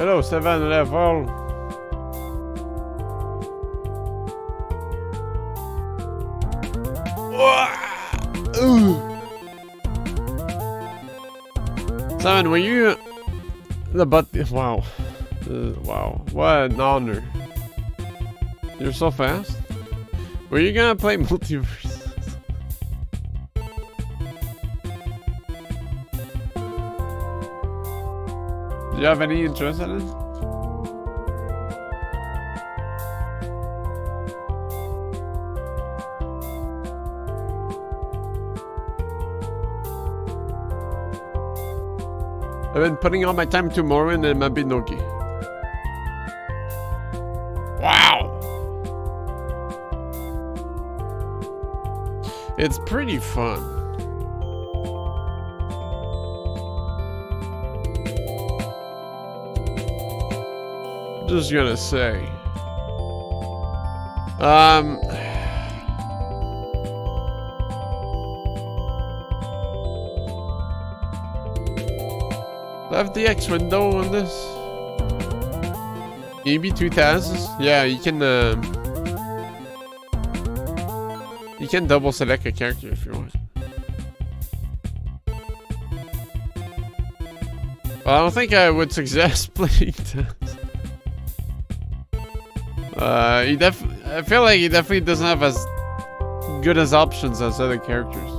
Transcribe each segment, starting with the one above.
Hello, 7 level. Ooh. 7, were you the butt? Wow. Wow. What an honor. You're so fast. Were you gonna play multiverse? Do you have any interest in it? I've been putting all my time to Morin and Mabinogi. Wow! It's pretty fun. Just gonna say. Left the X window on this. Maybe 2000s? Yeah, you can double select a character if you want. Well, I don't think I would suggest playing this. I feel like he definitely doesn't have as good as options as other characters.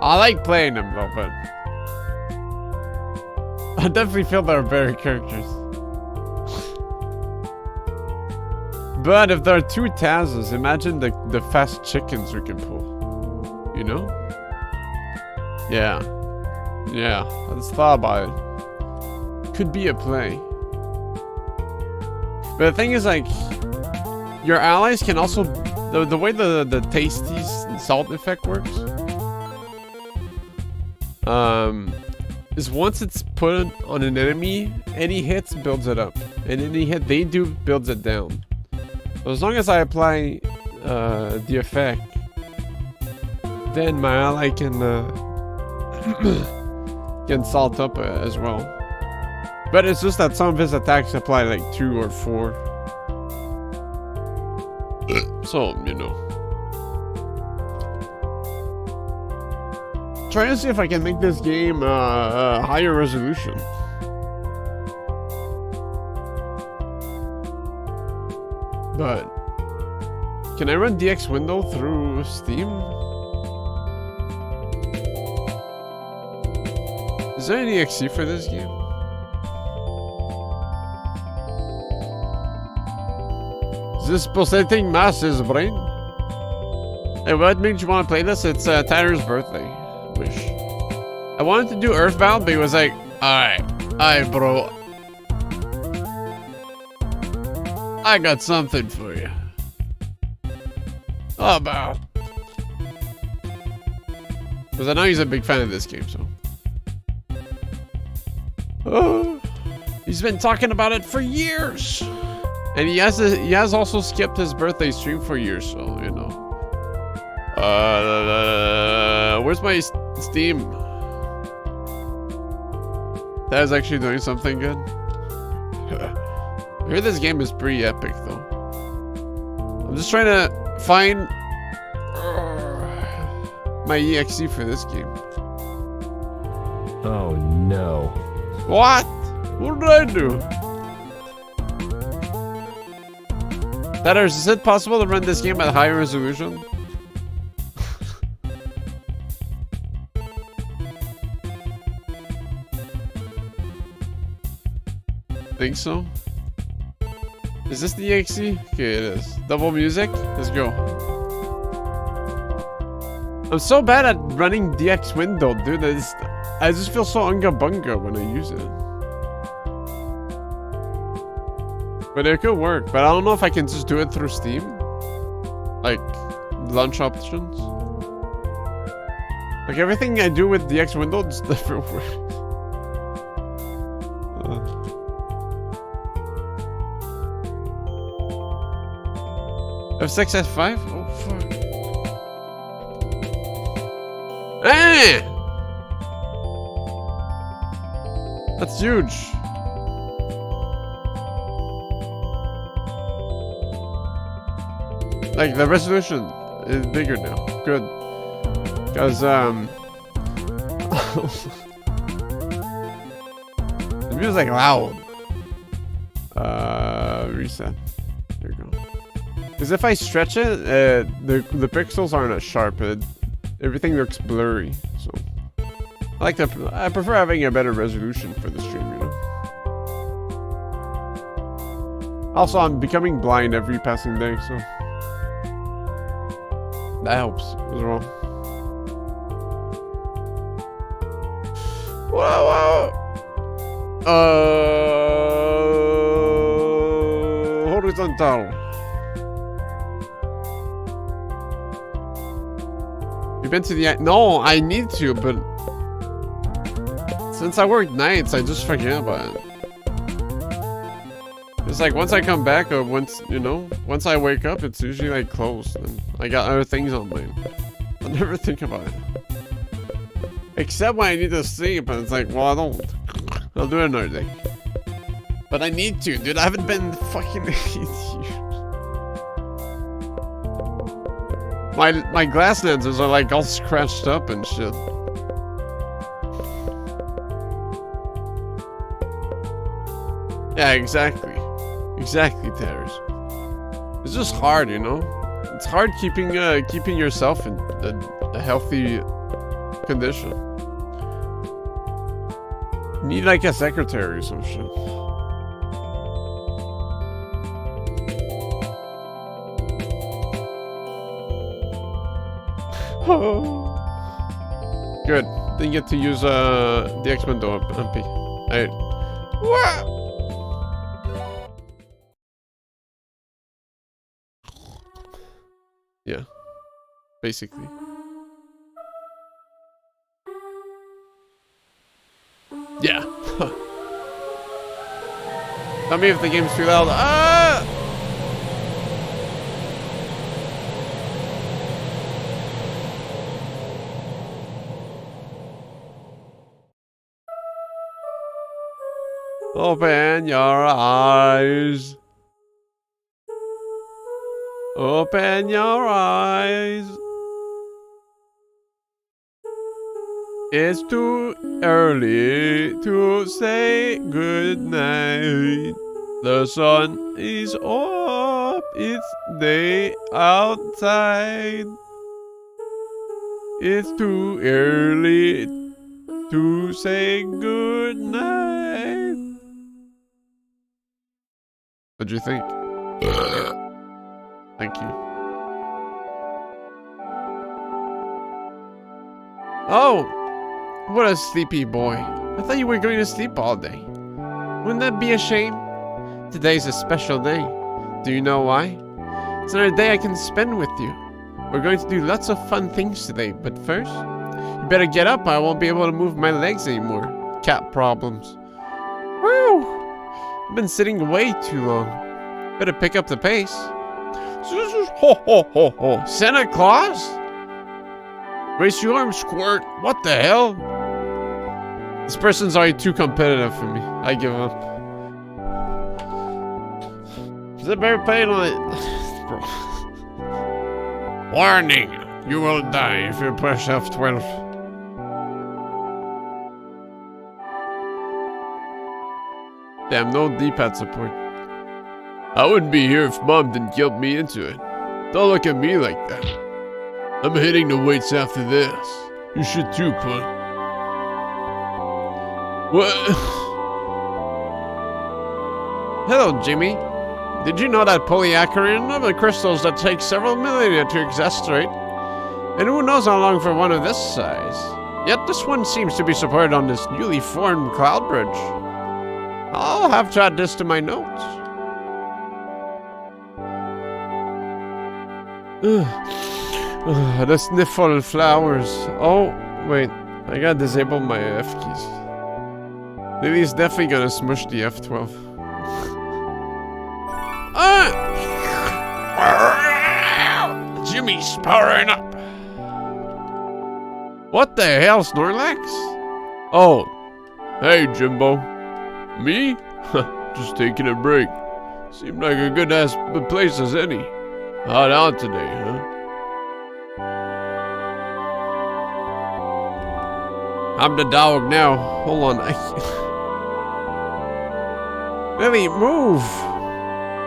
I like playing them though, but I definitely feel they're better characters. But if there are 2 Tazos, imagine the fast chickens we can pull. You know? Yeah. Yeah, let's thought about it. Could be a play. But the thing is, like, your allies can also... The way the tasty salt effect works... is once it's put on an enemy, any hits builds it up. And any hit they do builds it down. So as long as I apply the effect, then my ally can salt up as well. But it's just that some of his attacks apply like 2 or 4. So, you know. Trying to see if I can make this game higher resolution. But can I run DX window through Steam? Is there any XC for this game? Is this pulsating masses, brain? Hey, what made you want to play this? It's Tyler's birthday wish. I wanted to do Earthbound, but he was like, alright, bro. I got something for you. How about? Because I know he's a big fan of this game, so. Oh, he's been talking about it for years. And he has also skipped his birthday stream for years, so, you know. Where's my Steam? That is actually doing something good. I hear this game is pretty epic, though. I'm just trying to find my EXE for this game. Oh no. What? What did I do? Is it possible to run this game at higher resolution? Think so? Is this the EXE? Okay, it is. Double music? Let's go. I'm so bad at running DX window, dude. I just feel so unga bunga when I use it. But it could work. But I don't know if I can just do it through Steam. Like, launch options. Like, everything I do with DX window is different. F6, F5? Oh, fuck. Hey! That's huge. Like, the resolution is bigger now. Good. Because, the music's like loud. Reset. There you go. Because if I stretch it, the pixels aren't as sharp. Everything looks blurry. So, I prefer having a better resolution for the stream, you know. Also, I'm becoming blind every passing day, so that helps as well. Whoa, whoa. Horizontal. You've been to the... No, I need to, but since I work nights, I just forget about it. It's like once I come back, or once I wake up, it's usually like closed, and I got other things on mind. I never think about it. Except when I need to sleep, and it's like, well, I don't. I'll do it another day. But I need to, dude. I haven't been fucking 8 years. My glass lenses are like all scratched up and shit. Yeah, exactly. Exactly, Terrors. It's just hard, you know? It's hard keeping yourself in a healthy condition. You need like a secretary or some shit. Good. Didn't get to use the X-Men door MP. Alright. What? Yeah, basically. Yeah. Tell me if the game's too loud. Ah! Open your eyes. Open your eyes. It's too early to say good night. The sun is up. It's day outside. It's too early to say good night. What'd you think? Thank you. Oh, what a sleepy boy. I thought you were going to sleep all day. Wouldn't that be a shame? Today's a special day. Do you know why? It's another day I can spend with you. We're going to do lots of fun things today, but first, you better get up. I won't be able to move my legs anymore. Cat problems. Woo! I've been sitting way too long. Better pick up the pace. Ho ho ho ho! Santa Claus? Raise your arms, Squirt. What the hell? This person's already too competitive for me. I give up. Is it better playing on it? Warning! You will die if you push F12. Damn, no D-pad support. I wouldn't be here if Mom didn't guilt me into it. Don't look at me like that. I'm hitting the weights after this. You should too, Pun. What? Hello, Jimmy. Did you know that polyacrylene are the crystals that take several millennia to exasterate? And who knows how long for one of this size? Yet this one seems to be supported on this newly formed cloud bridge. I'll have to add this to my notes. The sniffle flowers. Oh, wait. I gotta disable my F keys. Lily's definitely gonna smush the F12. Jimmy's powering up. What the hell, Snorlax? Oh. Hey, Jimbo. Me? Just taking a break. Seemed like a good-ass place as any. Hot out today, huh? I'm the dog now. Hold on. Really, move.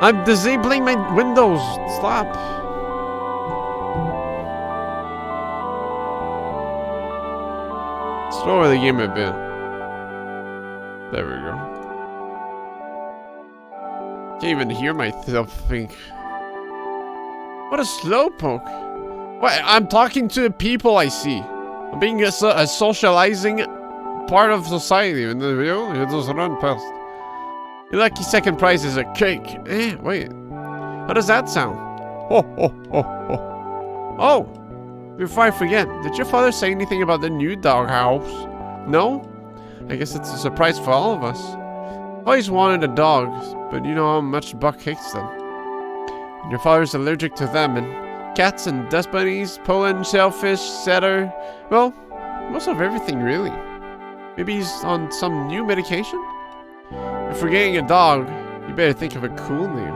I'm disabling my windows. Stop. Slower the game a bit. There we go. Can't even hear myself think. What a slowpoke. What? I'm talking to the people I see. I'm being a socializing part of society. And the video, you just run past. Your lucky second prize is a cake. Wait. How does that sound? Oh, before I forget, did your father say anything about the new doghouse? No? I guess it's a surprise for all of us. I've always wanted a dog, but you know how much Buck hates them. And your father's allergic to them, and cats and dust bunnies, pollen, shellfish, setter. Well, most of everything, really. Maybe he's on some new medication? If we're getting a dog, you better think of a cool name.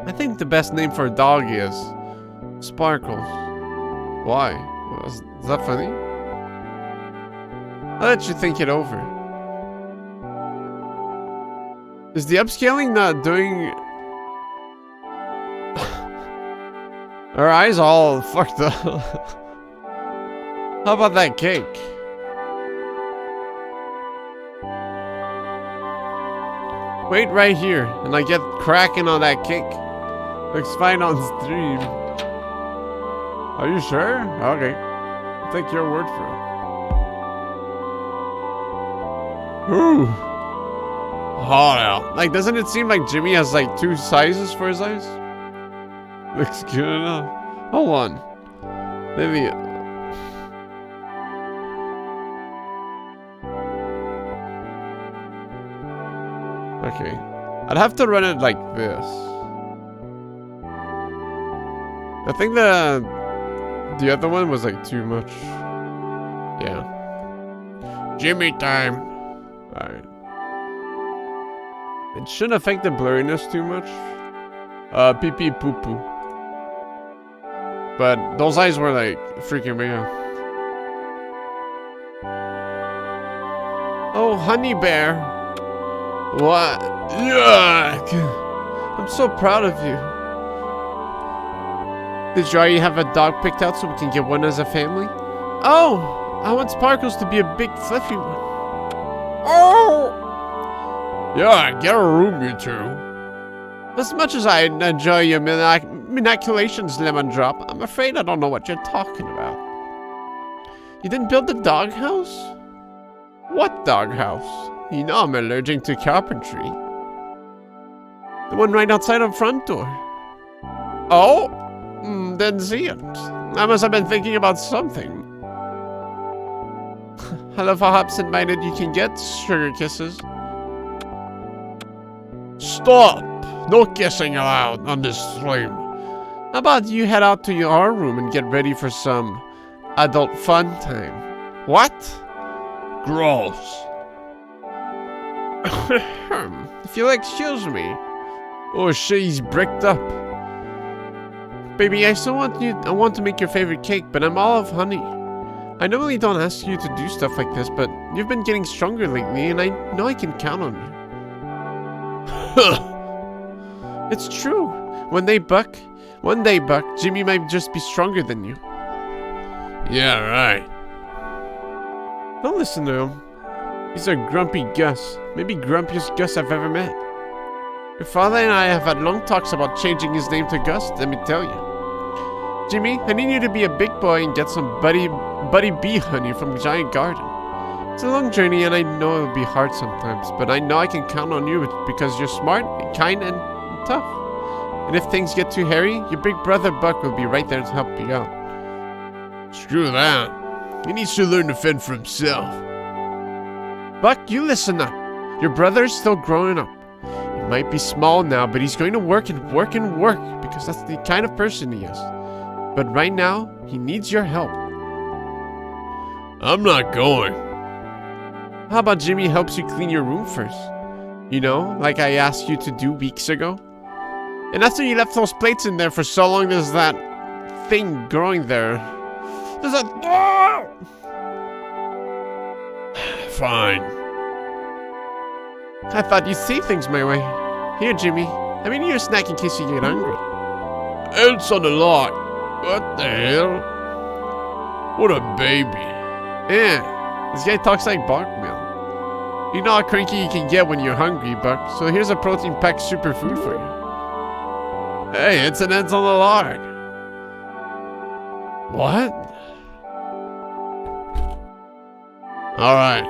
I think the best name for a dog is Sparkles. Why? Is that funny? I'll let you think it over. Is the upscaling not doing... Her eyes all fucked up. How about that cake? Wait right here, and I get cracking on that cake. Looks fine on stream. Are you sure? Okay. I'll take your word for it. Ooh. Hot out. Like, doesn't it seem like Jimmy has like 2 sizes for his eyes? Looks good enough. Hold on. Maybe... Okay. I'd have to run it like this. I think the other one was like too much. Yeah. Jimmy time. Alright. It shouldn't affect the blurriness too much. Pee pee poo poo. But those eyes were like freaking me out. Oh, honey bear. What? Yuck! I'm so proud of you. Did you already have a dog picked out so we can get one as a family? Oh! I want Sparkles to be a big fluffy one. Oh! Yeah, get a room, you two. As much as I enjoy your manipulations, Lemon Drop, I'm afraid I don't know what you're talking about. You didn't build the doghouse? What doghouse? You know I'm allergic to carpentry. The one right outside our front door. Oh? Didn't see it. I must have been thinking about something. I love how absent-minded you can get, Sugar Kisses. Stop! No kissing allowed on this stream. How about you head out to your room and get ready for some adult fun time? What? Gross. If you'll excuse me. Oh, she's bricked up. Baby, I want to make your favorite cake, but I'm all of honey. I normally don't ask you to do stuff like this, but you've been getting stronger lately, and I know I can count on you. It's true. One day, Buck, Jimmy might just be stronger than you. Yeah, right. Don't listen to him. He's a grumpy Gus. Maybe grumpiest Gus I've ever met. Your father and I have had long talks about changing his name to Gus, let me tell you. Jimmy, I need you to be a big boy and get some buddy bee honey from the giant garden. It's a long journey and I know it'll be hard sometimes, but I know I can count on you because you're smart, and kind, and tough. And if things get too hairy, your big brother Buck will be right there to help you out. Screw that. He needs to learn to fend for himself. Buck, you listen up. Your brother's still growing up. He might be small now, but he's going to work and work and work because that's the kind of person he is. But right now, he needs your help. I'm not going. How about Jimmy helps you clean your room first? You know, like I asked you to do weeks ago? And after you left those plates in there for so long, there's that thing growing there. There's a... Fine. I thought you'd see things my way. Here, Jimmy. I mean, you're a snack in case you get hungry. Else on the lot. What the hell? What a baby. Yeah. This guy talks like Bachmill. You know how cranky you can get when you're hungry, Buck. So here's a protein-packed superfood for you. Hey, it's an ends on the log. What? Alright.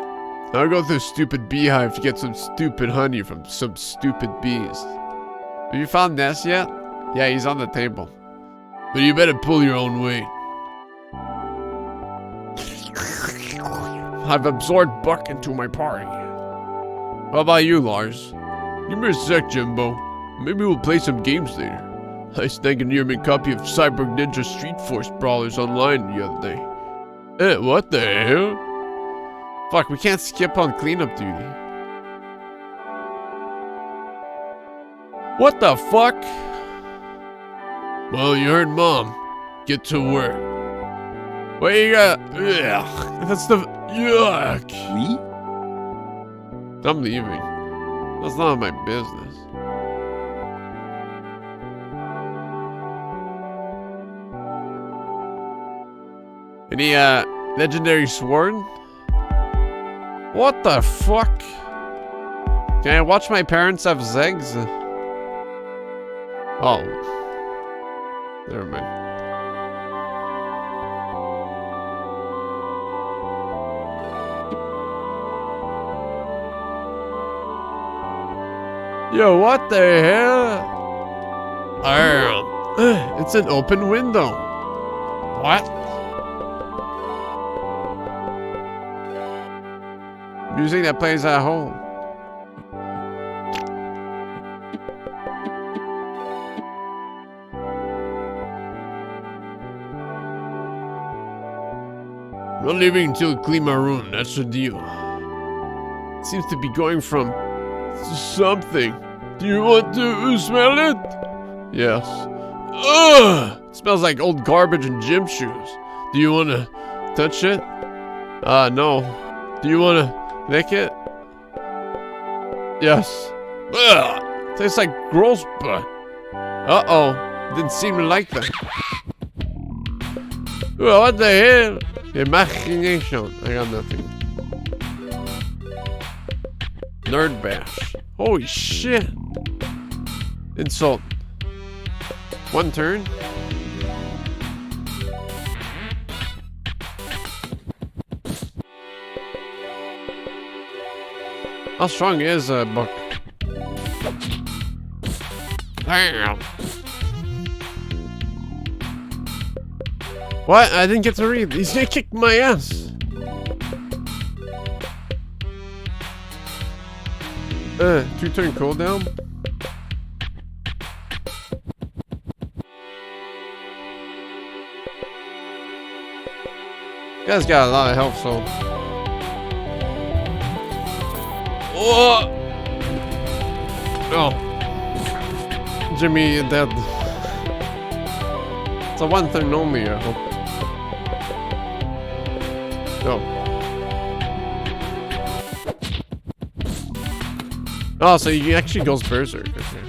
I'll go to the stupid beehive to get some stupid honey from some stupid bees. Have you found Ness yet? Yeah, he's on the table. But you better pull your own weight. I've absorbed Buck into my party. How about you, Lars? Give me a sec, Jimbo. Maybe we'll play some games later. I snagged a near-mint copy of Cyborg Ninja Street Force Brawlers online the other day. What the hell? Fuck, we can't skip on cleanup duty. What the fuck? Well, you heard Mom. Get to work. What you got? Ugh. That's the... Yuck. Oui? I'm leaving. That's none of my business. Any, legendary sword? What the fuck? Can I watch my parents have Zegs? Oh. Never mind. Yo, what the hell? It's an open window. What? Music that plays at home. I'm not leaving until I clean my room, that's the deal. It seems to be going from something. Do you want to smell it? Yes. Ugh! It smells like old garbage and gym shoes. Do you want to touch it? No. Do you want to lick it? Yes. Ugh! Tastes like gross butt. Uh-oh. Didn't seem to like that. Well, what the hell? Imagination. I got nothing. Nerd bash. Holy shit. Insult. One turn. How strong is a Buck? Damn. What? I didn't get to read. He's gonna kick my ass. Two-turn cooldown. Guy's got a lot of health, so. Oh! Oh. Jimmy, you're dead. It's a one turn only, I hope. Oh. Oh, so he actually goes berserk. Okay.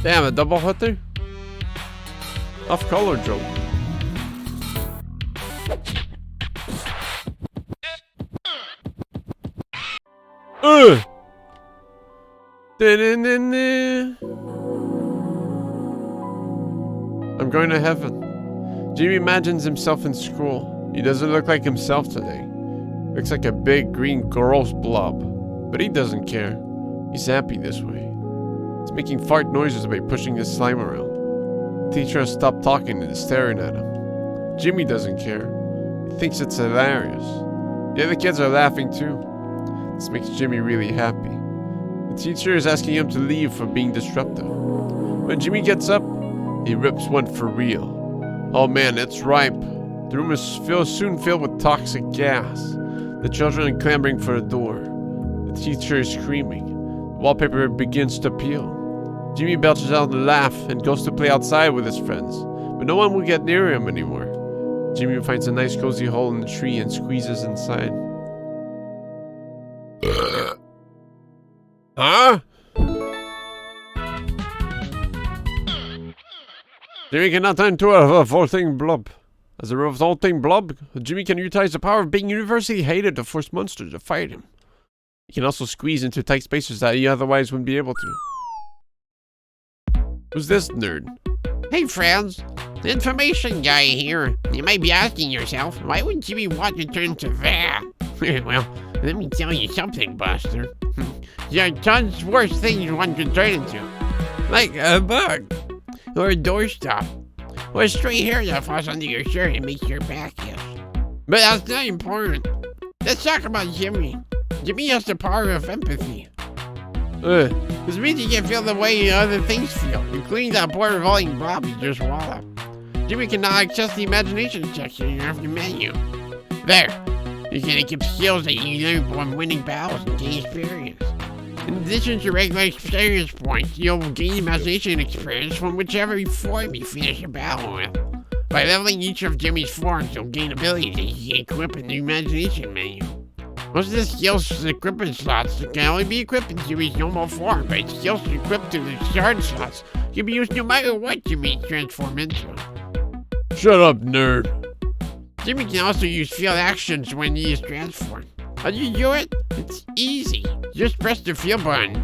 Damn, a double hitter? Off color joke. I'm going to heaven. Jimmy imagines himself in school. He doesn't look like himself today. Looks like a big, green, gross blob. But he doesn't care. He's happy this way. He's making fart noises by pushing his slime around. The teacher has stopped talking and is staring at him. Jimmy doesn't care. He thinks it's hilarious. The other kids are laughing too. This makes Jimmy really happy. The teacher is asking him to leave for being disruptive. When Jimmy gets up, he rips one for real. Oh man, it's ripe. The room is soon filled with toxic gas. The children are clamoring for a door. The teacher is screaming. The wallpaper begins to peel. Jimmy belches out a laugh and goes to play outside with his friends, but no one will get near him anymore. Jimmy finds a nice cozy hole in the tree and squeezes inside. Huh? Jimmy cannot turn into a revolting blob. As a revolting blob, Jimmy can utilize the power of being universally hated to force monsters to fight him. He can also squeeze into tight spaces that he otherwise wouldn't be able to. Who's this nerd? Hey friends, the information guy here. You might be asking yourself, why would Jimmy want to turn to that? Well, let me tell you something, Buster. There are tons worse things one could turn into. Like a bug. Or a doorstop. Or a stray hair that falls under your shirt and makes your back itch. But that's not important. Let's talk about Jimmy. Jimmy has the power of empathy. This means he can feel the way other things feel, including that poor revolting blob he just walloped. Jimmy can now access the imagination section of the menu. There. You can equip skills that you learn from winning battles and gain experience. In addition to regular experience points, you'll gain imagination experience from whichever form you finish a battle with. By leveling each of Jimmy's forms, you'll gain abilities that you can equip in the imagination menu. Most of the skills equipment slots can only be equipped in Jimmy's normal form, but skills equipped to the shard slots can be used no matter what Jimmy transforms into. Shut up, nerd. Jimmy can also use field actions when he is transformed. How do you do it? It's easy. Just press the field button.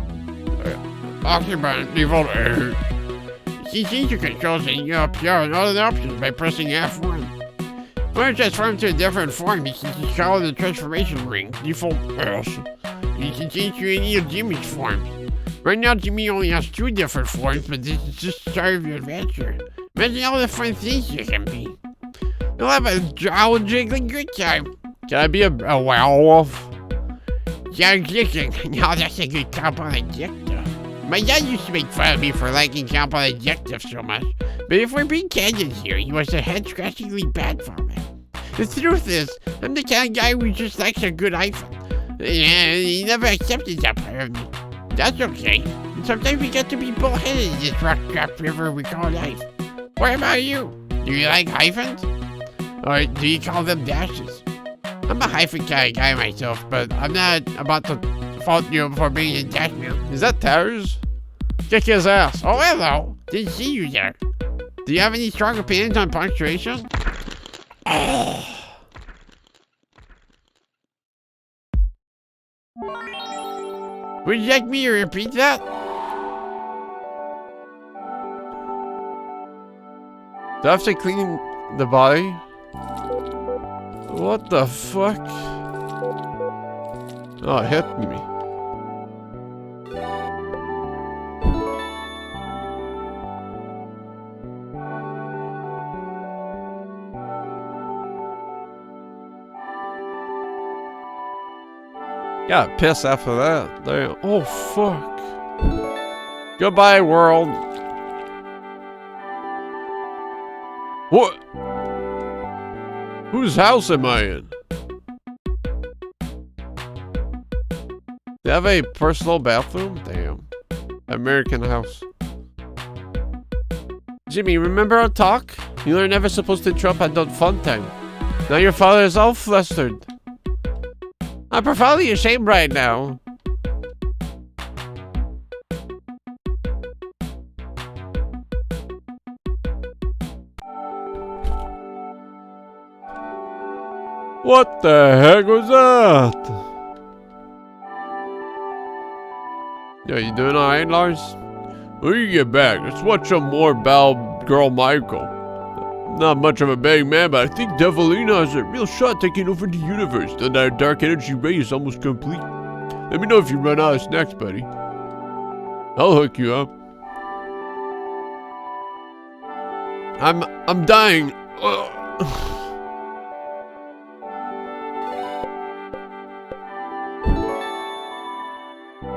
Option button, default. You can change your controls and you appear on all the options by pressing F1. When you transform to a different form, you can control the transformation ring, default. You can change to any of Jimmy's forms. Right now, Jimmy only has 2 different forms, but this is just the start of your adventure. Imagine all the fun things you can be. You'll have a jowl jiggling good time. Can I be a werewolf? Jowl jiggling. Now that's a good compound adjective. My dad used to make fun of me for liking compound adjectives so much. But if we're being candid here, he was a head-scratchingly bad father. The truth is, I'm the kind of guy who just likes a good hyphen. And he never accepted that part of me. That's okay. And sometimes we get to be bullheaded in this rock-trapped river we call life. What about you? Do you like hyphens? Or do you call them dashes? I'm a hyphen kind of guy myself, but I'm not about to fault you for being a dash man. Is that Towers? Kick his ass. Oh, hello. Didn't see you there. Do you have any strong opinions on punctuation? Would you like me to repeat that? Do I have to clean the body? What the fuck? Oh, it hit me. Got pissed after that. Damn. Oh, fuck. Goodbye, world. What? Whose house am I in? They have a personal bathroom? Damn. American house. Jimmy, remember our talk? You are never supposed to interrupt adult fun time. Now your father is all flustered. I'm profoundly ashamed right now. What the heck was that? Yo, you doing alright, Lars? When you get back, let's watch some more Bal Girl Michael. Not much of a big man, but I think Devilina has a real shot taking over the universe. Then our dark energy ray is almost complete. Let me know if you run out of snacks, buddy. I'll hook you up. I'm dying.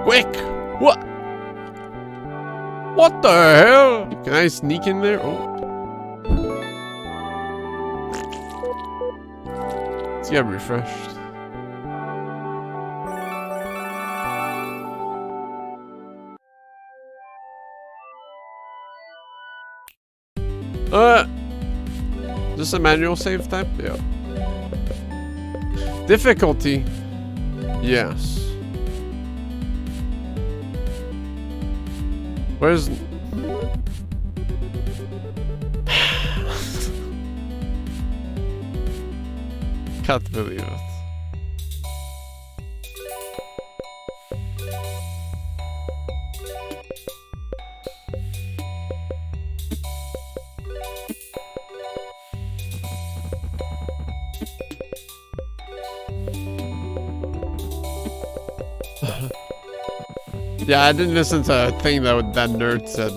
Quick! What? What the hell? Can I sneak in there? Oh. Let's get refreshed. Is this a manual save type? Yeah. Difficulty? Yes. Where's... Can't believe it. Yeah, I didn't listen to a thing that that nerd said.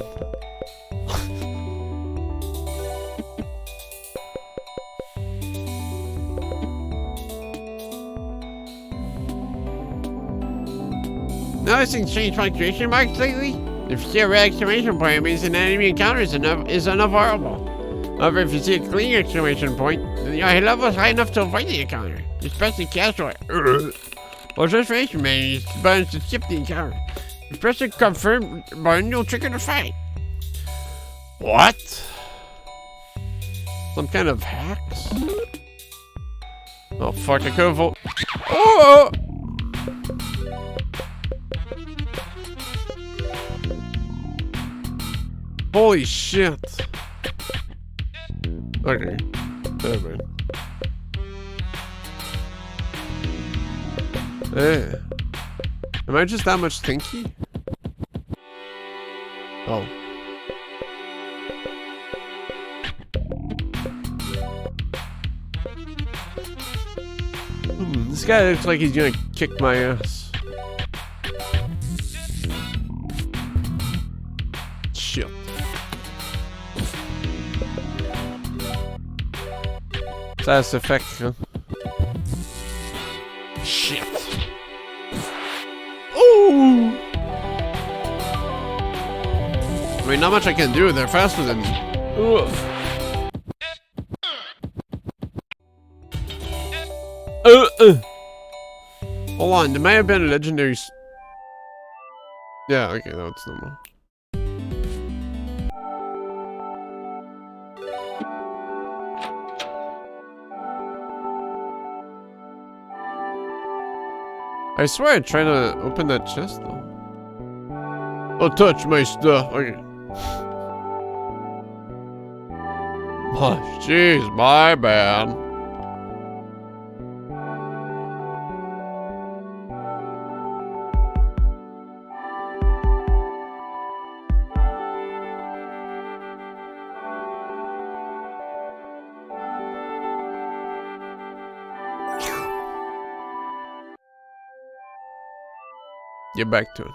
Noticing strange punctuation marks lately? If you see a red exclamation point, it means an enemy encounter is unavoidable. However, if you see a clean exclamation point, then your level is high enough to avoid the encounter, especially casual. Or transformation menus buttons to skip the encounter. If press the confirm button, you'll trigger the fight. What? Some kind of hacks? Oh fuck, I could've Oh! Holy shit. Okay. Never mind. Eh. Am I just that much thinky? Oh. This guy looks like he's gonna kick my ass. Shit. That's effect, huh? Shit. Ooh! I mean, not much I can do. They're faster than me. Ugh. Hold on, there may have been a legendary. Yeah, okay, that's normal. I swear I tried to open that chest though. Don't touch my stuff. Okay. Oh, jeez, my bad. Get back to it.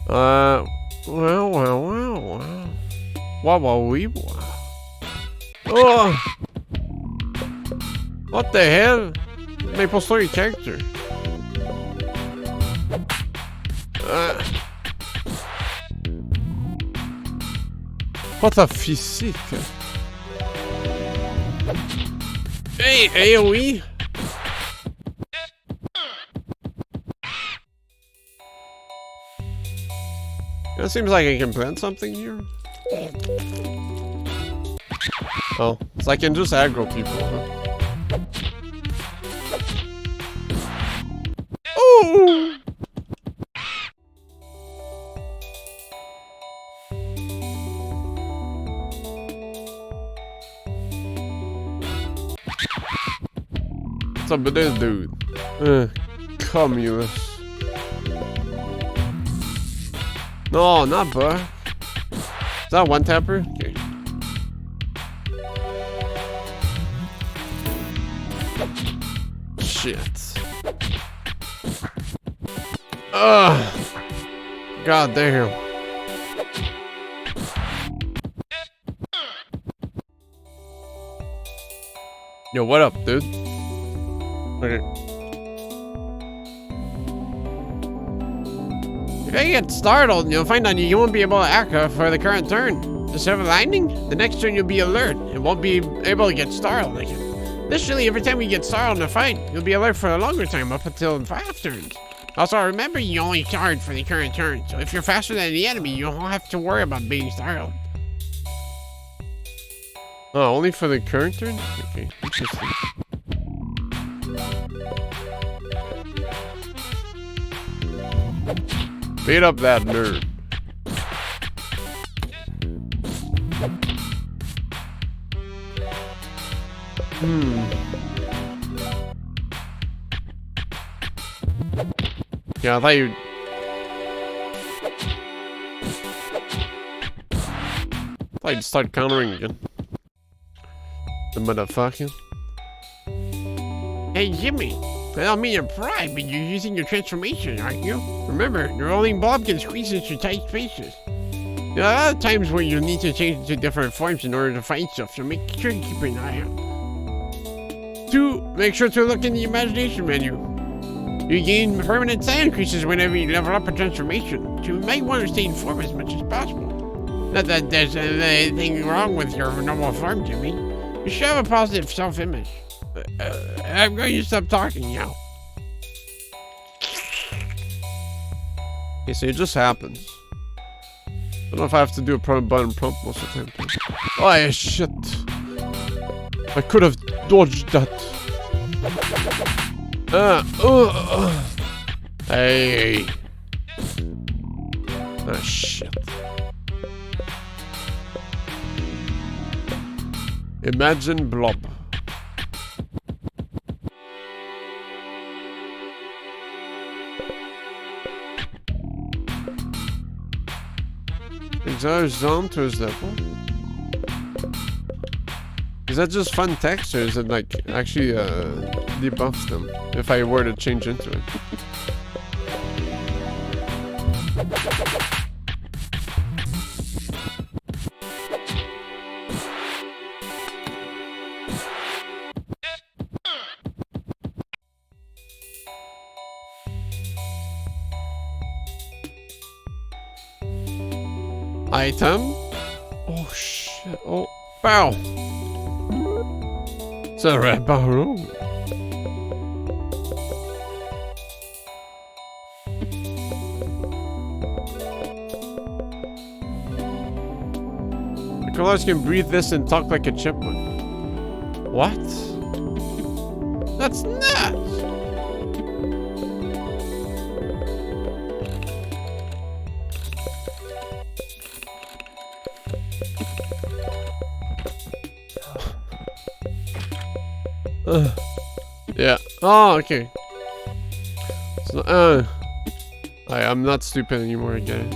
Well. Wow. Oh! What the hell? Maple Story character. What a physique. Hey, AoE! It seems like I can plant something here. Oh, so I can just aggro people, huh? Oh! What's up with this dude? Communist. No, not Buck. Is that one tapper? Okay. Shit. God damn. Yo, what up, dude? Okay. If you get startled, you'll find out you won't be able to act for the current turn. The silver lining? The next turn you'll be alert and won't be able to get startled again. Additionally, every time you get startled in a fight, you'll be alert for a longer time, up until 5 turns. Also, remember you only charge for the current turn, so if you're faster than the enemy, you don't have to worry about being startled. Oh, only for the current turn? Okay, interesting. Beat up that nerd. Yeah, I thought you... I'd start countering again. The motherfucking. Hey, Jimmy. I don't mean your pride, but you're using your transformation, aren't you? Remember, the rolling blob can squeeze into tight spaces. There are a lot of times where you need to change into different forms in order to find stuff, so make sure to keep an eye out. 2. Make sure to look in the imagination menu. You gain permanent stat increases whenever you level up a transformation, so you might want to stay in form as much as possible. Not that there's anything wrong with your normal form, Jimmy. You should have a positive self-image. I'm going to stop talking now. Okay, so it just happens. I don't know if I have to do a button prompt most of the time. Oh, shit. I could have dodged that. Hey. Ah, shit. Imagine blob. Zone to his level. Is that just fun text, or is it like actually debuffs them if I were to change into it? Item? Oh shit. Oh, bow. It's a red barrel. The colors can breathe this and talk like a chipmunk. What? That's nuts! Yeah. Oh, okay. So, I'm not stupid anymore, I get it.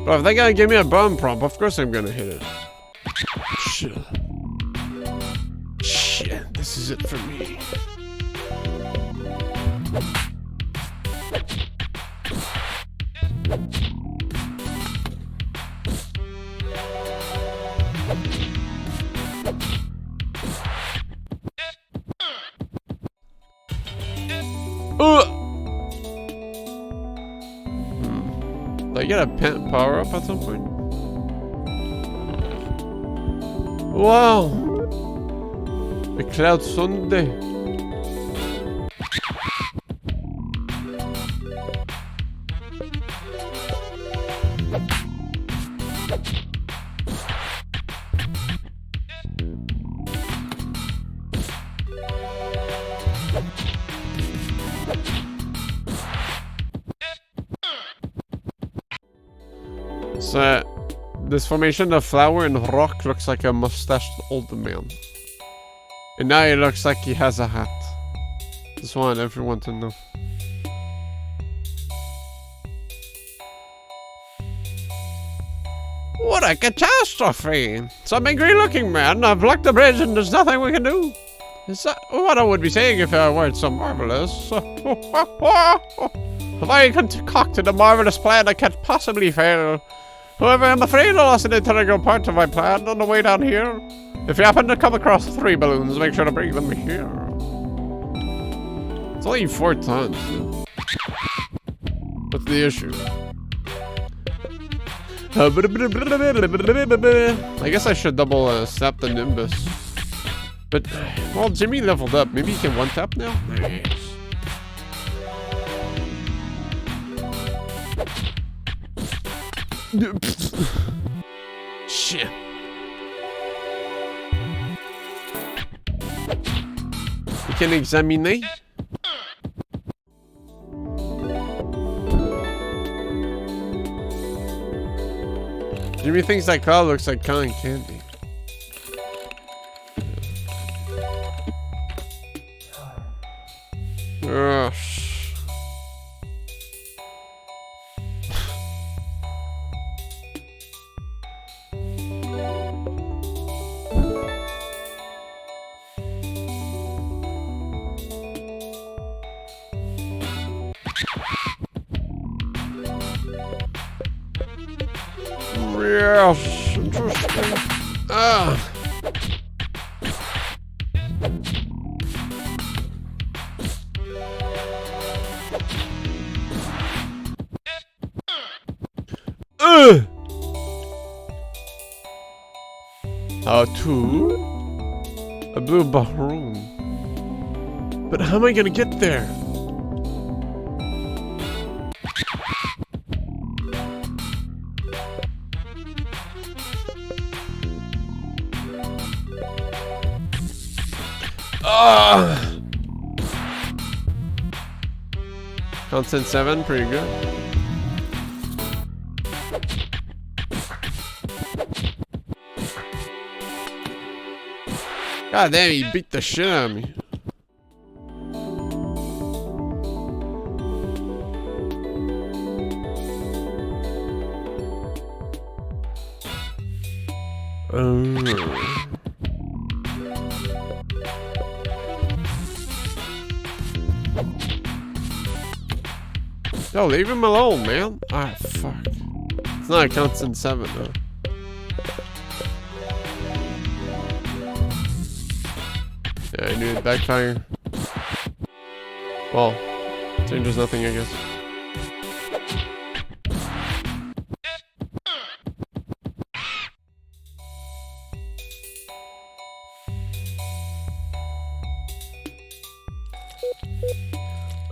But if they're gonna give me a button prompt, of course I'm gonna hit it. Shit. Shit, this is it for me. Do I get a pent power up at some point? Wow! The Cloud Sunday. So, this formation of flower and rock looks like a mustached old man. And now it looks like he has a hat. Just want everyone to know. What a catastrophe! Some angry looking man have blocked the bridge and there's nothing we can do. Is that what I would be saying if I weren't so marvelous? Have I concocted a marvelous plan that can't possibly fail? However, I'm afraid I lost an integral part of my plan on the way down here. If you happen to come across 3 balloons, make sure to bring them here. It's only 4 tons. What's the issue? I guess I should double sap the Nimbus. But, well, Jimmy leveled up. Maybe he can one-tap now? Nice. Shit. We can examine. Jimmy thinks that car looks like cotton candy. Ugh. Yes, interesting. Ah. How to a blue balloon. But how am I gonna get there? Constant 7, pretty good. God damn, he beat the shit out of me. Yo, leave him alone, man. Ah, fuck. It's not a constant 7, though. Yeah, I knew it'd backfire. Well, changes nothing, I guess.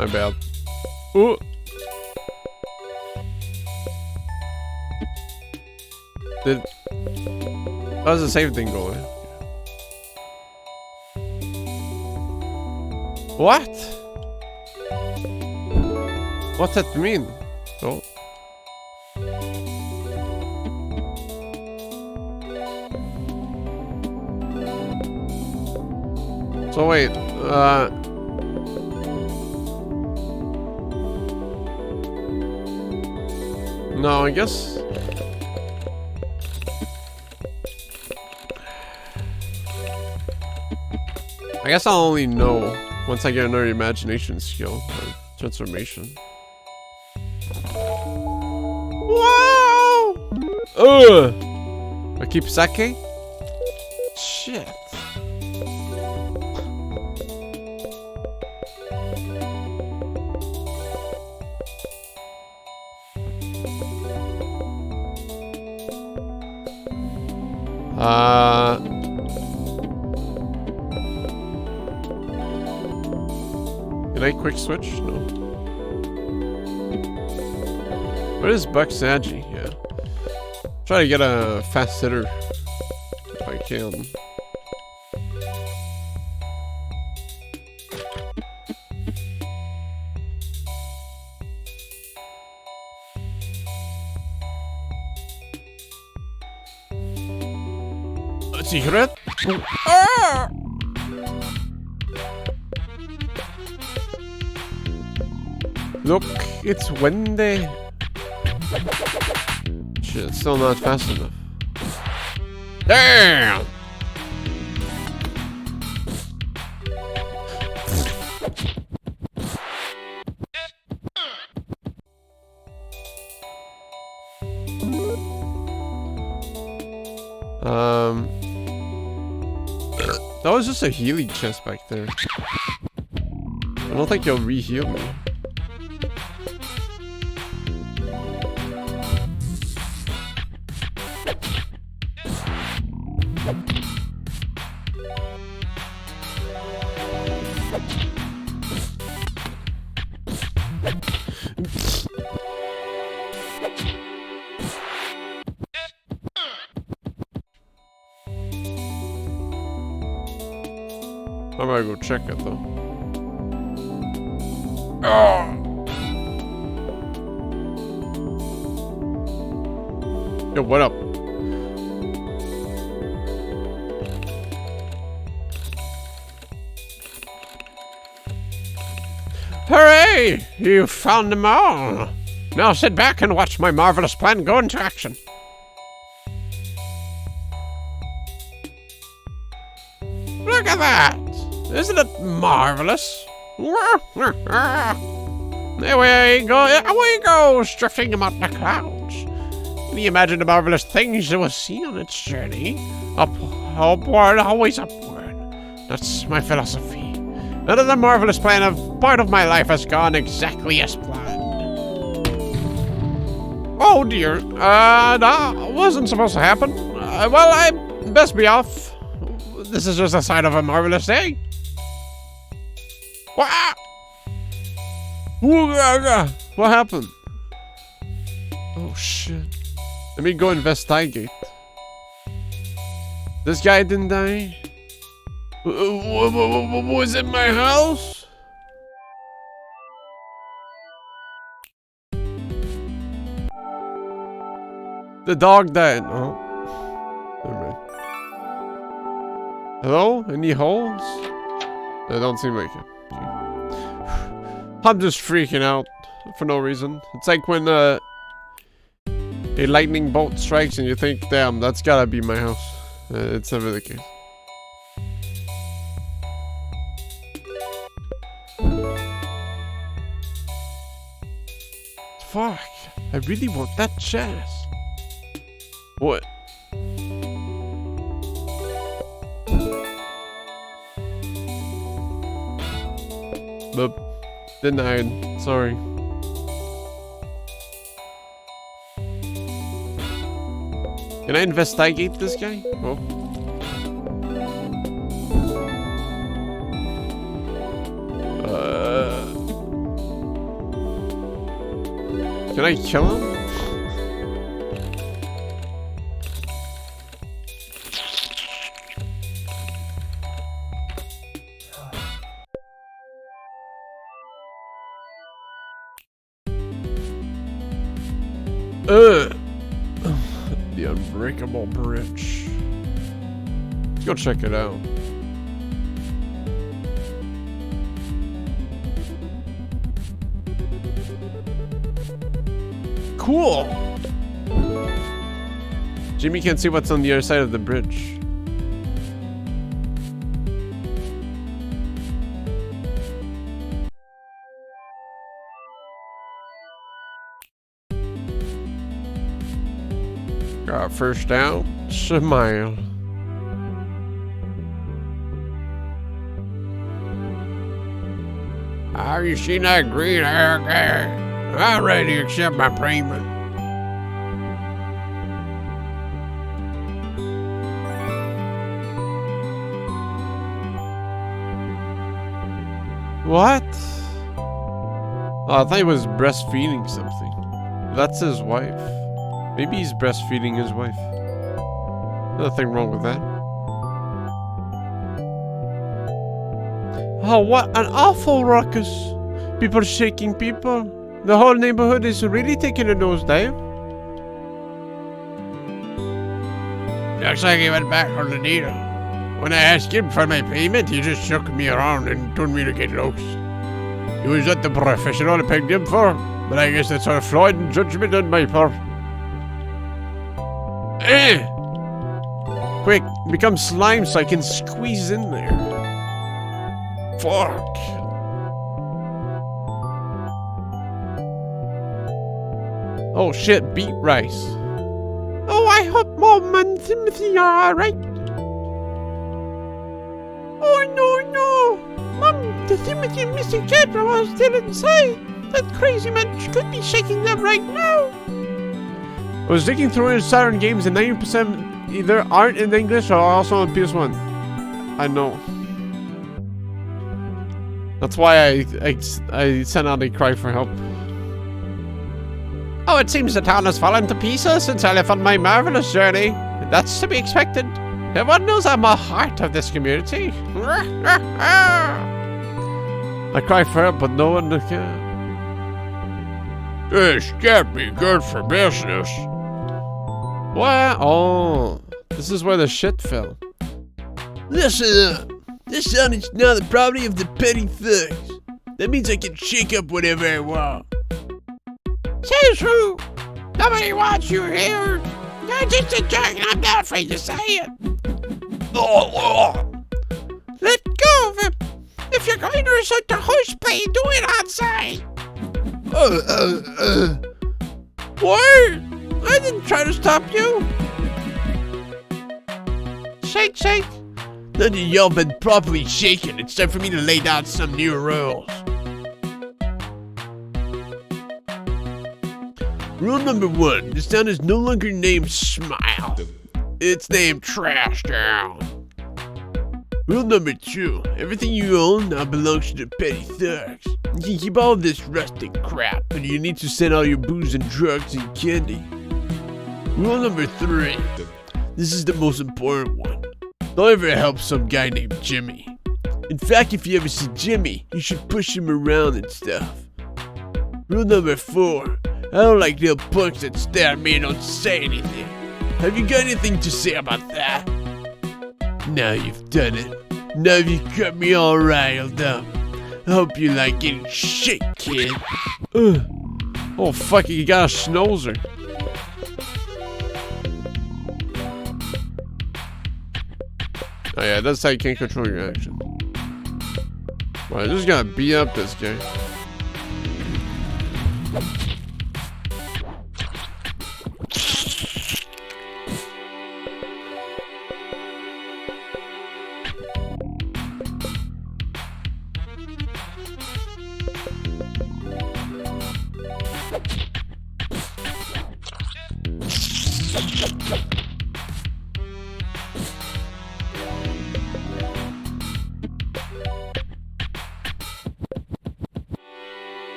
My bad. Ooh. How's the save thing going? What? What's that mean? Oh. So wait, no, I guess. I guess I'll only know once I get another imagination skill or transformation. Wow! I keep sake? Shit. Can I quick switch? No. What is Bucksaji? Yeah. Try to get a fast hitter if I can. Secret? Ah! Look, it's windy. Shit, it's still not fast enough. Damn! That was just a healing chest back there. I don't think you'll re-heal me. I'm gonna go check it though. Oh. Yo, what up? Hooray! You found them all. Now sit back and watch my marvelous plan go into action. Look at that! Isn't it marvelous? There we goes, drifting among the clouds. Can you imagine the marvelous things it will see on its journey? Upward, always upward. That's my philosophy. Another marvelous part of my life has gone exactly as planned. Oh dear, that wasn't supposed to happen. Well, I best be off. This is just a sign of a marvelous day. What happened? Oh shit. Let me go investigate. This guy didn't die? Was it my house? The dog died. Oh. Never mind. Hello? Any holes? I don't seem like it. Okay. I'm just freaking out for no reason. It's like when a lightning bolt strikes and you think, damn, that's gotta be my house. It's never the case. Fuck. I really want that chest. What? But denied. Sorry. Can I investigate this guy? Oh. Can I kill him? The unbreakable bridge. Let's go check it out. Cool. Jimmy can't see what's on the other side of the bridge. Got first down. Smile. Have you seen that green hair guy? I'm ready to accept my payment. What? Oh, I thought he was breastfeeding something. That's his wife. Maybe he's breastfeeding his wife. Nothing wrong with that. Oh, what an awful ruckus. People shaking people. The whole neighborhood is really taking a nosedive. Looks like he went back on the needle. When I asked him for my payment, he just shook me around and told me to get loose. He was not the professional I pegged him for, but I guess that's a flawed judgment on my part. Quick, become slime so I can squeeze in there. Fuck. Oh shit, beet rice. Oh, I hope Mom and Timothy are alright. Oh no, Mom, the Timothy and Mr. Kedra are still inside. That crazy man could be shaking them right now. I was digging through his Saturn games and 90% either aren't in English or also on PS1. I know. That's why I sent out a cry for help. Oh, it seems the town has fallen to pieces since I left on my marvelous journey. That's to be expected. Everyone knows I'm a heart of this community. I cry for help, but no one can. This can't be good for business. What? Oh, this is where the shit fell. Listen up. This town is now the property of the petty thugs. That means I can shake up whatever I want. Says who? Nobody wants you here. You're just a jerk, and I'm not afraid to say it. Let go of him. If you're going to resort to horseplay, do it outside. What? I didn't try to stop you. Shake, shake. Now that y'all been properly shaken, it's time for me to lay down some new rules. Rule number 1, this town is no longer named Smile. It's named Trash Town. Rule number 2, everything you own now belongs to the petty thugs. You can keep all of this rustic crap, but you need to send all your booze and drugs and candy. Rule number 3, this is the most important one. Don't ever help some guy named Jimmy. In fact, if you ever see Jimmy, you should push him around and stuff. Rule number 4, I don't like little punks that stare at me and don't say anything. Have you got anything to say about that? Now you've done it. Now you've got me all riled up. I hope you like getting shit, kid. Oh, fuck it, you got a schnauzer. Oh yeah, that's how you can't control your action. Well, I just gotta beat up this guy.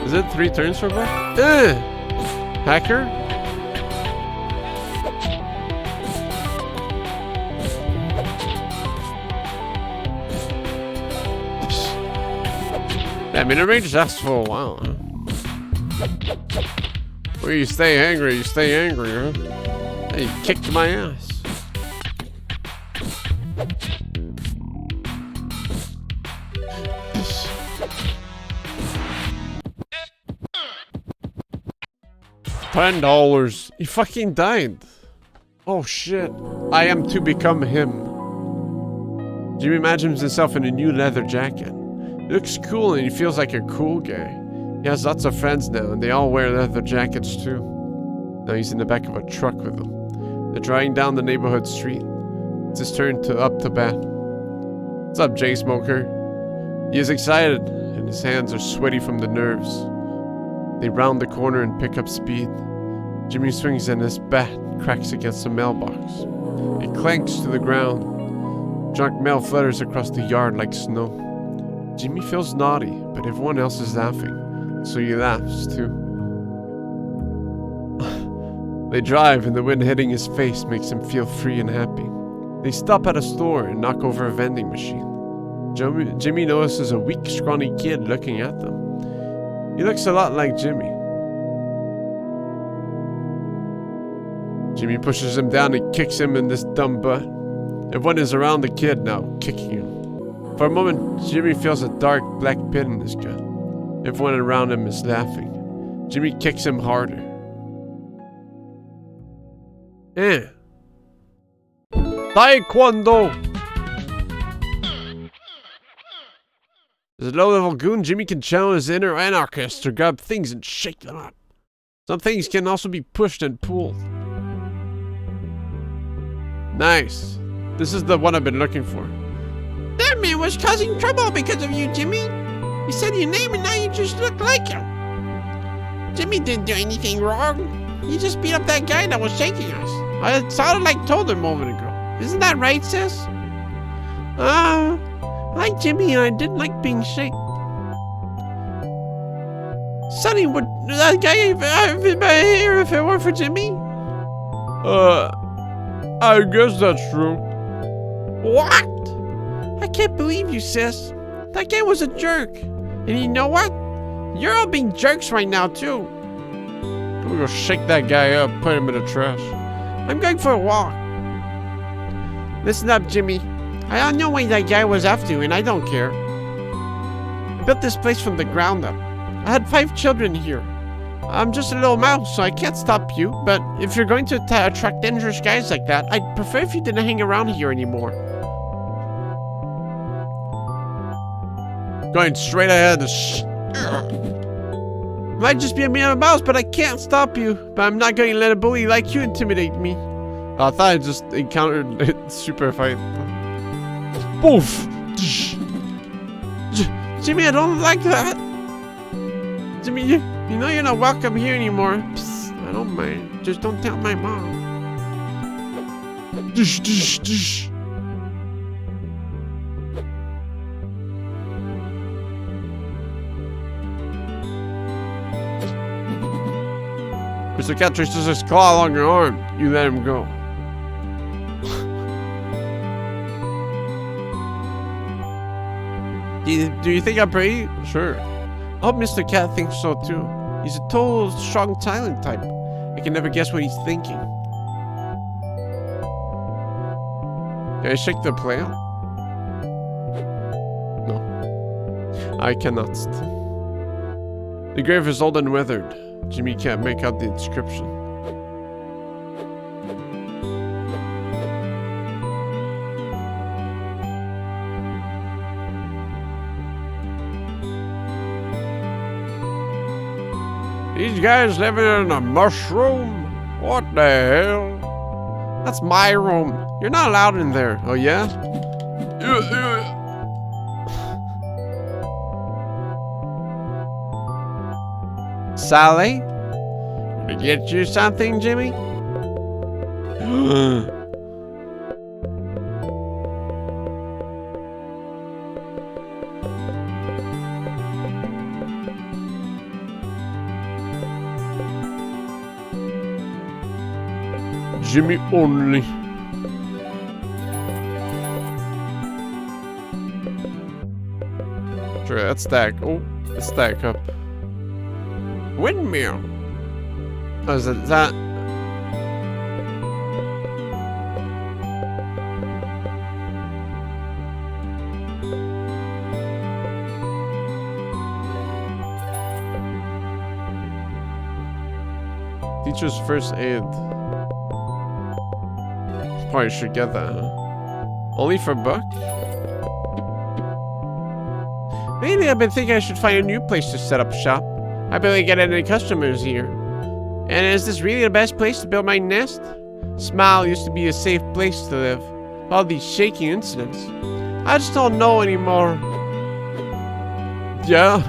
Is it 3 turns for back? Hacker? That minute range lasts for a while, huh? Well, you stay angry, huh? Hey, you kicked my ass. $10. He fucking died. Oh shit. I am to become him. Jimmy imagines himself in a new leather jacket. He looks cool and he feels like a cool guy. He has lots of friends now and they all wear leather jackets too. Now he's in the back of a truck with them. They're driving down the neighborhood street. It's his turn to up to bat. What's up, Jay Smoker? He is excited and his hands are sweaty from the nerves. They round the corner and pick up speed. Jimmy swings and his bat cracks against the mailbox. It clanks to the ground. Junk mail flutters across the yard like snow. Jimmy feels naughty, but everyone else is laughing, so he laughs too. They drive and the wind hitting his face makes him feel free and happy. They stop at a store and knock over a vending machine. Jimmy notices a weak, scrawny kid looking at them. He looks a lot like Jimmy. Jimmy pushes him down and kicks him in this dumb butt. Everyone is around the kid now, kicking him. For a moment, Jimmy feels a dark black pit in his gut. Everyone around him is laughing. Jimmy kicks him harder. Taekwondo! As a low-level goon, Jimmy can channel his inner anarchist to grab things and shake them up. Some things can also be pushed and pulled. Nice. This is the one I've been looking for. That man was causing trouble because of you, Jimmy. He said your name and now you just look like him. Jimmy didn't do anything wrong. He just beat up that guy that was shaking us. I sounded like told him a moment ago. Isn't that right, sis? I like Jimmy and I didn't like being shaken. Sonny, would that guy have been here if it weren't for Jimmy? I guess that's true. What? I can't believe you, sis. That guy was a jerk. And you know what? You're all being jerks right now, too. We'll go shake that guy up, put him in the trash. I'm going for a walk. Listen up, Jimmy. I don't know why that guy was after you, and I don't care. I built this place from the ground up. I had 5 children here. I'm just a little mouse, so I can't stop you, but if you're going to attract dangerous guys like that, I'd prefer if you didn't hang around here anymore. Going straight ahead. Might just be a mere mouse, but I can't stop you. But I'm not going to let a bully like you intimidate me. I thought I just encountered a super fight. Poof! Jimmy, I don't like that. Jimmy, you know you're not welcome here anymore. Psst, I don't mind. Just don't tell my mom. Dish, dish, dish. Mr. Cat traces his claw along your arm. You let him go. Do you think I'm pretty? Sure. I hope Mr. Cat thinks so too. He's a total strong silent type. I can never guess what he's thinking. Can I shake the plant? No. I cannot. The grave is old and weathered. Jimmy can't make out the inscription. These guys living in a mushroom? What the hell? That's my room. You're not allowed in there. Oh yeah? Sally? Did I get you something, Jimmy? Jimmy only. Sure, let's stack. Oh, let's stack up. Windmill. Oh, is that? Teacher's first aid. Probably should get that, huh? Only for $1? Lately, I've been thinking I should find a new place to set up shop. I barely get any customers here. And is this really the best place to build my nest? Smile used to be a safe place to live. All these shaky incidents. I just don't know anymore. Yeah.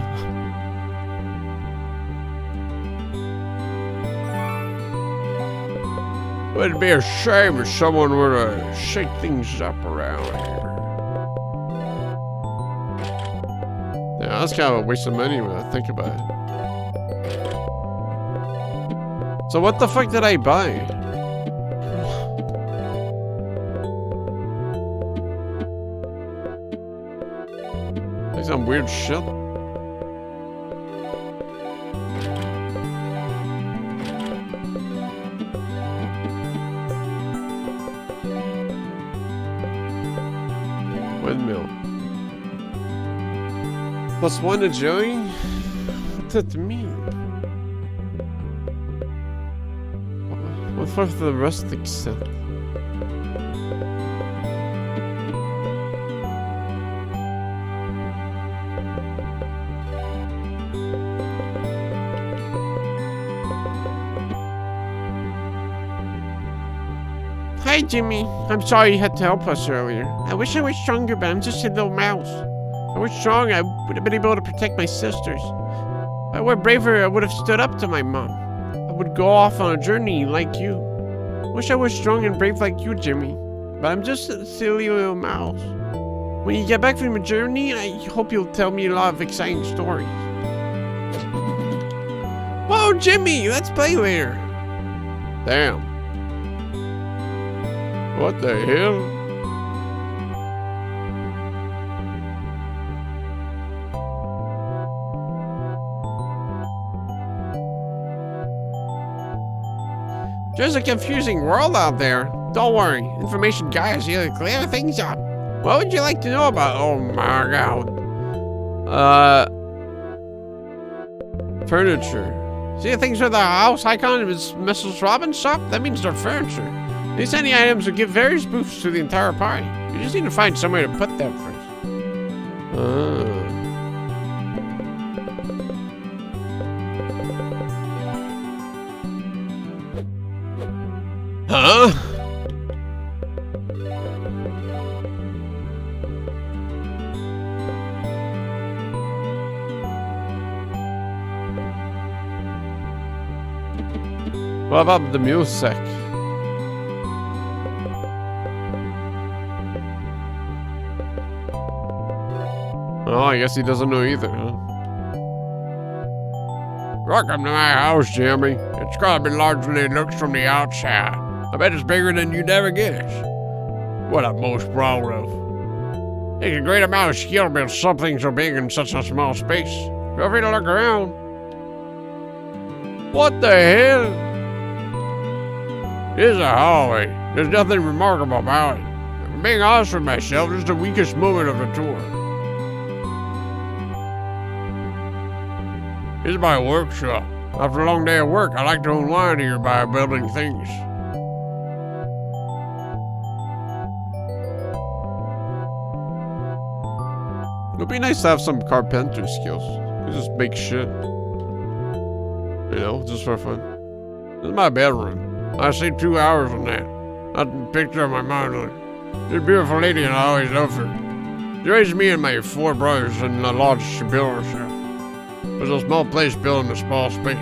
It'd be a shame if someone were to shake things up around here. Yeah, that's kind of a waste of money when I think about it. So what the fuck did I buy? Like some weird shit. Windmill. +1 agility? What does that mean? What for the rustic set? Hi, Jimmy. I'm sorry you had to help us earlier. I wish I was stronger, but I'm just a little mouse. If I was strong, I would have been able to protect my sisters. If I were braver, I would have stood up to my mom. I would go off on a journey like you. Wish I was strong and brave like you, Jimmy. But I'm just a silly little mouse. When you get back from your journey, I hope you'll tell me a lot of exciting stories. Oh, Jimmy, let's play later. Damn. What the hell? There's a confusing world out there. Don't worry, information guy is here to clear things up. What would you like to know about? Oh my god. Furniture. See the things with the house icon is Mrs. Robin's shop? That means they're furniture. These any items will give various boosts to the entire party. You just need to find somewhere to put them first. Huh? What about the music? Oh, I guess he doesn't know either, huh? Welcome to my house, Jimmy. It's gotta be larger than it looks from the outside. I bet it's bigger than you'd ever guess. What I'm most proud of. It takes a great amount of skill to build something so big in such a small space. Feel free to look around. What the hell? Here's a hallway. There's nothing remarkable about it. If I'm being honest with myself, this is the weakest moment of the tour. This is my workshop. After a long day of work, I like to unwind here by building things. It'd be nice to have some carpenter skills. You just make shit. You know, just for fun. This is my bedroom. I sleep 2 hours on that. That's the picture of my mind on it. This beautiful lady and I always love her. She raised me and my 4 brothers in the lodge she built herself. It was a small place built in a small space.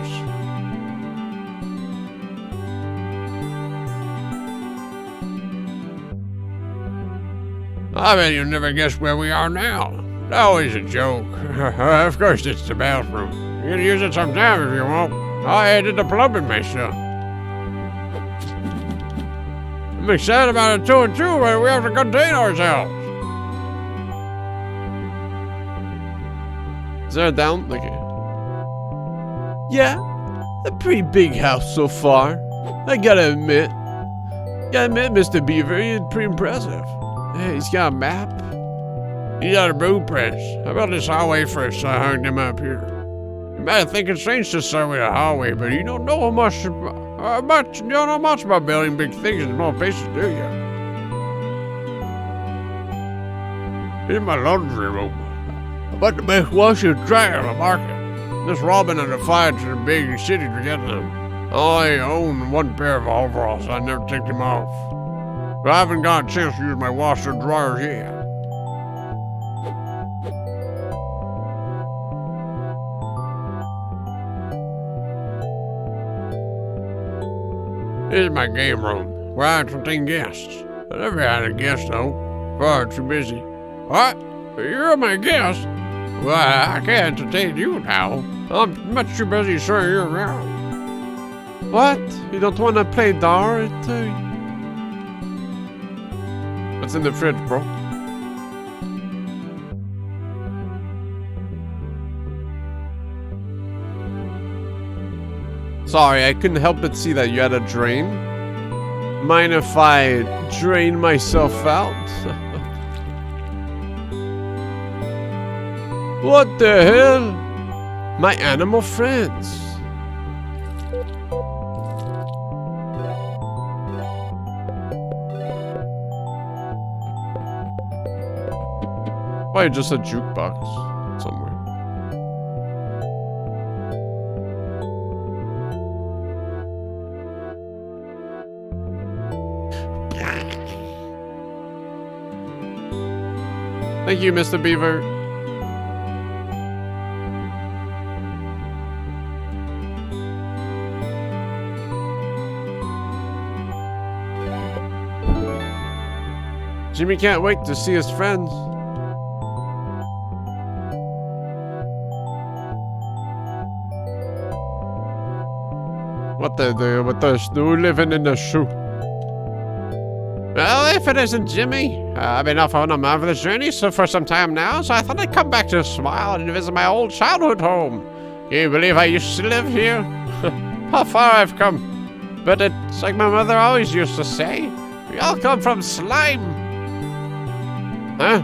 I bet you'll never guess where we are now. It's always a joke. Of course, it's the bathroom. You can use it sometime if you want. I did the plumbing myself. I'm excited about it too, but we have to contain ourselves. Is there a down? Like, yeah, a pretty big house so far. I gotta admit. Mr. Beaver, he's pretty impressive. Hey, he's got a map. He's got a blueprints. I built this hallway first, so I hung them up here. You might think it's strange to start with a hallway, but you don't know much about building big things in small places, do you? Here's my laundry room. I bought the best washer and dryer on the market. This Robin had to fly to the big city to get them. I only own 1 pair of overalls, so I never take them off. But I haven't got a chance to use my washer and dryers yet. This is my game room, where I entertain guests. I never had a guest, though. Far too busy. What? You're my guest? Well, I can't entertain you now. I'm much too busy showing you around. what? You don't want to play dart? What's in the fridge, bro? Sorry, I couldn't help but see that you had a drain. Mind if I drain myself out? What the hell? My animal friends. Probably just a jukebox somewhere. Thank you, Mr. Beaver. Jimmy can't wait to see his friends. What with the snow living in the shoe? Well, if it isn't Jimmy, I've been off on a marvelous journey for some time now, so I thought I'd come back to Smile and visit my old childhood home. Can you believe I used to live here? How far I've come. But it's like my mother always used to say, we all come from slime. Huh?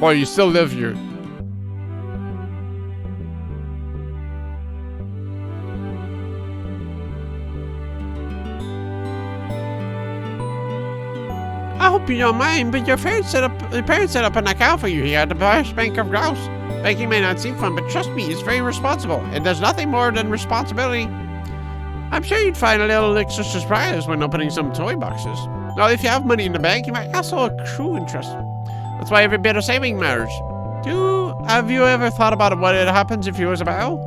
Well, you still live here. I hope you don't mind, but your parents set up an account for you here at the Paris Bank of Grouse. Banking may not seem fun, but trust me, it's very responsible. It does nothing more than responsibility. I'm sure you'd find a little extra surprise when opening some toy boxes. Now, if you have money in the bank, you might also accrue interest. That's why every bit of saving matters. Have you ever thought about what happens if you was a battle?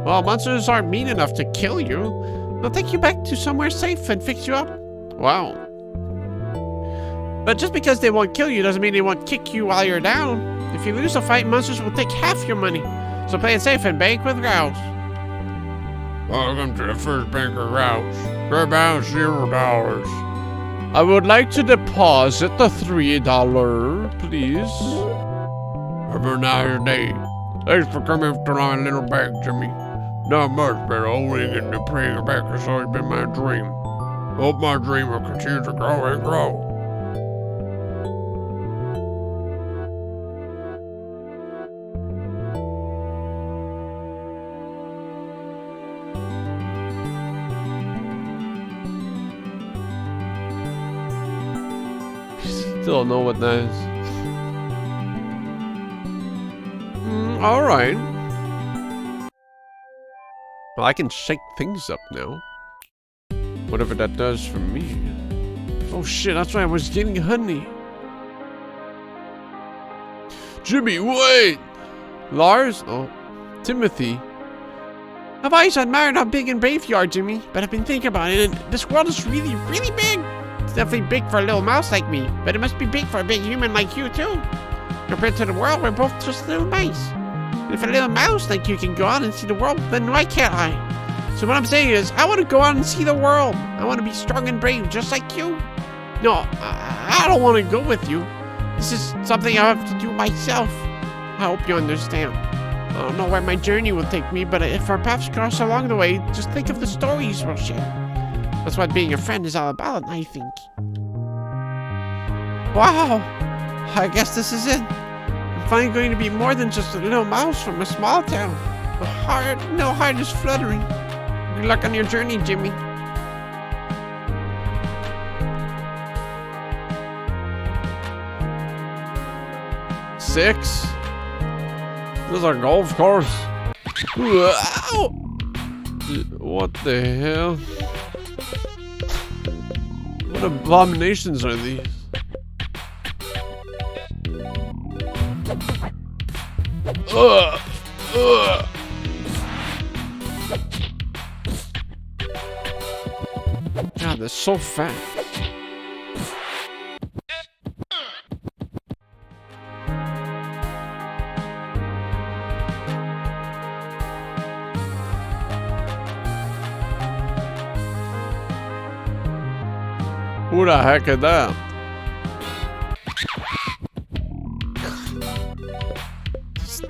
Well, monsters aren't mean enough to kill you. They'll take you back to somewhere safe and fix you up. Wow. But just because they won't kill you doesn't mean they won't kick you while you're down. If you lose a fight, monsters will take half your money. So play it safe and bank with Grouse. Welcome to the first bank of Rouse. Grab out $0. I would like to deposit the $3, please. Have a nice day. Thanks for coming to my little bank, Jimmy. Not much, but owing and paying it back has always been my dream. Hope my dream will continue to grow and grow. Still don't know what that is. Alright. Well, I can shake things up now. Whatever that does for me. Oh shit, that's right, I was getting honey. Jimmy, wait! Lars? Oh, Timothy. I've always admired how big and brave you are, Jimmy, but I've been thinking about it, and this world is really, really big. It's definitely big for a little mouse like me, but it must be big for a big human like you, too. Compared to the world, we're both just little mice. If a little mouse like you can go out and see the world, then why can't I? So what I'm saying is, I want to go out and see the world. I want to be strong and brave, just like you. No, I don't want to go with you. This is something I have to do myself. I hope you understand. I don't know where my journey will take me, but if our paths cross along the way, just think of the stories we'll share. That's what being a friend is all about, I think. Wow, I guess this is it. I'm finally going to be more than just a little mouse from a small town. No heart is fluttering. Good luck on your journey, Jimmy. Six? This is a golf course. Ow! What the hell? What abominations are these? Ugh! Ugh! God, they're so fat. Who the heck is that?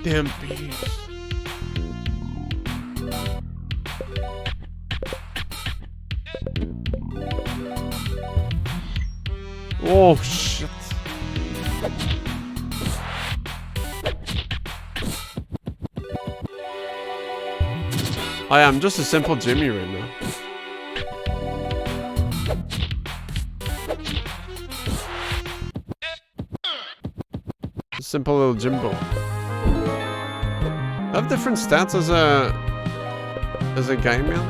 Damn bees. Oh shit. I am just a simple Jimmy right now. A simple little Jimbo. I have different stats as a guy male.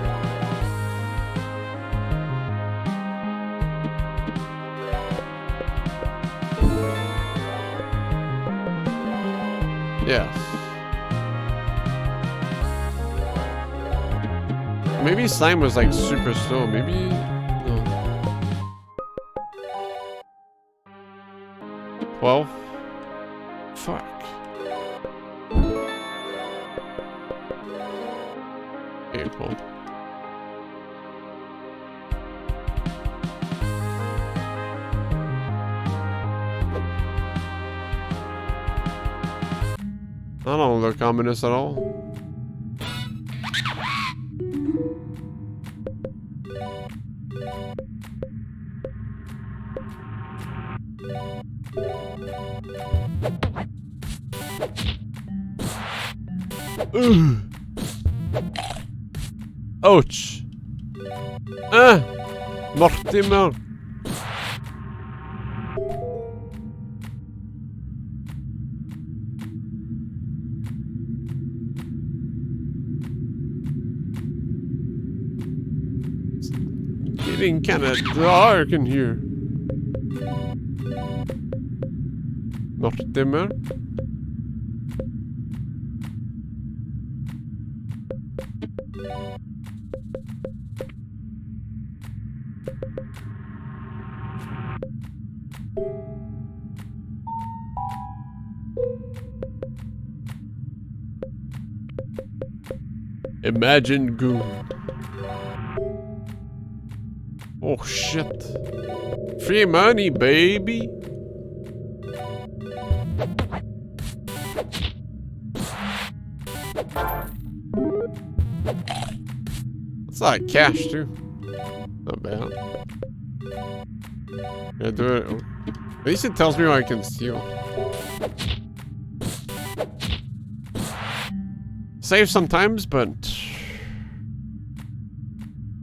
Yes. Maybe slime was like super slow. Maybe no. 12. Fuck. Okay, cool. I don't look ominous at all. Ugh. Ouch. Mortimer. Getting kind of dark in here. Mortimer. Imagine Goon. Oh shit. Free money, baby. It's like cash too. Not bad. Yeah, do it. At least it tells me what I can steal. Save sometimes, but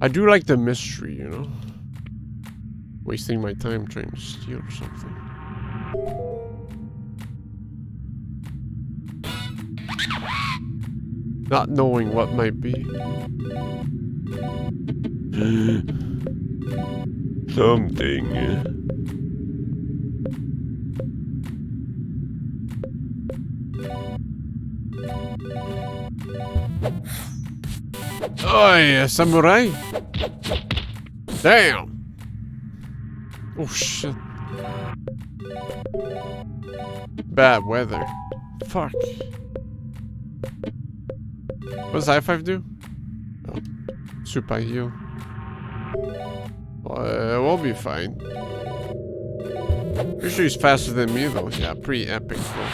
I do like the mystery, you know? Wasting my time trying to steal something. Not knowing what might be. Something. Oh yeah, samurai. Damn. Oh shit. Bad weather. Fuck. What does I-5 do? Oh. Super heal. We'll be fine. Pretty sure he's faster than me though. Yeah, pretty epic bro.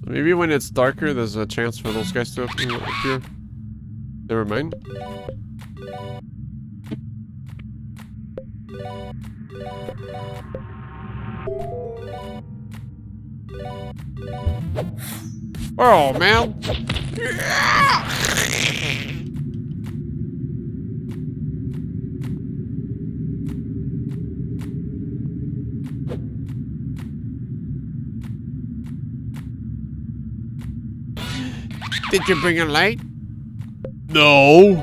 Maybe when it's darker, there's a chance for those guys to appear. Never mind. Oh, man. Did you bring a light? No.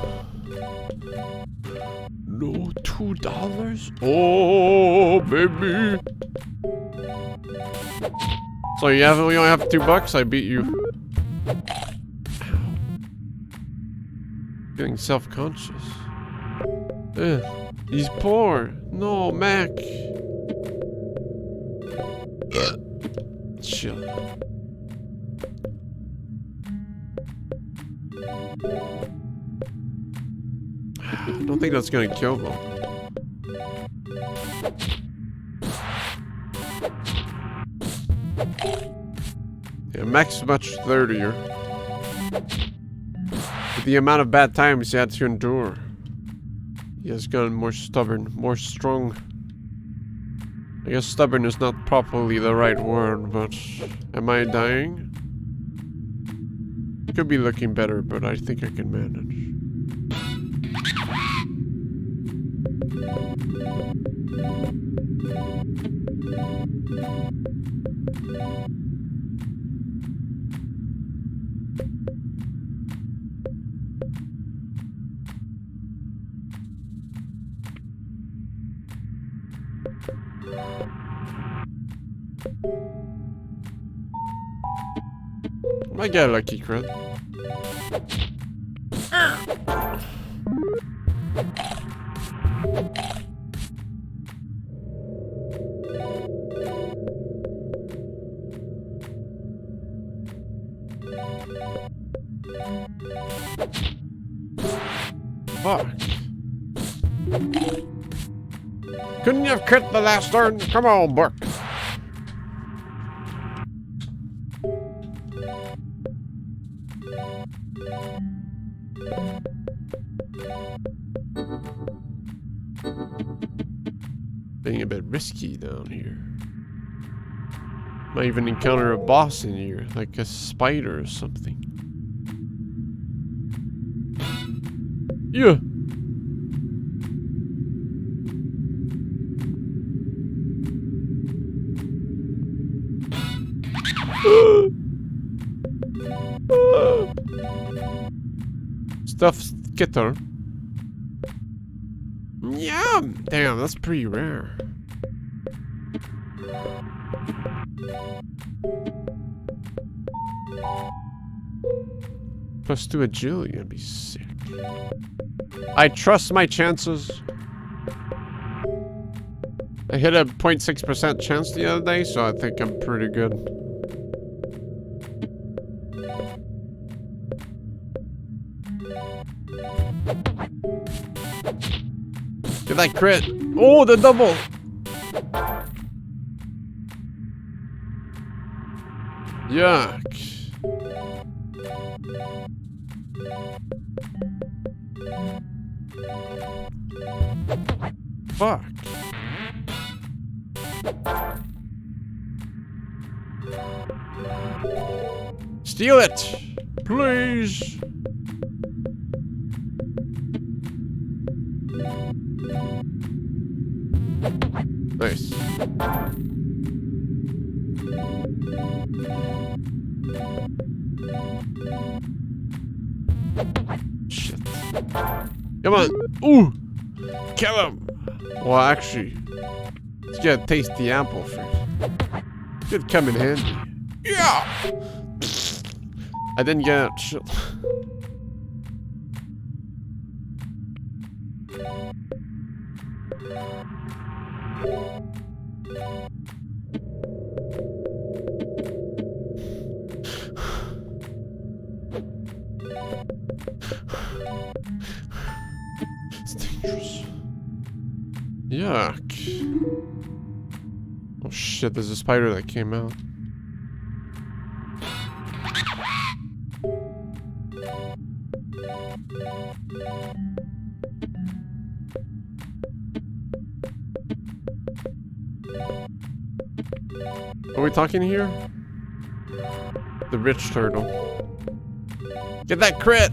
No, $2. Oh, baby. So you only have $2? I beat you. Feeling self-conscious. He's poor. No, Mac. Chill. I don't think that's gonna kill them. Yeah, Mac's much sturdier. With the amount of bad times he had to endure, he has gotten more stubborn, more strong. I guess stubborn is not properly the right word, but am I dying? Could be looking better, but I think I can manage. I got a lucky crit. Fuck. Couldn't you have crit the last turn? Come on, Burke. Being a bit risky down here. Might even encounter a boss in here, like a spider or something. Yeah. Stuffed skitter. Yum! Damn, that's pretty rare. +2 agility, that'd be sick. I trust my chances. I hit a 0.6% chance the other day, so I think I'm pretty good. Get that crit. Oh, the double. Yuck. Fuck. Steal it, please. Nice. Shit. Come on. Ooh. Kill him. Well, actually, let's get a taste the apple first. Could come in handy. Yeah. I didn't get out. Shit. It's dangerous. Yuck. Oh shit, there's a spider that came out. Are we talking here? The rich turtle. Get that crit!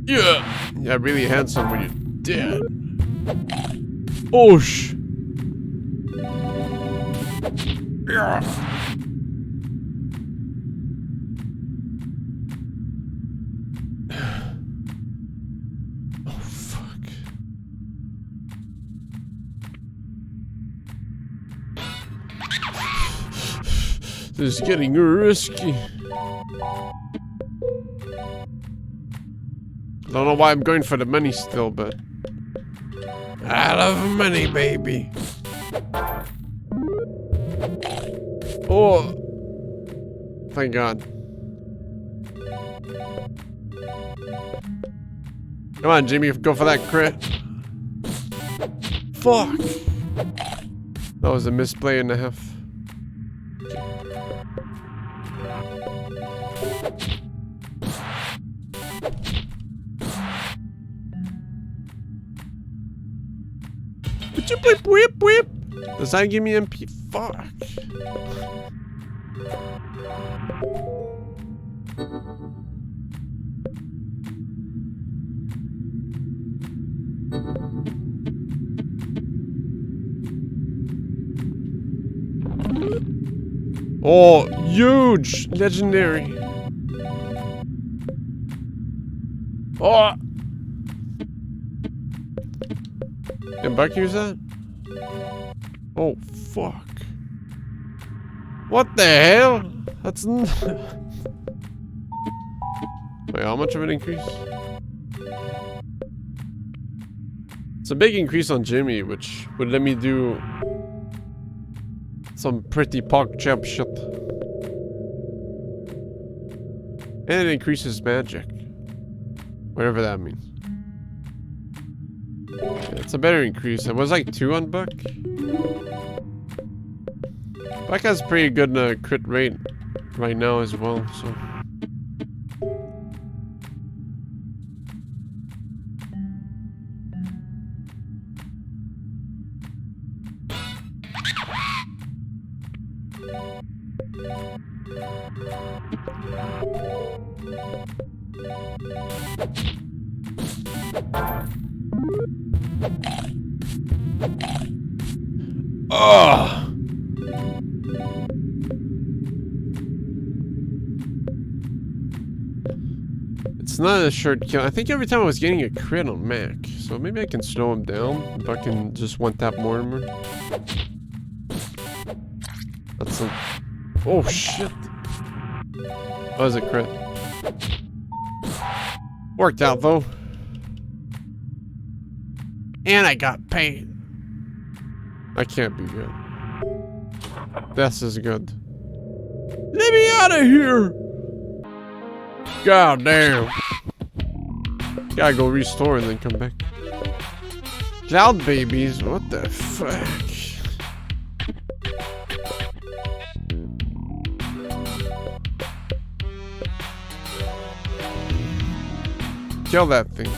Yeah! Yeah, really handsome when you're dead. Oh sh! Yeah! Oh fuck. This is getting risky. I don't know why I'm going for the money still, but I love money, baby. Oh, thank God. Come on, Jimmy, go for that crit. Fuck. That was a misplay and a half. Whip, whip, whip. Does that give me MP? Fuck. Oh, huge! Legendary. Oh! Can Buck use that? Oh, fuck. What the hell? That's Wait, how much of an increase? It's a big increase on Jimmy, which would let me do some pretty pog chop shit. And it increases magic. Whatever that means. Yeah, it's a better increase. It was like 2 on Buck. Buck has pretty good crit rate right now as well, so. Ugh. It's not a short kill. I think every time I was getting a crit on Mac, so maybe I can slow him down if I can just one tap Mortimer. That's a... Oh shit! That was a crit. Worked out though. And I got paid. I can't be good. This is good. Let me out of here! God damn. Gotta go restore and then come back. Cloud babies? What the fuck? Kill that thing.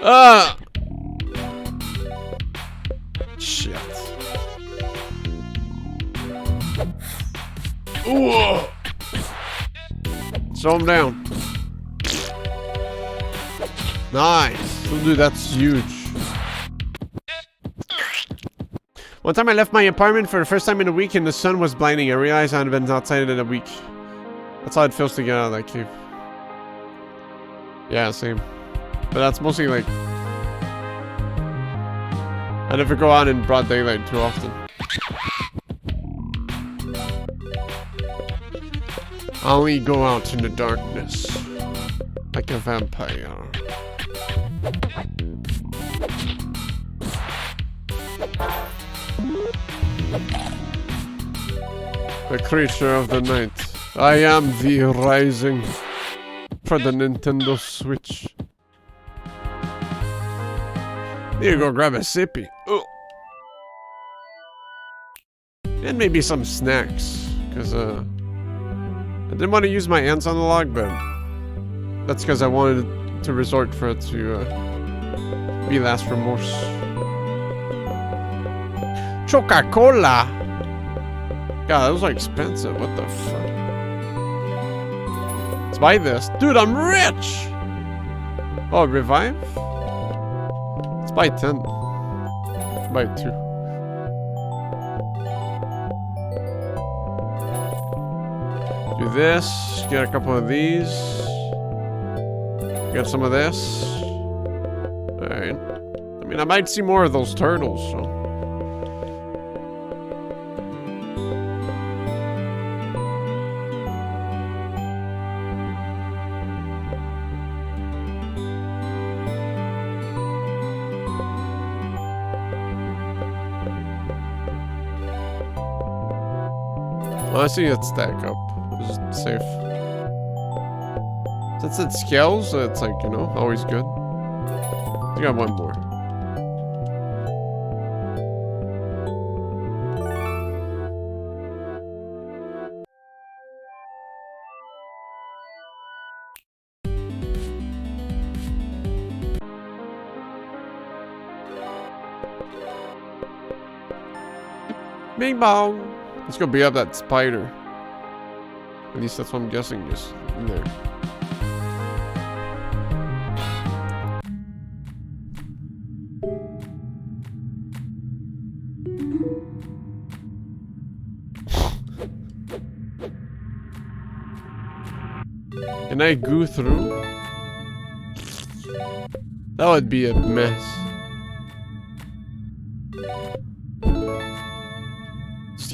Ah! Shit. Ooh! Slow him down. Nice. Oh, dude, that's huge. One time I left my apartment for the first time in a week and the sun was blinding. I realized I had been outside in a week. That's how it feels to get out of that cave. Yeah, same. But that's mostly like... I never go out in broad daylight too often. I only go out in the darkness. Like a vampire. The creature of the night. I am the rising for the Nintendo Switch. Need to go grab a sippy. Oh. And maybe some snacks. Because, I didn't want to use my hands on the log, but that's because I wanted to resort for it to be last remorse. Coca-Cola! God, those are expensive. What the fuck? Let's buy this. Dude, I'm rich! Oh, revive? Let's buy 10. Let's buy 2. Do this. Get a couple of these. Get some of this. Alright. I mean, I might see more of those turtles, so... Honestly, let's stack up. Just safe. Since it scales, it's like, you know, always good. I got one more. Bing bong! Let's go beat up that spider. At least that's what I'm guessing is in there. Can I go through? That would be a mess.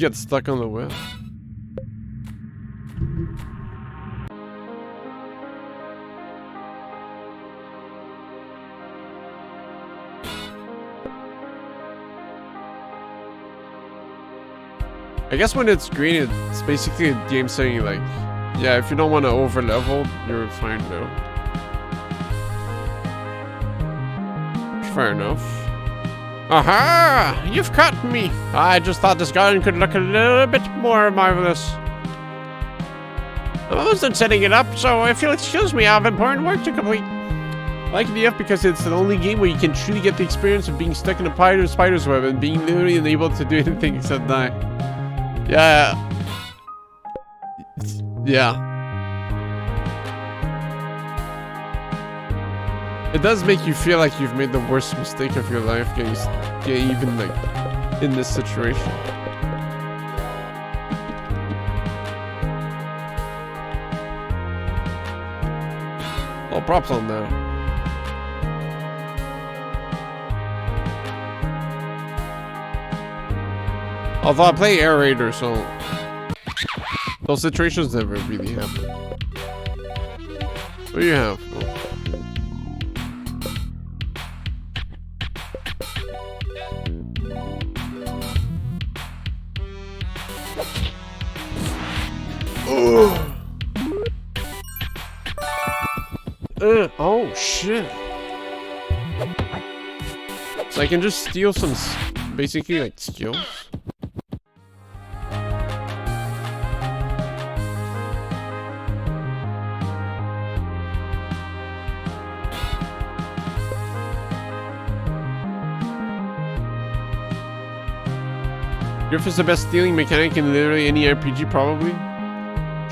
get stuck on the web. I guess when it's green, it's basically a game saying like, yeah, if you don't want to over level, you're fine now. Fair enough. Aha! You've caught me. I just thought this garden could look a little bit more marvelous. I'm almost done setting it up, so if you'll excuse me, I have important work to complete. I like DF because it's the only game where you can truly get the experience of being stuck in a spider's web and being literally unable to do anything except die. Yeah. Yeah. It does make you feel like you've made the worst mistake of your life getting even like in this situation. Well, props on that. Although I play Air Raider, so those situations never really happen. What do you have? Oh shit. So I can just steal some basically like skills. Griff is the best stealing mechanic in literally any RPG, probably.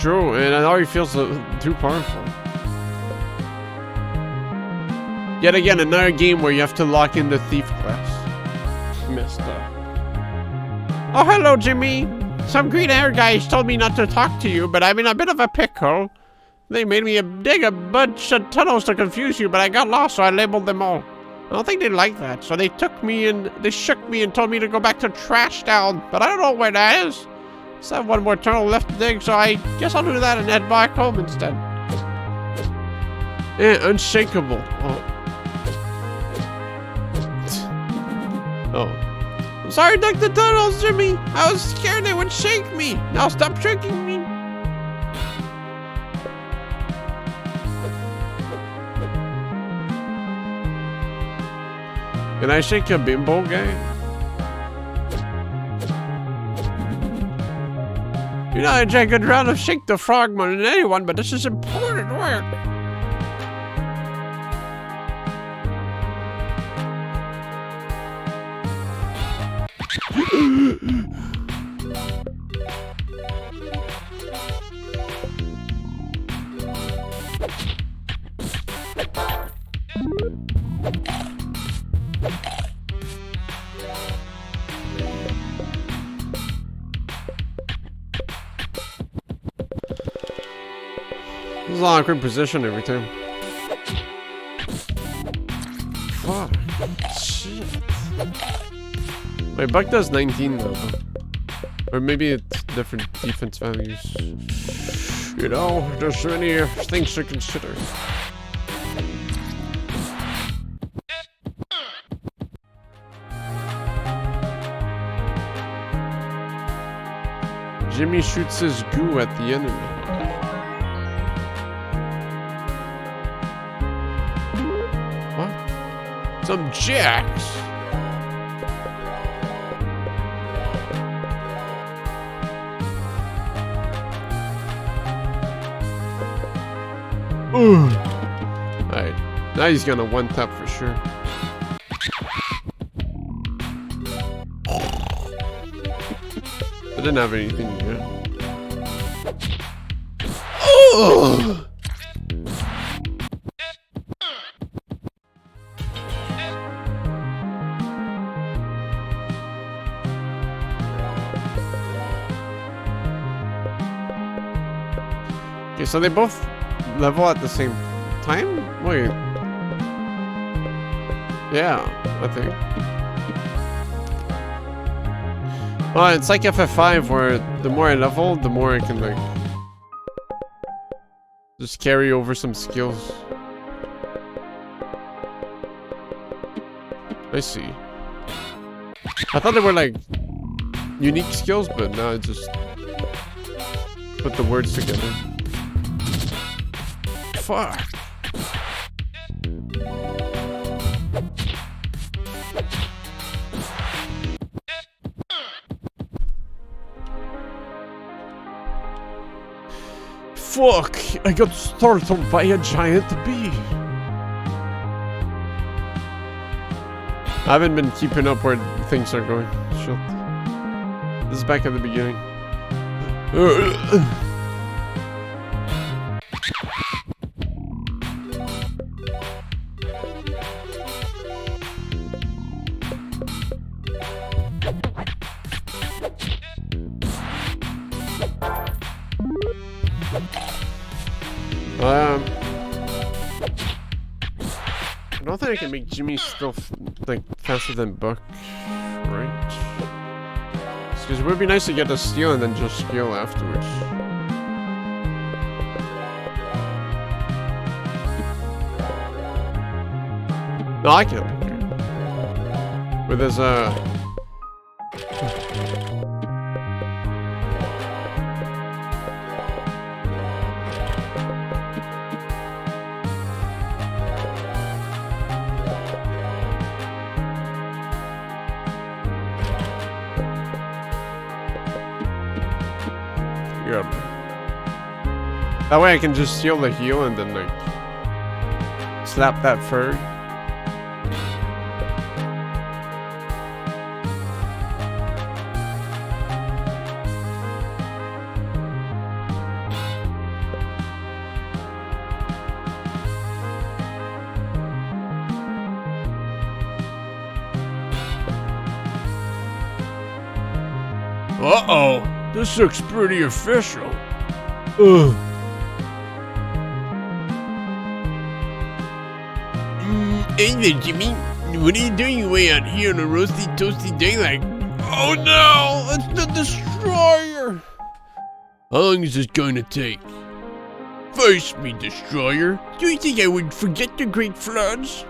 True, and it already feels too powerful. Yet again, another game where you have to lock in the thief class. Messed up. Oh, hello, Jimmy. Some green hair guys told me not to talk to you, but I'm in a bit of a pickle. They made me dig a bunch of tunnels to confuse you, but I got lost, so I labeled them all. I don't think they like that, so they took me and they shook me and told me to go back to Trash Town, but I don't know where that is. Still have one more tunnel left to dig, so I guess I'll do that and head back home instead. Unshakable. Oh. I'm sorry, dug the tunnels, Jimmy. I was scared they would shake me. Now stop tricking me. Can I shake a bimbo guy? You know, I enjoy a good round of Shake the Frog more than anyone, but this is important work. This is an awkward position every time. Fuck. Shit. Wait, Buck does 19 though. Or maybe it's different defense values. You know, there's so many things to consider. Jimmy shoots his goo at the enemy. What? Some jacks. Alright, now he's gonna one tap for sure. I didn't have anything yet. Oh! Okay, so they both level at the same time? Wait. Yeah, I think. Oh, it's like FF5 where the more I level, the more I can like just carry over some skills. I see. I thought they were like unique skills, but now I just put the words together. Fuck. Fuck! I got startled by a giant bee. I haven't been keeping up where things are going. Shit. This is back at the beginning. I don't think I can make Jimmy still like faster than Buck, right? Because it would be nice to get the steal and then just scale afterwards. No, I can. With his that way I can just steal the heal and then like slap that fur. Uh-oh, this looks pretty official. Ugh. Hey there, Jimmy. What are you doing way out here on a roasty, toasty day like? Oh no, it's the destroyer. How long is this going to take? Face me, destroyer. Do you think I would forget the great floods?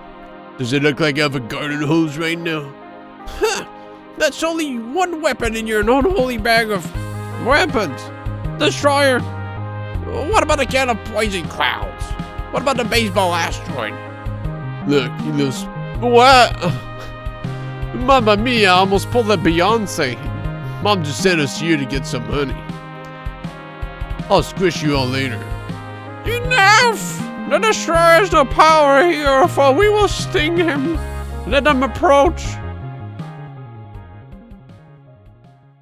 Does it look like I have a garden hose right now? Huh, that's only one weapon in your unholy bag of weapons. Destroyer. What about a can of poison clouds? What about the baseball asteroid? Look, he lives. What? Mamma mia, I almost pulled a Beyonce. Mom just sent us here to get some honey. I'll squish you all later. Enough! The destroyer has no power here, for we will sting him. Let him approach.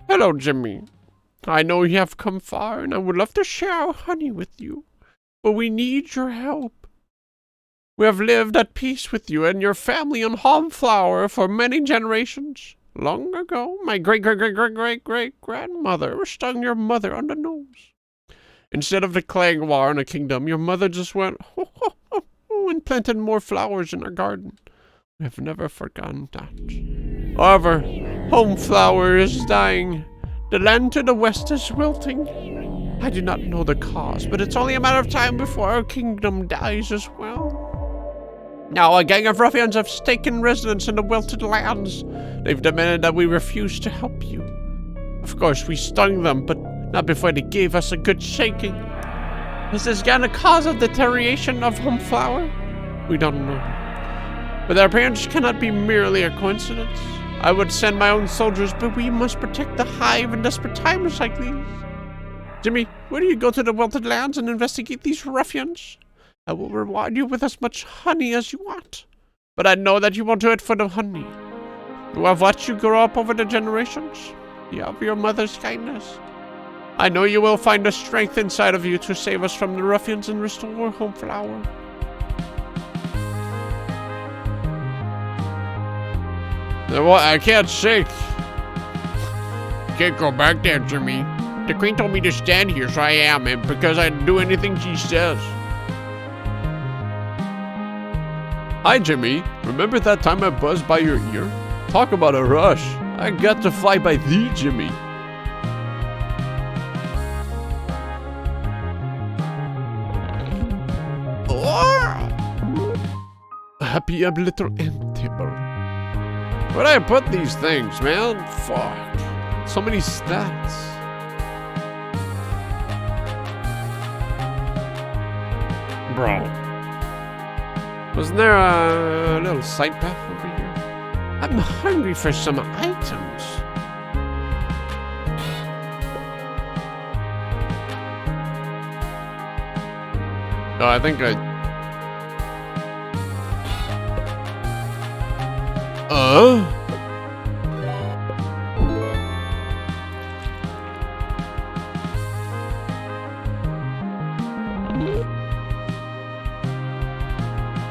Hello, Jimmy. I know you have come far, and I would love to share our honey with you, but we need your help. We have lived at peace with you and your family on Homeflower for many generations. Long ago, my great-great-great-great-great-grandmother stung your mother on the nose. Instead of declaring war on a kingdom, your mother just went and planted more flowers in our garden. We have never forgotten that. However, Homeflower is dying. The land to the west is wilting. I do not know the cause, but it's only a matter of time before our kingdom dies as well. Now, a gang of ruffians have taken residence in the wilted lands. They've demanded that we refuse to help you. Of course, we stung them, but not before they gave us a good shaking. Is this again a cause of deterioration of Homeflower? We don't know. But their appearance cannot be merely a coincidence. I would send my own soldiers, but we must protect the hive in desperate times like these. Jimmy, where do you go to the wilted lands and investigate these ruffians? I will reward you with as much honey as you want. But I know that you won't do it for the honey. You have watched you grow up over the generations. You have your mother's kindness. I know you will find the strength inside of you to save us from the ruffians and restore Homeflower. I can't shake. Can't go back there, Jimmy. The queen told me to stand here, so I am, and because I do anything she says. Hi, Jimmy. Remember that time I buzzed by your ear? Talk about a rush. I got to fly by thee, Jimmy. Happy little ant table. Where'd I put these things, man? Fuck. So many stats. Bro. Wasn't there a little side path over here? I'm hungry for some items. Oh, I think I...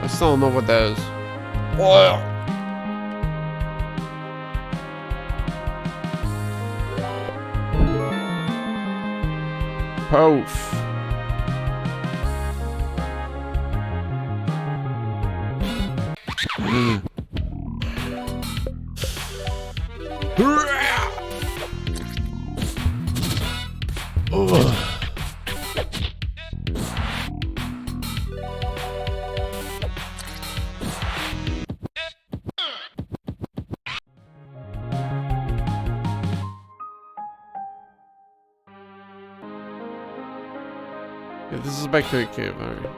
I still don't know what that is. Poof. Yeah, this is back to the cave, alright.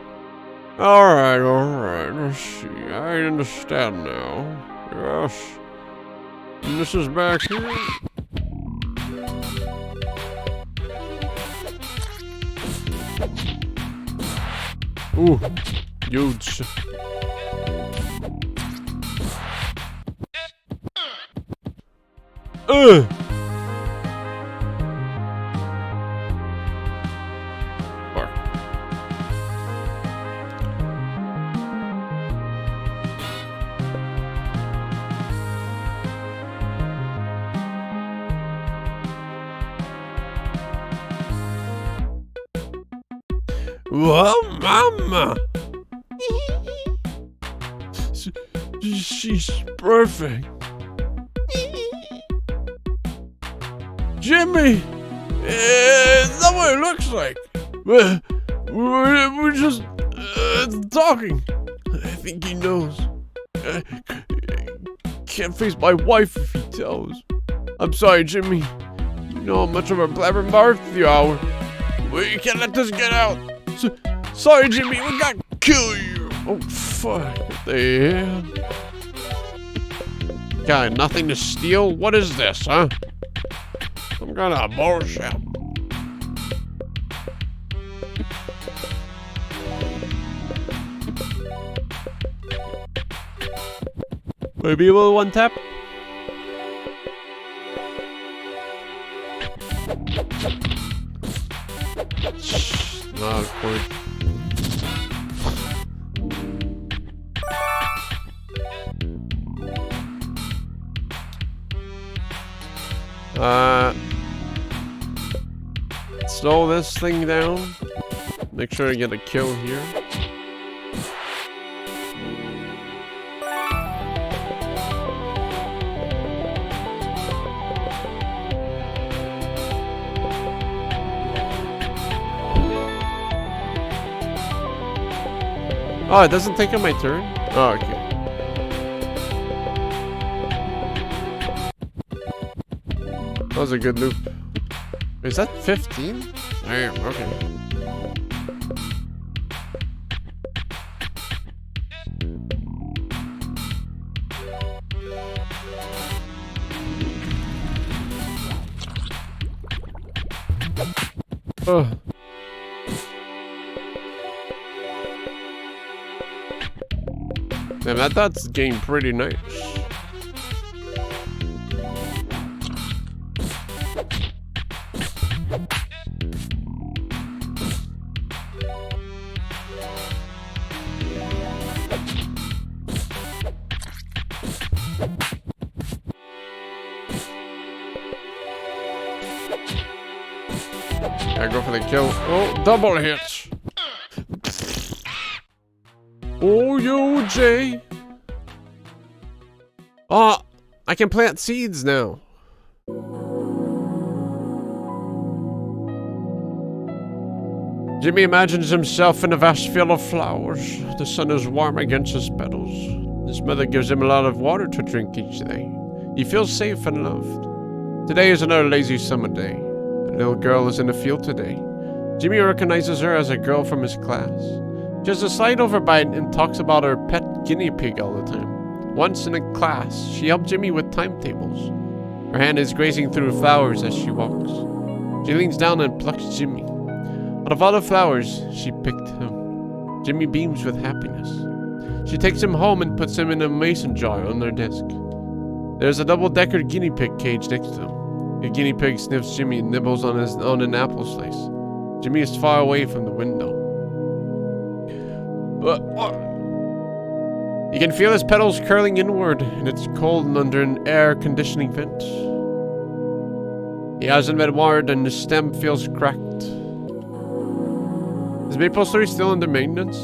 Alright, let's see. I understand now. Yes. And this is back here. Ooh, huge. Well, Mama! She's perfect. Jimmy! Is that what it looks like? We're just talking. I think he knows. Can't face my wife if he tells. I'm sorry, Jimmy. You know how much of a blabbermouth you are. We can't let this get out. Sorry, Jimmy, we gotta kill you. Oh, fuck. What the hell? Got nothing to steal? What is this, huh? Some kind of bullshit. Maybe we'll one tap? Not a point. Slow this thing down. Make sure I get a kill here. Oh, it doesn't take on my turn? Oh, okay. That was a good loop. Is that 15? Damn, okay. Ugh. Damn, that thought's getting pretty nice. Gotta go for the kill. Oh, double hits. Oh, yo, Jay. I can plant seeds now. Jimmy imagines himself in a vast field of flowers. The sun is warm against his petals. His mother gives him a lot of water to drink each day. He feels safe and loved. Today is another lazy summer day. A little girl is in the field today. Jimmy recognizes her as a girl from his class. She has a slight overbite and talks about her pet guinea pig all the time. Once in a class, she helped Jimmy with timetables. Her hand is grazing through flowers as she walks. She leans down and plucks Jimmy. Out of all the flowers, she picked him. Jimmy beams with happiness. She takes him home and puts him in a mason jar on their desk. There's a double-decker guinea pig cage next to him. The guinea pig sniffs Jimmy and nibbles on an apple slice. Jimmy is far away from the window. You can feel his petals curling inward, and it's cold under an air conditioning vent. He hasn't been watered and his stem feels cracked. Is Maple Story still under maintenance?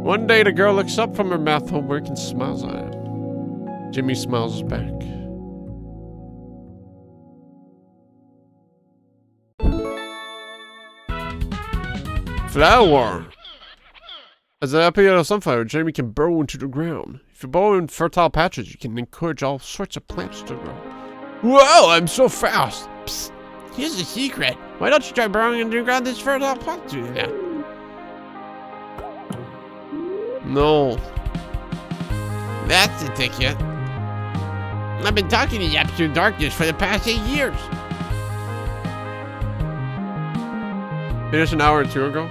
One day the girl looks up from her math homework and smiles at him. Jimmy smiles back. Flower! As an happy little sunflower, Jimmy can burrow into the ground. If you burrow in fertile patches, you can encourage all sorts of plants to grow. Whoa, I'm so fast! Psst. Here's the secret. Why don't you try burrowing into the ground this fertile plant to do that? No. That's the ticket. I've been talking to you absolute darkness for the past 8 years. Finished an hour or two ago?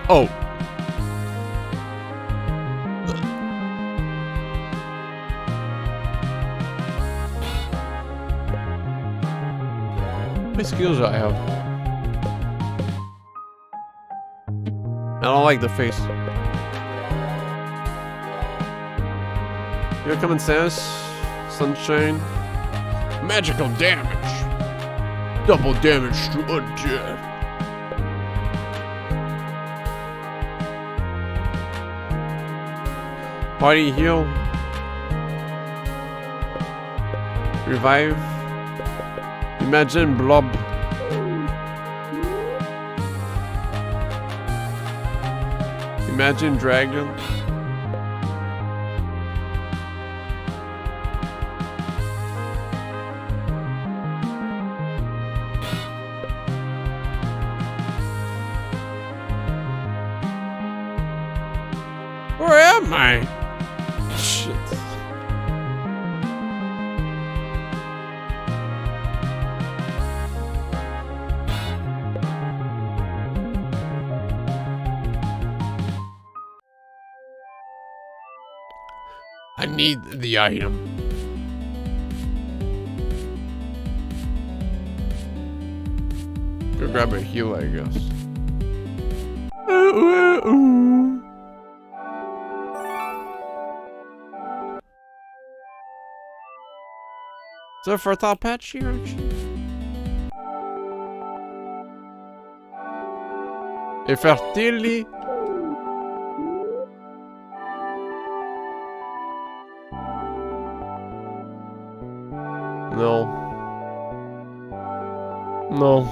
Oh. How many skills do I have? I don't like the face. Here come and says, sunshine. Magical damage. Double damage to undead. Party heal. Revive. Imagine blob. Imagine dragon. Where am I? Shit. I need the item. Go grab a heal, I guess. Is there a fertile patch here, actually? A fertile. No. No.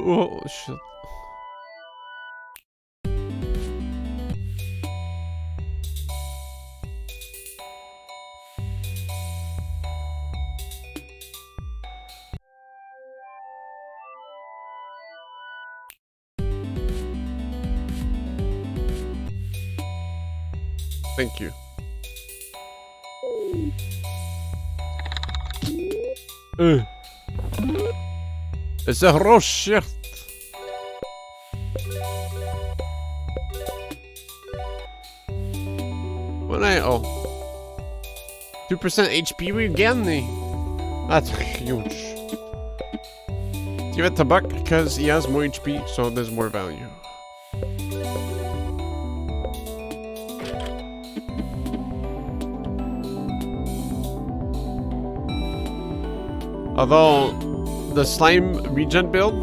Oh, shit. Thank you. It's a rose shirt. When I 2% HP again. That's huge. Give it to Buck because he has more HP, so there's more value. Although the slime regen build,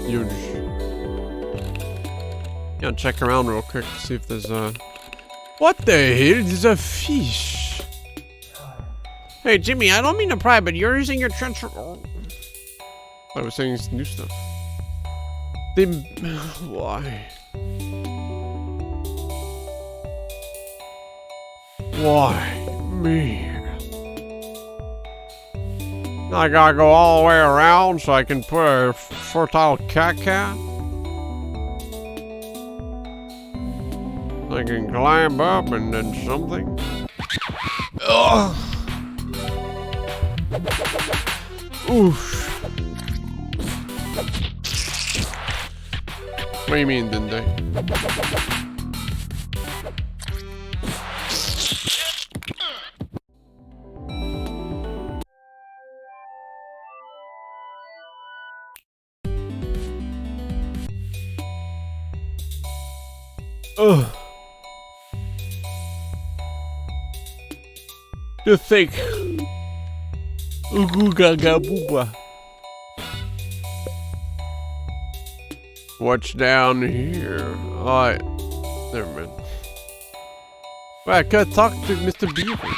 huge. Yeah, check around real quick, see if there's a. What the hell? There's a fish. Hey, Jimmy, I don't mean to pry, but you're using your trench. I was saying new stuff. They. Why? Why me? I gotta go all the way around so I can put a fertile cat. I can climb up and then something. Ugh. Oof. What do you mean, didn't they? Ugh. To think. Ooga gaga booba. What's down here? Alright. Never mind. Well, I could talk to Mr. Beaver.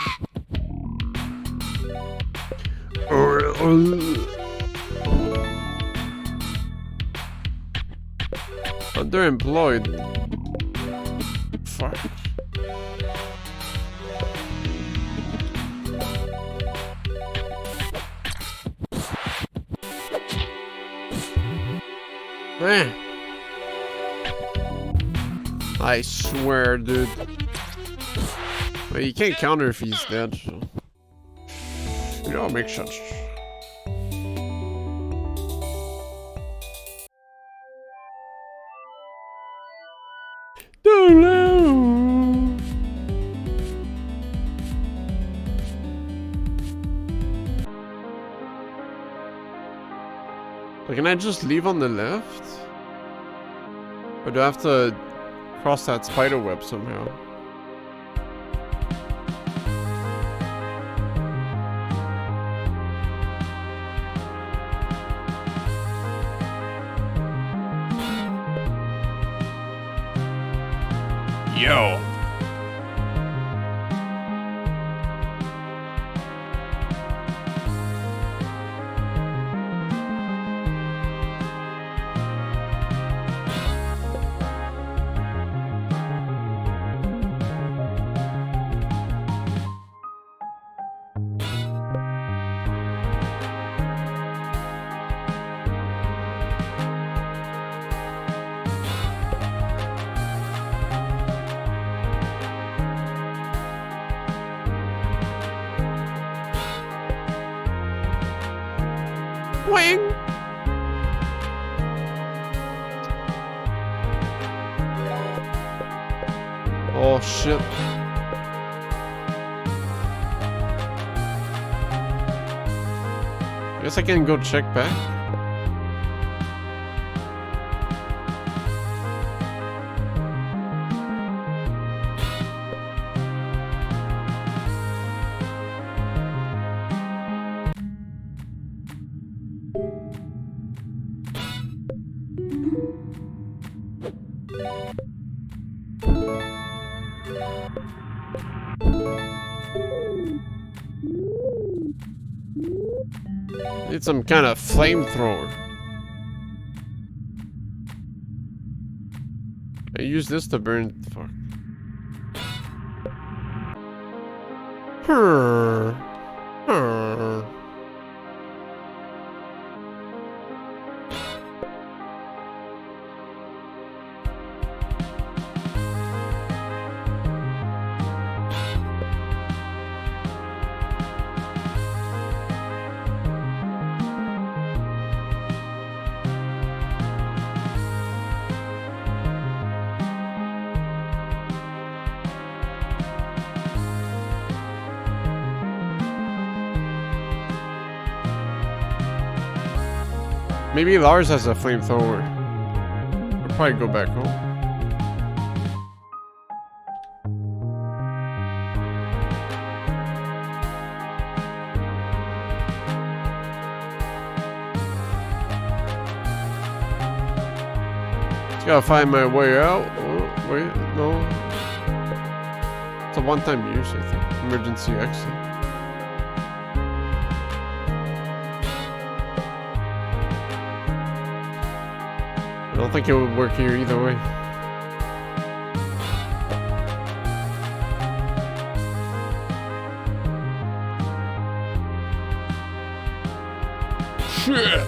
Underemployed. Fuck. Man. I swear, dude. Well, you can't counter if he's dead, so. You know, it makes sense. Hello. But can I just leave on the left? Or do I have to cross that spider web somehow? Yo. Wing. Oh shit. I guess I can go check back. Need some kind of flamethrower. I use this to burn. Fuck. Maybe Lars has a flamethrower. We'll probably go back home. Just gotta find my way out. Oh, wait, no. It's a one-time use, I think. Emergency exit. I don't think it would work here either way. Shit!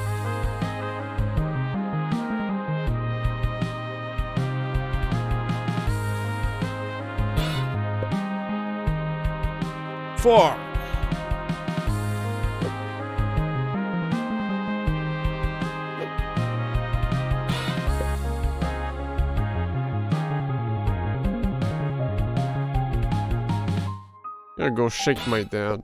Fuck! Gotta go shake my dad.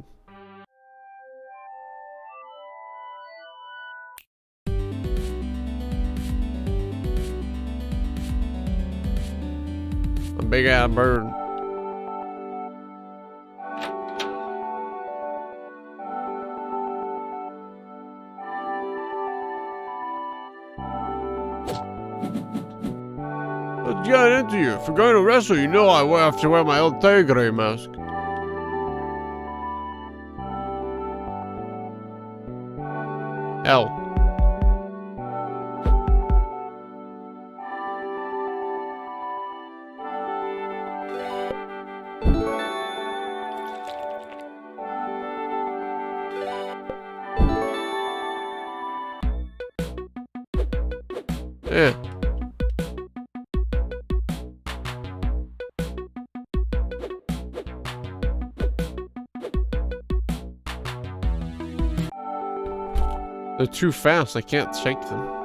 A big ass bird. Let's get into you. If you're going to wrestle, you know I will have to wear my old Tigre mask. L. Yeah. They're too fast, I can't shake them.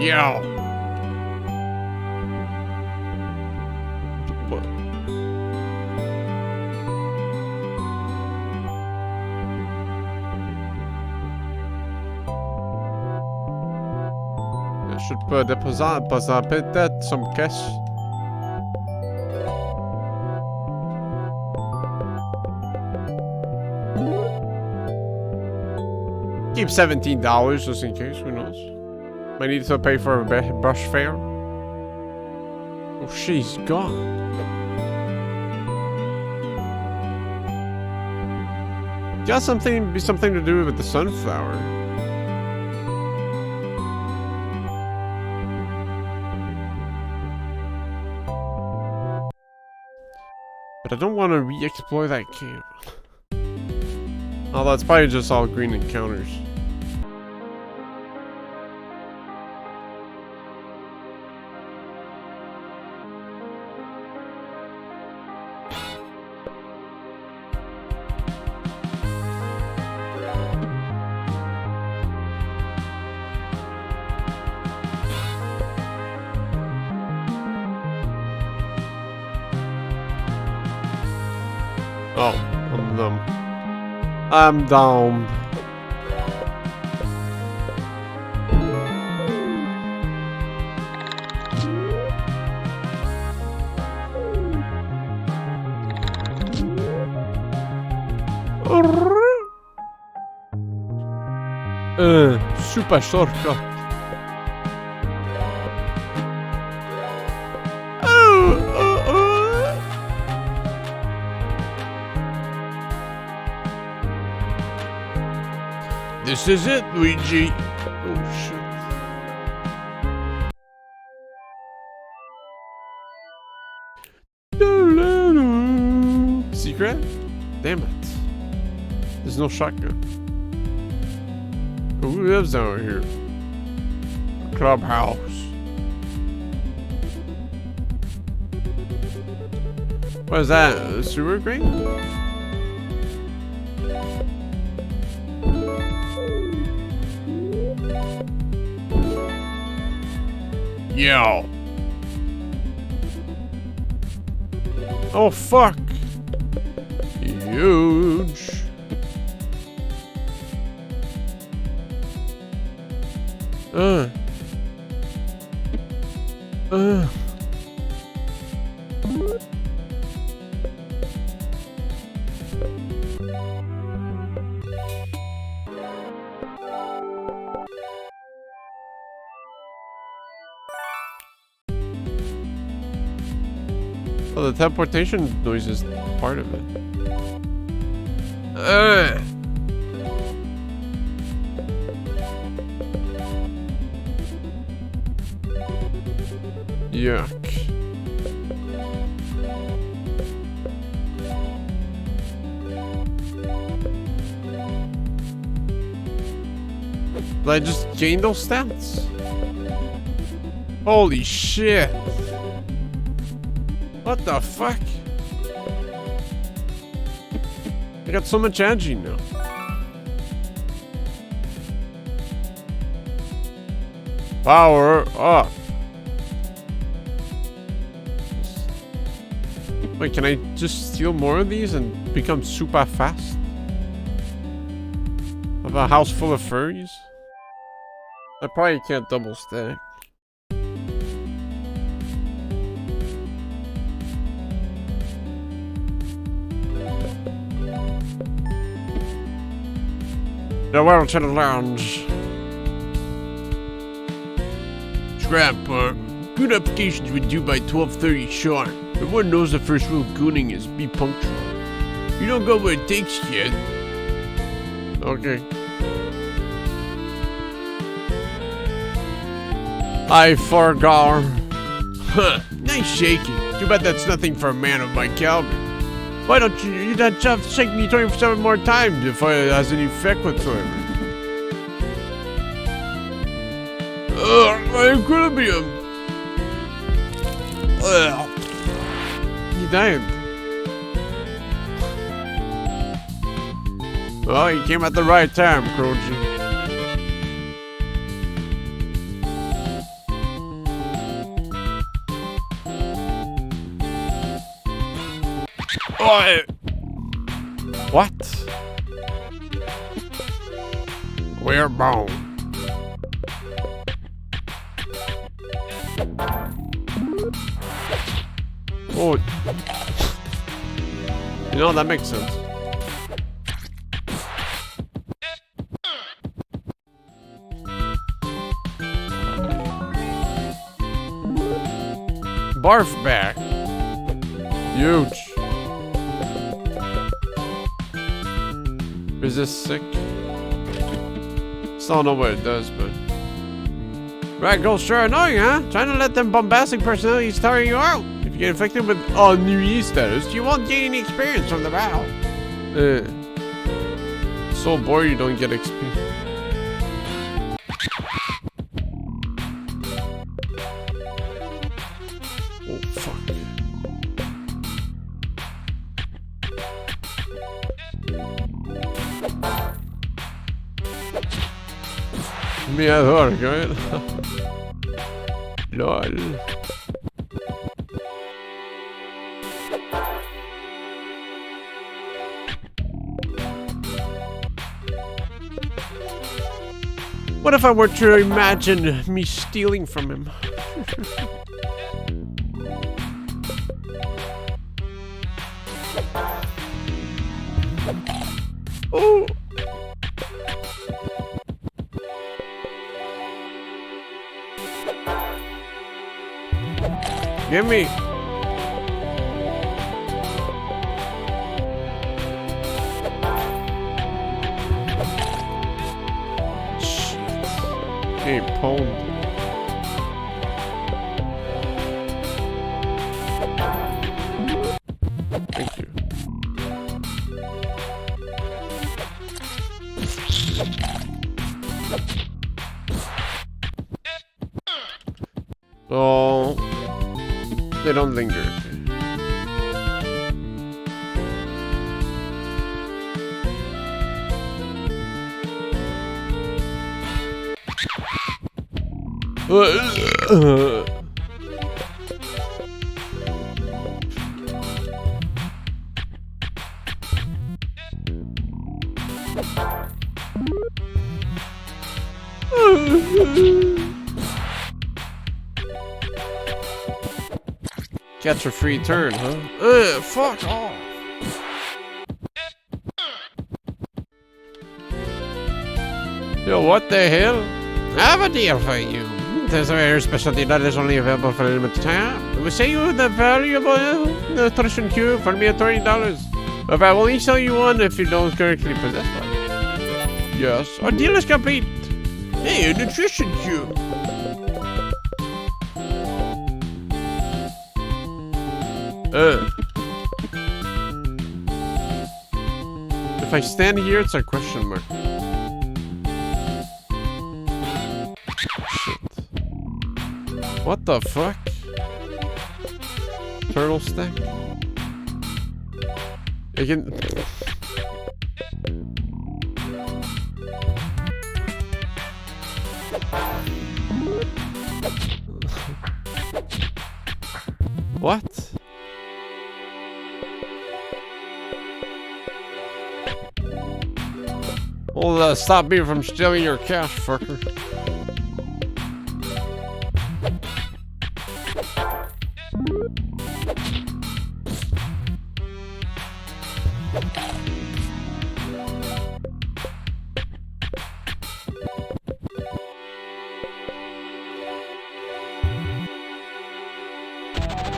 Yo! What? Je peux déposer peut-être some cash. Keep $17 just in case, who knows? Might need to pay for a brush fare. Oh, she's gone. Got something to do with the sunflower. But I don't want to re-explore that cave. Oh, that's probably just all green encounters. Oh, I'm dumb. I'm dumb. Super shortcut. This is it, Luigi. Oh shit. Secret? Damn it. There's no shotgun. Who lives down here? Clubhouse. What is that? A sewer grate? Yo. Oh fuck! Huge. Uh. Oh, the teleportation noise is part of it. Yuck. Did I just gain those stats? Holy shit. What the fuck? I got so much energy now. Power up. Wait, can I just steal more of these and become super fast? Of a house full of furries? I probably can't double stack. The world to the lounge. Scrap, good applications were due by 12:30 sharp. Everyone knows the first rule of gooning is be punctual. You don't go where it takes you yet. Okay. I forgot. Huh, nice shaking. Too bad that's nothing for a man of my caliber. Why don't you'd have to shake me 27 more times if it has any effect whatsoever. I'm gonna be a... You died. Well, you came at the right time, Croji. What? We're bone. Oh. You know, that makes sense. Barf back. Huge. Resist sick. Still don't know what it does, but... Rat girls sure annoying, huh? Trying to let them bombastic personalities tire you out. If you get infected with ennui status, you won't gain any experience from the battle. So bored you don't get experience. Oh, fuck. Miador, ¿qué? LOL. What if I were to imagine me stealing from him? Oh! Give me! Hey, pwned. Thank you. Oh, they don't linger. Okay. Get your free turn, huh? Fuck off. Yo, what the hell? I have a deal for you. There's a rare specialty that is only available for a limited time. We sell you the valuable nutrition cube for mere $20. But I will only sell you one if you don't currently possess one. Yes. Our deal is complete. Hey, a nutrition cube. If I stand here, it's a question mark. Shit. What the fuck? Turtle stack? I can... What? Well, stop me from stealing your cash, fucker.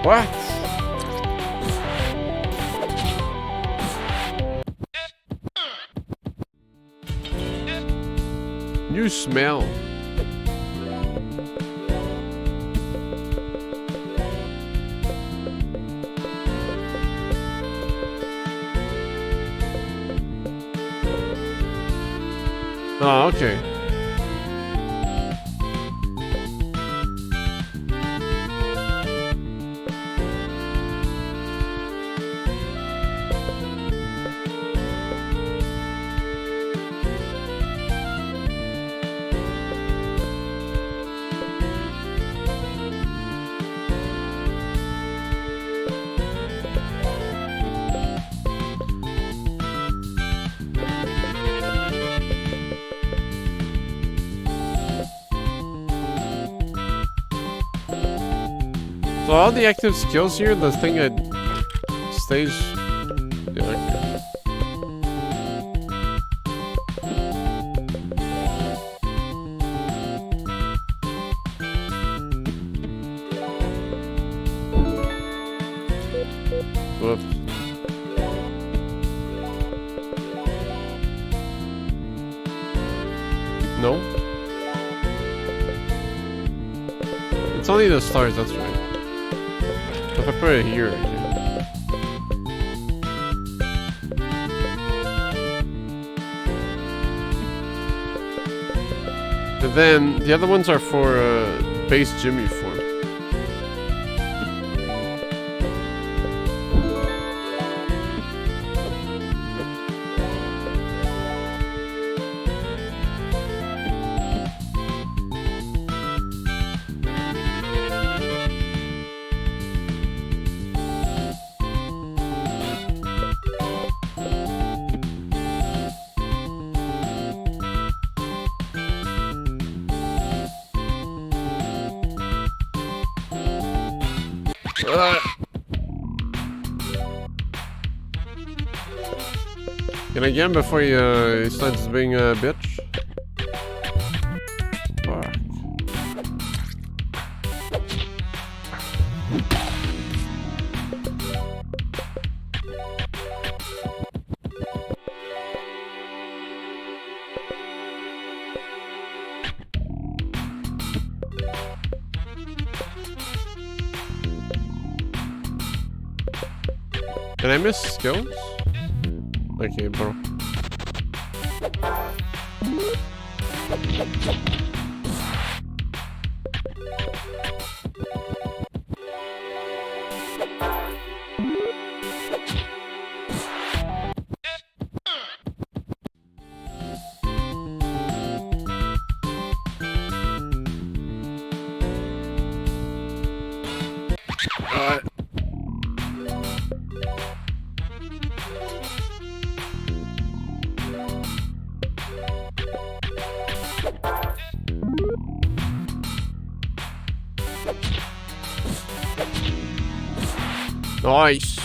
What? New smell. Oh, okay. So all the active skills here, the thing that stays... Yeah, okay. Whoops. No? It's only the stars, that's right. If I put it here, I can. And then the other ones are for base Jimmy form. Can I get him before he starts being a bitch? Fuck. Can I miss skills? Okay, bro. Nice.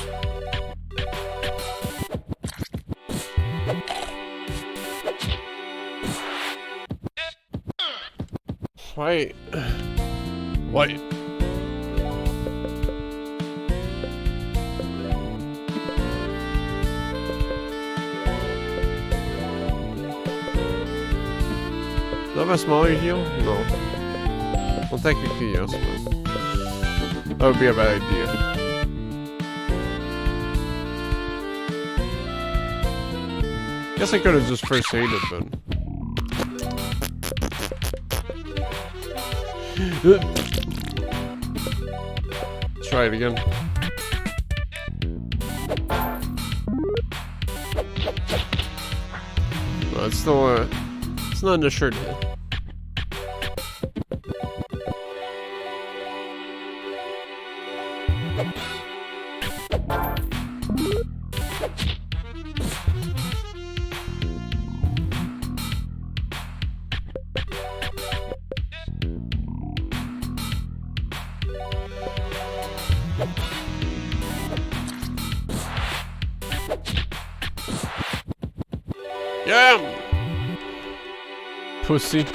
Wait. Wait. Do I have a smaller heal? No. Well, technically, yes, but that would be a bad idea. Guess I could have just first aided, but. Let's try it again. No, it's still, it's not in the shirt hit. Yeah. Pussy.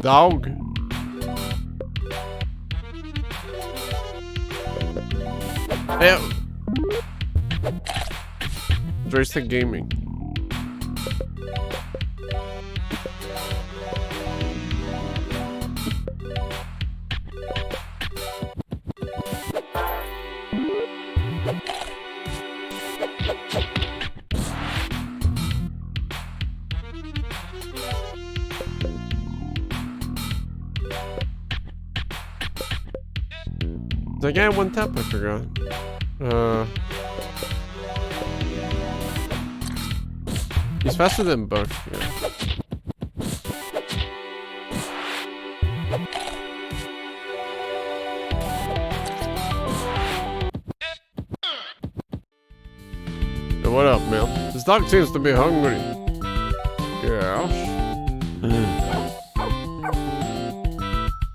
Dog. Hey. Joystick gaming. Did I get one tap? I forgot. He's faster than Buck. Yeah. Hey, what up, man? This dog seems to be hungry. Gosh.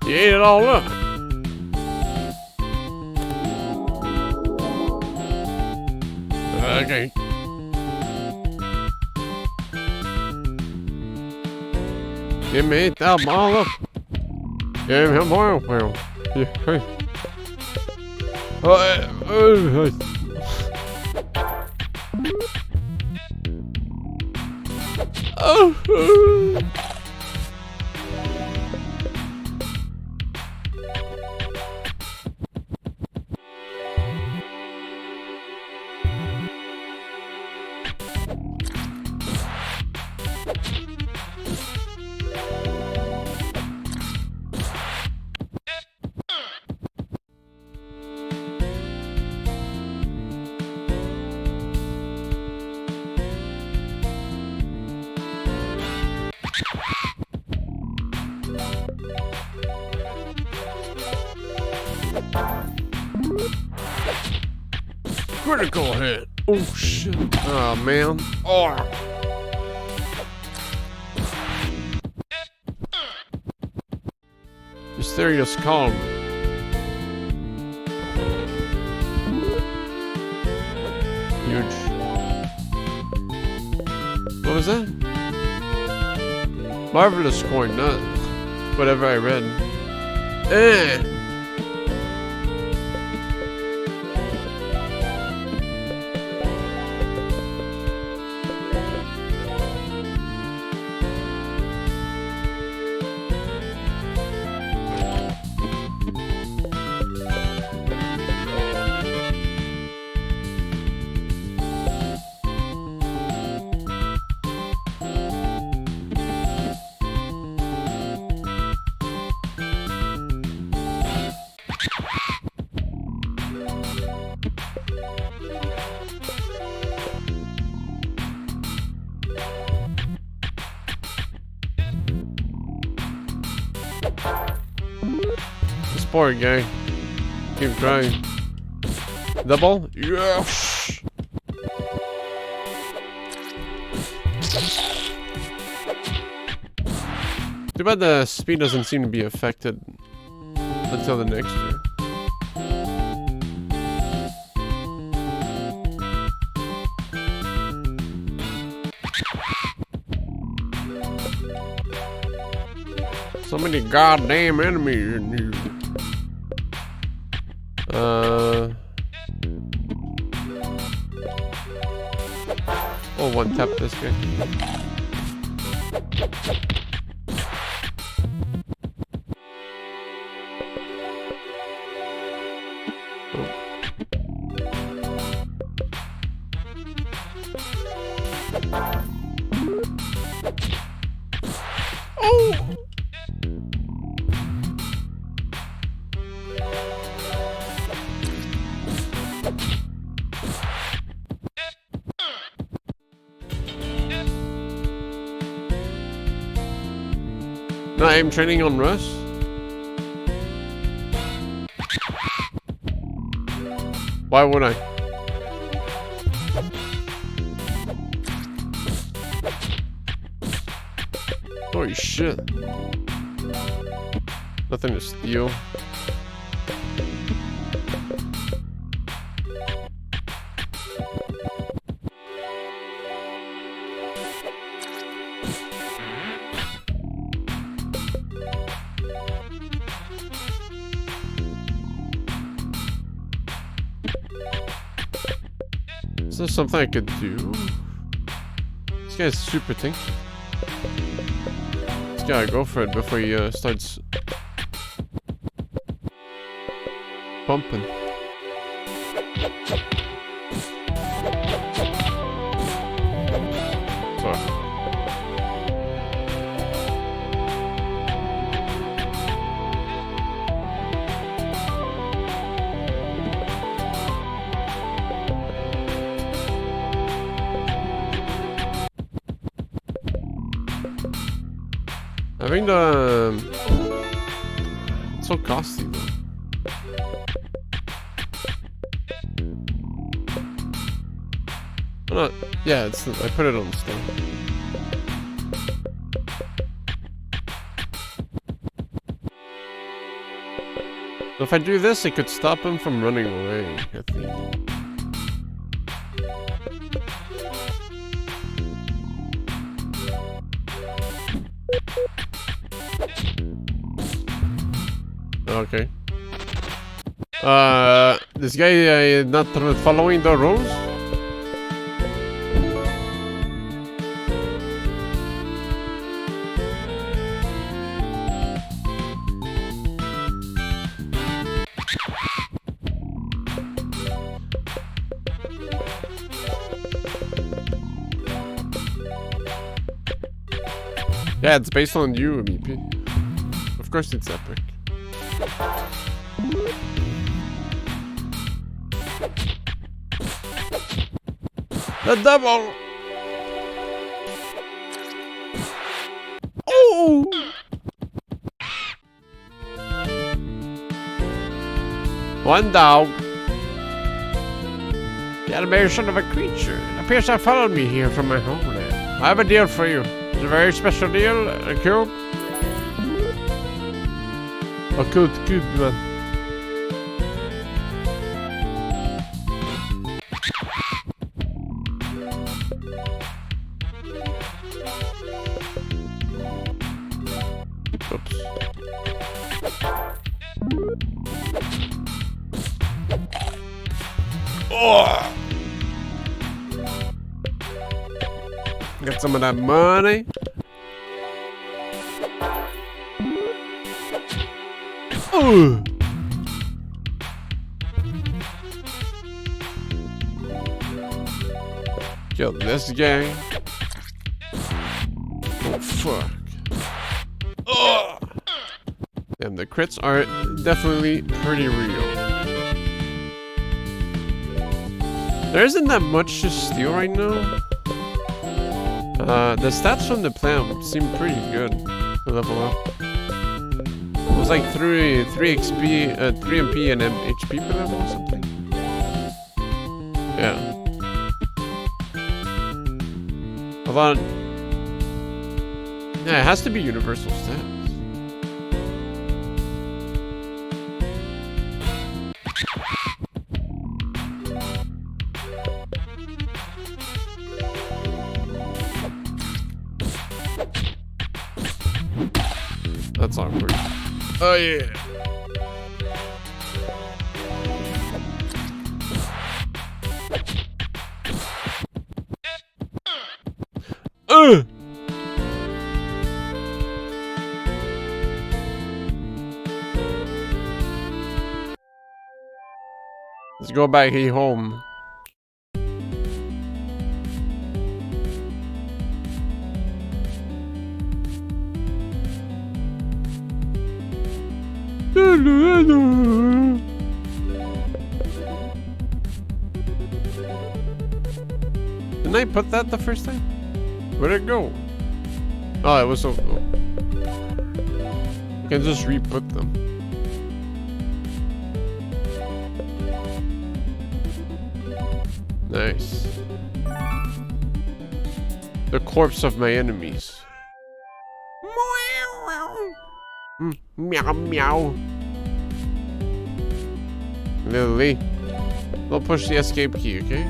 He ate it all up. Okay. Give me that ball up. Give him oil. Well, yeah. Oh. Critical hit. Oh shit. Oh man. Oh. Mysterious calm. Huge. What was that? Marvelous coin, not whatever I read. Eh. Poor guy. Keep trying. Double? Yes! Too bad the speed doesn't seem to be affected until the next year. So many goddamn enemies in here. Oh, one tap this guy. No, I'm training on Russ. Why would I? Holy shit. Nothing to steal. Is there something I could do? This guy's super tanky. Just gotta go for it before he starts pumping. Sorry. I think it's so costly though. Oh, no, yeah, I put it on the store. So if I do this, it could stop him from running away, I think. Okay. This guy not following the rules? Yeah, it's based on you, BP. Of course it's epic. The double! Oh! One dog. The animation of a creature. It appears to have followed me here from my homeland. I have a deal for you. It's a very special deal. A cube. Oh, cute, man. Oops. Oh! Get some of that money. Ooh. Kill this guy. Oh fuck. Oh. Damn, the crits are definitely pretty real. There isn't that much to steal right now. The stats from the plant seem pretty good to level up. It was like 3 XP, 3 MP and HP per level or something. Yeah. Hold on. Yeah, it has to be universal stats. That's awkward. Oh yeah. Let's go back home. Didn't I put that the first time? Where'd it go? Oh, it was so... Oh. You can just re-put them. Nice. The corpse of my enemies. Meow meow. Lily. Don't push the escape key, okay?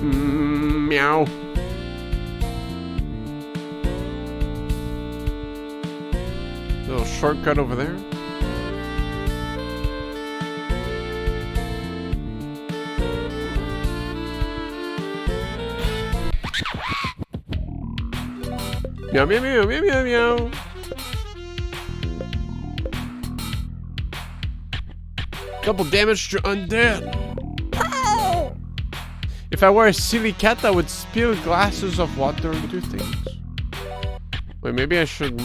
Meow. Little shortcut over there. Meow meow meow meow meow meow. Double damage to undead. If I were a silly cat, I would spill glasses of water into things. Wait, maybe I should...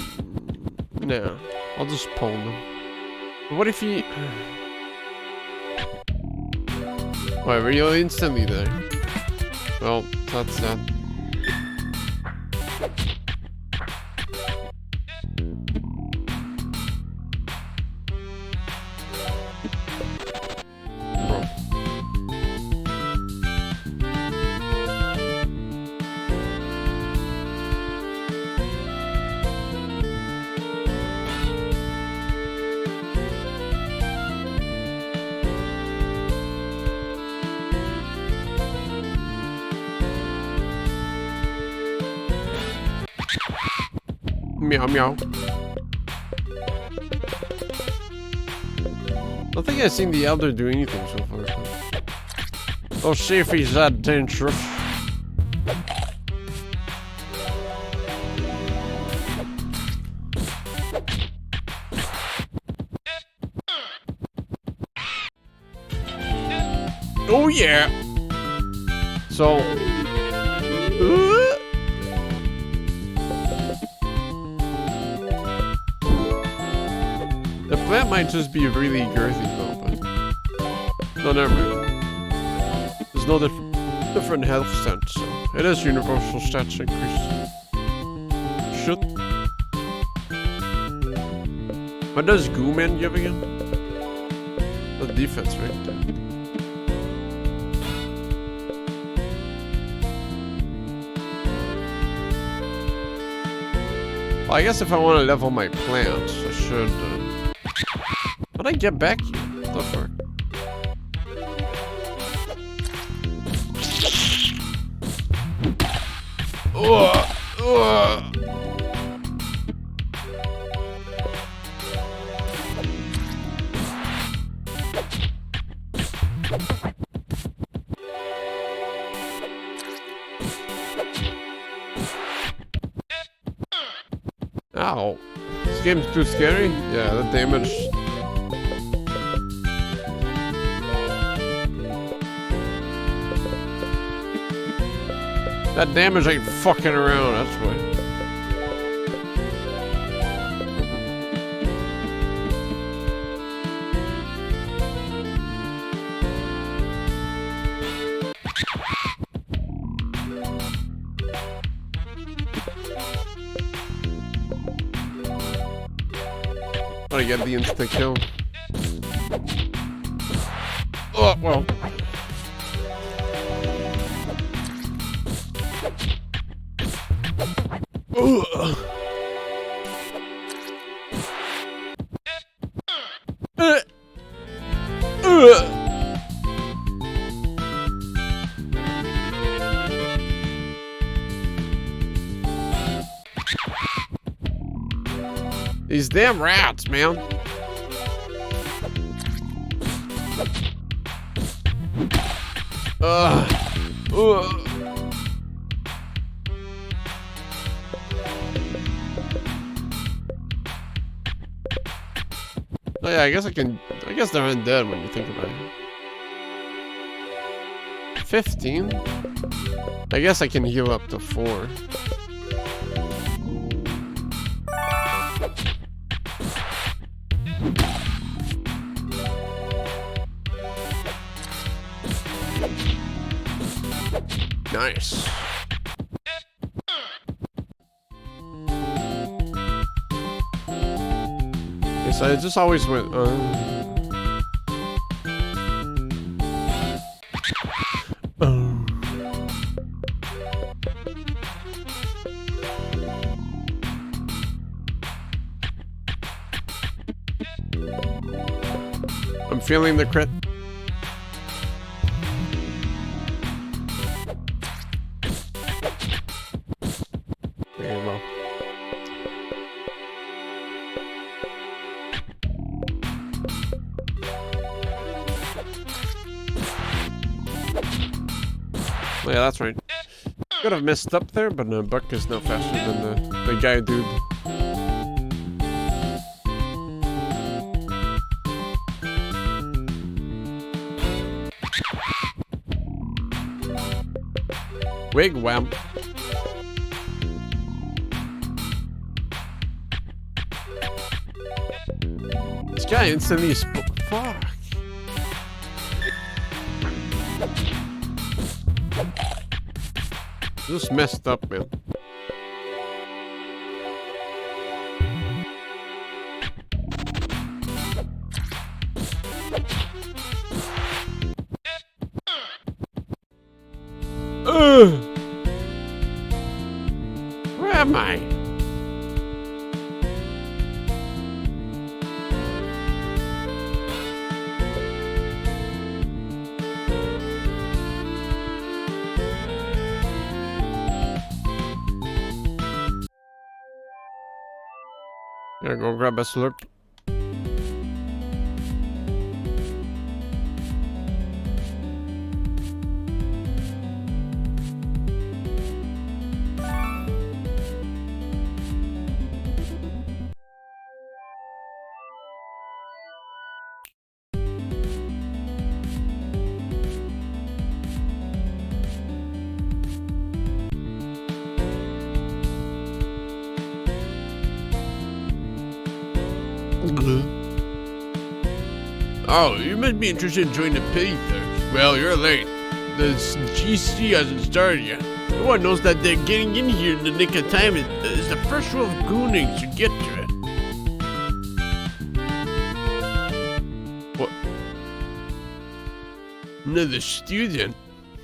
No, I'll just pull them. But what if he... Wait, you'll instantly die. Well, that's that. Meow meow. I don't think I've seen the Elder do anything so far. Let's see if he's that dangerous. Oh yeah. So. The plant might just be really girthy though, but... No, never mind. There's no different health stats, so... It is universal stats increase. Shit. What does Goo Man give again? The defense, right? Well, I guess if I want to level my plants, I should... How'd I get back here? What the fuck? Ow. This game's too scary? Yeah, the damage... That damage ain't fucking around, that's why. Gotta get the instant kill. Oh, well. Ugh. These damn rats, man. Ugh. Oh yeah, I guess they're undead when you think about it. 15? I guess I can heal up to 4. Nice. Yes, I just always went. I'm feeling the crit. Okay, well. Oh, yeah, that's right. Could have messed up there, but Buck is now faster than the guy dude. Wigwam. This guy instantly fuck. Just messed up, man. Where am I? Gotta go grab a slurp. Oh, you must be interested in joining the pity thirst. Well, you're late. The GC hasn't started yet. No one knows that they're getting in here in the nick of time is the first rule of gooning to get to it. What? Another student?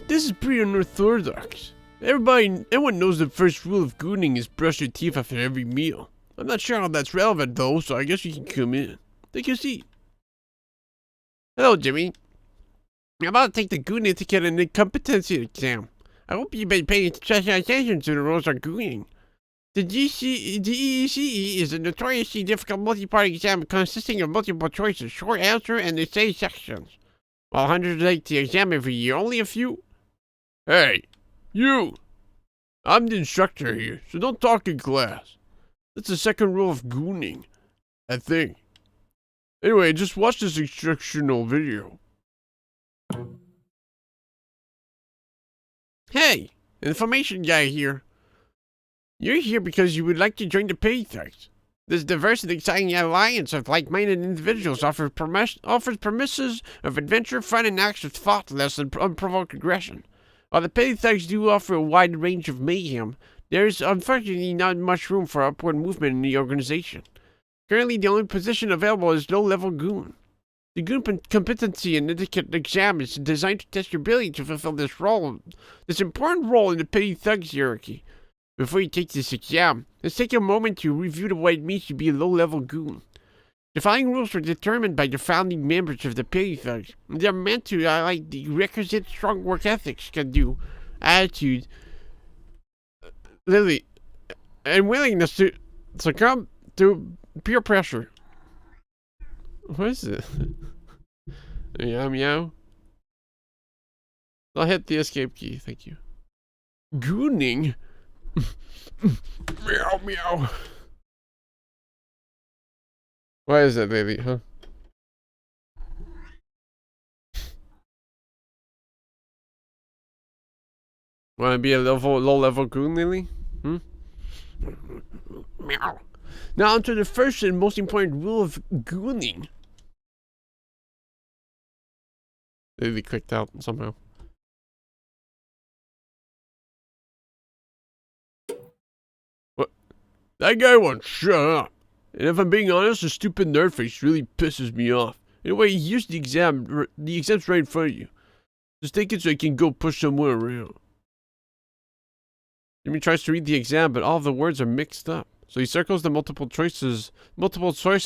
This is pretty unorthodox. Everyone knows the first rule of gooning is brush your teeth after every meal. I'm not sure how that's relevant though, so I guess you can come in. Take a seat. Hello, Jimmy. I'm about to take the Goon Etiquette and Incompetency exam. I hope you've been paying special attention to the rules on gooning. The DECE is a notoriously difficult multi-part exam consisting of multiple choices, short answer, and essay sections. While hundreds take the exam every year, only a few... Hey, you! I'm the instructor here, so don't talk in class. That's the second rule of gooning, I think. Anyway, just watch this instructional video. Hey, information guy here. You're here because you would like to join the pity thirst. This diverse and exciting alliance of like-minded individuals offers premises of adventure, fun, and acts of thoughtless and unprovoked aggression. While the pity thugs do offer a wide range of mayhem, there is unfortunately not much room for upward movement in the organization. Currently, the only position available is low-level goon. The goon competency and etiquette exam is designed to test your ability to fulfill this important role in the petty thugs hierarchy. Before you take this exam, let's take a moment to review what it means to be a low-level goon. The following rules were determined by the founding members of the petty thugs. They are meant to highlight the requisite strong work ethics, can-do attitude, Lily, and willingness to succumb to peer pressure. What is it? Meow meow. I'll hit the escape key, thank you. Gooning? Meow meow. Why is that, baby, huh? Wanna be a low-level goon, Lily? Meow. Now onto the first and most important rule of gooning. Lily clicked out somehow. What? That guy won't shut up. And if I'm being honest, the stupid nerd face really pisses me off. Anyway, here's the exam. The exam's right in front of you. Just take it so I can go push someone around. Jimmy tries to read the exam, but all of the words are mixed up. So he circles the multiple choice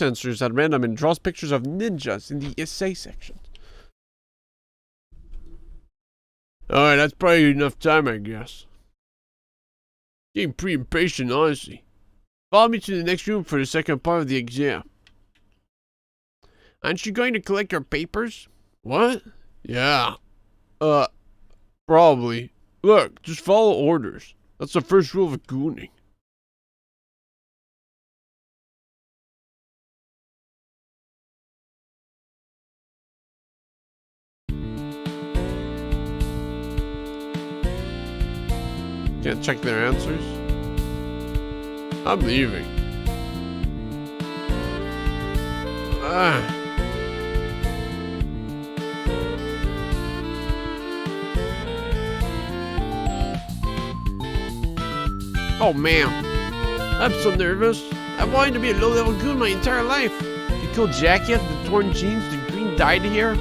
answers at random and draws pictures of ninjas in the essay section. Alright, that's probably enough time, I guess. Getting pretty impatient, honestly. Follow me to the next room for the second part of the exam. Aren't you going to collect your papers? What? Yeah. Probably. Look, just follow orders. That's the first rule of gooning. Can't check their answers. I'm leaving. Oh man, I'm so nervous. I wanted to be a low-level goon my entire life. The cool jacket, the torn jeans, the green dyed hair.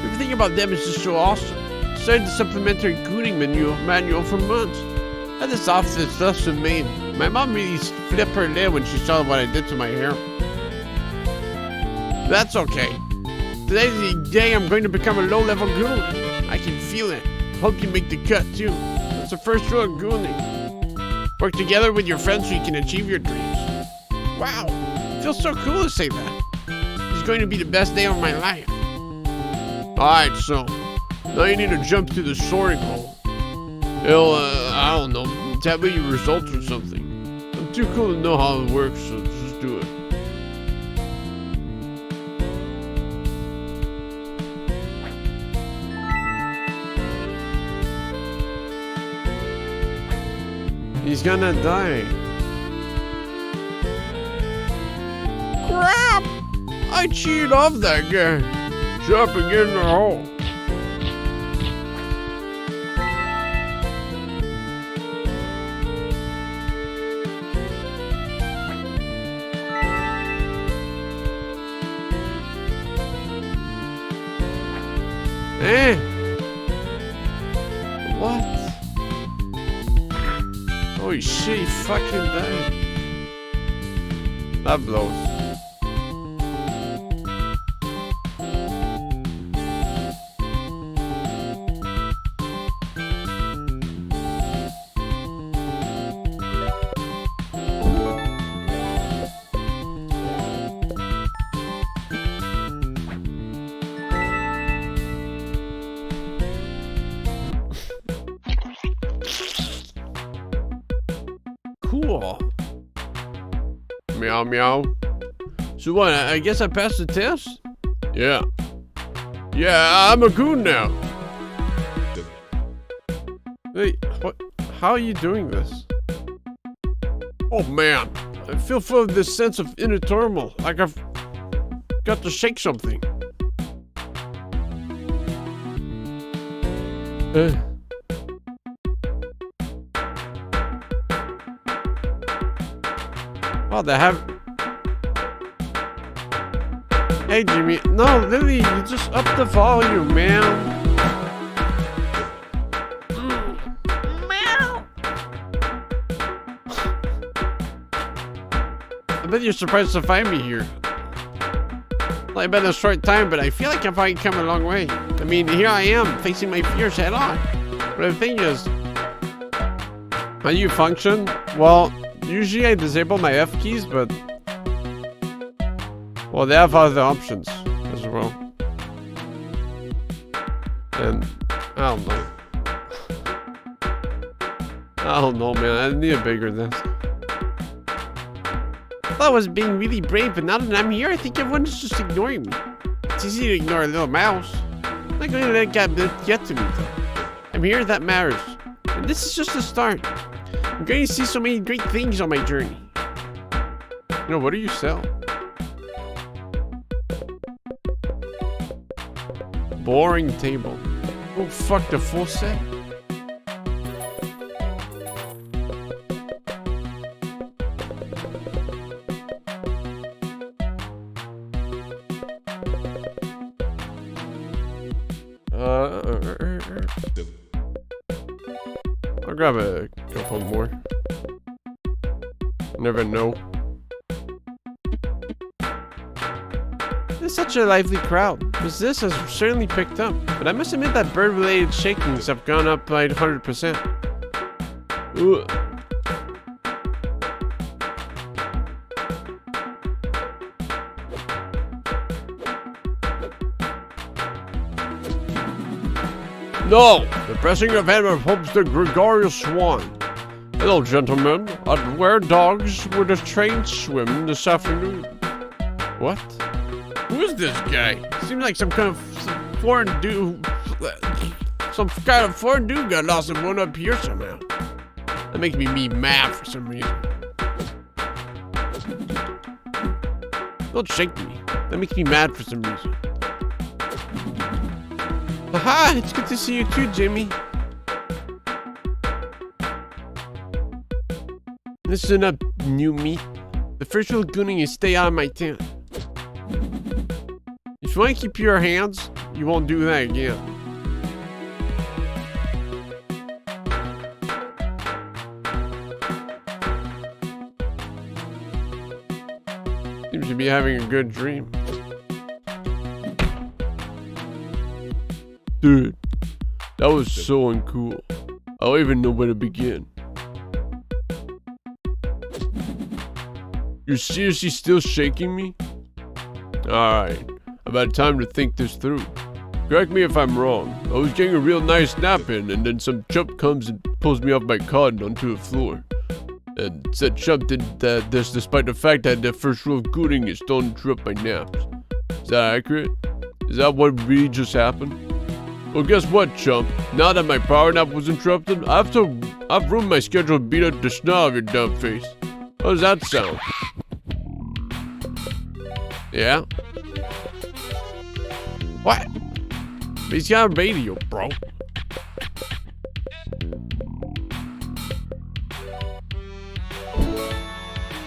Everything about them is just so awesome. I studied the supplementary gooning manual for months. I had this outfit custom made. My mom really flipped her lid when she saw what I did to my hair. That's okay. Today's the day I'm going to become a low-level goon. I can feel it. Hope you make the cut too. That's the first rule of gooning. Work together with your friends so you can achieve your dreams. Wow, it feels so cool to say that. It's going to be the best day of my life. Alright, so now you need to jump through the sorting hole. It'll, I don't know, tabulate your results or something. I'm too cool to know how it works, so just do it. He's gonna die. Crap! I cheated off that guy. Jumping in the hole. What? Holy shit, he fucking died. That blows. Cool. Meow meow. So what, I guess I passed the test? Yeah. Yeah, I'm a goon now. Hey, what? How are you doing this? Oh man, I feel full of this sense of inner turmoil, like I've got to shake something. Oh, they have... Hey, Jimmy. No, Lily, you just up the volume, man. I bet you're surprised to find me here. Well, I've been a short time, but I feel like I've probably come a long way. I mean, here I am, facing my fears head on. But the thing is, how do you function? Well, usually I disable my F keys, but... well, they have other options as well. And, I don't know. I don't know, man. I need a bigger than this. I thought I was being really brave, but now that I'm here, I think everyone's just ignoring me. It's easy to ignore a little mouse. I'm not going to let that get to me, though. I'm here, that matters. And this is just the start. I'm going to see so many great things on my journey. You know, what do you sell? Boring table. Oh, fuck, the full set? I'll grab a couple more. Never know. There's such a lively crowd. This has certainly picked up, but I must admit that bird-related shakings have gone up by 100%. Ooh. No! The pressing of hammer pumps the gregarious swan. Hello, gentlemen. I'd wear dogs with a trained swim this afternoon. What? Who is this guy? Seems like some kind of foreign dude. Some kind of foreign dude got lost and wound up here somehow. That makes me mad for some reason. Don't shake me. That makes me mad for some reason. Haha, it's good to see you too, Jimmy. Listen up, new me. The first rule of gooning is stay out of my tent. If you want to keep your hands, you won't do that again. Seems to be having a good dream. Dude, that was so uncool. I don't even know where to begin. You're seriously still shaking me? Alright, I've had time to think this through. Correct me if I'm wrong. I was getting a real nice nap in, and then some chump comes and pulls me off my cot and onto the floor. And said chump did this despite the fact that the first rule of gooning is don't interrupt my naps. Is that accurate? Is that what really just happened? Well, guess what, chump? Now that my power nap was interrupted, I've ruined my schedule to beat up the snot of your dumb face. How does that sound? Yeah? What? He's got a radio, bro.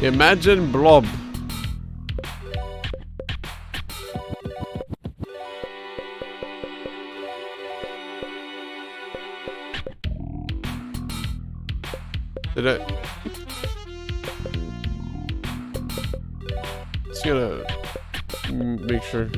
Imagine blob. Did it? Just gonna make sure.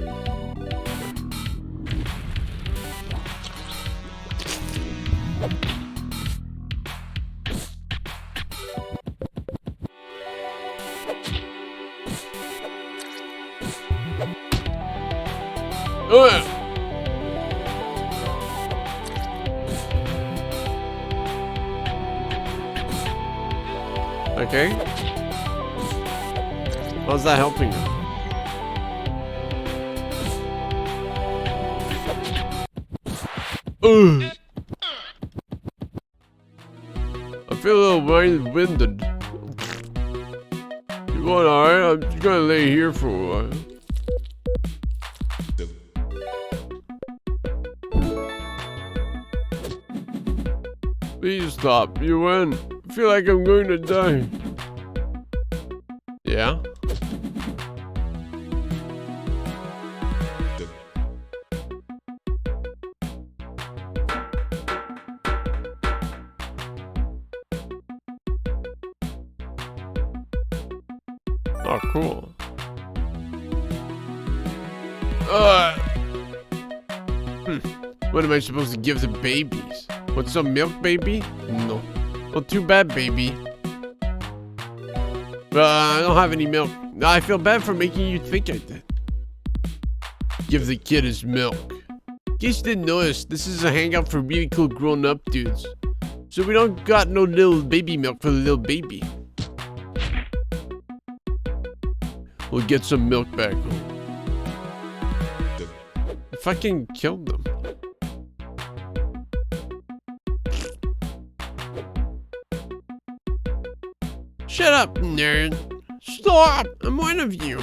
Okay. How's that helping you? I feel a little winded. You going alright? I'm just gonna lay here for a while. Please stop. You win. I feel like I'm going to die. Yeah? Oh, cool. What am I supposed to give the babies? Want some milk, baby? No. Well, too bad, baby. I don't have any milk. I feel bad for making you think I did. Give the kid his milk. In case you didn't notice, this is a hangout for really cool grown-up dudes. So we don't got no little baby milk for the little baby. We'll get some milk back home. I fucking killed them. Shut up, nerd. Stop! I'm one of you.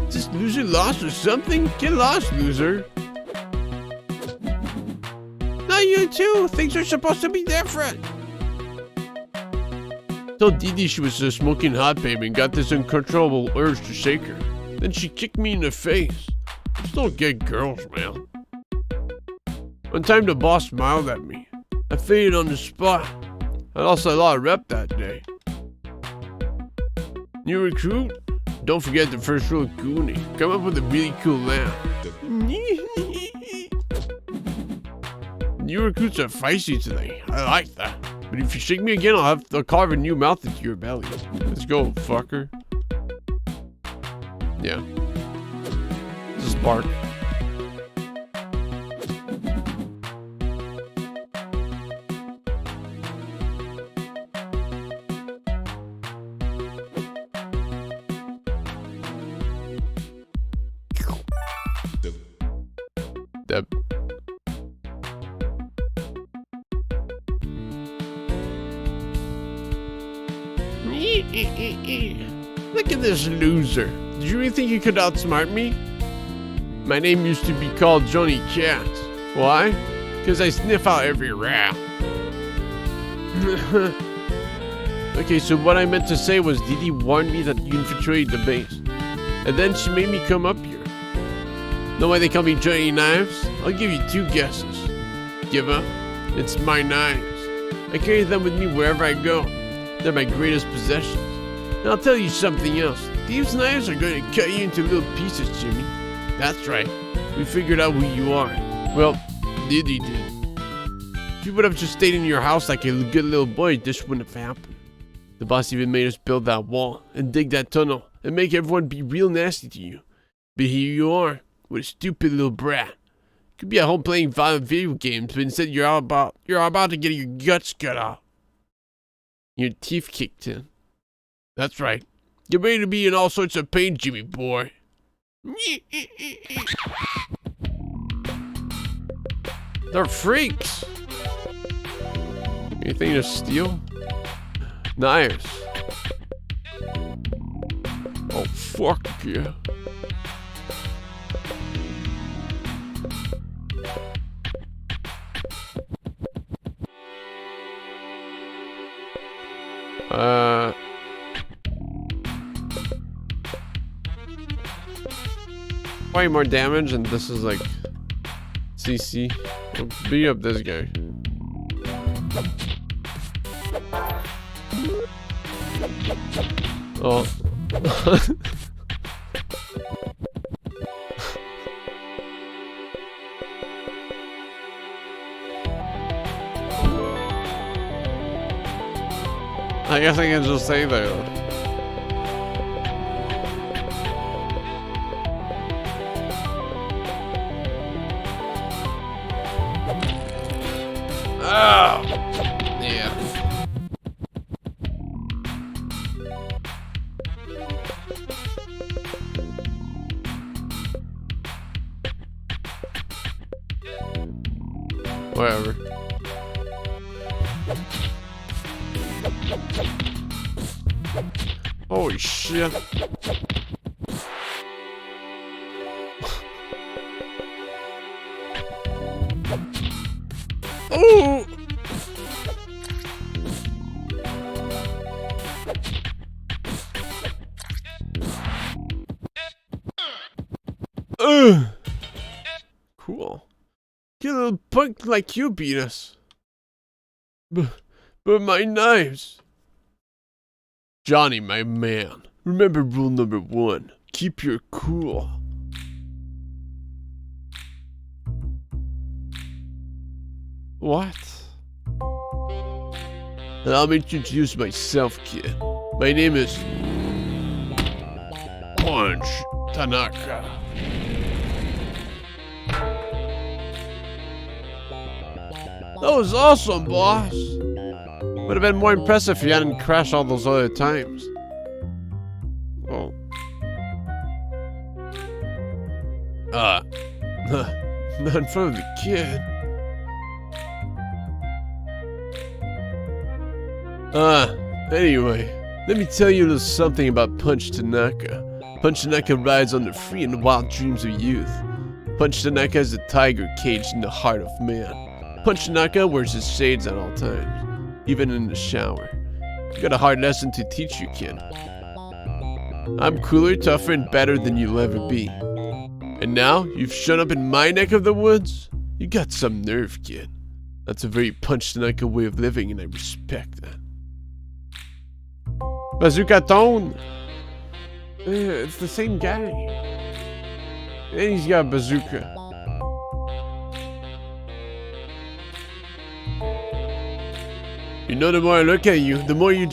Is this loser lost or something? Get lost, loser. Not you too. Things are supposed to be different. Told Didi she was smoking hot, baby, and got this uncontrollable urge to shake her. Then she kicked me in the face. Just don't get girls, man. One time the boss smiled at me. I fainted on the spot. I lost a lot of rep that day. New recruit? Don't forget the first rule of Goonie. Come up with a really cool laugh. New recruits are feisty today. I like that. But if you shake me again, I'll carve a new mouth into your belly. Let's go, fucker. Yeah. Just bark. Deb. Look at this loser. Did you really think you could outsmart me? My name used to be called Johnny Cats. Why? Because I sniff out every rat. Okay, so what I meant to say was Didi warned me that you infiltrated the base. And then she made me come up here. Know why they call me Johnny Knives? I'll give you 2 guesses. Give up? It's my knives. I carry them with me wherever I go. They're my greatest possessions. And I'll tell you something else. These knives are going to cut you into little pieces, Jimmy. That's right. We figured out who you are. Well, Didi did. If you would have just stayed in your house like a good little boy, this wouldn't have happened. The boss even made us build that wall and dig that tunnel and make everyone be real nasty to you. But here you are, with a stupid little brat. Could be at home playing violent video games, but instead you're about to get your guts cut off. Your teeth kicked in. That's right. Get ready to be in all sorts of pain, Jimmy boy. They're freaks. Anything to steal? Knives. Oh, fuck yeah. Way more damage, and this is like CC. I'll beat up this guy. Oh. I guess I can just say that. Oh! Yeah. Whatever. Holy shit. Oh! Cool. Get a little punk like you beat us. But my knives. Johnny, my man. Remember rule number 1. Keep your cool. What? Allow me to introduce myself, kid. My name is Punch Tanaka. That was awesome, boss. Would have been more impressive if you hadn't crashed all those other times. Oh. Not in front of the kid. Anyway, let me tell you a little something about Punch Tanaka. Punch Tanaka rides on the free and wild dreams of youth. Punch Tanaka is a tiger caged in the heart of man. Punch Tanaka wears his shades at all times, even in the shower. I got a hard lesson to teach you, kid. I'm cooler, tougher, and better than you'll ever be. And now, you've shown up in my neck of the woods? You got some nerve, kid. That's a very Punch Tanaka way of living, and I respect that. Bazooka Tone! It's the same guy. And he's got a bazooka. You know, the more I look at you, the more you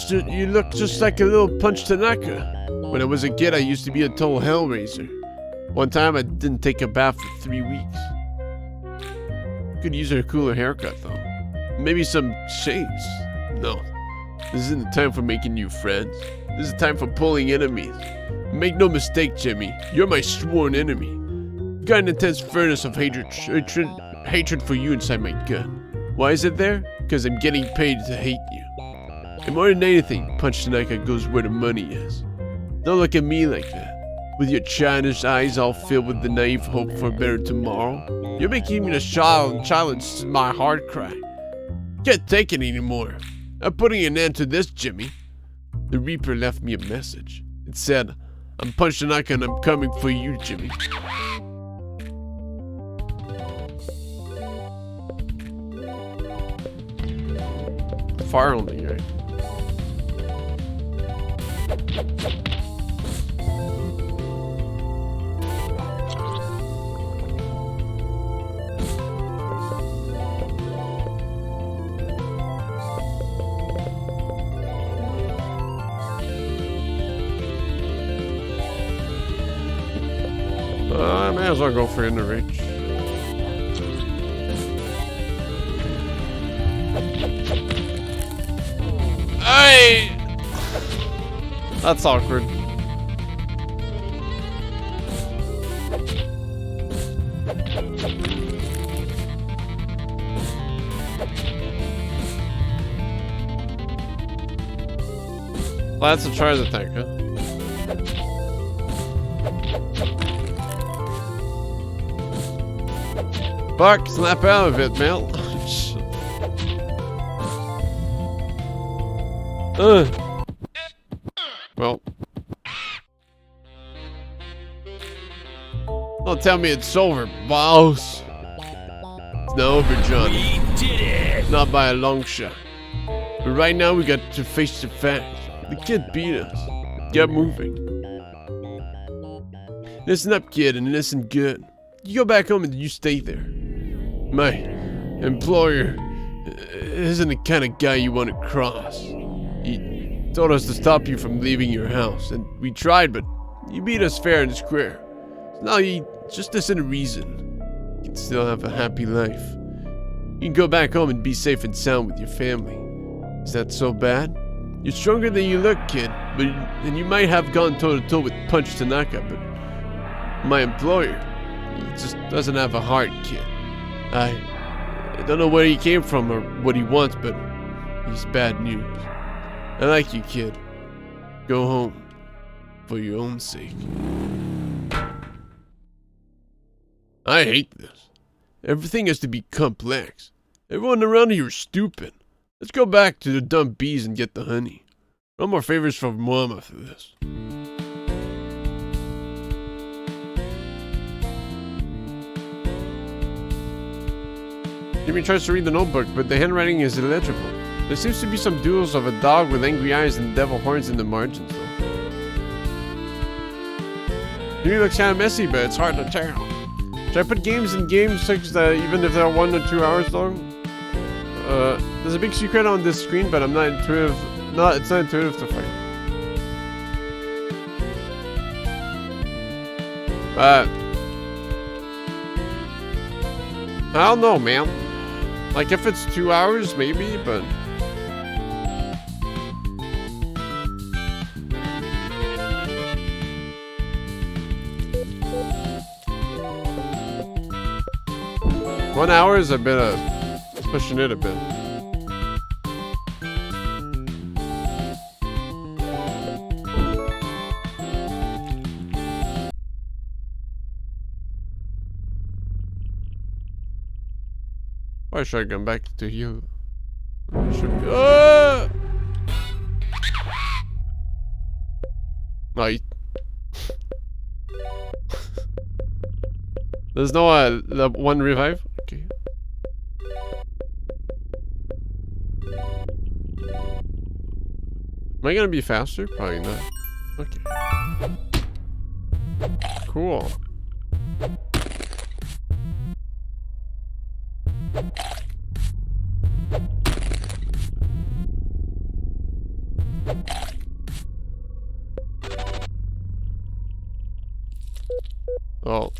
look just like a little Punch Tanaka. When I was a kid, I used to be a total hellraiser. One time, I didn't take a bath for 3 weeks. Could use a cooler haircut, though. Maybe some shades. No, this isn't the time for making new friends. This is the time for pulling enemies. Make no mistake, Jimmy, you're my sworn enemy. I've got an intense furnace of hatred for you inside my gut. Why is it there? Because I'm getting paid to hate you. And more than anything, Punch Tanaka goes where the money is. Don't look at me like that. With your childish eyes all filled with the naive hope for a better tomorrow. You're making me a child, and challenge my heart cry. Can't take it anymore. I'm putting an end to this, Jimmy. The Reaper left me a message. It said, I'm Punch Tanaka and I'm coming for you, Jimmy. Fire on the guy. I may as well go for in the reach. Hey! That's awkward. Well, that's a charge attack, huh? Fuck, snap out of it, man. Well. Don't tell me it's over, boss. It's not over, Johnny. We did it! Not by a long shot. But right now we got to face the fact. The kid beat us. Get moving. Listen up, kid, and listen good. You go back home and you stay there. My employer isn't the kind of guy you want to cross. He told us to stop you from leaving your house, and we tried, but you beat us fair and square. So now you just listen to reason. You can still have a happy life. You can go back home and be safe and sound with your family. Is that so bad? You're stronger than you look, kid, and you might have gone toe-to-toe with Punch Tanaka, but my employer, he just doesn't have a heart, kid. I don't know where he came from or what he wants, but he's bad news. I like you, kid. Go home for your own sake. I hate this. Everything has to be complex. Everyone around here is stupid. Let's go back to the dumb bees and get the honey. No more favors from Mama for this. Jimmy tries to read the notebook, but the handwriting is illegible. There seems to be some doodles of a dog with angry eyes and devil horns in the margins, though. Maybe it looks kind of messy, but it's hard to tell. Should I put games in games such that even if they're 1 or 2 hours long? There's a big secret on this screen, but I'm not intuitive. It's not intuitive to find. I don't know, man. Like if it's 2 hours, maybe, but. One hour is a bit of pushing it a bit. Why should I come back to you? I should be. No, there's no one revive. Okay. Am I gonna be faster? Probably not. Okay. Cool. Oh.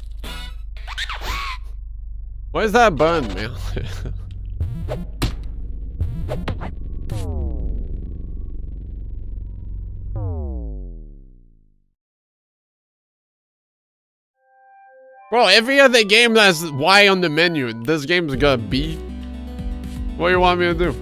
Why is that button, man? Bro, every other game has Y on the menu. This game's got B. What do you want me to do?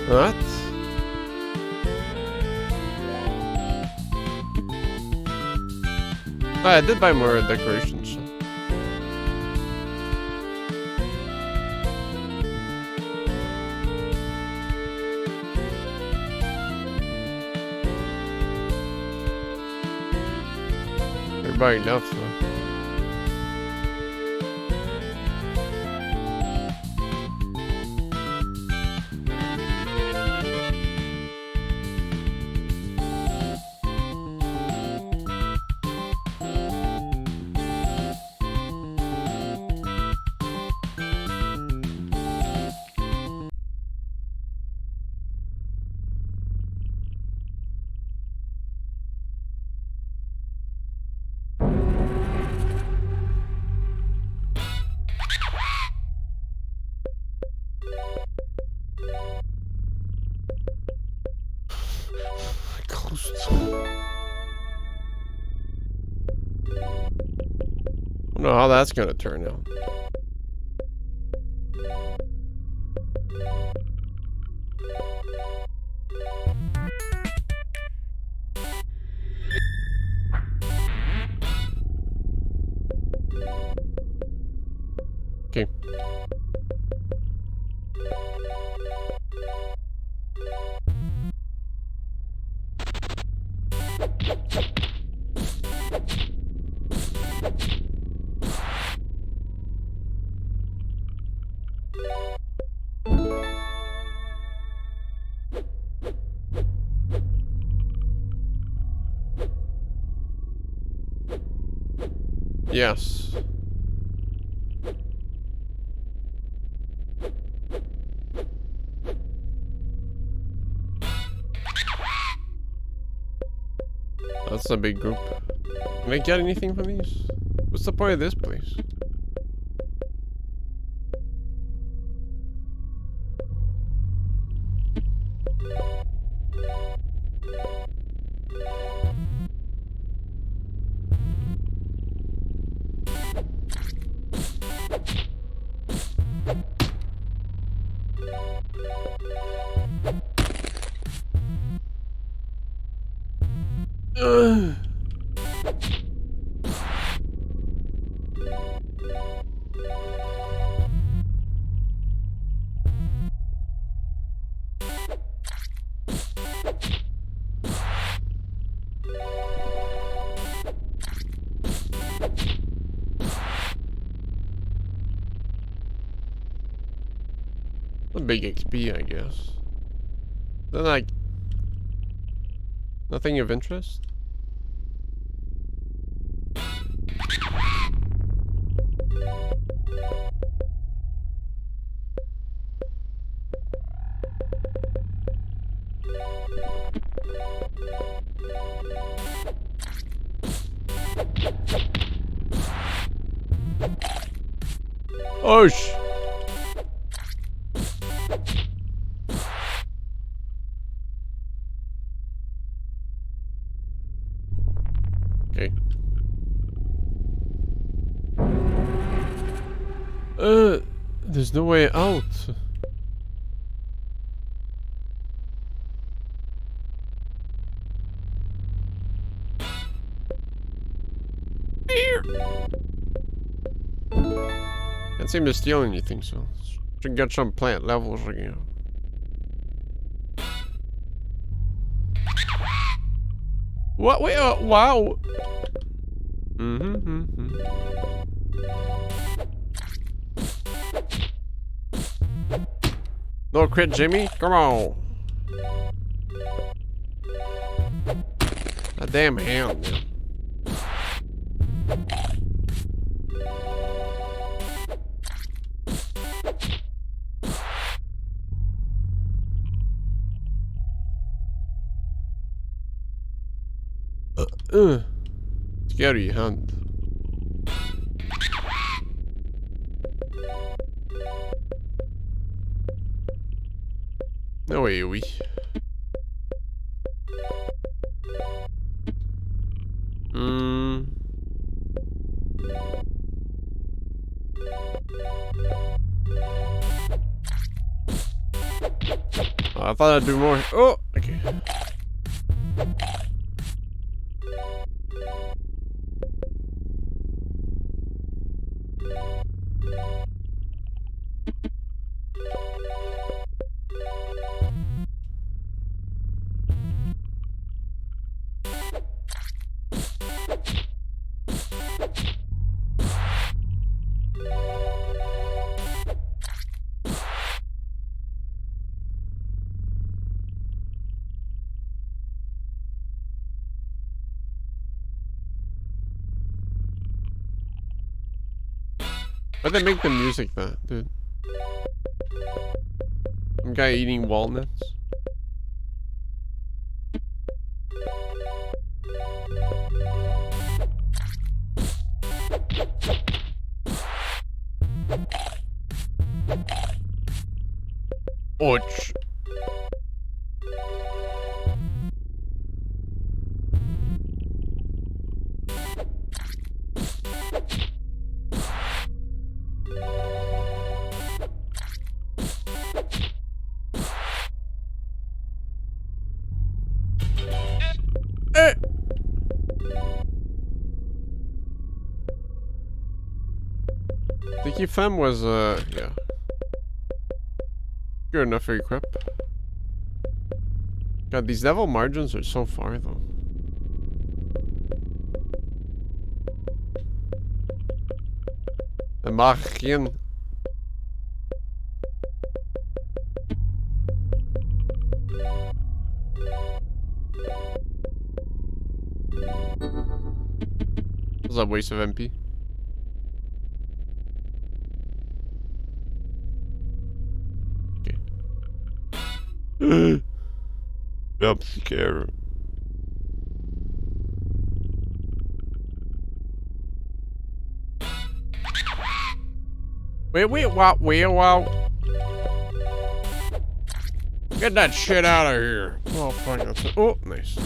What? Oh, I did buy more decorations. Everybody enough, so. I don't know how that's gonna turn out. Okay. Yes. That's a big group. Can I get anything from these? What's the point of this place? A big XP, I guess. Then like nothing of interest. Oh sh. Okay. There's no way out. Can't seem to steal anything, so should get some plant levels again. What? Wait, wow. No crit, Jimmy? Come on. A damn hound, man. Scary hand. No way, oui. Oh, I thought I'd do more. Oh, okay. Why'd they make the music that, dude? Some guy eating walnuts? Ouch. Sticky Femme was, yeah. Good enough for equip. God, these devil margins are so far, though. The Marien. Was that a waste of MP? I'm scared. Wow. Get that shit out of here. Oh, fuck. Oh, nice.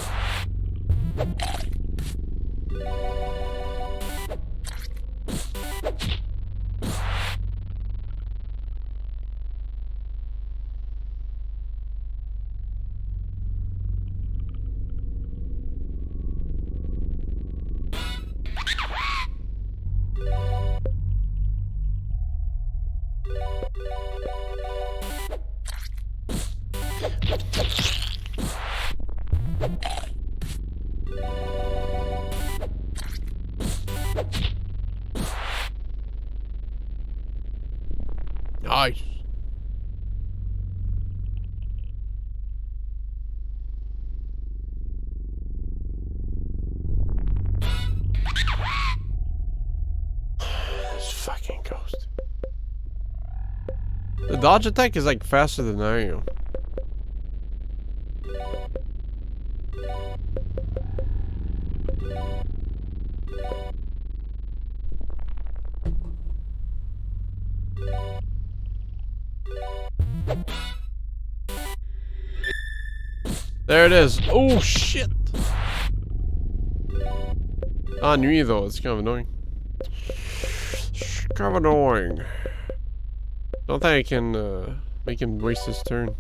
Nice. This fucking ghost. The dodge attack is like faster than I am. There it is. Oh shit! Ennui though, it's kind of annoying. It's kind of annoying. Don't think I can make him waste his turn.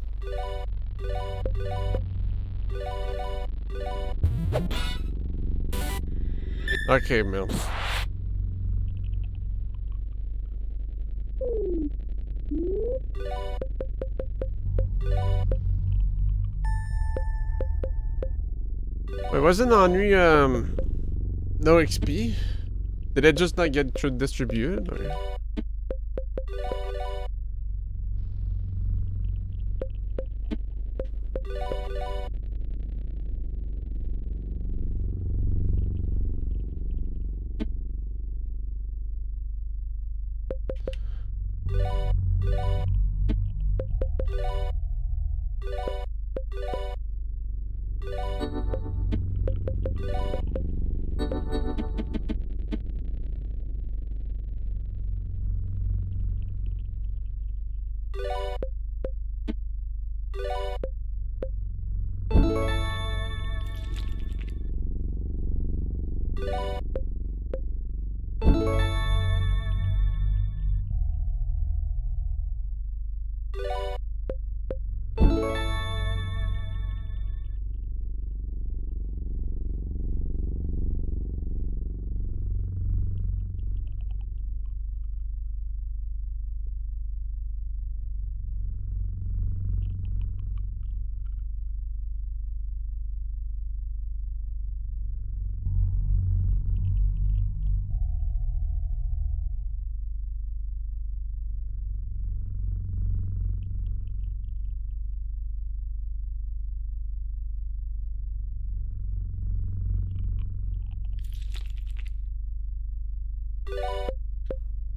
Okay, man. Wait, wasn't Henri, no XP? Did it just not get distributed? Or?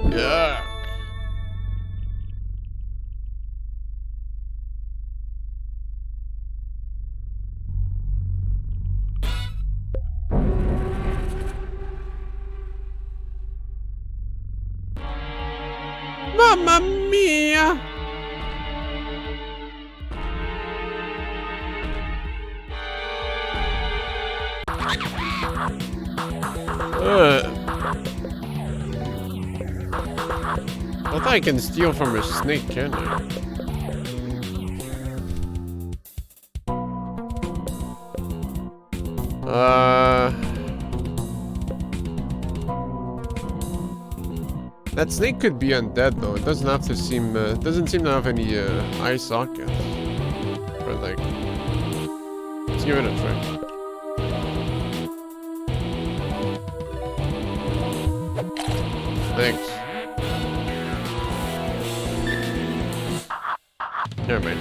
Yeah. Mamma mia! I thought I can steal from a snake, can I? That snake could be undead though. It doesn't have to seem. Doesn't seem to have any eye sockets. Or like, let's give it a try. Thanks. Never mind.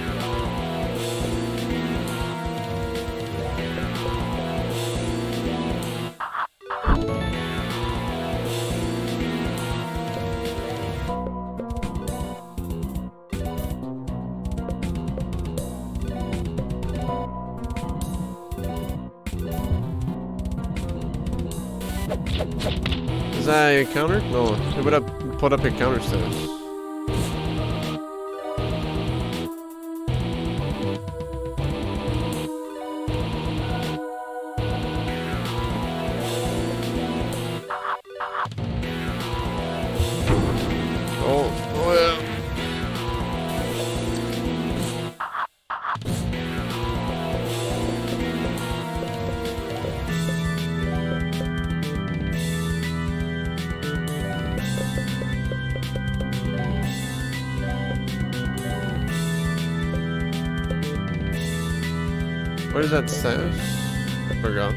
Is that a counter? No, it would have put up a counter status. Oh yeah. What does that say? Forgot.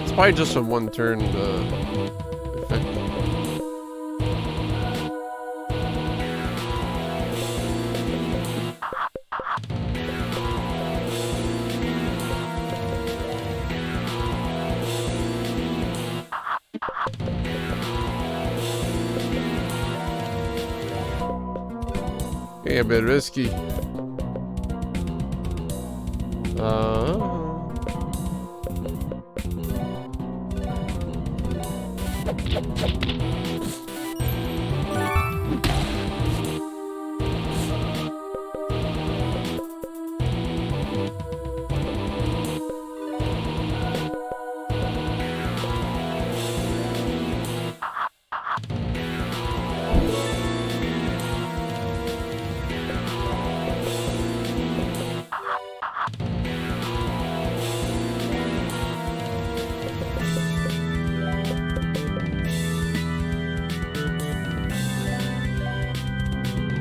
It's probably just a one turn effect. Okay, a bit risky.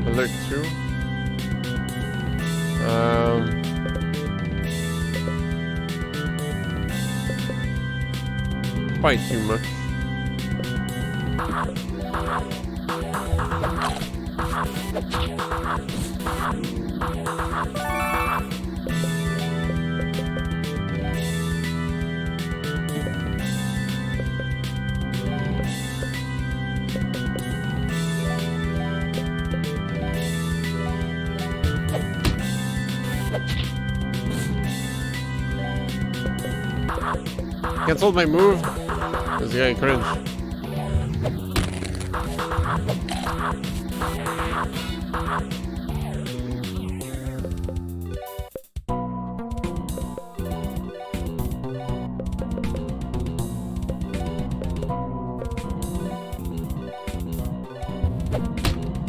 Alert 2. Probably too much. Cancelled my move. This guy cringe.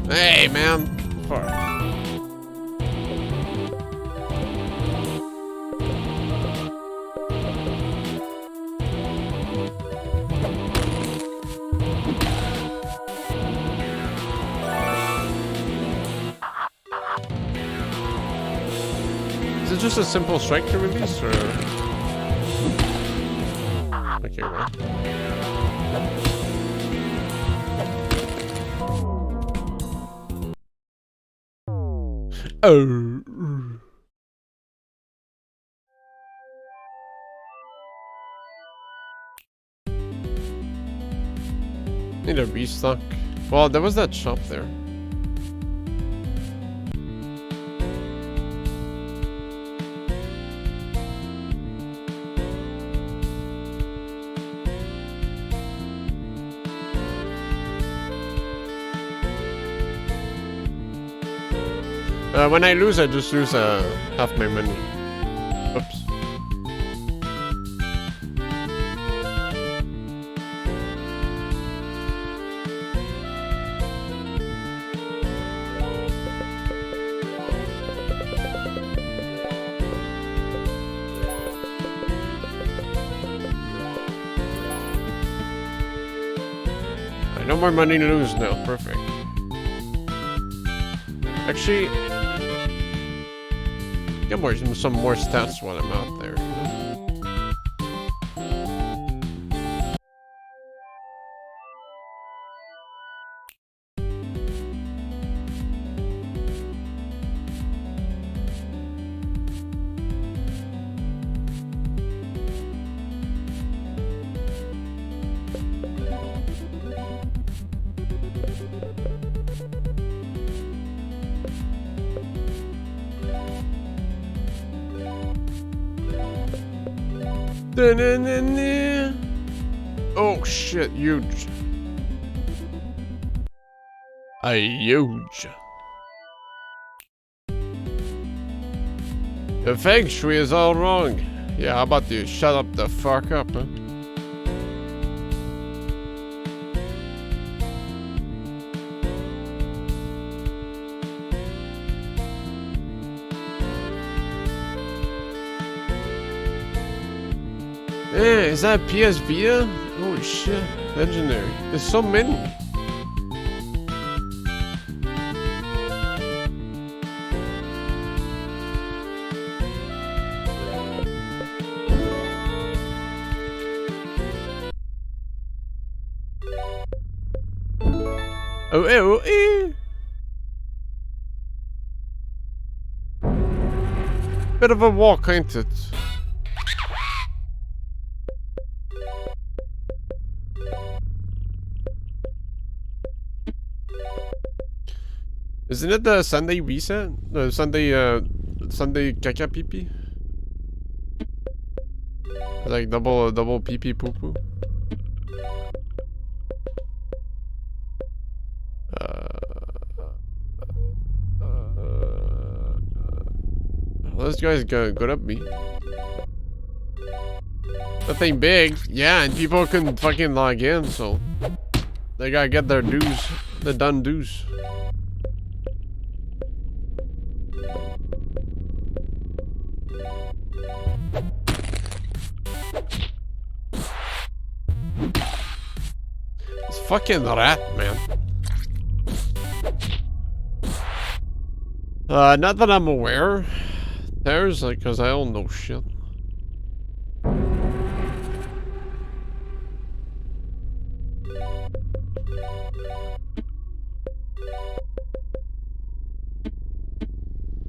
Hey, man. Fuck. Is it just a simple strike to release, or? Okay, well. Oh. Need a restock. Well, there was that shop there. When I lose, I just lose half my money. Oops. No more money to lose now. Perfect. Actually, get some more stats while I'm out there. Da-na-na-na. Oh shit, huge. A huge. The feng shui is all wrong. Yeah, how about you shut up the fuck up, huh? Hey, is that PS Vita? Holy shit, legendary. There's so many. Oh, bit of a walk, ain't it? Isn't it the Sunday reset? The Sunday caca pee pee? Like double pee pee poo poo? Those guys go good up me. Nothing big, yeah, and people can fucking log in, so they gotta get their dues, the done dues. It's fucking rat, man. Not that I'm aware. There's like, cause I don't know shit.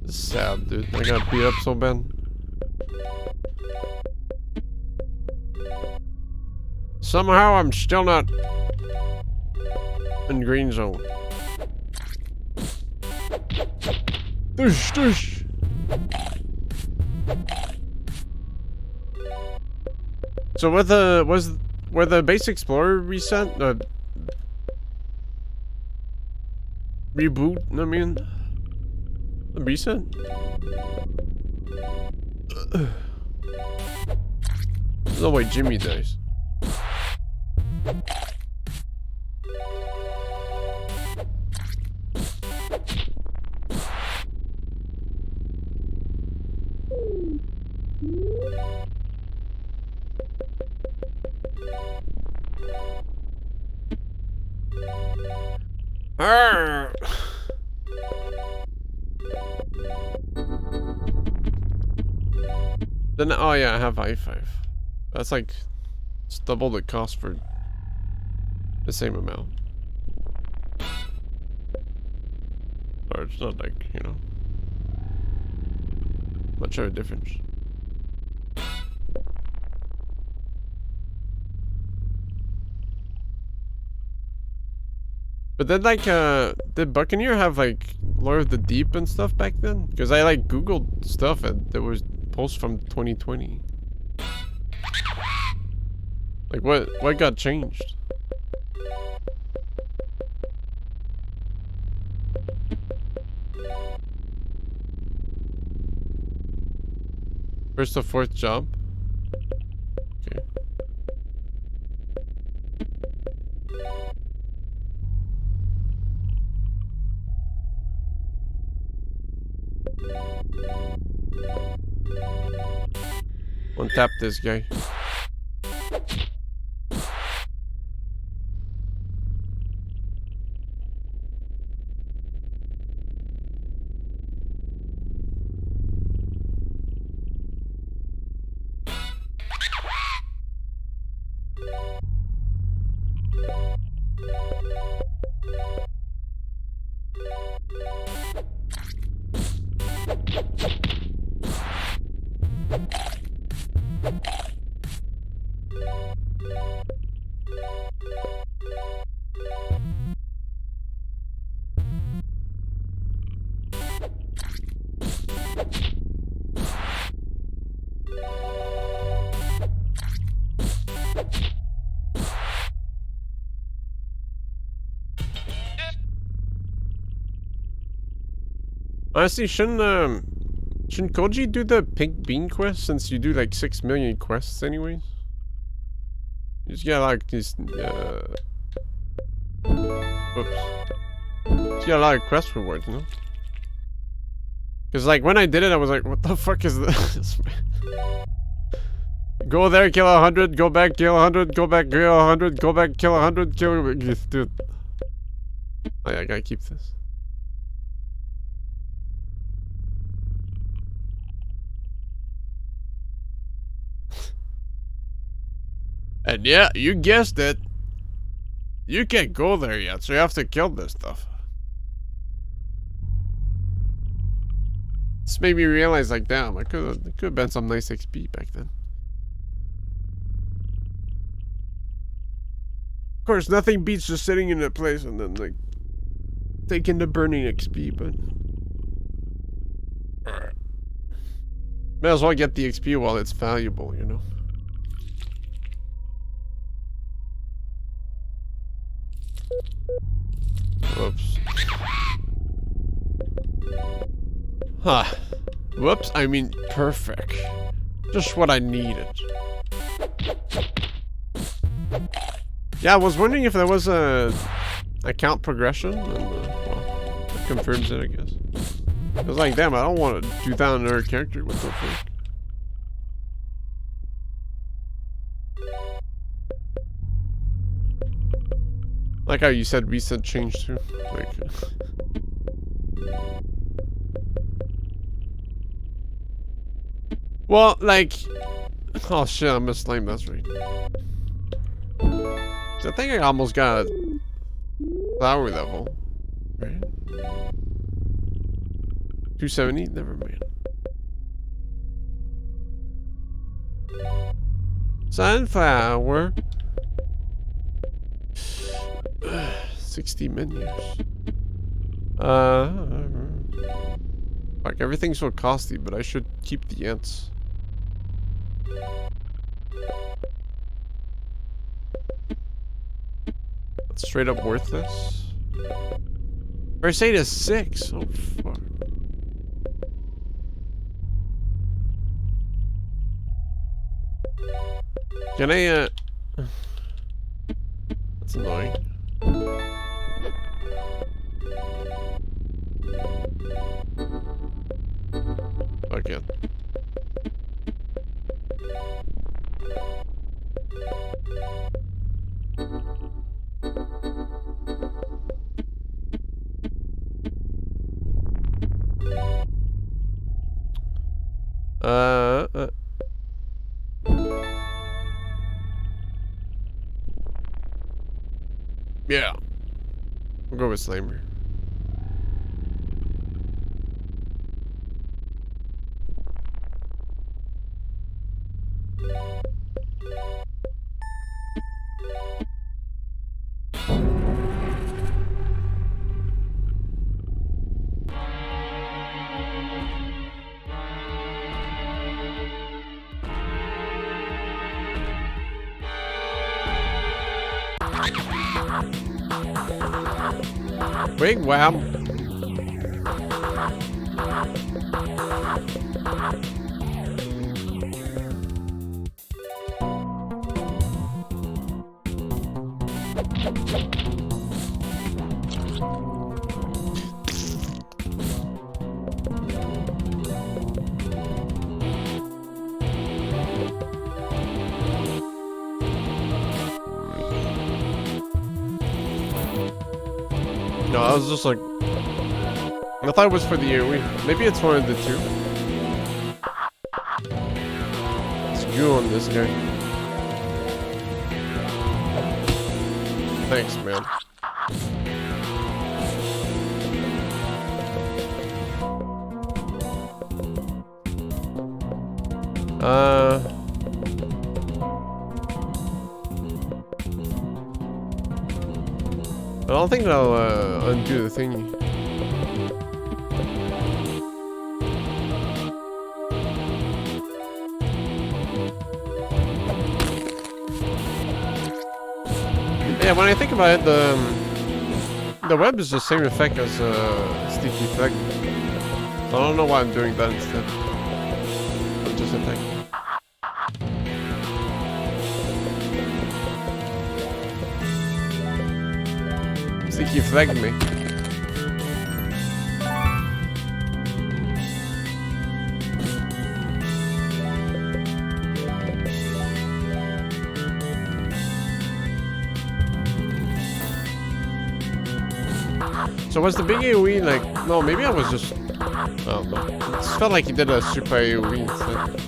It's sad, dude. I got beat up so bad. Somehow I'm still not in green zone. Dush, dush. So with the where the base explorer reset, reboot, I mean, the reset. No way, Jimmy dies. Then, oh yeah, I have i5. That's like, it's double the cost for the same amount. Or it's not like, you know, much of a difference. But then like, did Buccaneer have like Lord of the Deep and stuff back then? Because I like Googled stuff and there was posts from 2020. Like what got changed? First to fourth job? Okay. Untap this guy. Honestly, shouldn't Koji do the pink bean quest since you do like 6 million quests anyways? You just gotta like these whoops. You got a lot of quest rewards, you know? Cause like when I did it I was like, what the fuck is this? Go there, kill 100, go back, kill 100, go back, kill 100, go back, kill 100, kill... Dude. Oh yeah, I gotta keep this. And yeah, you guessed it. You can't go there yet, so you have to kill this stuff. This made me realize, like, damn, it could have been some nice XP back then. Of course, nothing beats just sitting in a place and then, like, taking the burning XP, but... May as well get the XP while it's valuable, you know? Whoops. Huh. Whoops, I mean, perfect. Just what I needed. Yeah, I was wondering if there was a account progression, and well, that confirms it, I guess. I was like, damn, I don't want to do that on another character. What the fuck? Like how you said recent change too. Like, well, like, oh shit, I missed lame. That's right. I think I almost got a flower level, right? 270? Never mind. Sunflower. 60 menus. Like everything's so costly, but I should keep the ants. That's straight up worthless. First aid is 6. Oh fuck. Can I that's annoying. Fuck it. Yeah. We'll go with Slimer. Big wow. No, I was just like, I thought it was for the AoE. Maybe it's one of the two. Let's go on this guy. Thanks, man. I don't think I'll undo the thingy. Yeah, when I think about it, the web is the same effect as Sticky Flag. I don't know why I'm doing that instead. I'm just attacking. I think he flagged me. So was the big AoE like... No, maybe I was just... Oh no. It just felt like he did a super AoE instead.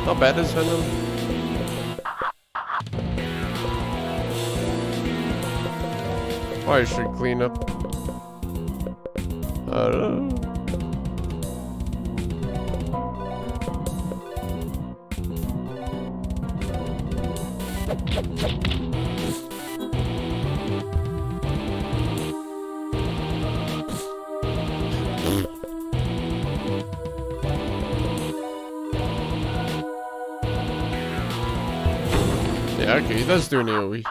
Not bad as Venom. Oh, I should clean up. I don't know. Yeah, okay, he does do an AoE.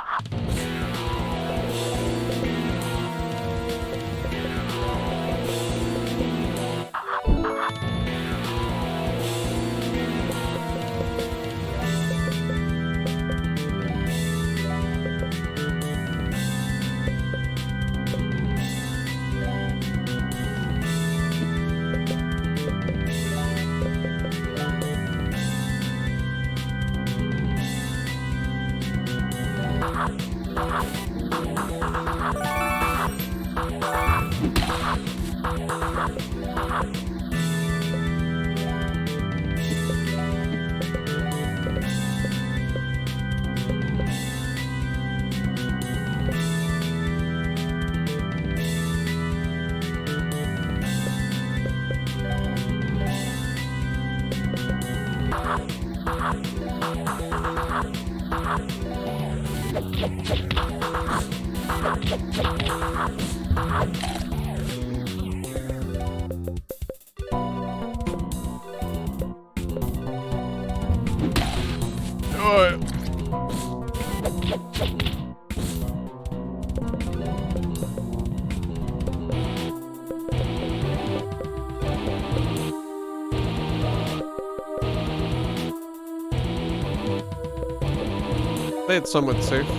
Play it somewhat safe.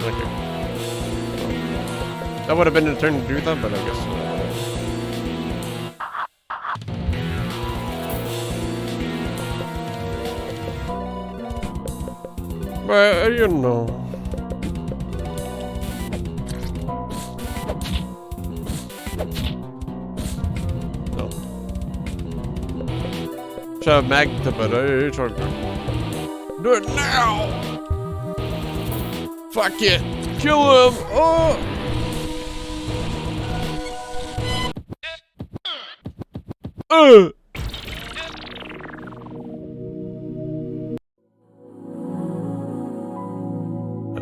Okay. That would have been a turn to do that, but I guess. But you know. No. Should have Magda, but I tried to do it now. Fuck it. Kill him. Oh.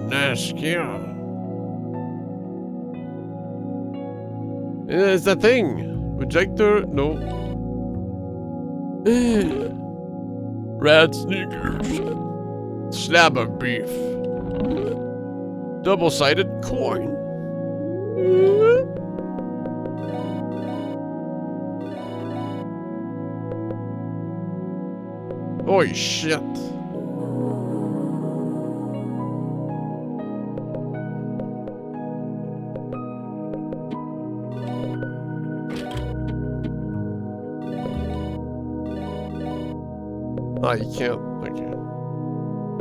Nice kill. It's the thing. Projector, no. Rat sneakers. Slab of beef. Double-sided coin. Holy shit. Oh, you can't. Okay.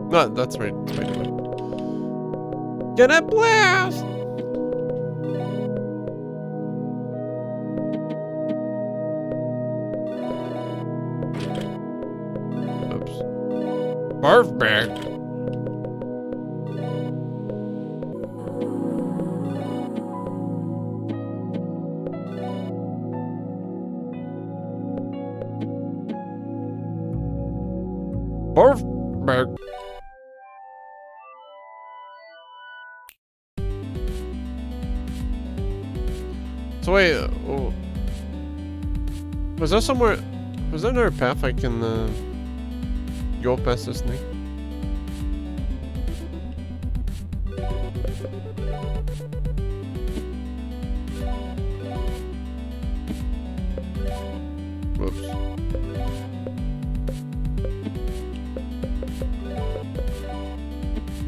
No, that's right. That's right. Gonna blast! Oops. Barf bag. Barf bag. So wait, oh. Was there somewhere? Was there another path I can go past this thing? Whoops.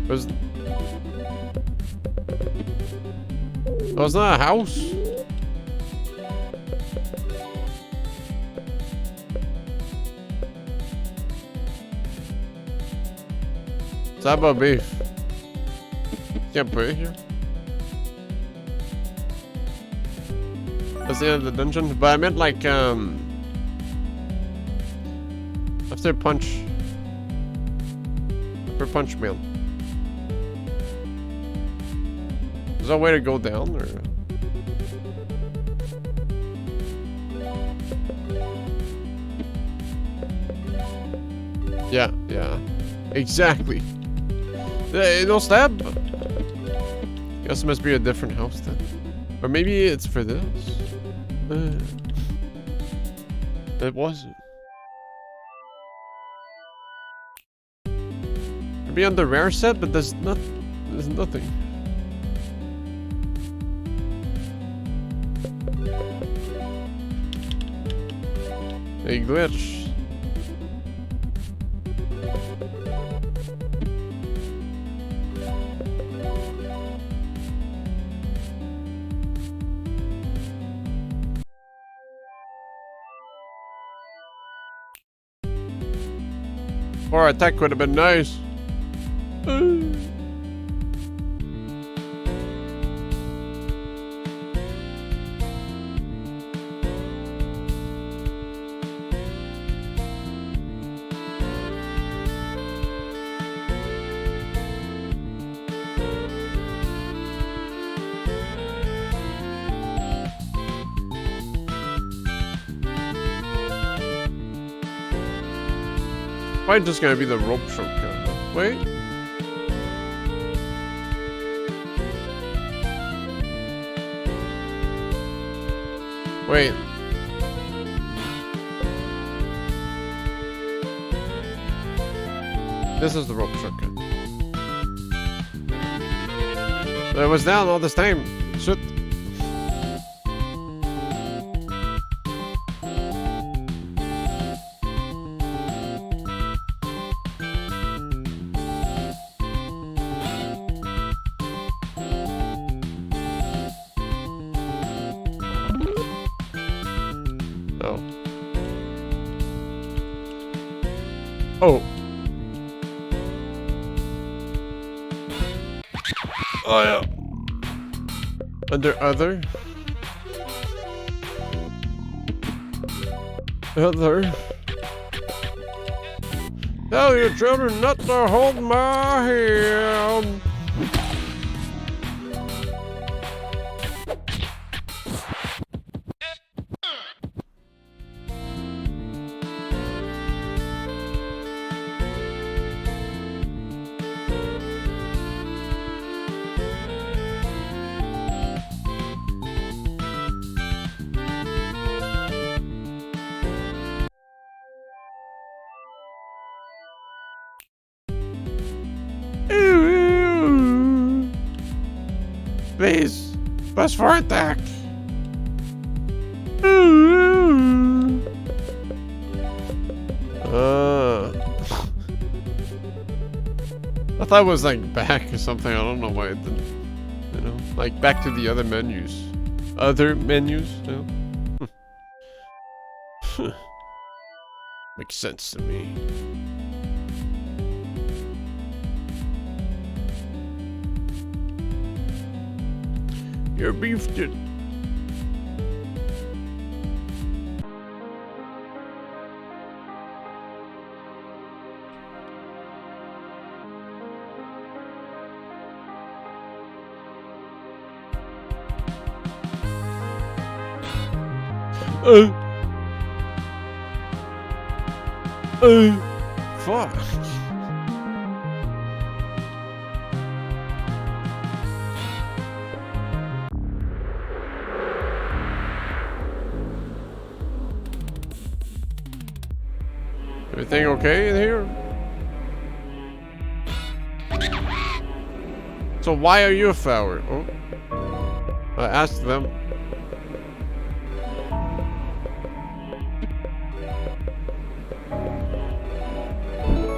Was that was not a house? Saba beef. Can't put it here. That's the end of the dungeon. But I meant like after punch man. Is there a way to go down or? Yeah, yeah. Exactly. No stab? Guess it must be a different house then. Or maybe it's for this? It wasn't. Maybe on the rare set, but there's nothing. A glitch. Or attack would have been nice. Probably just gonna be the rope shortcut. Wait. Wait. This is the rope shortcut. It was down all this time. Shit. Oh. Oh yeah. Under other. Tell your children not to hold my hand. Please, press for attack. I thought it was like back or something. I don't know why it didn't. You know, like back to the other menus. Other menus. You know? Makes sense to me. You're beefed it. Fuck. Everything okay in here? So why are you a flower? Oh. I asked them.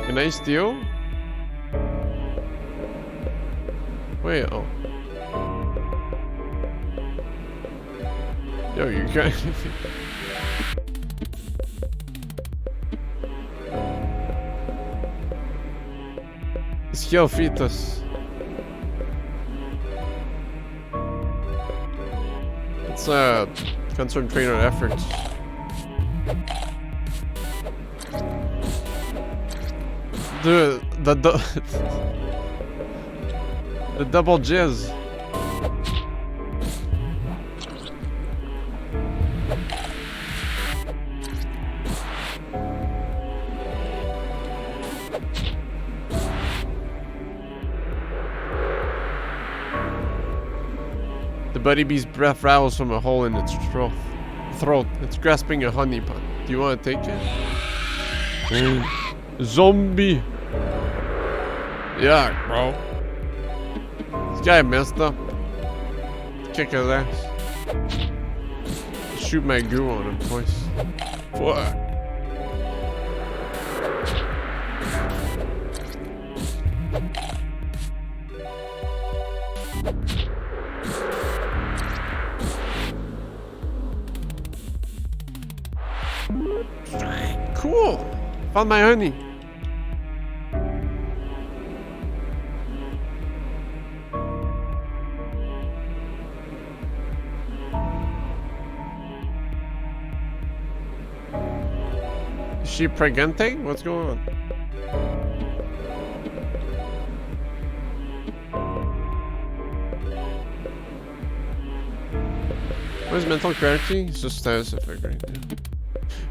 Can I steal? Wait, oh. Yo, you can't. Skill fetus. Let's concentrate our efforts. The the double jizz. The buddy bee's breath rattles from a hole in its throat. It's grasping a honey pot. Do you want to take it? Zombie. Yeah, bro. This guy messed up. Kick his ass. Shoot my goo on him twice. Fuck. Cool. Found my honey. Is she pregnant? What's going on? What is mental clarity? It's just status effect right now.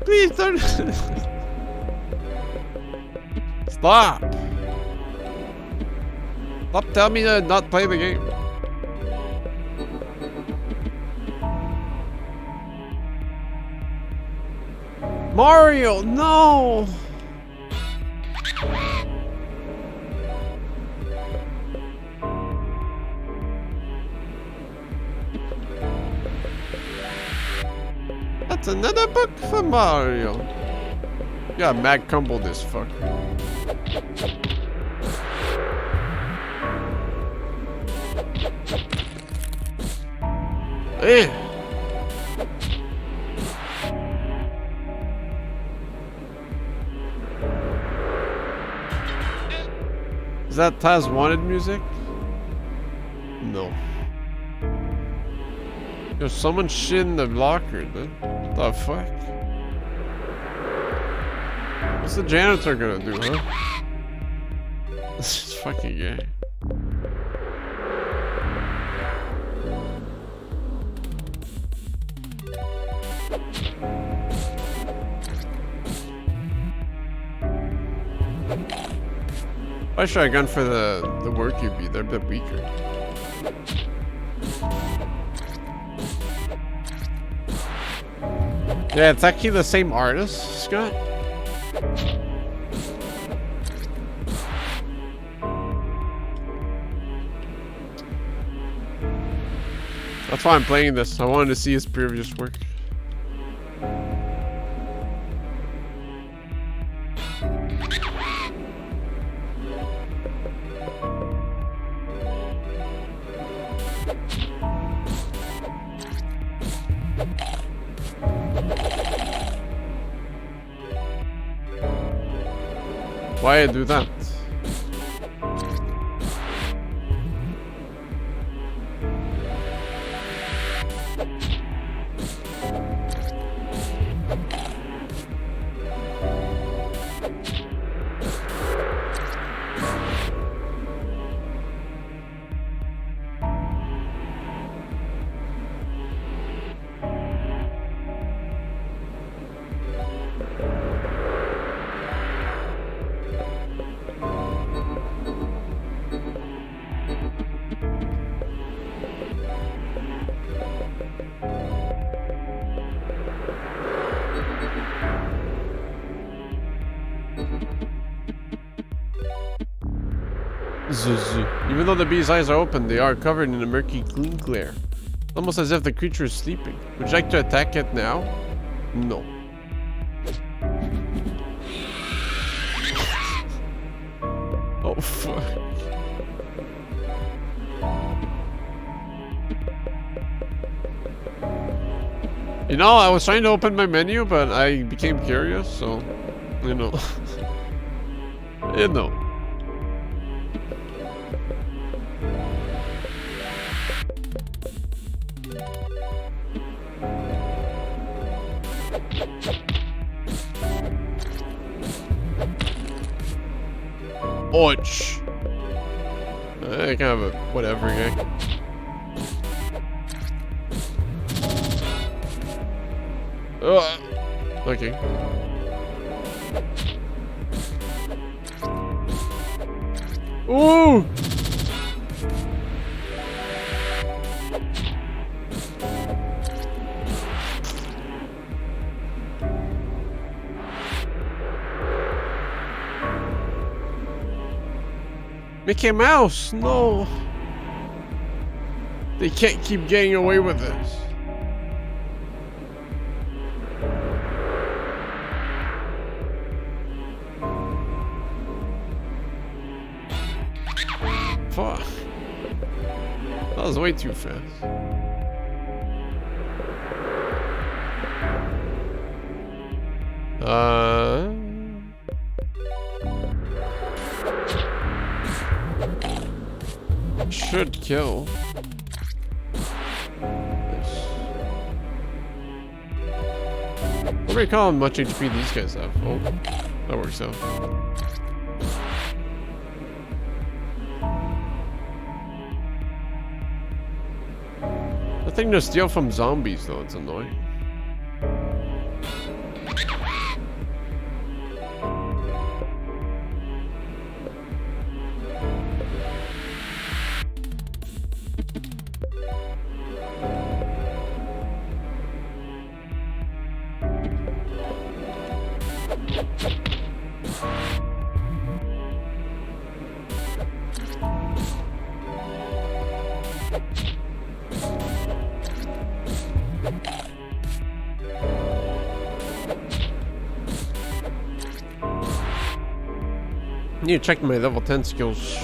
Please don't. Stop. Stop telling me to not play the game. Mario, no. That's another book for Mario. Yeah, Mag Cumble this fucker. Eh. Is that Taz Wanted music? No. Yo, someone shit in the locker, dude. What the fuck? What's the janitor gonna do, huh? This is fucking gay. Why should I gun for the work you be? They're a bit weaker. Yeah, it's actually the same artist, Scott. That's why I'm playing this. I wanted to see his previous work. Why I do that? Even though the bee's eyes are open, they are covered in a murky green glare. Almost as if the creature is sleeping. Would you like to attack it now? No. Oh, fuck. You know, I was trying to open my menu, but I became curious, so, you know. You know. Ouch. I kind of a whatever guy. Okay. Ooh! Mickey Mouse, no. They can't keep getting away with this. Fuck. That was way too fast. Should kill. What do you call how much HP these guys have? Oh, that works out. The thing to steal from zombies, though, it's annoying. I need to check my level 10 skills.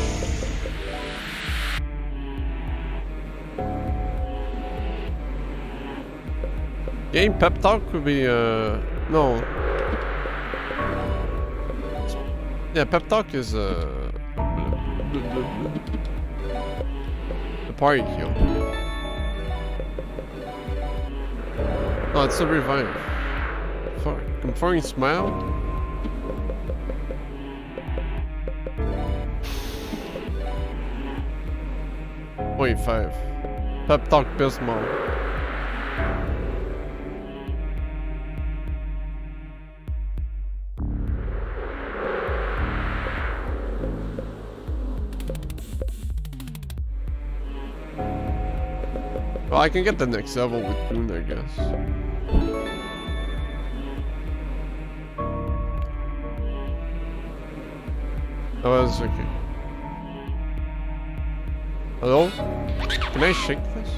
Game pep talk would be no. Yeah, pep talk is the party heal. Oh, it's a revive. Fuck. Confirming smile. 0.5. Pep talk Bismol. Well, I can get the next level with Goon, I guess. Oh, that's okay. Hello? Can I shake this?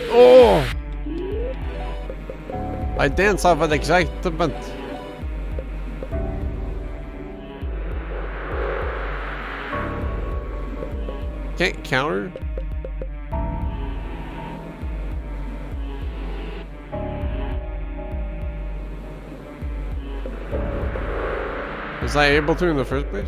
Oh! I dance off an excitement. Can't counter. Was I able to in the first place?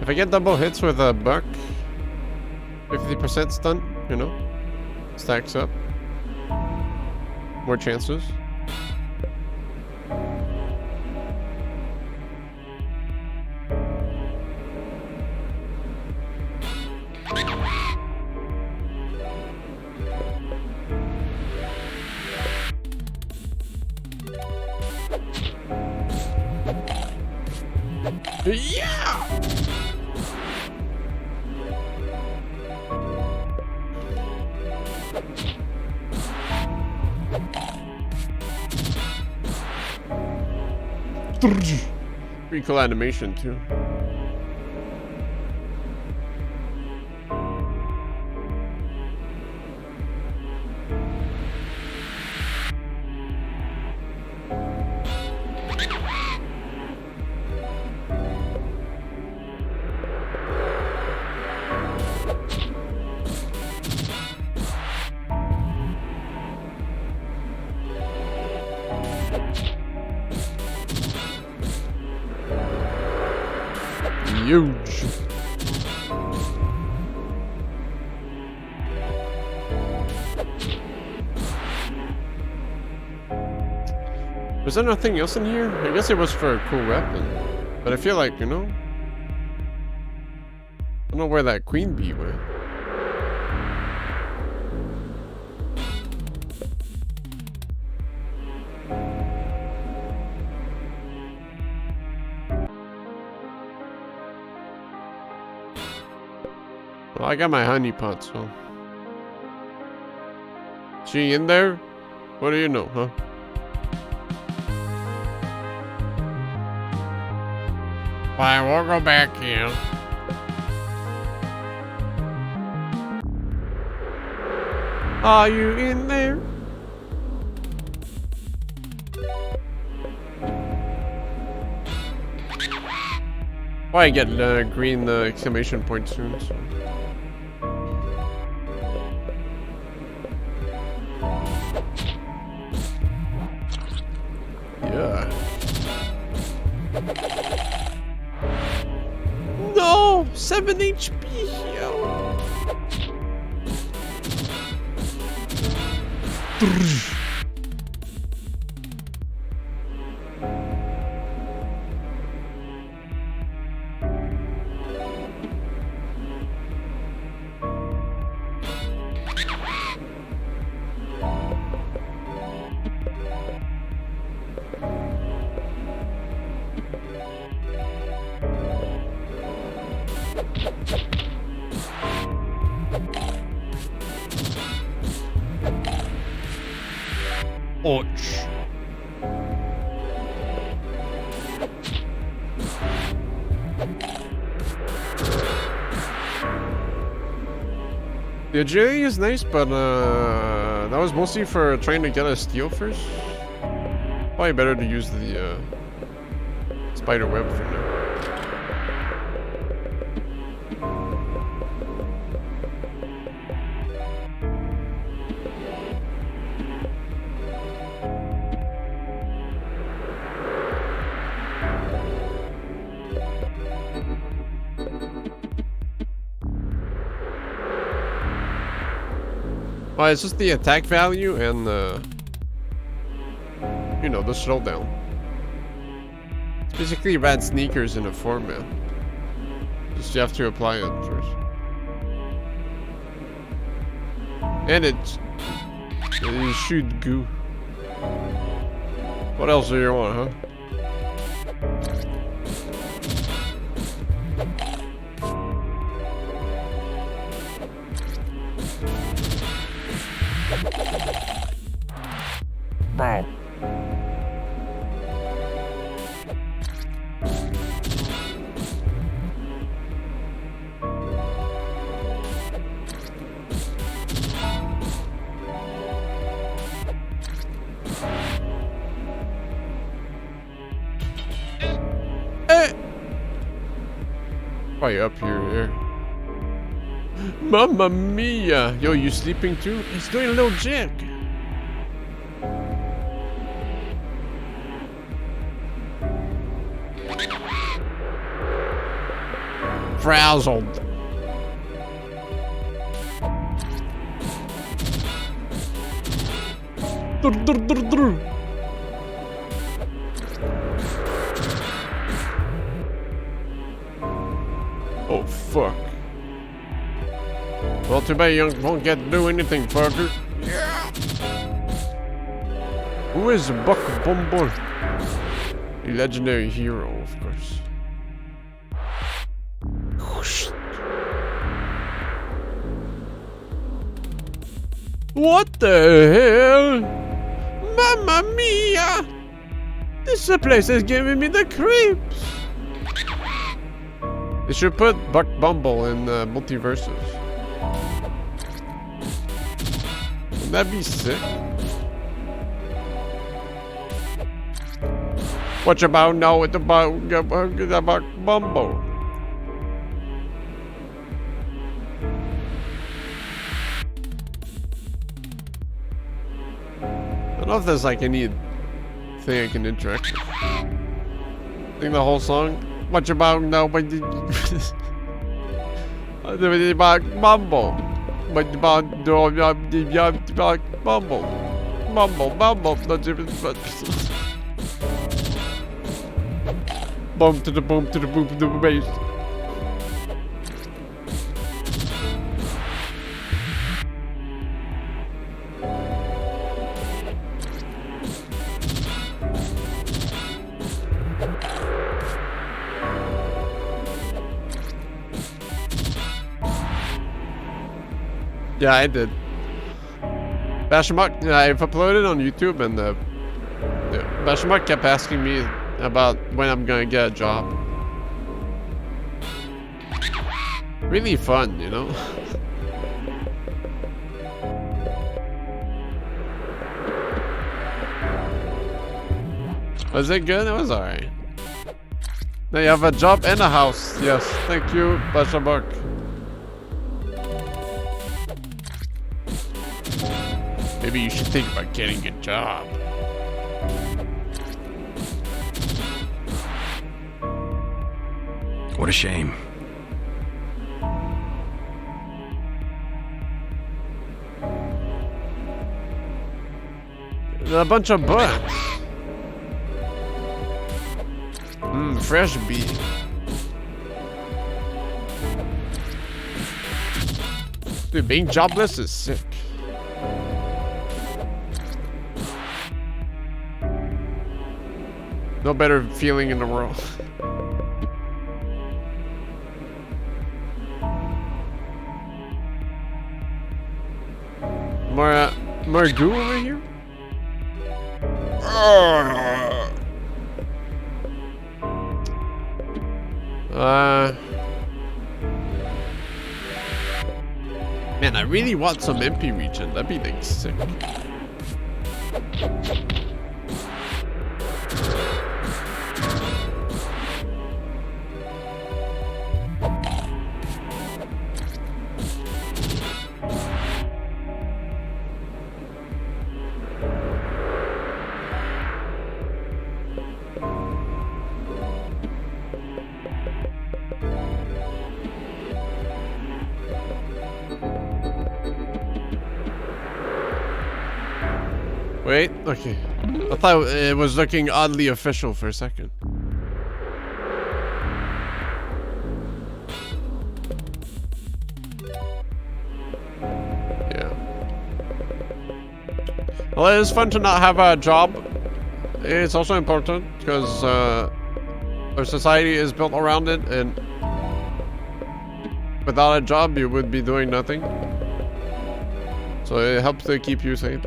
If I get double hits with a buck, 50% stun, you know, stacks up. More chances. Yeah! Pretty cool animation too. Huge. Was there nothing else in here? I guess it was for a cool weapon. But I feel like, you know, I don't know where that queen bee went. Well, I got my honey pot, so. She in there? What do you know, huh? Fine, we'll go back in. Are you in there? Well, I get green exclamation point soon, so. Yeah. No! 7 HP! Yo. Ouch. The agility is nice, but that was mostly for trying to get a steal first. Probably better to use the spider web for now. Well, it's just the attack value and you know, the slowdown. It's basically bad sneakers in a format. Just you have to apply it first. And it shoot goo. What else do you want, huh? Bro. probably up here. Mamma mia! Yo, you sleeping too? He's doing a little jig. Frazzled. Oh fuck. Well, too bad you won't get to do anything, fucker. Yeah. Who is Buck Bumble? A legendary hero, of course. What the hell? Mamma mia! This place is giving me the creeps. They should put Buck Bumble in multiverses. Wouldn't that be sick? What you about now with the Buck Bumble? I don't know if there's like any thing I can interact with. I think the whole song. What you about now? But about Bumble. What about Bumble? Bumble. Not even. Boom to the boom to the boom to the bass. Yeah, I did. Bashamuk, I've uploaded on YouTube, and Bashamuk kept asking me about when I'm gonna get a job. Really fun, you know? Was it good? It was alright. Now you have a job and a house. Yes, thank you, Bashamuk. Maybe you should think about getting a job. What a shame. A bunch of butts. Fresh beef. Dude, being jobless is sick. No better feeling in the world. More goo over here? Man, I really want some MP region. That'd be like sick. Wait, okay. I thought it was looking oddly official for a second. Yeah. Well, it is fun to not have a job. It's also important because our society is built around it, and without a job, you would be doing nothing. So it helps to keep you sane.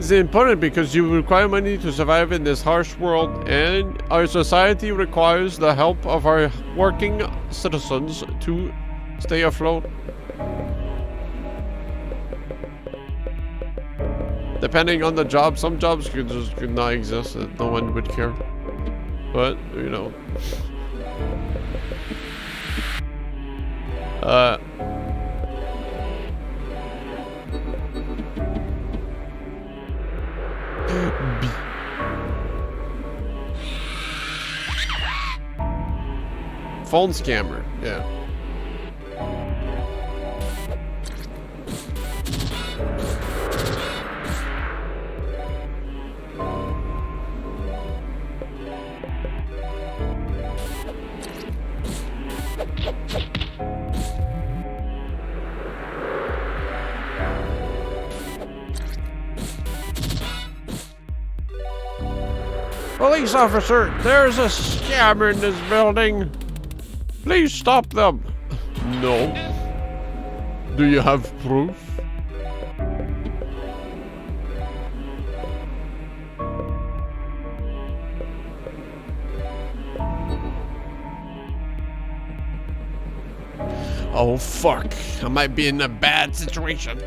It's important because you require money to survive in this harsh world, and our society requires the help of our working citizens to stay afloat. Depending on the job, some jobs could not exist and no one would care. But, you know. Phone scammer, yeah. Police officer, there's a scammer in this building. Please stop them. No. Do you have proof? Oh fuck, I might be in a bad situation.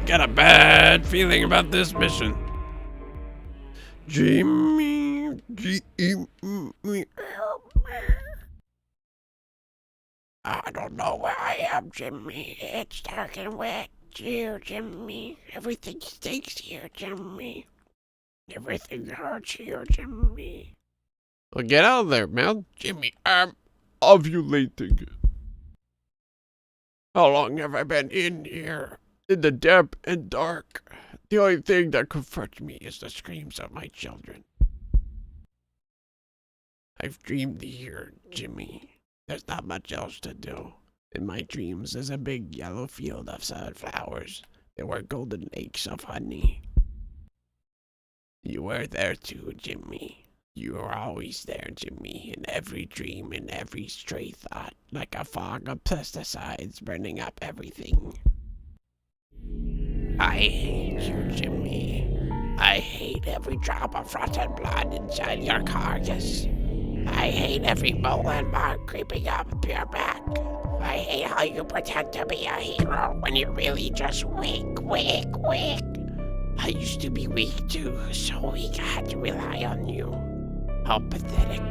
Got a bad feeling about this mission. Jimmy, I don't know where I am, Jimmy. It's dark and wet here, Jimmy. Everything stinks here, Jimmy. Everything hurts here, Jimmy. Well, get out of there, man. Jimmy, I'm ovulating. How long have I been in here? In the damp and dark. The only thing that comforts me is the screams of my children. I've dreamed here, Jimmy. There's not much else to do. In my dreams, there's a big yellow field of sunflowers. There were golden lakes of honey. You were there too, Jimmy. You were always there, Jimmy, in every dream, in every stray thought, like a fog of pesticides burning up everything. I hate you, Jimmy. I hate every drop of rotten blood inside your carcass. I hate every mole and mark creeping up your back. I hate how you pretend to be a hero when you're really just weak. I used to be weak too, so weak I had to rely on you. How pathetic.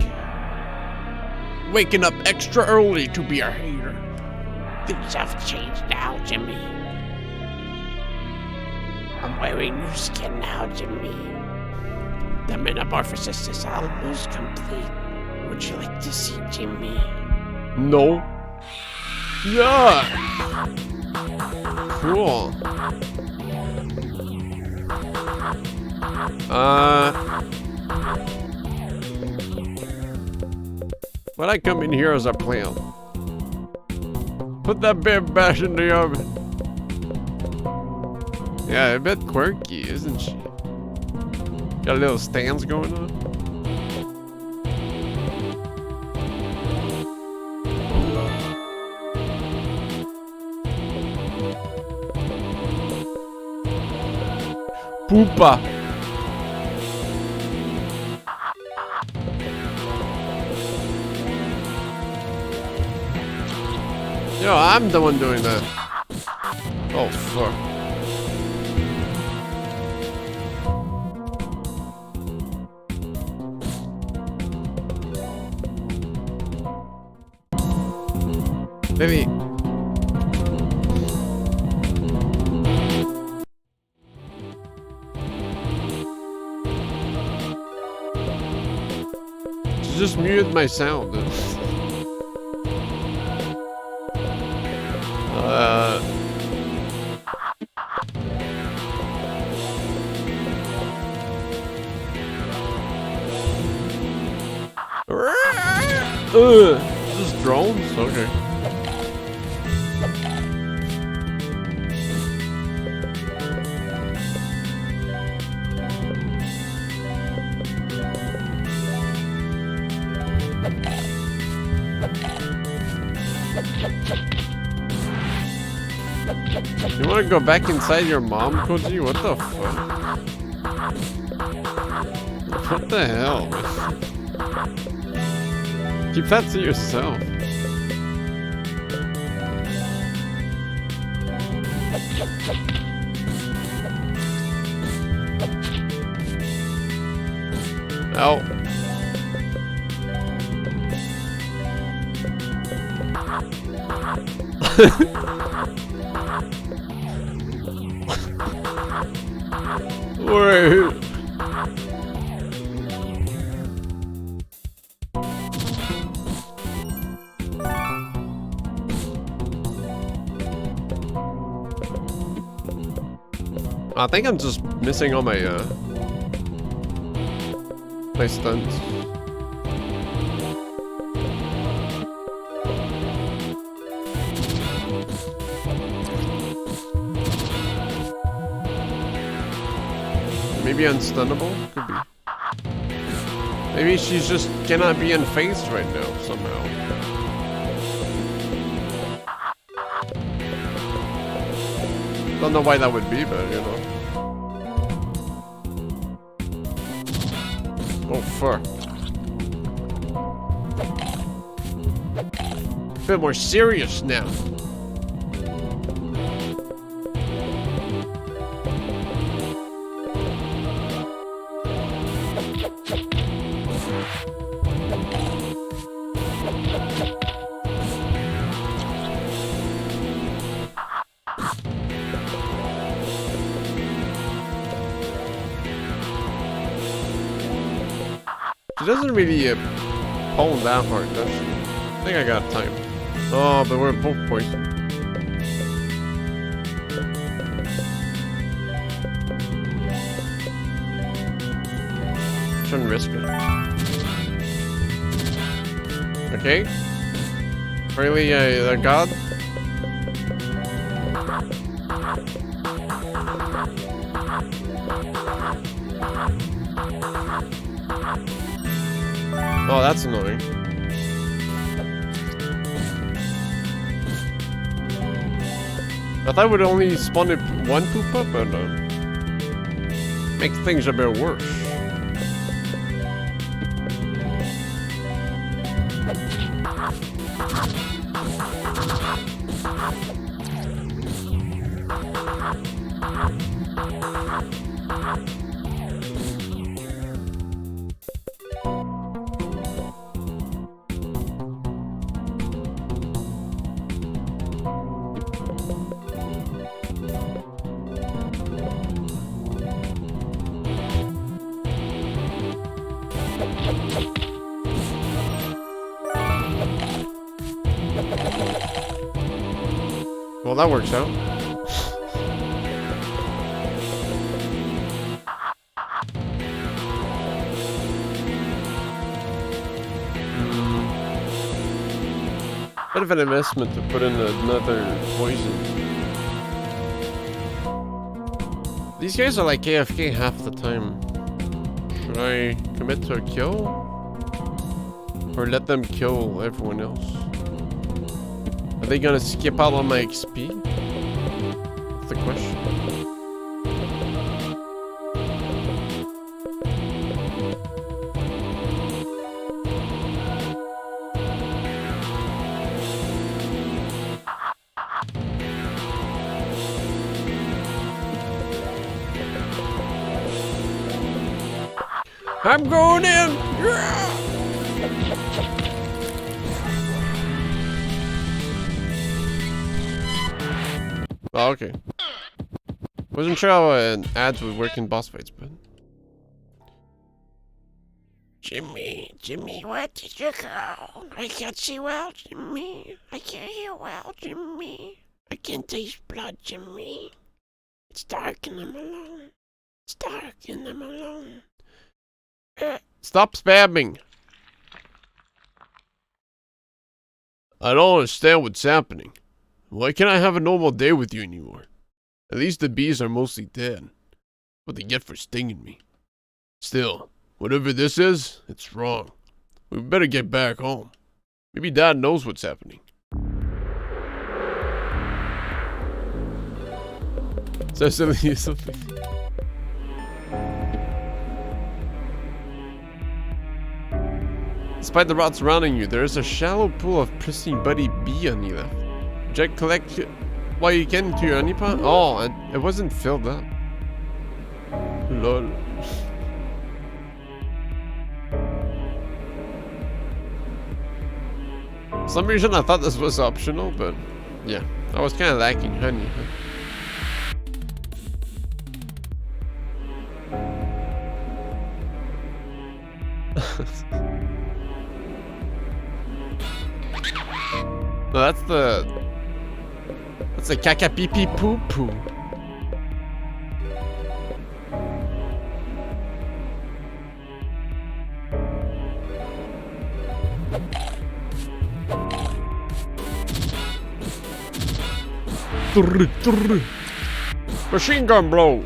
Waking up extra early to be a hater. Things have changed now, Jimmy. I'm wearing new skin now, Jimmy. The metamorphosis is almost complete. Would you like to see Jimmy? No. Yeah. Cool. When I come in here as a plan, put that bit bash in the oven. Yeah, a bit quirky, isn't she? Got a little stands going on. Poopa. Yo, I'm the one doing that. Oh, fuck. Baby. She just muted my sound. Is this drones? Okay. You wanna go back inside your mom, Koji? What the fuck? What the hell? Keep that to yourself. Ow. Wait. I think I'm just missing all my my stunts. Maybe unstunnable? Could be. Maybe she's just cannot be unfazed right now somehow. Don't know why that would be, but you know. Oh fuck. A bit more serious now. She doesn't really pull that hard, does she? I think I got time. Oh, but we're both poisoned. Shouldn't risk it. Okay. Really, a god? Oh, that's annoying. I thought it would only spawn it one poop up, but make things a bit worse. Well, that works out. Bit of an investment to put in another poison. These guys are like AFK half the time. Should I commit to a kill? Or let them kill everyone else? Are they gonna skip out on my XP? That's the question. I'm going in! Yeah! Oh, okay. Wasn't sure how ads would work in boss fights, but... Jimmy, where did you go? I can't see well, Jimmy. I can't hear well, Jimmy. I can't taste blood, Jimmy. It's dark and I'm alone. It's dark and I'm alone. Stop spamming! I don't understand what's happening. Why can't I have a normal day with you anymore? At least the bees are mostly dead. What they get for stinging me. Still, whatever this is, it's wrong. We better get back home. Maybe Dad knows what's happening. So silly something. Despite the rot surrounding you, there is a shallow pool of pristine buddy bee honey left. Just collect what you can into your honey pot. Oh, and it wasn't filled up. Lol. For some reason I thought this was optional, but yeah, I was kind of lacking honey. No, that's the caca pee pee poo poo. Machine gun blow.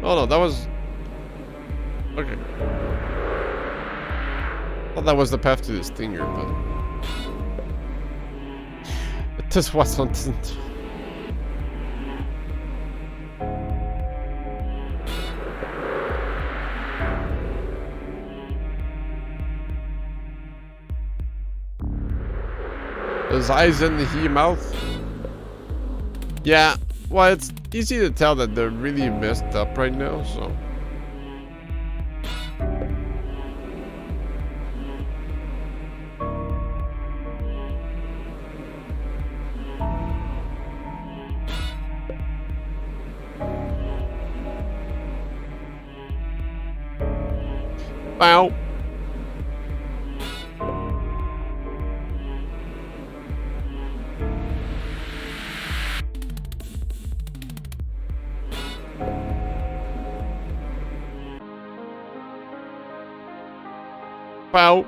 Oh no, that was... Okay. Well, that was the path to this stinger, but... This wasn't. His eyes in the mouth. Yeah, well, it's easy to tell that they're really messed up right now, so. Bow. Bow.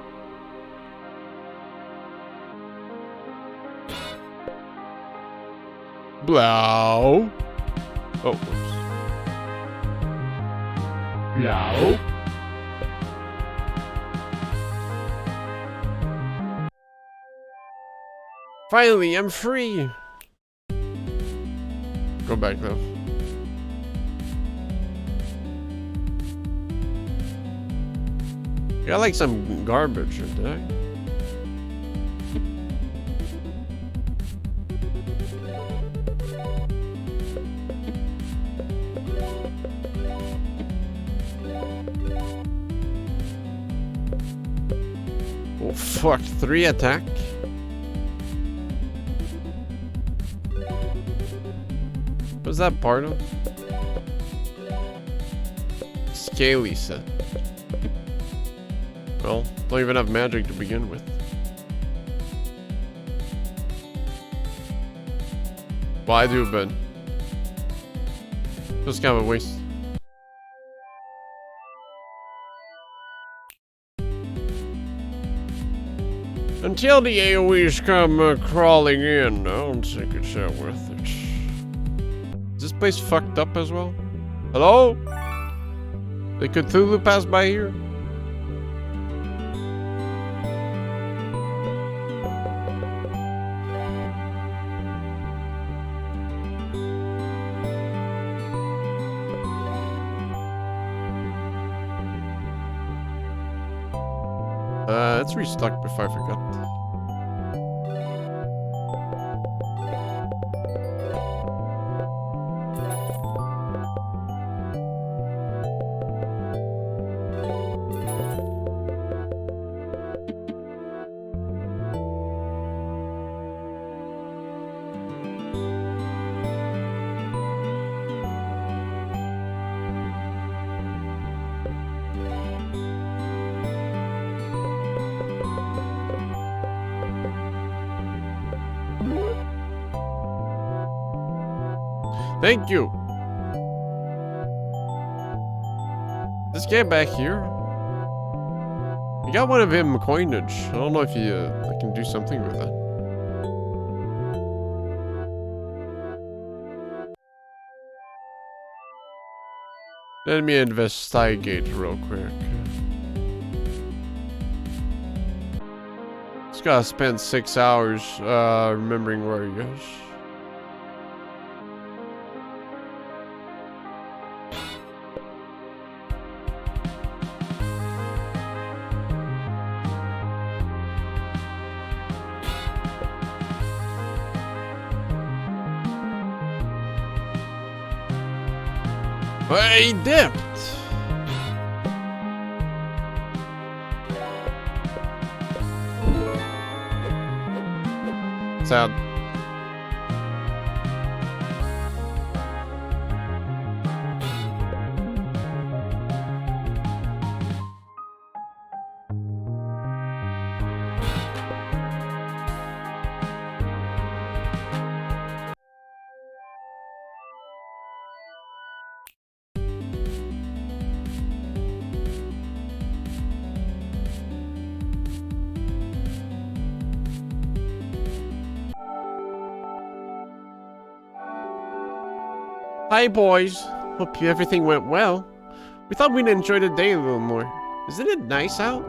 Blow. Oh, whoops. Blow. Finally, I'm free. Go back though. Got like some garbage, did I? Oh fuck, 3 attack. What's that part of? Scaly set. Well, don't even have magic to begin with. Well, I do, but just kind of a waste. Until the AoEs come crawling in, I don't think it's that worth it. Is this place fucked up as well? Hello? Did Cthulhu pass by here? Let's restock before I forgot. Thank you. This guy back here. You got one of him coinage. I don't know if you I can do something with that. Let me investigate real quick. Just gotta spend 6 hours remembering where he goes. He dipped. Sad. Hi boys, hope everything went well. We thought we'd enjoy the day a little more. Isn't it nice out?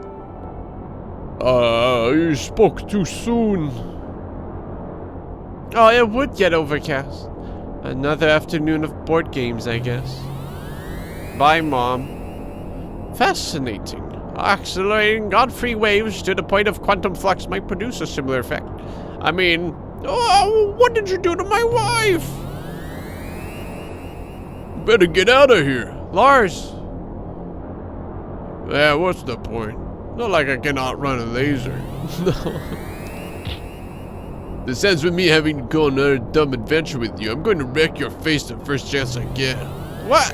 You spoke too soon. Oh, it would get overcast. Another afternoon of board games, I guess. Bye, Mom. Fascinating. Accelerating God-free waves to the point of quantum flux might produce a similar effect. I mean, oh, what did you do to my wife? Better get out of here. Lars! Yeah, what's the point? Not like I can outrun a laser. No. This ends with me having to go on another dumb adventure with you. I'm going to wreck your face the first chance I get. What?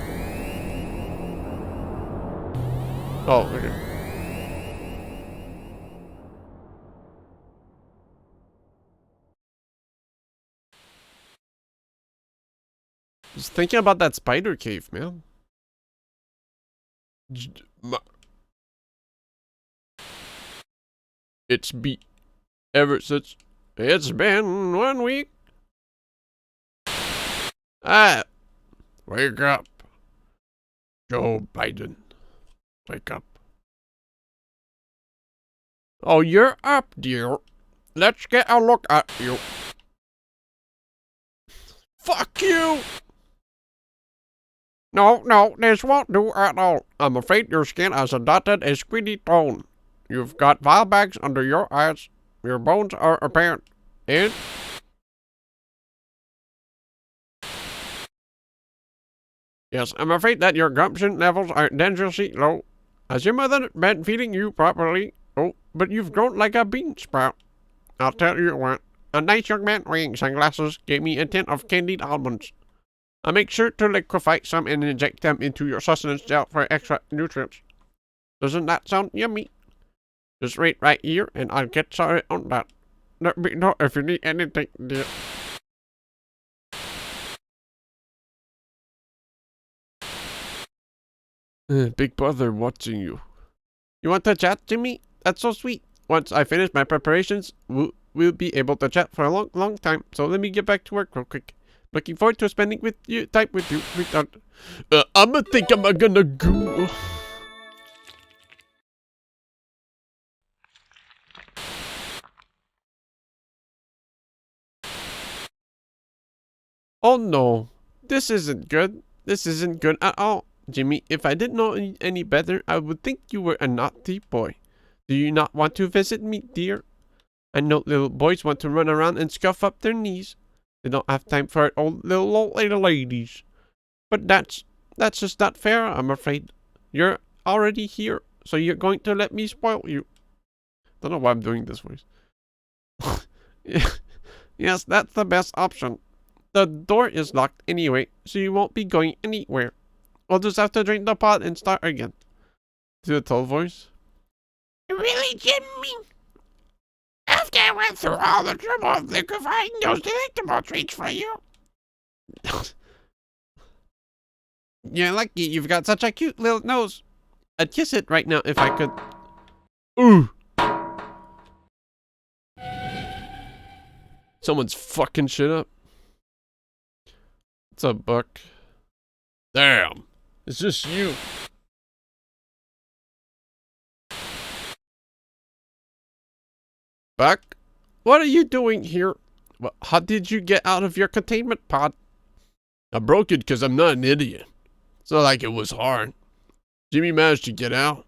Oh, okay. Just thinking about that spider cave, man. It's ever since it's been 1 week. Wake up. Joe Biden. Wake up. Oh, you're up, dear. Let's get a look at you. Fuck you! No, this won't do at all. I'm afraid your skin has adopted a squiddy tone. You've got vile bags under your eyes. Your bones are apparent. And... yes, I'm afraid that your gumption levels are dangerously low. Has your mother been feeding you properly? Oh, but you've grown like a bean sprout. I'll tell you what. A nice young man wearing sunglasses gave me a tin of candied almonds. I'll make sure to liquefy some and inject them into your sustenance gel for extra nutrients. Doesn't that sound yummy? Just wait right here and I'll get started on that. Let me know if you need anything, dear. Big brother watching you. You want to chat to me? That's so sweet. Once I finish my preparations, we'll be able to chat for a long time. So let me get back to work real quick. Looking forward to spending time with you. I'ma think I'm gonna go. Oh no, this isn't good. This isn't good at all. Jimmy, if I didn't know any better, I would think you were a naughty boy. Do you not want to visit me, dear? I know little boys want to run around and scuff up their knees. They don't have time for little ladies. But that's just not fair, I'm afraid. You're already here, so you're going to let me spoil you. Don't know why I'm doing this voice. Yes, that's the best option. The door is locked anyway, so you won't be going anywhere. We'll just have to drink the pot and start again. Do a tall voice. Really, Jimmy? After I went through all the trouble of liquefying those delectable treats for you. You're lucky you've got such a cute little nose. I'd kiss it right now if I could. Ooh. Someone's fucking shit up. It's a book. Damn. It's just you. Buck, what are you doing here? How did you get out of your containment pod? I broke it because I'm not an idiot. It's not like it was hard. Jimmy managed to get out.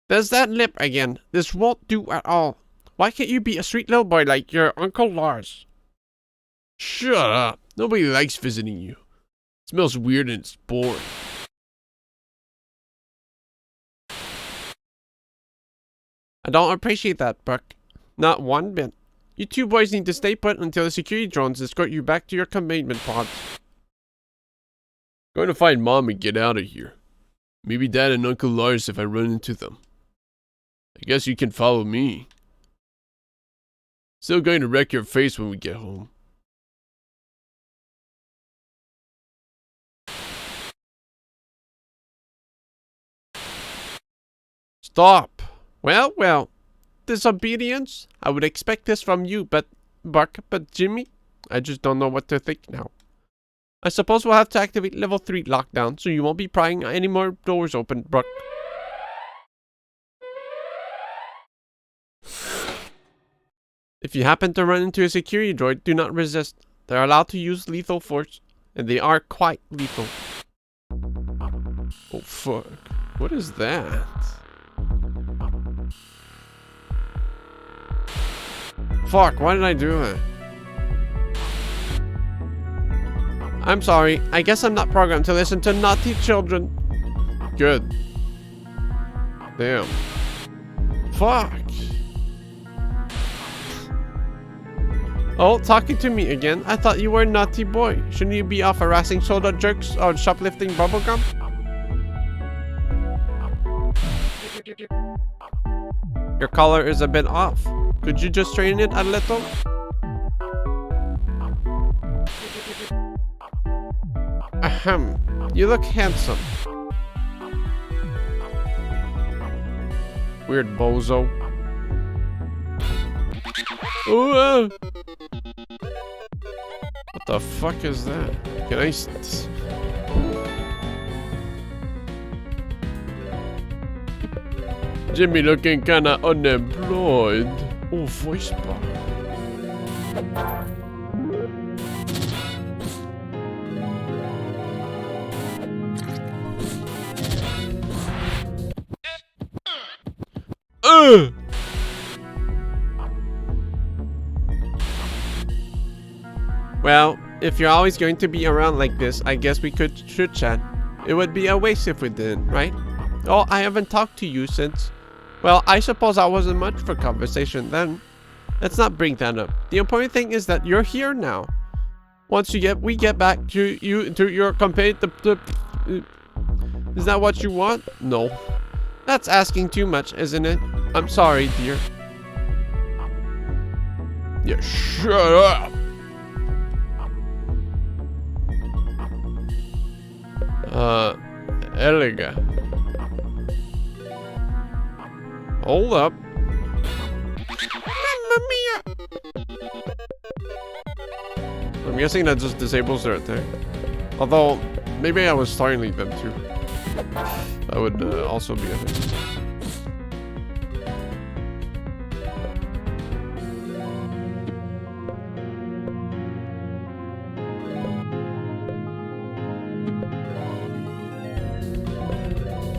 There's that lip again. This won't do at all. Why can't you be a sweet little boy like your Uncle Lars? Shut up. Nobody likes visiting you. It smells weird and it's boring. I don't appreciate that, Buck. Not one bit. You two boys need to stay put until the security drones escort you back to your containment pods. Going to find Mom and get out of here. Maybe Dad and Uncle Lars if I run into them. I guess you can follow me. Still going to wreck your face when we get home. Stop. Well. Disobedience? I would expect this from you, but Jimmy? I just don't know what to think now. I suppose we'll have to activate level 3 lockdown, so you won't be prying any more doors open, Buck. If you happen to run into a security droid, do not resist. They're allowed to use lethal force, and they are quite lethal. Oh, fuck. What is that? Fuck, why did I do that? I'm sorry. I guess I'm not programmed to listen to naughty children. Good. Damn. Fuck. Oh, talking to me again? I thought you were a naughty boy. Shouldn't you be off harassing soda jerks or shoplifting bubblegum? Your collar is a bit off. Could you just straighten it a little? Ahem. You look handsome. Weird bozo. Oh, what the fuck is that? Can I... Jimmy looking kinda unemployed. Oh, voice bar. Well, if you're always going to be around like this, I guess we could chit-chat. It would be a waste if we didn't, right? Oh, I haven't talked to you since... Well, I suppose I wasn't much for conversation then. Let's not bring that up. The important thing is that you're here now. Once we get back to your campaign. Is that what you want? No. That's asking too much, isn't it? I'm sorry, dear. Yeah, shut up. Eliga. Hold up. Mamma mia! I'm guessing that just disables their attack. Although, maybe I was startling them too. That would also be a thing.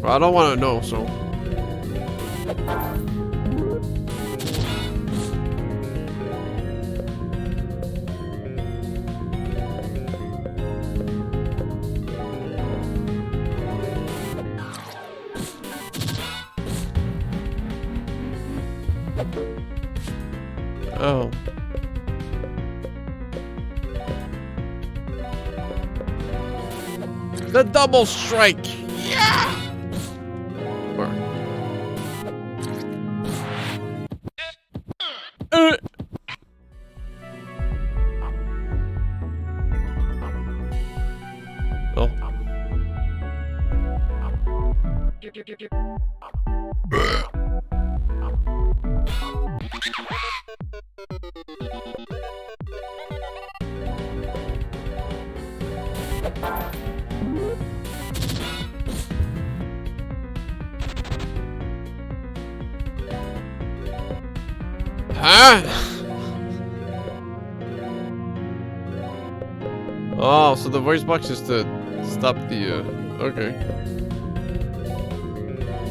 Well, I don't want to know, so... Oh. The double strike! Yeah! Oh. Huh? Oh, so the voice box is to stop the, okay.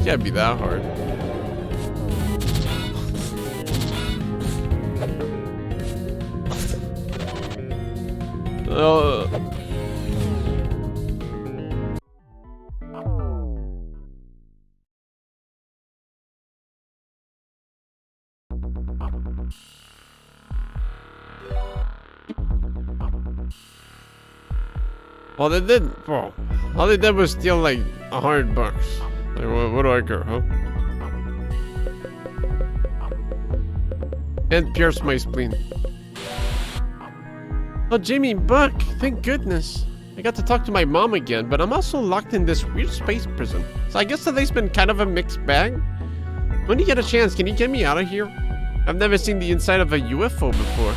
Can't be that hard. Well, they did. Well, all they did was steal like $100. Like, what do I care, huh? And pierce my spleen. Oh, Jimmy, Buck, thank goodness. I got to talk to my mom again, but I'm also locked in this weird space prison. So I guess today's been kind of a mixed bag. When you get a chance, can you get me out of here? I've never seen the inside of a UFO before.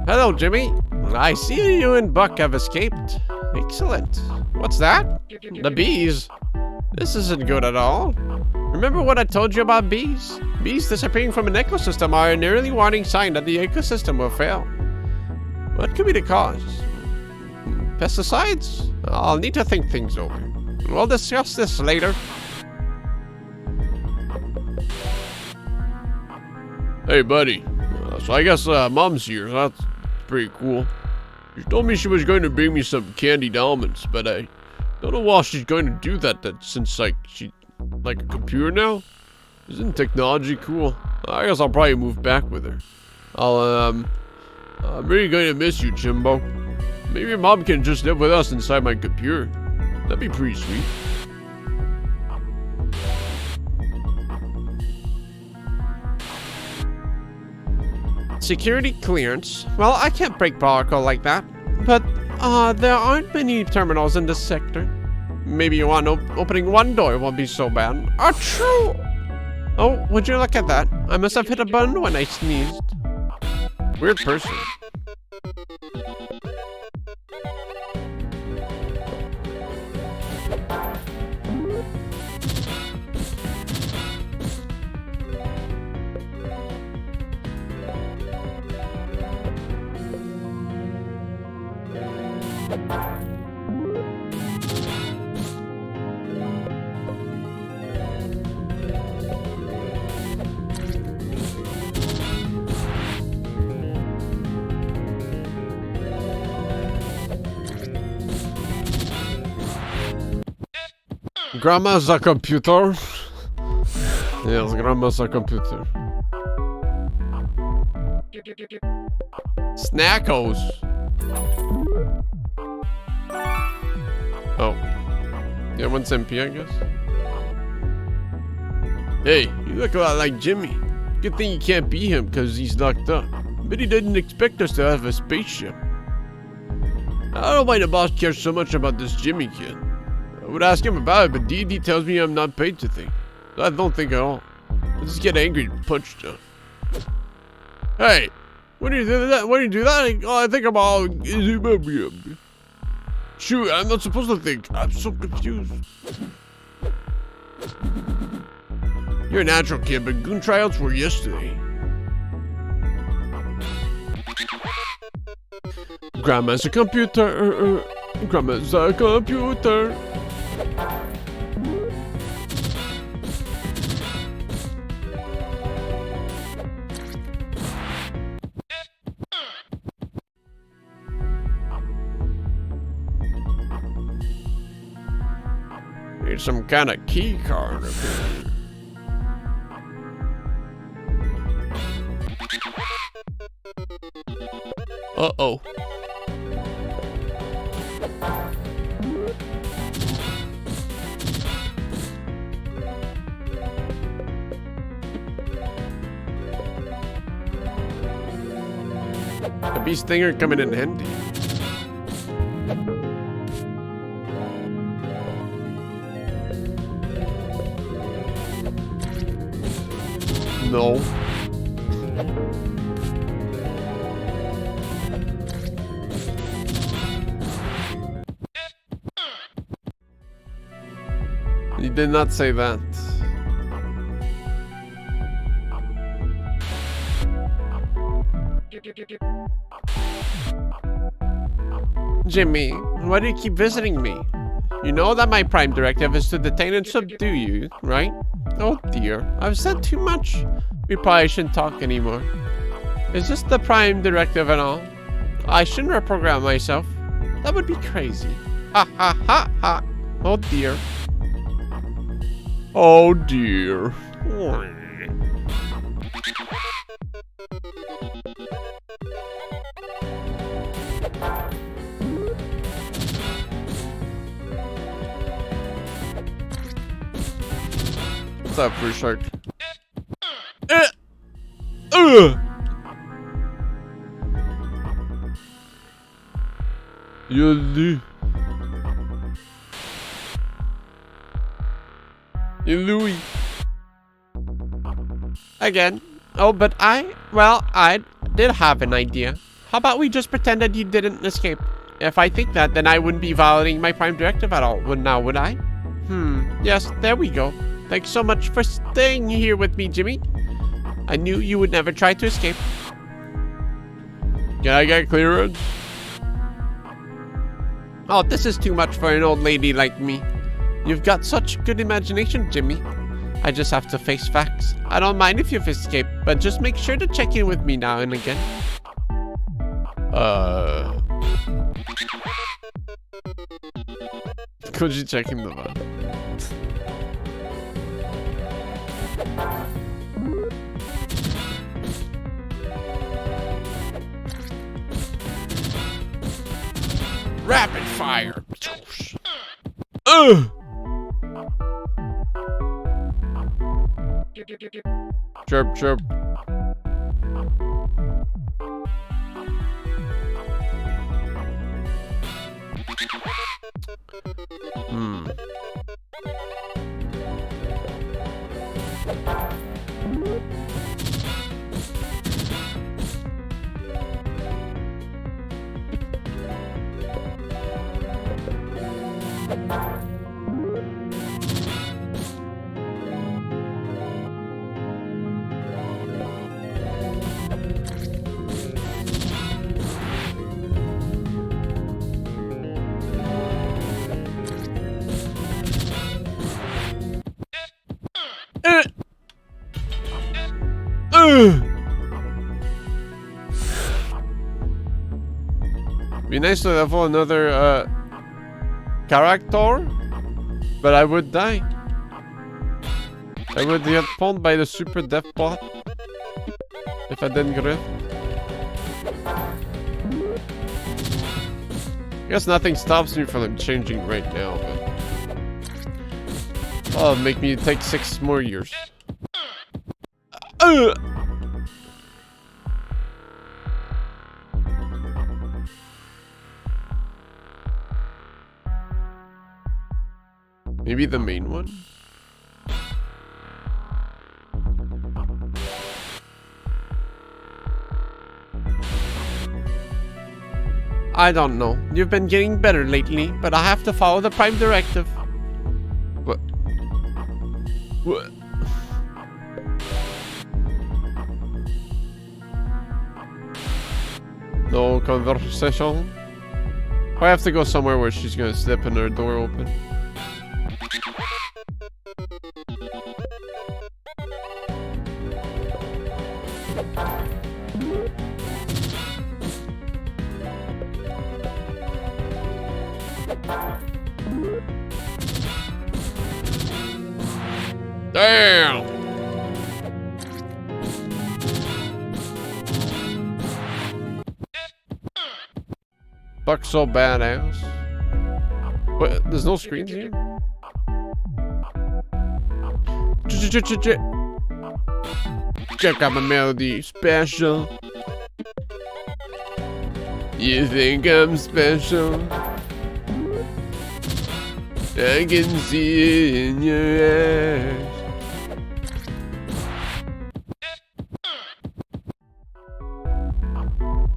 Hello, Jimmy. I see you and Buck have escaped. Excellent. What's that? The bees. This isn't good at all. Remember what I told you about bees? Bees disappearing from an ecosystem are an early warning sign that the ecosystem will fail. What could be the cause? Pesticides? I'll need to think things over. We'll discuss this later. Hey, buddy. So I guess Mom's here. That's pretty cool. She told me she was going to bring me some candied almonds, but I don't know why she's going to do that since, like, she like a computer now? Isn't technology cool? I guess I'll probably move back with her. I'm really going to miss you, Jimbo. Maybe your mom can just live with us inside my computer. That'd be pretty sweet. Security clearance? Well, I can't break protocol like that. But, there aren't many terminals in this sector. Maybe you want opening one door won't be so bad. Achoo! Oh, would you look at that? I must have hit a button when I sneezed. Weird person. Grandma's a computer. Yes, grandma's a computer. Snackos. Oh. Yeah, 1 MP, I guess. Hey, you look a lot like Jimmy. Good thing you can't be him because he's locked up. But he didn't expect us to have a spaceship. I don't know why the boss cares so much about this Jimmy kid. I would ask him about it, but D&D tells me I'm not paid to think. I don't think at all. I just get angry and punch stuff. Hey, when do you do that? When do you do that? I think I'm all... Shoot, I'm not supposed to think. I'm so confused. You're a natural kid, but goon tryouts were yesterday. Grandma's a computer. Grandma's a computer. Need some kind of key card. Uh-oh. A bee stinger coming in handy. No. He did not say that. Jimmy, why do you keep visiting me? You know that my prime directive is to detain and subdue you, right? Oh dear, I've said too much. We probably shouldn't talk anymore. Is this the prime directive and all? I shouldn't reprogram myself. That would be crazy. Ha ha ha ha. Oh dear. Oh dear. What's up, Fruit Shark? You Louis. Again. Oh, but I did have an idea. How about we just pretend that you didn't escape? If I think that, then I wouldn't be violating my prime directive at all, would I? Yes, there we go. Thanks so much for staying here with me, Jimmy. I knew you would never try to escape. Can I get clearance? Oh, this is too much for an old lady like me. You've got such good imagination, Jimmy. I just have to face facts. I don't mind if you've escaped, but just make sure to check in with me now and again. Could you check him the button? Rapid fire. Chirp, chirp. Be nice to level another character, but I would die. I would get pulled by the super death bot if I didn't get it. I guess nothing stops me from changing right now, but it'll make me take 6 more years. Maybe the main one? I don't know. You've been getting better lately, but I have to follow the prime directive. What? What? No conversation? I have to go somewhere where she's gonna slip and her door open. Damn! Fuck so badass. What? There's no screens here? Check out my melody special. You think I'm special? I can see it in your eyes.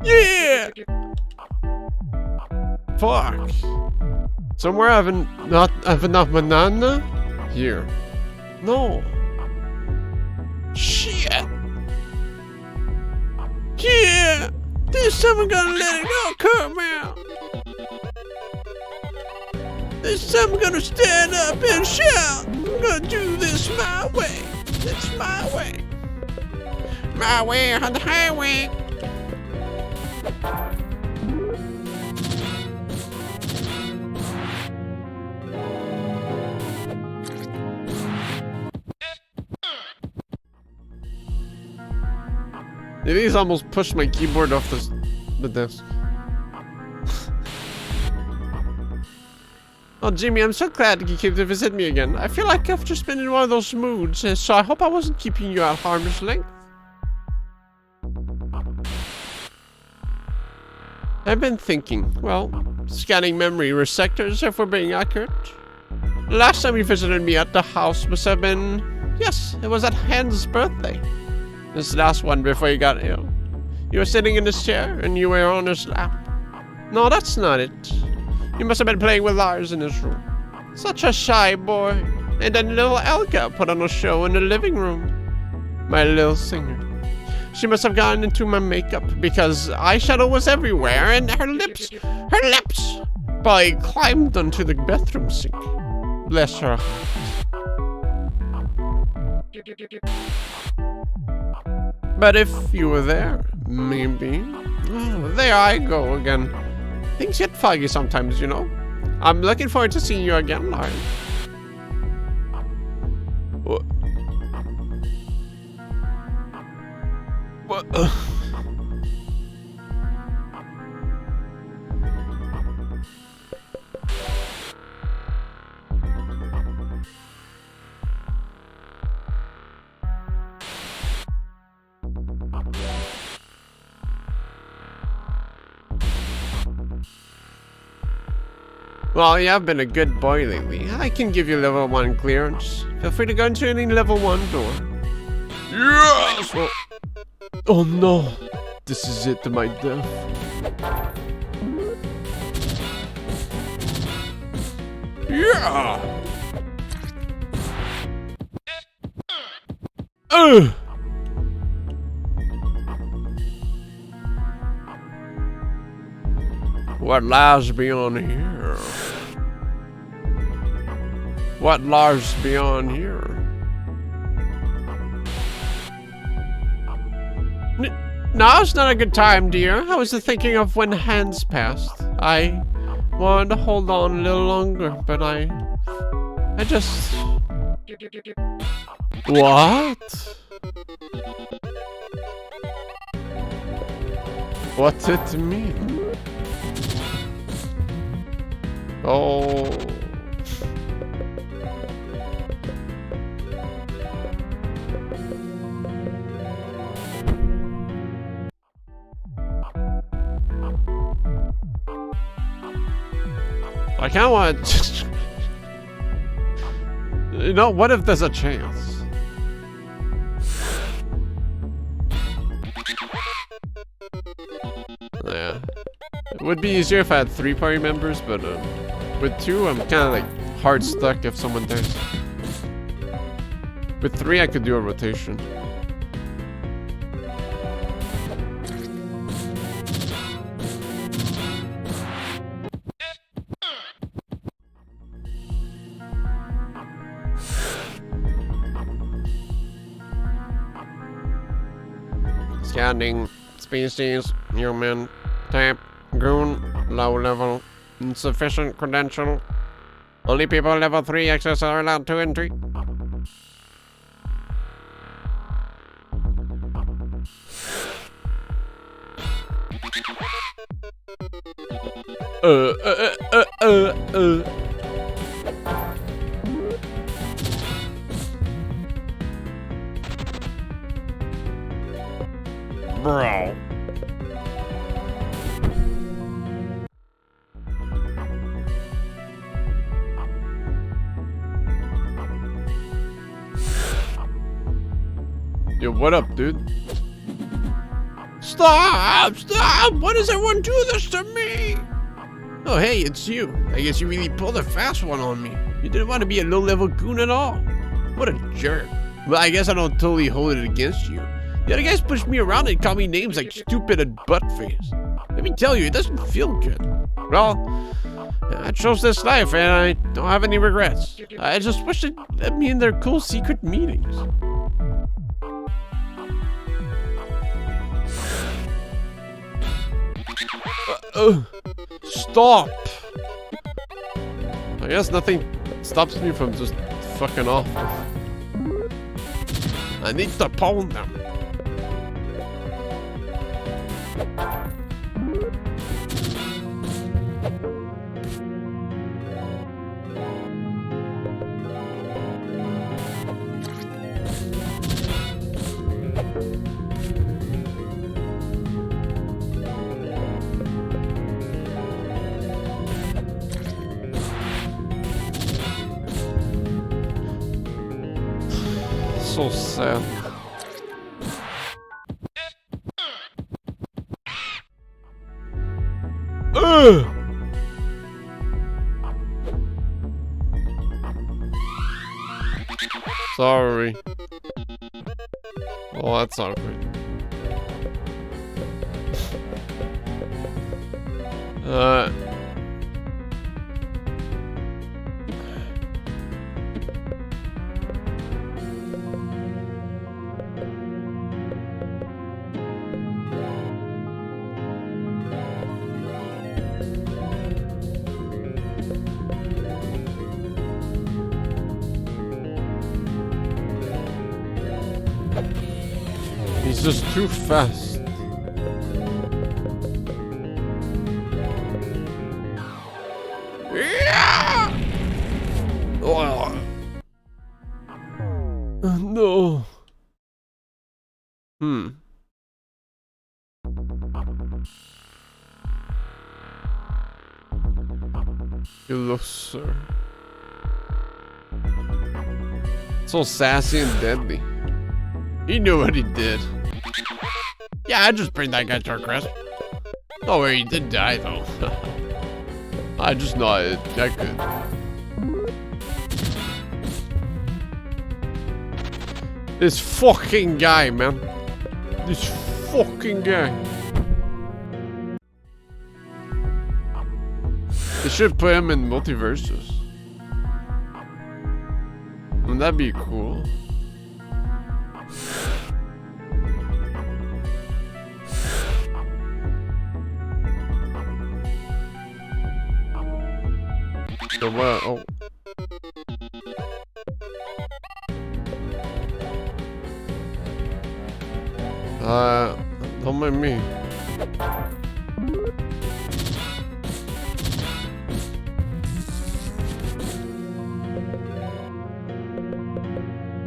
Yeah! Fuck. Somewhere I not have enough banana? Here. No. Shit. Yeah! There's someone gonna let it all come out. There's someone gonna stand up and shout. I'm gonna do this my way. It's my way. My way on the highway. These almost pushed my keyboard off the desk. Oh, Jimmy, I'm so glad you came to visit me again. I feel like I've just been in one of those moods, so I hope I wasn't keeping you at harm's length. I've been thinking, well, scanning memory sectors if we're being accurate. Last time you visited me at the house must have been, yes, it was at Hans' birthday. This last one before you got ill. You were sitting in his chair and you were on his lap. No, that's not it. You must have been playing with Lars in his room. Such a shy boy. And then little Elka put on a show in the living room. My little singer. She must have gotten into my makeup because eyeshadow was everywhere and her lips probably climbed onto the bathroom sink. Bless her heart. But if you were there, maybe. Oh, there I go again. Things get foggy sometimes, you know. I'm looking forward to seeing you again, Lars. What? What? Well, yeah, I've been a good boy lately. I can give you level 1 clearance. Feel free to go into any level 1 door. Yes! Oh no! This is it to my death. Yeah! What lies beyond here? What lies beyond here? Now's not a good time, dear. I was thinking of when Hans passed. I wanted to hold on a little longer, but I just... What? What's it mean? Oh... I kinda want... You know, what if there's a chance? Yeah. It would be easier if I had 3 party members, but with 2, I'm kinda like hard stuck if someone dies. With 3, I could do a rotation. Scanning species, human, type, goon, low level, insufficient credential. Only people level 3 access are allowed to entry. Bro. Yo, what up, dude? Stop! Stop! Why does everyone do this to me? Oh, hey, it's you. I guess you really pulled a fast one on me. You didn't want to be a low-level goon at all. What a jerk. Well, I guess I don't totally hold it against you. The other guys push me around and call me names like stupid and buttface. Let me tell you, it doesn't feel good. Well, I chose this life and I don't have any regrets. I just wish they'd let me in their cool secret meetings. Stop! I guess nothing stops me from just fucking off. I need to pound them. So sad. Sorry. Oh, that's awkward. He's just too fast. Oh. No. You look, sir. So sassy and deadly. He knew what he did. Yeah, I just bring that guy to our crest. Oh, wait, he did die though. I just know I could. This fucking guy, man. This fucking guy. They should put him in multiverses. Wouldn't that be cool? So what? Oh. Don't mind me.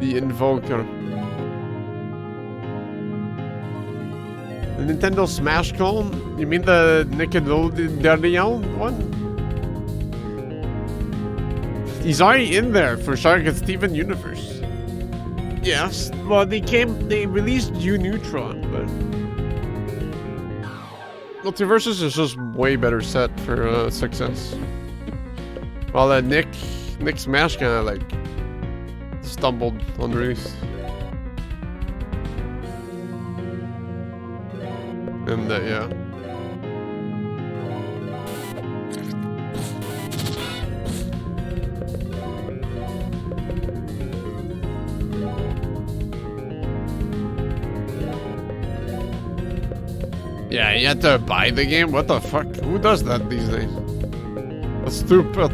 The Invoker. The Nintendo Smash clone? You mean the Nickelodeon one? He's already in there for Shark and Steven Universe. Yes. Well, they released U Neutron, but Multiverses is just way better set for success. While Nick Smash kind of like stumbled on release. And yeah. Yeah, you have to buy the game? What the fuck? Who does that these days? That's stupid.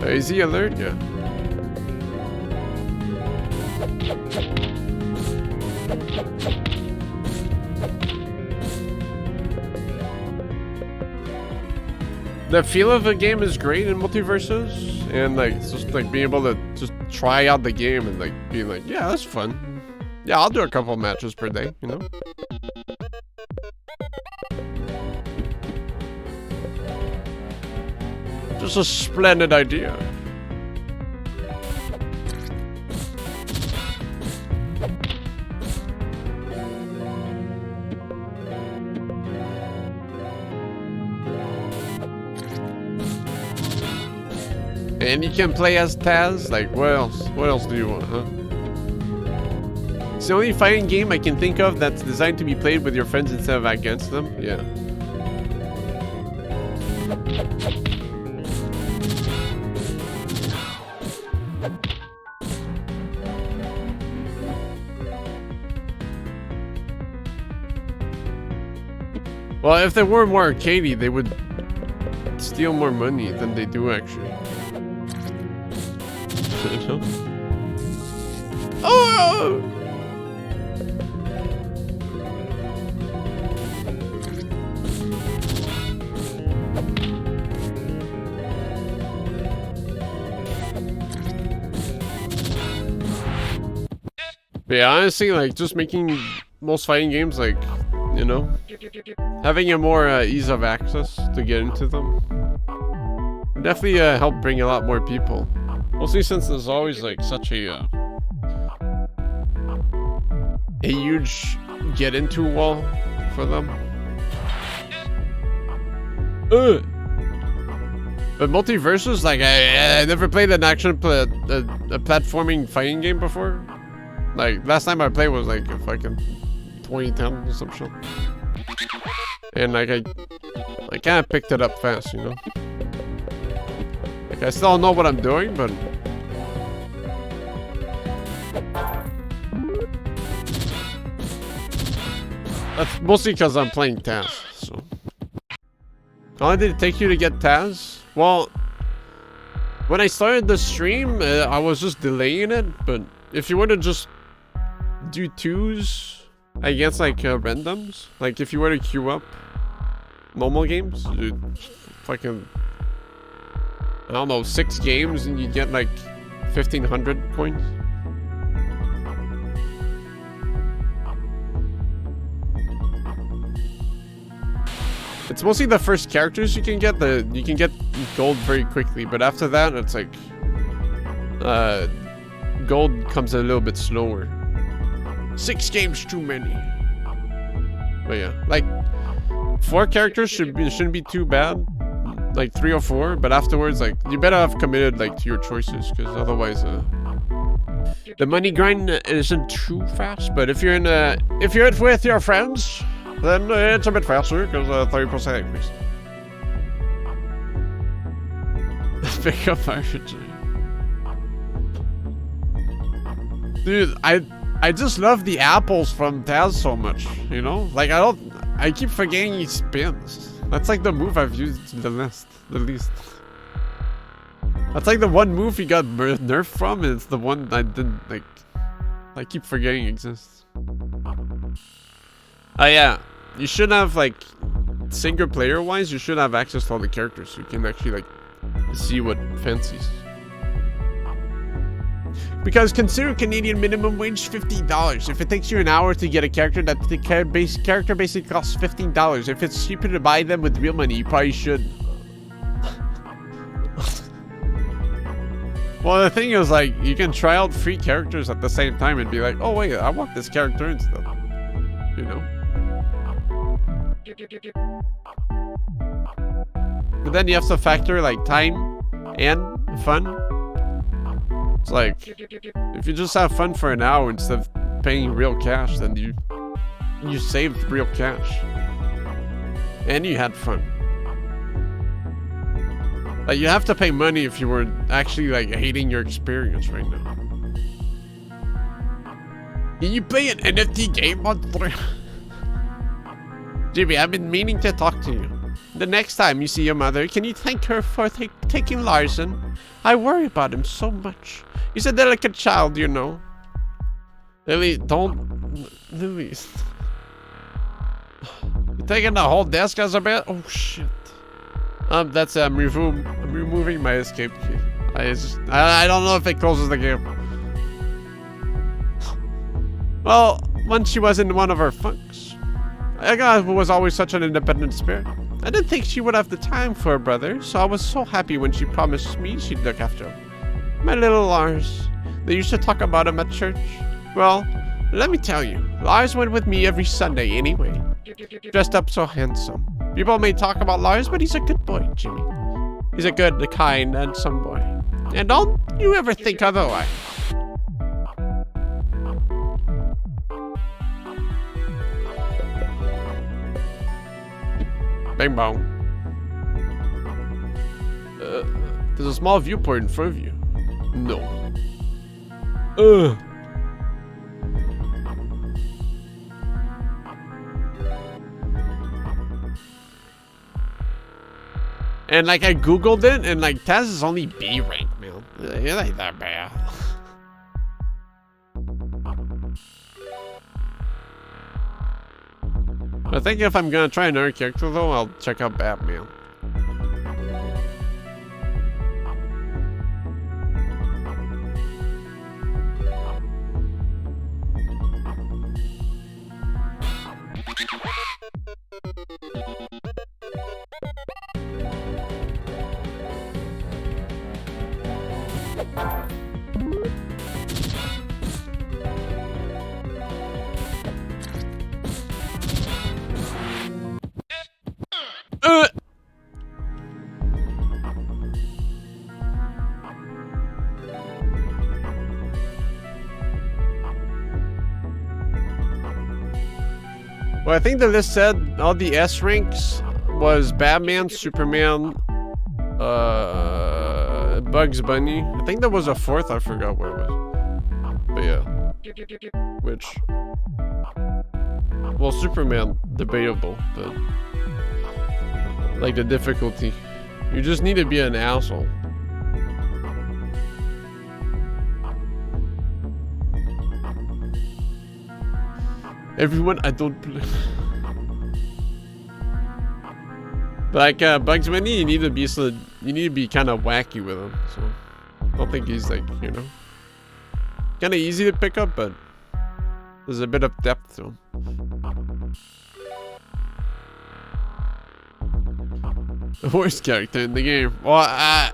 Is he alert? Yeah. The feel of a game is great in multiverses, and like it's just like being able to just try out the game and like being like, yeah, that's fun. Yeah, I'll do a couple matches per day, you know? Just a splendid idea. And you can play as Taz? Like, what else? What else do you want, huh? It's the only fighting game I can think of that's designed to be played with your friends instead of against them. Yeah. Well, if they were more arcadey, they would steal more money than they do actually. Oh! But yeah, honestly, like, just making most fighting games, like, you know, having a more ease of access to get into them would definitely help bring a lot more people. Mostly since there's always, like, such a huge get into wall for them. But Multiversus, like, I never played an action a platforming fighting game before. Like, last time I played was like a fucking 2010 or some shit. And like I kind of picked it up fast, you know. Like, I still don't know what I'm doing, but that's mostly because I'm playing Taz. So, how long did it take you to get Taz? Well, when I started the stream, I was just delaying it. But if you were to just do 2s against like randoms, like if you were to queue up normal games, dude, fucking, I don't know, 6 games and you get like 1,500 coins. It's mostly the first characters you can get. You can get gold very quickly, but after that, it's like gold comes a little bit slower. 6 games too many. But yeah, like 4 characters shouldn't be too bad. Like 3 or 4, but afterwards, like, you better have committed like to your choices, because otherwise, the money grind isn't too fast. But if you're it with your friends, then it's a bit faster, because 30% increase. Pick up RPG. Dude, I just love the apples from Taz so much, you know? Like, I keep forgetting he spins. That's like the move I've used the least. That's like the one move he got nerfed from, and it's the one I didn't, like, I keep forgetting exists. Oh yeah, you should have, like, single player wise, you should have access to all the characters so you can actually, like, see what fancies. Because consider Canadian minimum wage $50. If it takes you an hour to get a character, that the character basically costs $15. If it's cheaper to buy them with real money, you probably should. Well, the thing is, like, you can try out 3 characters at the same time and be like, oh wait, I want this character instead. You know? But then you have to factor, like, time and fun. It's like, if you just have fun for an hour instead of paying real cash, then you saved real cash. And you had fun. Like, you have to pay money if you were actually, like, hating your experience right now. Can you play an NFT game on 3? Jimmy, I've been meaning to talk to you. The next time you see your mother, can you thank her for taking Larson? I worry about him so much. He's a delicate child, you know. Lily, don't... Lily... You taking the whole desk as a bit? Oh, shit. That's I'm removing my escape key. I don't know if it closes the game. Well, once she was in one of her funks. Aga was always such an independent spirit. I didn't think she would have the time for her brother, so I was so happy when she promised me she'd look after him. My little Lars. They used to talk about him at church. Well, let me tell you, Lars went with me every Sunday anyway. Dressed up so handsome. People may talk about Lars, but he's a good boy, Jimmy. He's a good, kind, handsome boy. And don't you ever think otherwise. time bomb. There's a small viewport in front of you. No. And like I googled it, and like Taz is only B rank, man. It ain't that bad. I think if I'm gonna try another character though, I'll check out Batman. Well, I think the list said all the S ranks was Batman, Superman, Bugs Bunny. I think there was a fourth, I forgot what it was. But yeah. Which... Well, Superman, debatable, but... Like the difficulty. You just need to be an asshole. Everyone, I don't play. Like Bugs Bunny, you need to be kind of wacky with him. So I don't think he's like, you know, kind of easy to pick up, but there's a bit of depth to him. The worst character in the game. Well,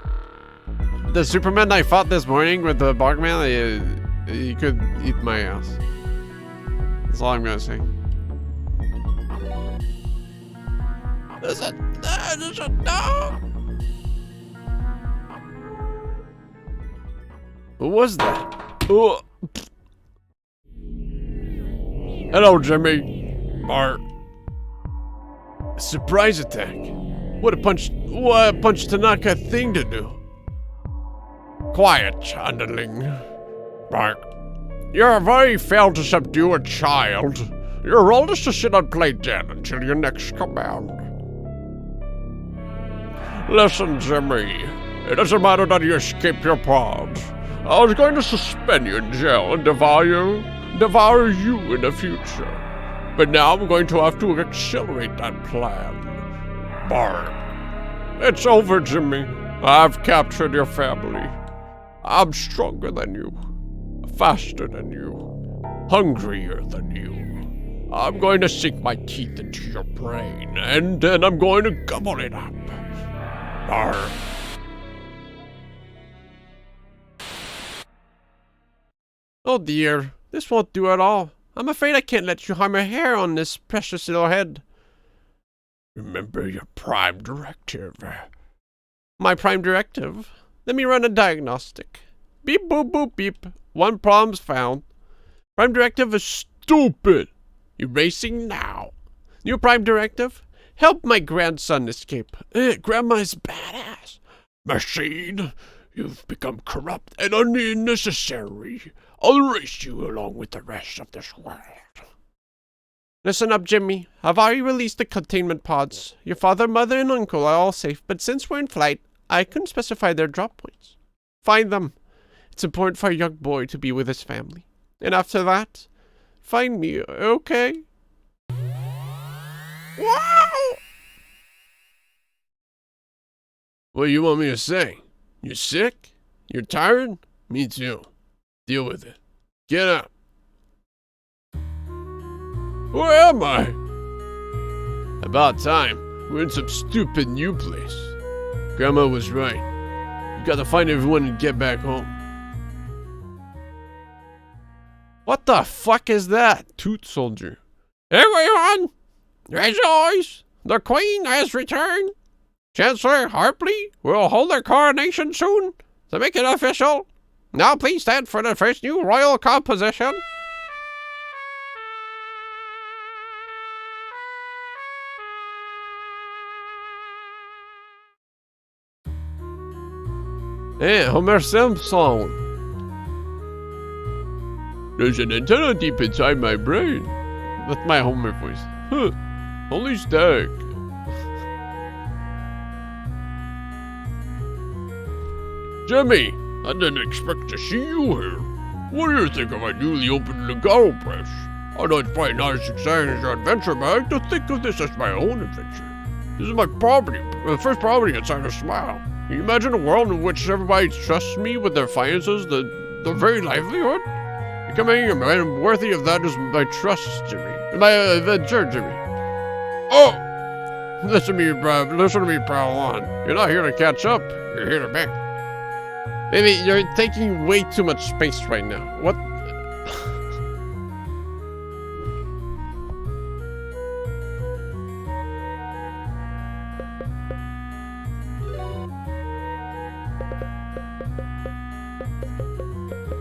the Superman I fought this morning with the Bogman, he could eat my ass. That's all I'm gonna say. There's a dog! Who was that? Oh. Hello, Jimmy. Bart. Surprise attack. What a punch to knock a thing to do. Quiet, underling. Bart. You're very fail to subdue a child. Your role is to sit and play dead until your next command. Listen, Jimmy. It doesn't matter that you escape your pods. I was going to suspend you in jail and devour you in the future. But now I'm going to have to accelerate that plan. Bart. It's over, Jimmy. I've captured your family. I'm stronger than you. Faster than you, hungrier than you. I'm going to sink my teeth into your brain, and then I'm going to gobble it up. Arr. Oh dear, this won't do at all. I'm afraid I can't let you harm a hair on this precious little head. Remember your prime directive. My prime directive? Let me run a diagnostic. Beep boop boop beep. One problem's found. Prime directive is stupid. Erasing now. New prime directive? Help my grandson escape. Grandma's badass. Machine, you've become corrupt and unnecessary. I'll erase you along with the rest of this world. Listen up, Jimmy. I've already released the containment pods. Your father, mother, and uncle are all safe, but since we're in flight, I couldn't specify their drop points. Find them. It's important for a young boy to be with his family. And after that, find me, okay? Wow! What do you want me to say? You're sick? You're tired? Me too. Deal with it. Get up. Where am I? About time. We're in some stupid new place. Grandma was right. You gotta find everyone and get back home. What the fuck is that? Toot soldier. Everyone! Rejoice! The Queen has returned! Chancellor Harpley will hold their coronation soon. To make it official, now please stand for the first new royal composition. Hey, Homer Simpson. There's an antenna deep inside my brain. That's my Homer voice. Huh. Only static. Jimmy, I didn't expect to see you here. What do you think of my newly opened legato press? I thought it's quite not as exciting as your adventure, but I like to think of this as my own adventure. This is my property, the first property inside a smile. Can you imagine a world in which everybody trusts me with their finances, their very livelihood? Becoming a man worthy of that is my trust, Jimmy. My adventure, Jimmy. Oh! Listen to me prowl on. You're not here to catch up, you're here to make. Baby, you're taking way too much space right now. What?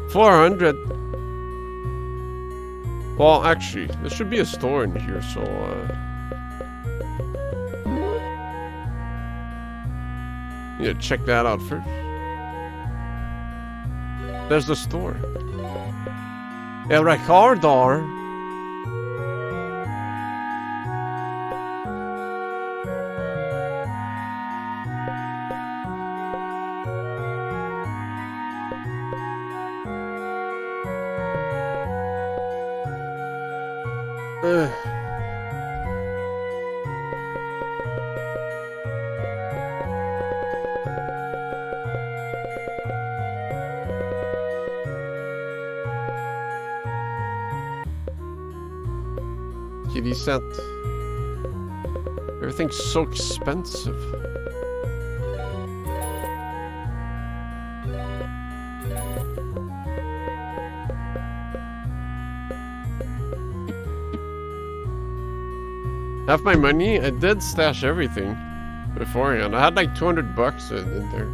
$400. Well, actually, there should be a store in here, so yeah, check that out first. There's the store. El Recordar. Kitty cent. Everything's so expensive. Half my money, I did stash everything beforehand. I had like 200 bucks in there.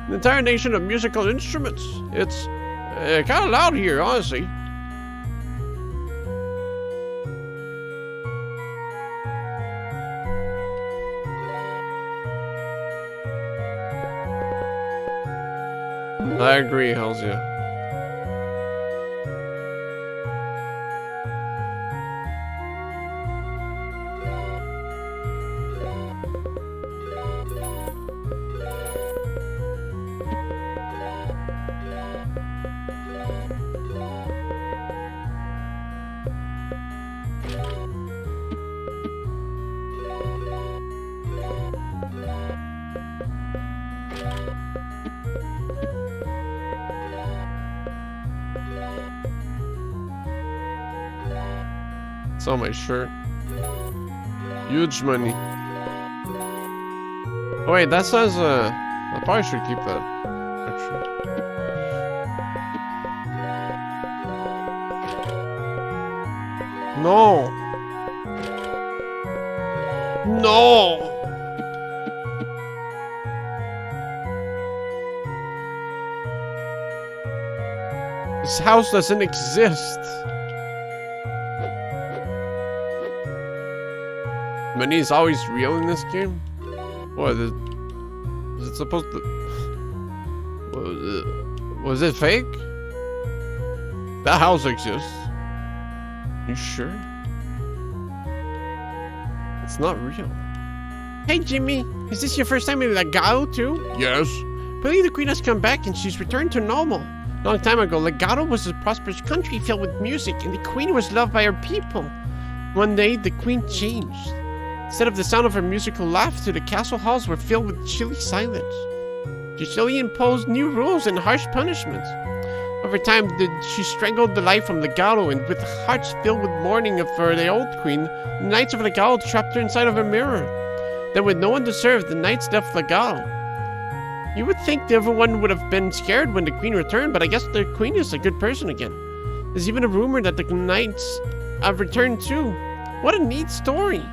An entire nation of musical instruments. It's kind of loud here, honestly. I agree, hells yeah. It's on my shirt. Huge money. Oh wait, that says I probably should keep that. Actually. No. No. This house doesn't exist. Money is always real in this game? What is it supposed to... Was it fake? That house exists. You sure? It's not real. Hey, Jimmy. Is this your first time in Legato, too? Yes. I believe the queen has come back and she's returned to normal. A long time ago, Legato was a prosperous country filled with music, and the queen was loved by her people. One day, the queen changed. Instead of the sound of her musical laughter, the castle halls were filled with chilly silence. She imposed new rules and harsh punishments. Over time, she strangled the life from Legato, and with hearts filled with mourning for the old queen, the knights of Legato trapped her inside of a mirror. Then, with no one to serve, the knights left Legato. You would think everyone would have been scared when the queen returned, but I guess the queen is a good person again. There's even a rumor that the knights have returned too. What a neat story.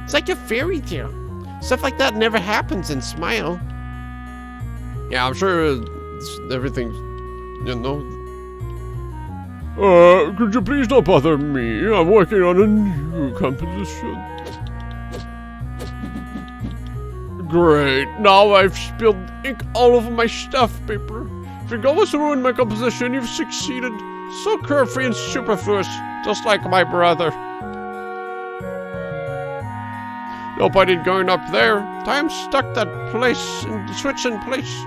It's like a fairy tale. Stuff like that never happens in Smile. Yeah, I'm sure everything, you know. Could you please not bother me? I'm working on a new composition. Great, now I've spilled ink all over my stuff paper. If your goal was to ruin my composition, you've succeeded. So carefree and superfluous, just like my brother. No point in going up there. Time stuck that place and switch in place.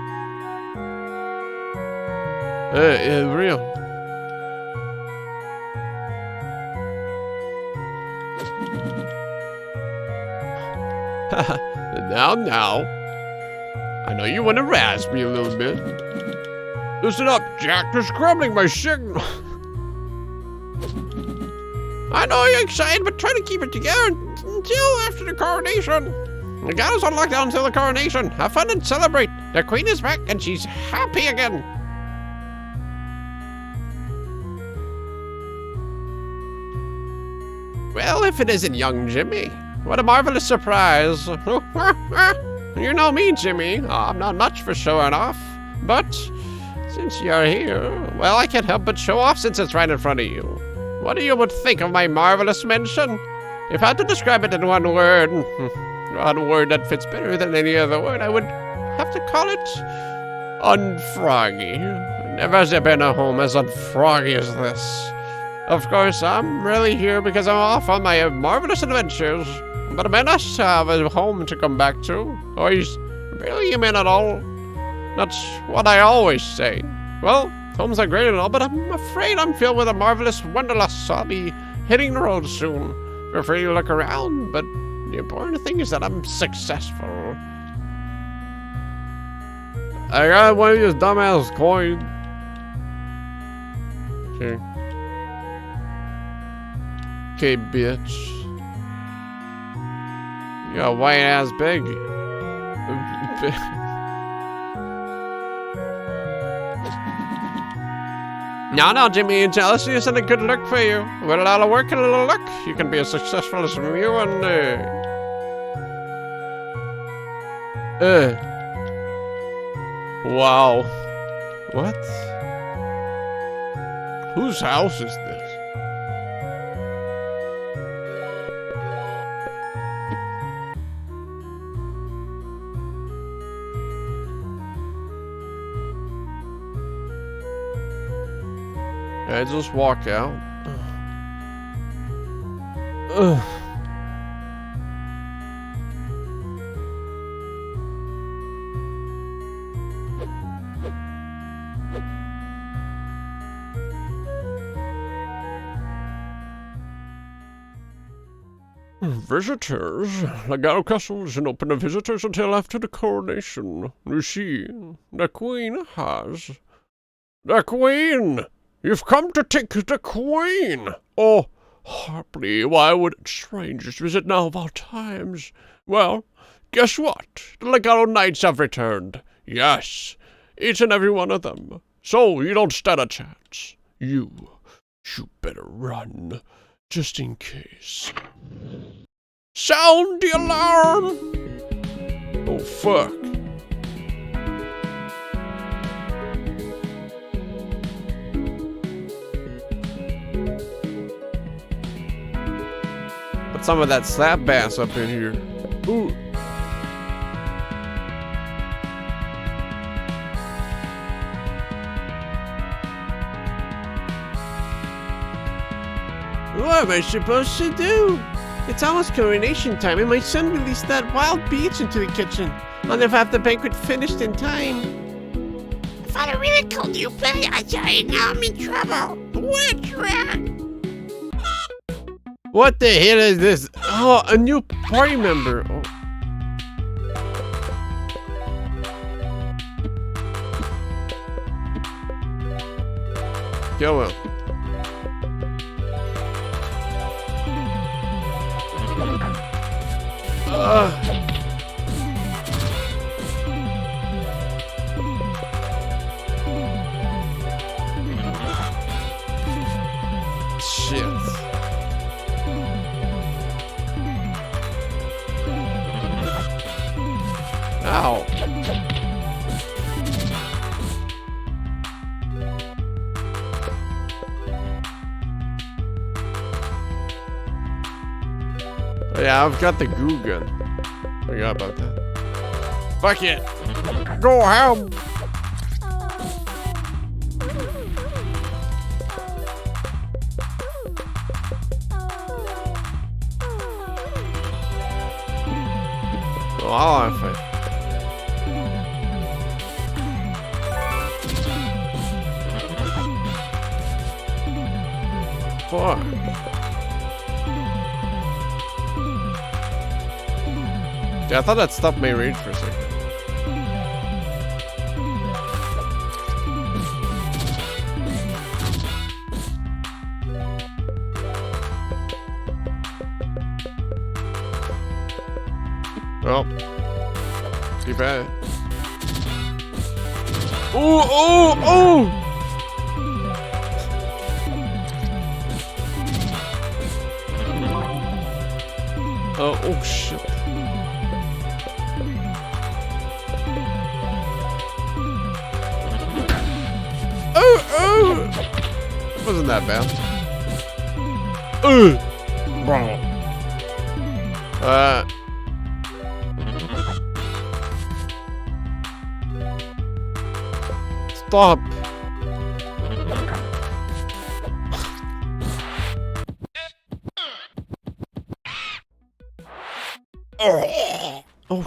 Real. Now. I know you want to razz me a little bit. Listen up, Jack. They're scrambling my signal. I know you're excited, but try to keep it together until after the coronation. The gala's on lockdown until the coronation. Have fun and celebrate. The queen is back and she's happy again. Well, if it isn't young Jimmy. What a marvelous surprise. You know me, Jimmy. I'm not much for showing off. But since you're here, well, I can't help but show off since it's right in front of you. What do you would think of my marvelous mention? If I had to describe it in one word that fits better than any other word, I would have to call it unfroggy. Never has there been a home as unfroggy as this. Of course, I'm really here because I'm off on my marvelous adventures. But I may not have a home to come back to, or he's barely a man at all. That's what I always say. Well, homes are great and all, but I'm afraid I'm filled with a marvelous wanderlust, so I'll be hitting the road soon. Feel free to look around, but the important thing is that I'm successful. I got one of these dumbass coins. Okay. Okay, bitch. You got a white ass big. No, Jimmy, jealousy isn't a good look for you. With a lot of work and a little luck, you can be as successful as me one day. Wow. What? Whose house is this? I just walk out. Ugh. Visitors. The Gau Castle isn't open to visitors until after the coronation. You see, the Queen has... The Queen! You've come to take the Queen! Oh, Harpley, why would strangers visit now of all times? Well, guess what? The Legato Knights have returned. Yes, each and every one of them. So you don't stand a chance. You better run, just in case. Sound the alarm! Oh, fuck. Some of that slap bass up in here. Ooh. What am I supposed to do? It's almost coronation time, and my son released that wild beast into the kitchen. I'll never have the banquet finished in time. Father really called you play. Now I'm in trouble. What's wrong? What the hell is this? Oh, a new party member. Oh. Kill him. Shit. Ow. Oh, yeah, I've got the goo gun. Forgot about that. Fuck it. Go home. Oh, I'll have fight. Fuck. Yeah, I thought that stopped my rage for a second. Well, too bad. Oh, oh, oh! Oh shit. Oh! Wasn't that bad. Bro. Stop. Oh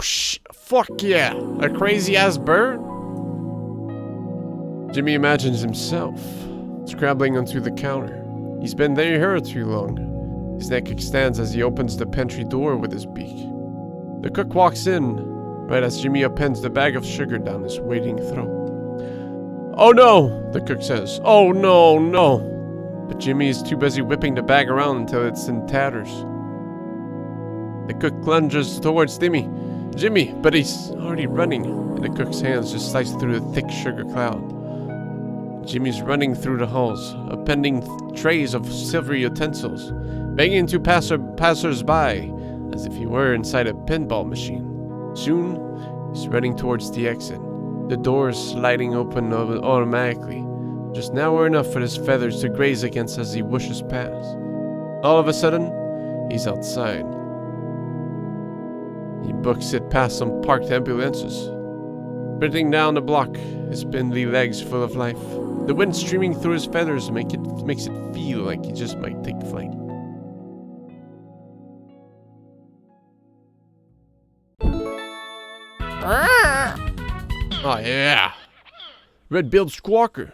fuck yeah. A crazy ass bird? Jimmy imagines himself scrabbling onto the counter. He's been there too long. His neck extends as he opens the pantry door with his beak. The cook walks in right as Jimmy appends the bag of sugar down his waiting throat. Oh no, the cook says. Oh no, no. But Jimmy is too busy whipping the bag around until it's in tatters. The cook lunges towards Jimmy, but he's already running, and the cook's hands just slice through the thick sugar cloud. Jimmy's running through the halls, appending trays of silvery utensils, banging into passers-by as if he were inside a pinball machine. Soon, he's running towards the exit, the doors sliding open automatically, just narrow enough for his feathers to graze against as he whooshes past. All of a sudden, he's outside. He books it past some parked ambulances. Sprinting down the block, his spindly legs full of life. The wind streaming through his feathers makes it feel like he just might take flight. Oh yeah. Red-billed squawker.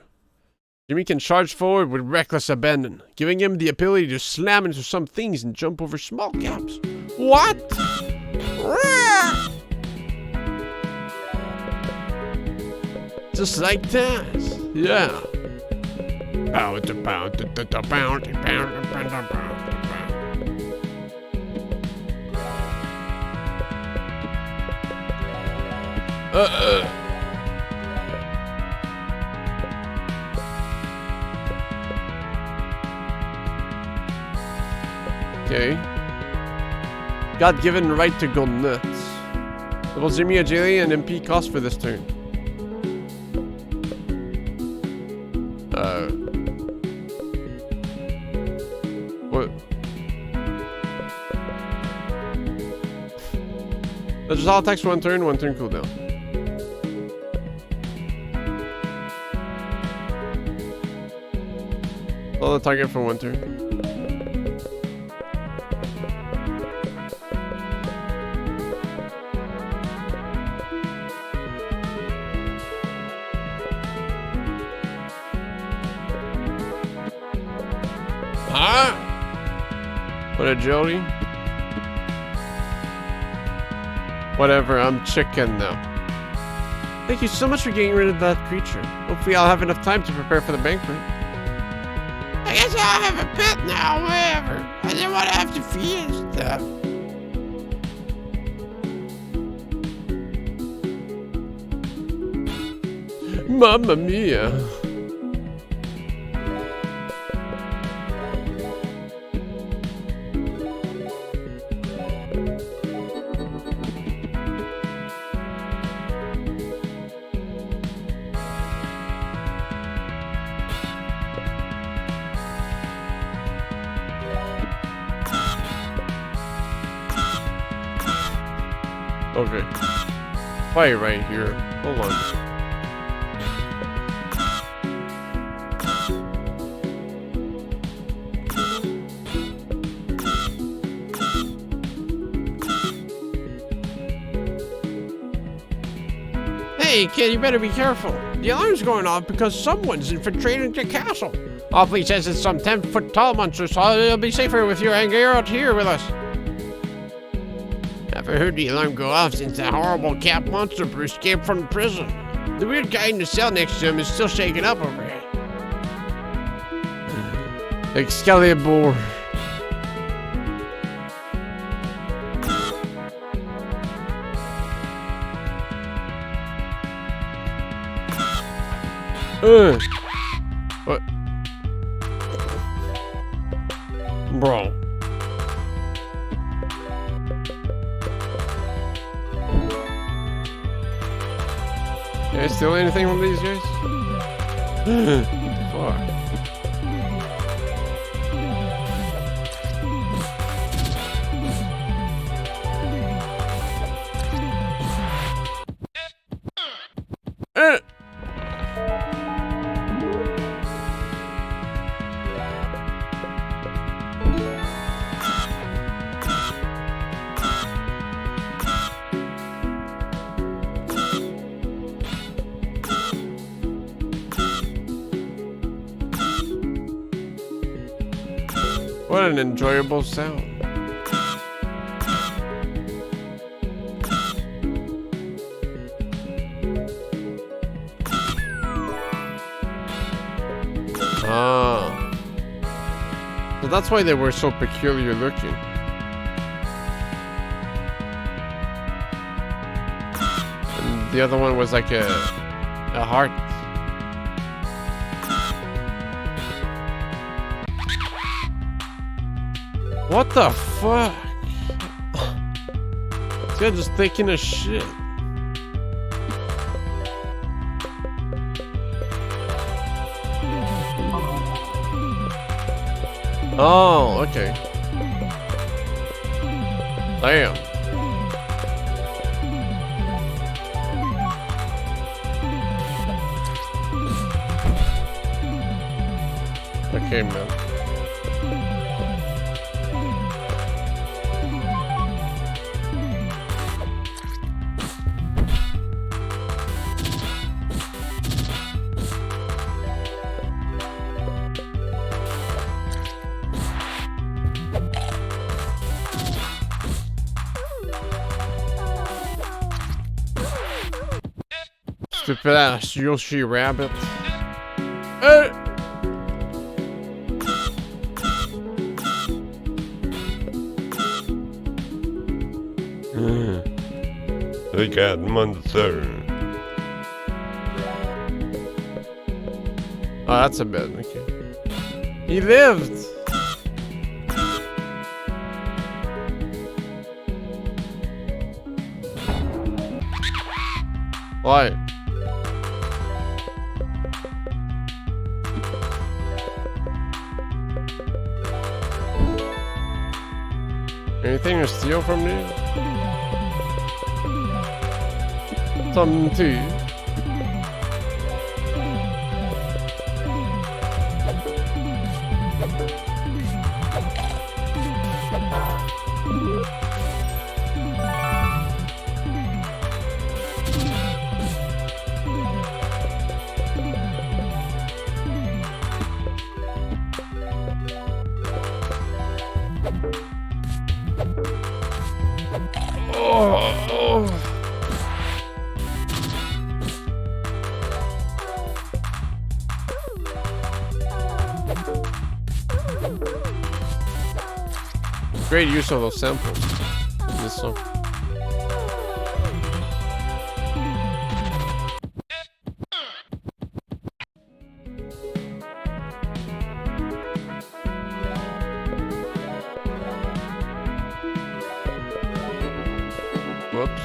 Jimmy can charge forward with reckless abandon, giving him the ability to slam into some things and jump over small gaps. What? Just like that. Yeah. Okay. God-given right to go nuts. Double Jimmy a jelly and MP cost for this turn. What? That's just all attacks for one turn cooldown. All the target for one turn. What a Jody. Whatever, I'm chicken now. Thank you so much for getting rid of that creature. Hopefully I'll have enough time to prepare for the banquet. I guess I'll have a pet now, whatever. I didn't want to have to feed and stuff. Mamma mia. Okay. Probably right here. Hold on. Hey, kid, you better be careful. The alarm's going off because someone's infiltrating the castle. Awfully says it's some 10-foot tall monster, so it'll be safer if you hang out here with us. Never heard the alarm go off since that horrible cat monster escaped from the prison. The weird guy in the cell next to him is still shaken up over it. Excalibur. What? Bro. Can I steal anything from these guys? Fuck. What an enjoyable sound. Ah. So that's why they were so peculiar looking. And the other one was like a heart. What the fuck? This guy just taking a shit. Oh, okay. Damn. Okay, man. Stupid ass Yoshi rabbit. I got monster. Oh, that's a bit. Okay. He lived. Why? Anything to steal from me? Something to you. Great use of those samples in this song. Whoops.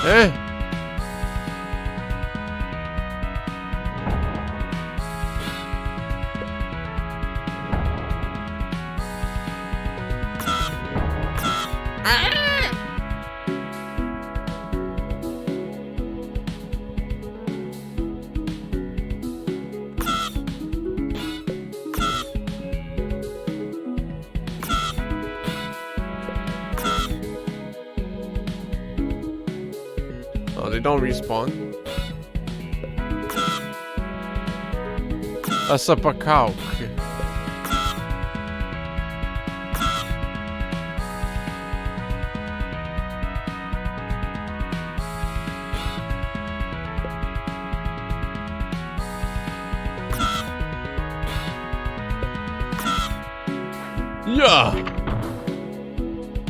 Eh? Oh, they don't respawn. That's a cow. Yeah.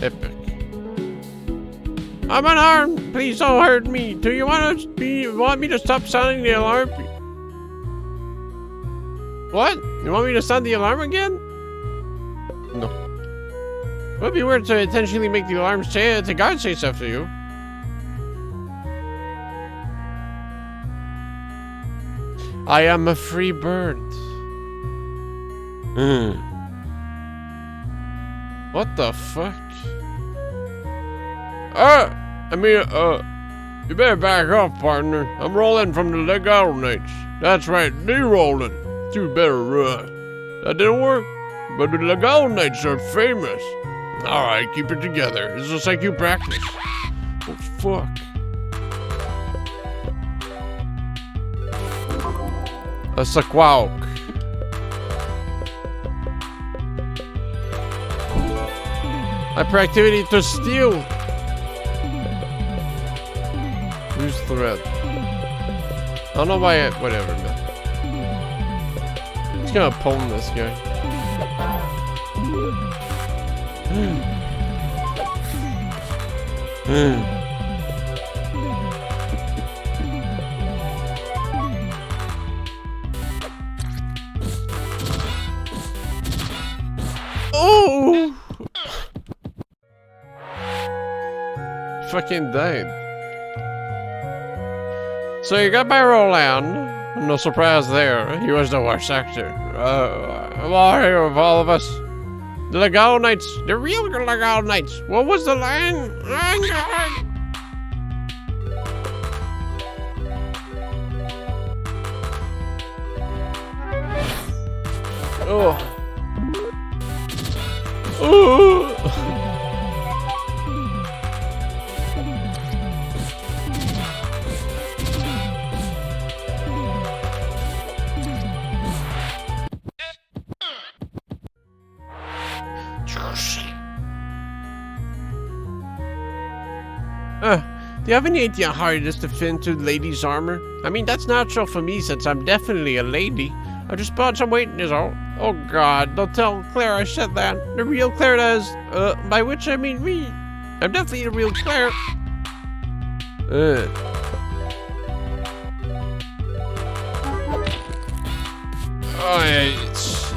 Epic. I'm unarmed. Please don't hurt me. Do you want me to stop sounding the alarm? What? You want me to sound the alarm again? No. It would be weird to intentionally make the alarm say the guard say stuff to you. I am a free bird. What the fuck? You better back off, partner. I'm rolling from the Legal Knights. That's right, me rolling. You better run. That didn't work, but the Legal Knights are famous. All right, keep it together. It's just like you practice. Oh, fuck. That's a quack. Hyperactivity to steal. Use threat. I don't know why whatever, man. Just gonna pwn this guy. Oh! Fucking died. So you got by Roland. No surprise there. He was the worst actor. Mario of all of us. The Legal Knights. The real Legal Knights. What was the line? Oh. Oh. Do you have any idea how hard it is to fit into ladies' armor? I mean, that's natural for me since I'm definitely a lady. I just bought some weight is all. Oh god, don't tell Claire I said that. The real Claire does. By which I mean me. I'm definitely the real Claire. Oh, yeah, shit.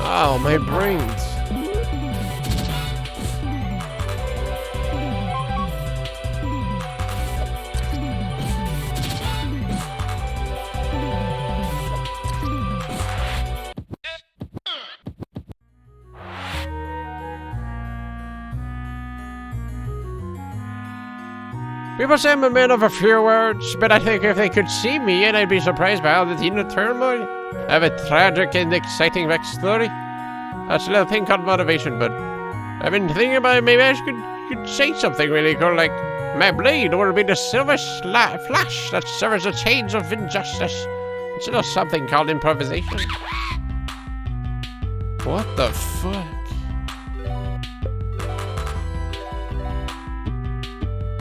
Oh, my brains. People say I'm a man of a few words, but I think if they could see me, and I'd be surprised by all the inner turmoil. I have a tragic and exciting backstory. That's a little thing called motivation, but I've been thinking about it. Maybe I could say something really cool, like, my blade will be the silver flash that severs the chains of injustice. It's a little something called improvisation. What the fuck?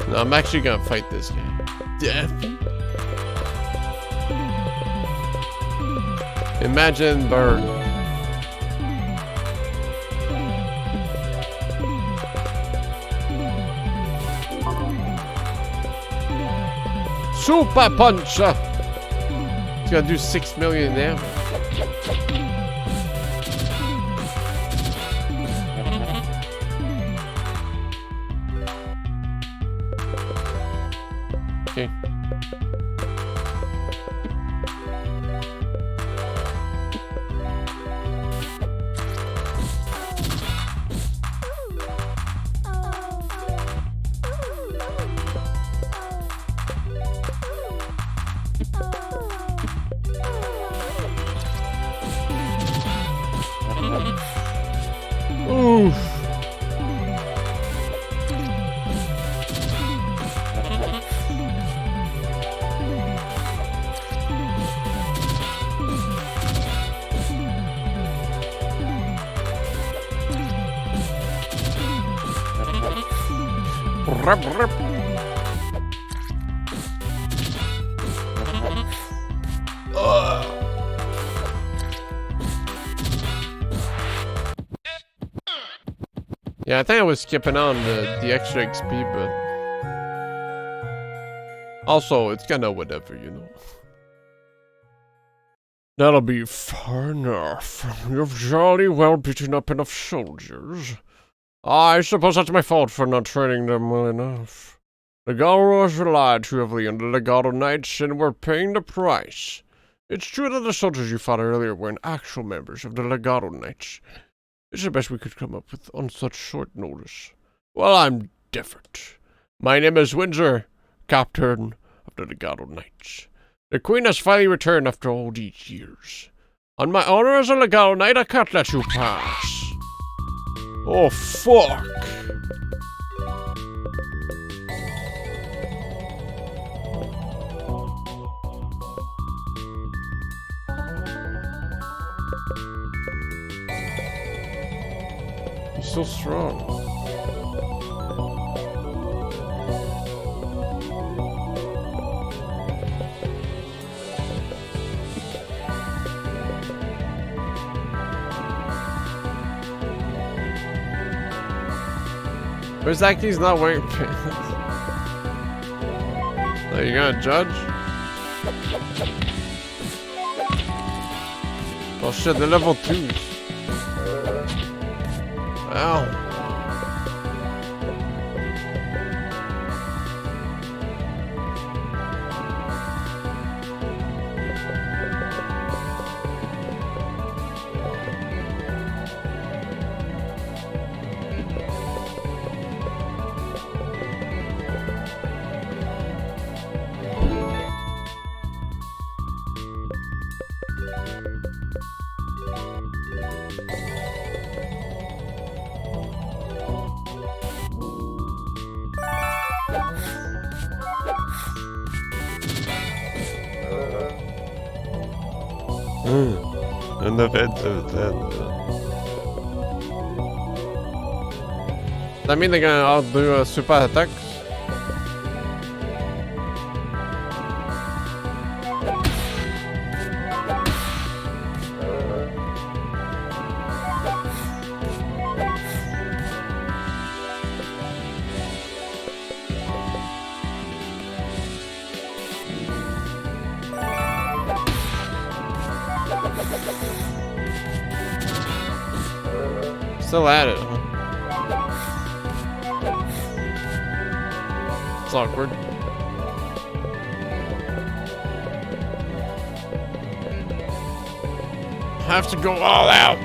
No, I'm actually gonna fight this guy. Death. Imagine burn. Super punch! It's gonna do 6 million damage. Okay. Oof. Rup, rup. Yeah, I think I was skipping on the extra XP, but also it's kinda whatever, you know. That'll be far enough. You've jolly well beaten up enough soldiers. I suppose that's my fault for not training them well enough. The Gauros relied too heavily on the Legato Knights and were paying the price. It's true that the soldiers you fought earlier weren't actual members of the Legato Knights. It's the best we could come up with on such short notice. Well, I'm different. My name is Windsor, Captain of the Legato Knights. The Queen has finally returned after all these years. On my honor as a Legato Knight, I can't let you pass. Oh, fuck. He's so strong. Where's that? He's not wearing pants. Are you gonna judge? Oh shit, they're level 2s. Ow. And the feds are dead. Does that mean they're gonna all do super attacks? Still at it, huh? It's awkward. Have to go all out.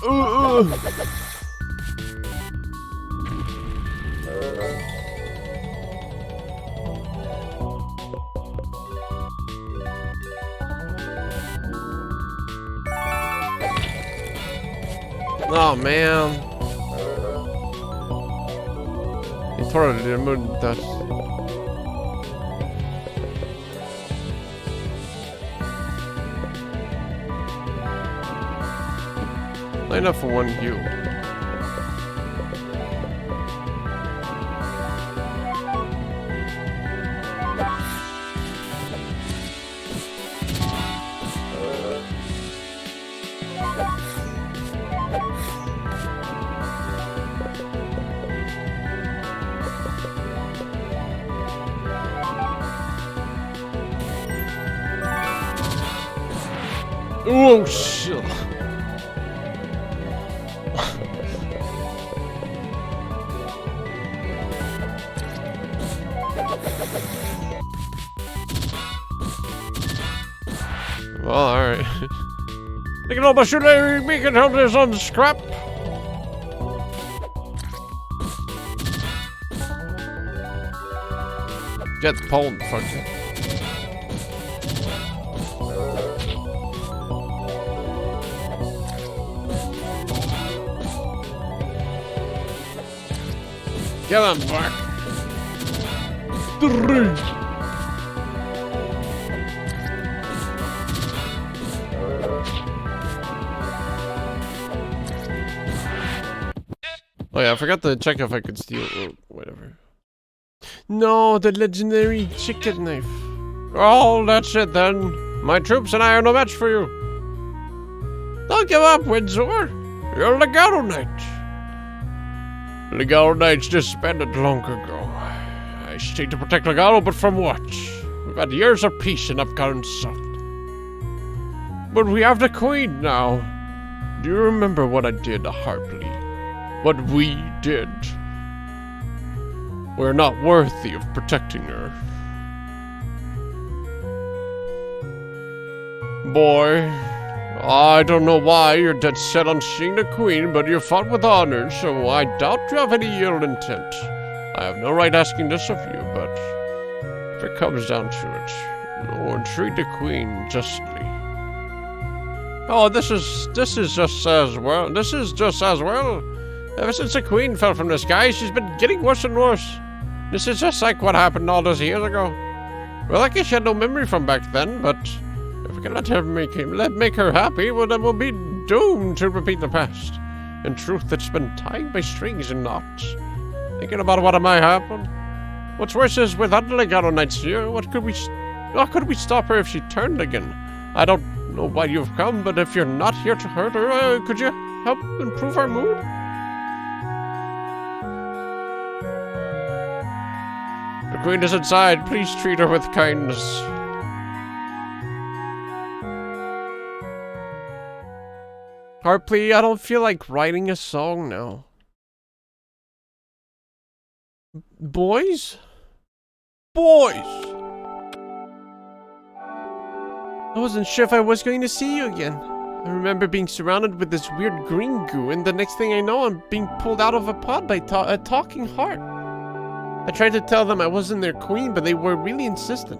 Ooh. Oh man. He tore it in moon touch. Not enough for one guild. Oh shit. Well, alright. Take it over, should we can help this on the scrap? Get pulled, fuck it. Kill him, Mark. 3. Oh yeah, I forgot to check if I could steal. Oh, whatever. No, the legendary chicken knife. Oh, that's it then. My troops and I are no match for you. Don't give up, Windsor. You're Legato Knight. Legato Knights disbanded long ago. I stayed to protect Legato, but from what? We've had years of peace and I've gotten soft. But we have the Queen now. Do you remember what I did to Hartley? What we did? We're not worthy of protecting her. Boy, I don't know why you're dead set on seeing the Queen, but you fought with honor, so I doubt you have any ill intent. I have no right asking this of you, but if it comes down to it, no one treat the Queen justly. Oh, this is just as well. This is just as well. Ever since the Queen fell from the sky, she's been getting worse and worse. This is just like what happened all those years ago. Well, I guess she had no memory from back then, but if we can let her happy, well, then we'll be doomed to repeat the past. In truth, it's been tied by strings and knots. Thinking about what might happen. What's worse is with other Legato Knights here, how could we stop her if she turned again? I don't know why you've come, but if you're not here to hurt her, could you help improve our mood? The Queen is inside. Please treat her with kindness. Harpley, I don't feel like writing a song now. Boys? Boys! I wasn't sure if I was going to see you again. I remember being surrounded with this weird green goo, and the next thing I know, I'm being pulled out of a pod by a talking heart. I tried to tell them I wasn't their queen, but they were really insistent.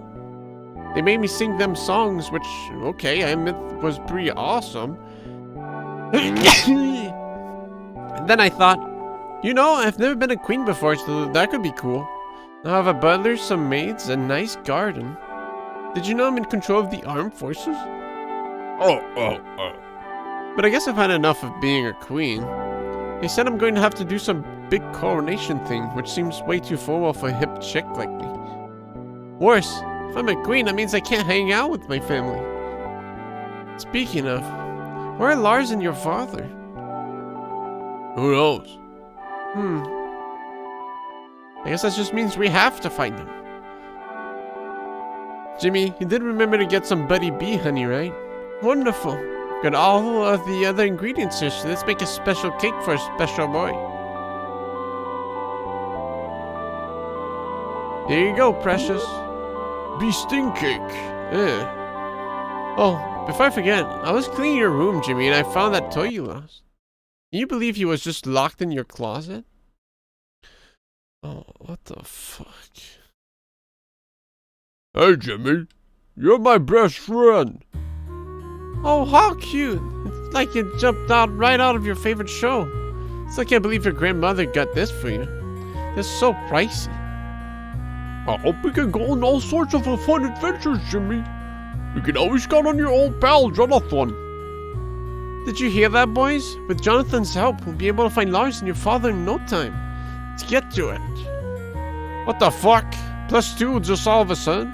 They made me sing them songs, which, okay, I admit was pretty awesome. And then I thought, you know, I've never been a queen before, so that could be cool. Now I have a butler, some maids, a nice garden. Did you know I'm in control of the armed forces? But I guess I've had enough of being a queen. They said I'm going to have to do some big coronation thing, which seems way too formal for a hip chick like me. Worse, if I'm a queen, that means I can't hang out with my family. Speaking of, where are Lars and your father? Who knows? I guess that just means we have to find them. Jimmy, you did remember to get some Buddy Bee honey, right? Wonderful. Got all of the other ingredients here, so let's make a special cake for a special boy. Here you go, precious. Bee sting cake. Oh, before I forget, I was cleaning your room, Jimmy, and I found that toy you lost. Can you believe he was just locked in your closet? Oh, what the fuck? Hey, Jimmy. You're my best friend. Oh, how cute. It's like you jumped right out of your favorite show. Still can't believe your grandmother got this for you. It's so pricey. I hope we can go on all sorts of fun adventures, Jimmy. You can always count on your old pal, Jonathan. Did you hear that, boys? With Jonathan's help, we'll be able to find Lars and your father in no time. Let's get to it. What the fuck? +2 just all of a sudden?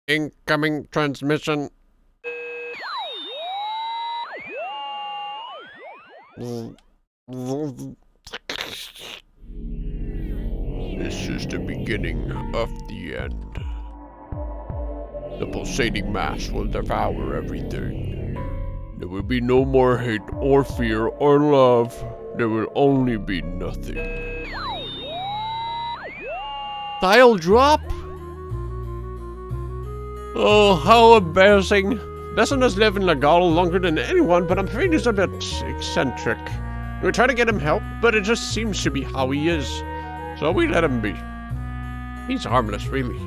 Incoming transmission. This is the beginning of the end. The pulsating mass will devour everything. There will be no more hate or fear or love. There will only be nothing. Dial drop? Oh, how embarrassing. Besson has lived in Legato longer than anyone, but I'm afraid he's a bit eccentric. We try to get him help, but it just seems to be how he is. So we let him be. He's harmless, really.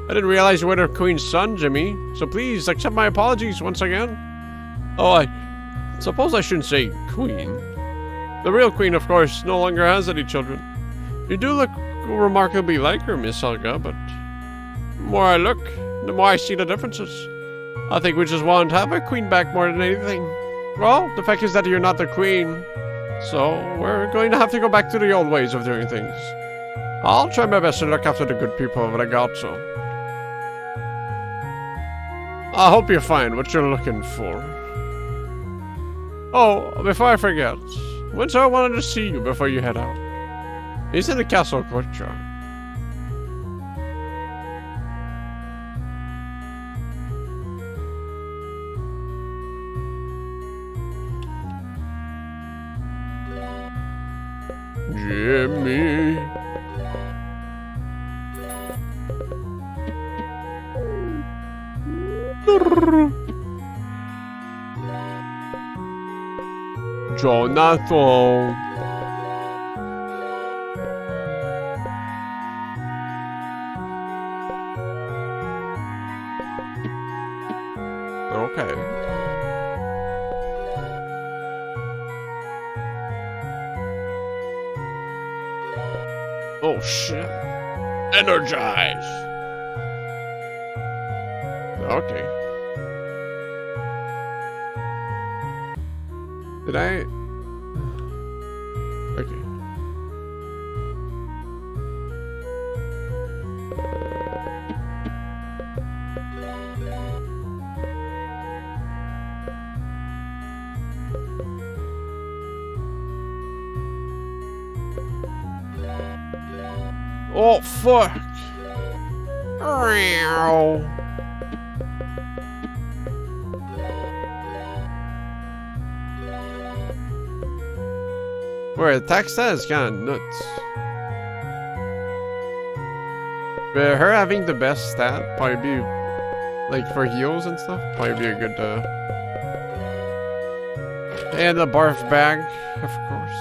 I didn't realize you were the queen's son, Jimmy. So please accept my apologies once again. Oh, I suppose I shouldn't say queen. The real queen, of course, no longer has any children. You do look remarkably like her, Miss Helga, but the more I look, the more I see the differences. I think we just want to have our queen back more than anything. Well, the fact is that you're not the queen, so we're going to have to go back to the old ways of doing things. I'll try my best to look after the good people of Ragazzo. I hope you find what you're looking for. Oh, before I forget, Winter wanted to see you before you head out. He's in the castle courtyard. Jimmy. Jonathan. Okay. Oh shit. Energize. Okay. Did I? Okay. Oh fuck! Where the text that is kind of nuts. But her having the best stat probably be like for heals and stuff. Probably be a good. And the barf bag, of course.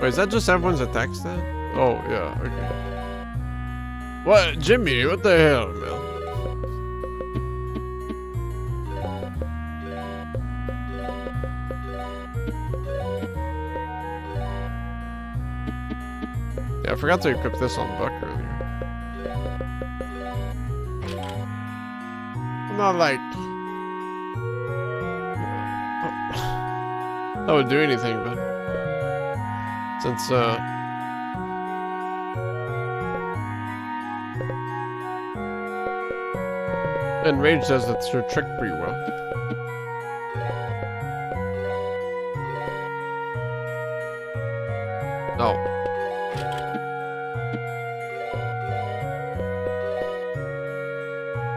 Wait, is that just everyone's attack stat? Oh, yeah, okay. What? Jimmy, what the hell, man? Yeah, I forgot to equip this on Buck earlier. I'm not like... that would do anything, but... since, and Rage says it's her trick pretty well. Oh.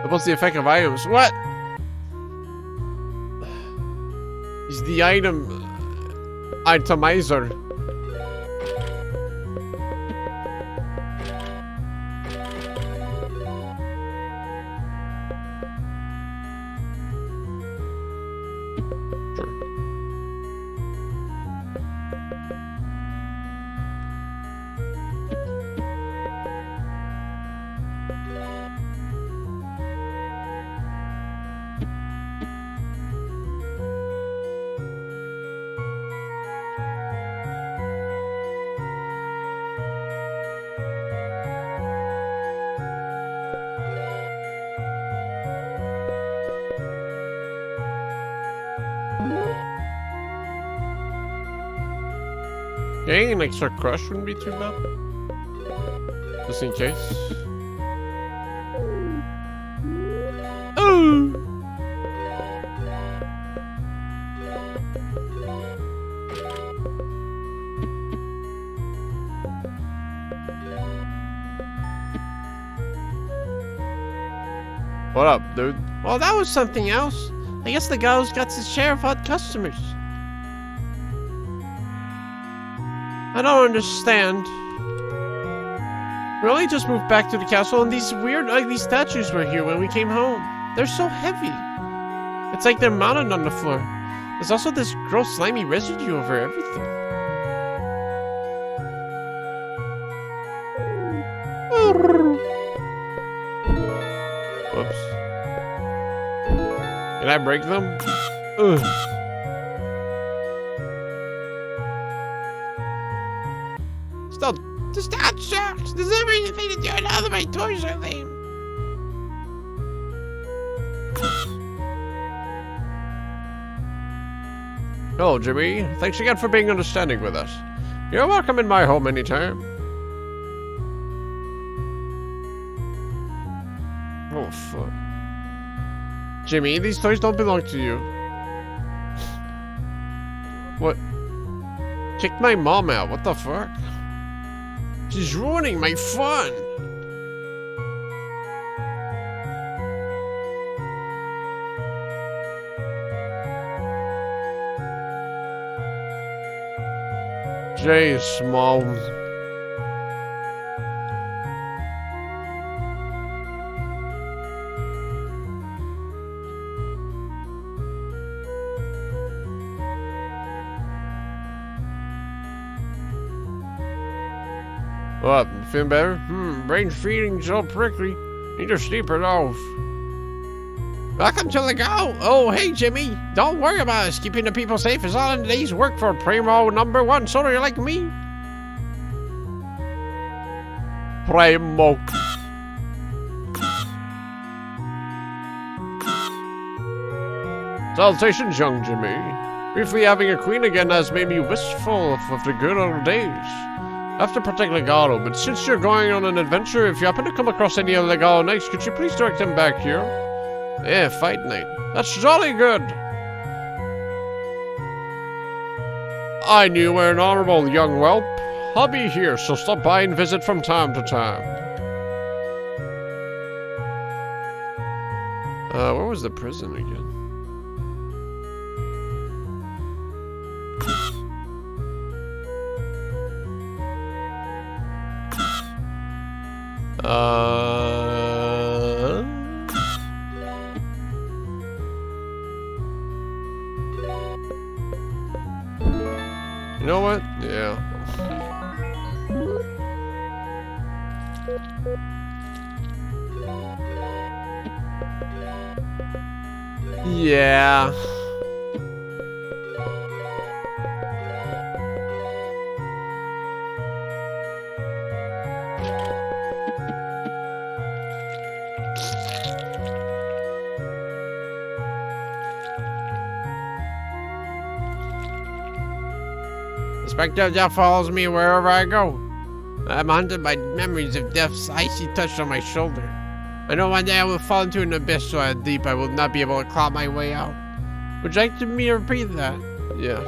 What's the effect of items? What? He's the itemizer. Getting an extra crush wouldn't be too bad. Just in case. Oh! What up, dude? Well, that was something else. I guess the guy's got his share of hot customers. I don't understand. We only just moved back to the castle and these weird ugly statues were here when we came home. They're so heavy. It's like they're mounted on the floor. There's also this gross slimy residue over everything. Whoops. Can I break them? Ugh. Still, this town sucks. There's never anything to do, and all of my toys are lame. Hello, Jimmy. Thanks again for being understanding with us. You're welcome in my home anytime. Oh, fuck. Jimmy, these toys don't belong to you. What? Kicked my mom out. What the fuck? She's ruining my fun. Jay is small. What? Feeling better? Brain feeding so prickly. Need to sleep it off. Welcome to the Go. Oh, hey, Jimmy. Don't worry about us. Keeping the people safe is all in the day's work for Primo #1 soldier like me. Primo. Salutations, young Jimmy. Briefly having a queen again has made me wistful of the good old days. After protect Legato, but since you're going on an adventure, if you happen to come across any of Legato knights, could you please direct them back here? Yeah, fight night. That's jolly good. I knew you were an honorable young whelp. I'll be here, so stop by and visit from time to time. Where was the prison again? You know what? Yeah. Yeah. The specter of death follows me wherever I go. I'm haunted by memories of death's icy touch on my shoulder. I know one day I will fall into an abyss so deep I will not be able to claw my way out. Would you like me to repeat that? Yes.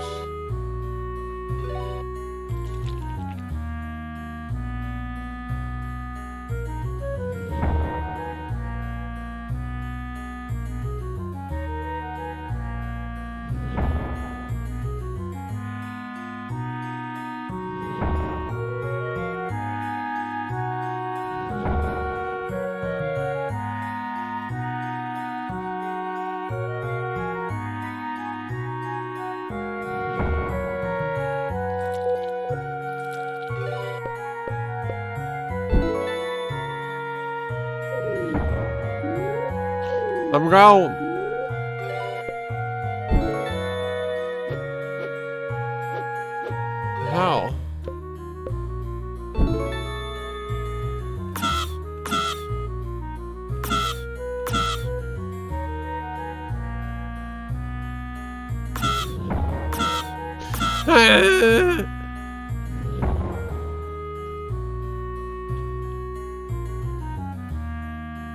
I'm going. How?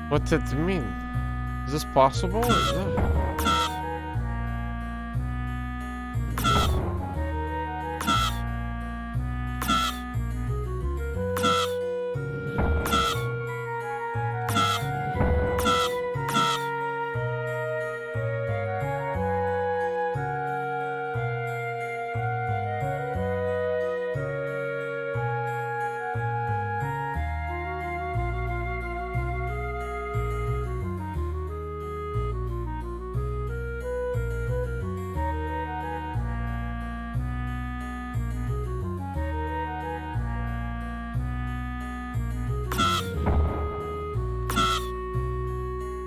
What's it mean? Is this possible? Or not?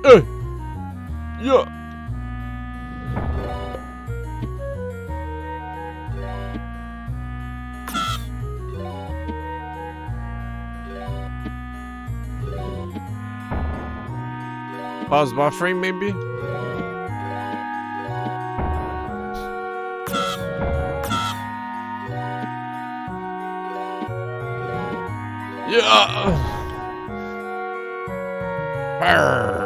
Yeah. Pause buffering, maybe? Yeah. Arr.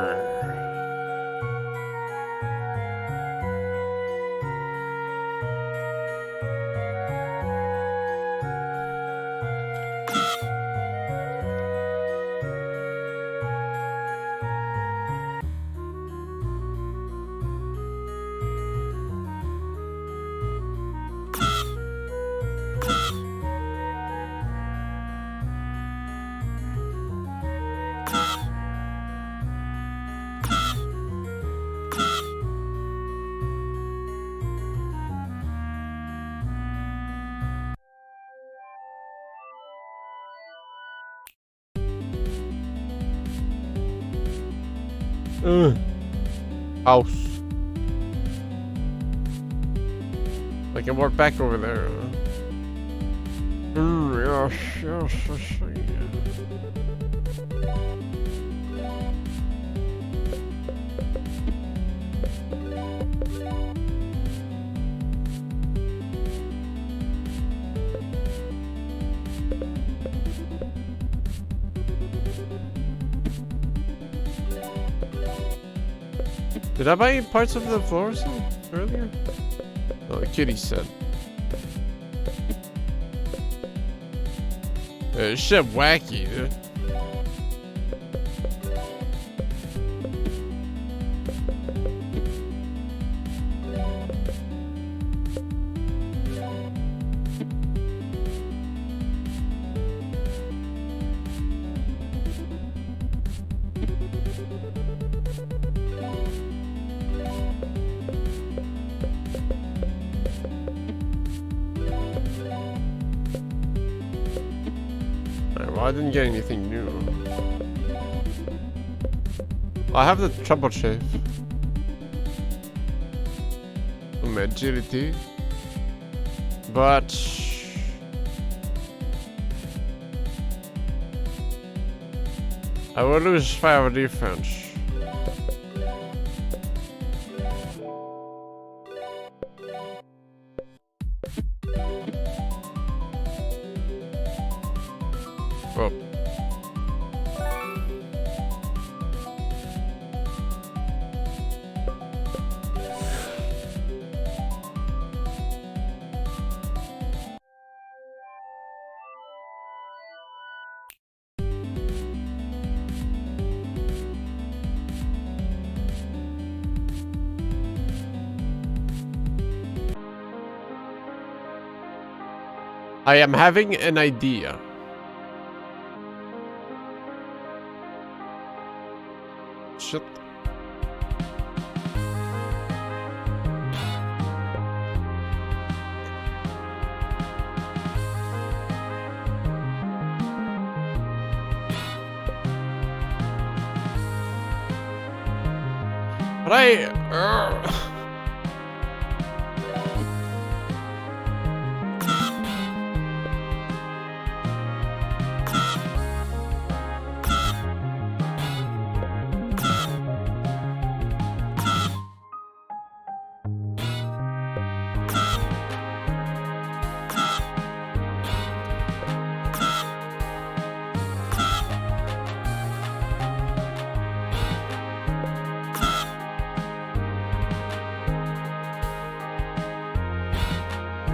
House. I can walk back over there. Yes. Did I buy parts of the floors earlier? Oh, Kitty said. Shit wacky, dude. Well, I didn't get anything new. I have the trouble shave. Some agility. But I will lose 5 defense. Oh. I am having an idea. Shit.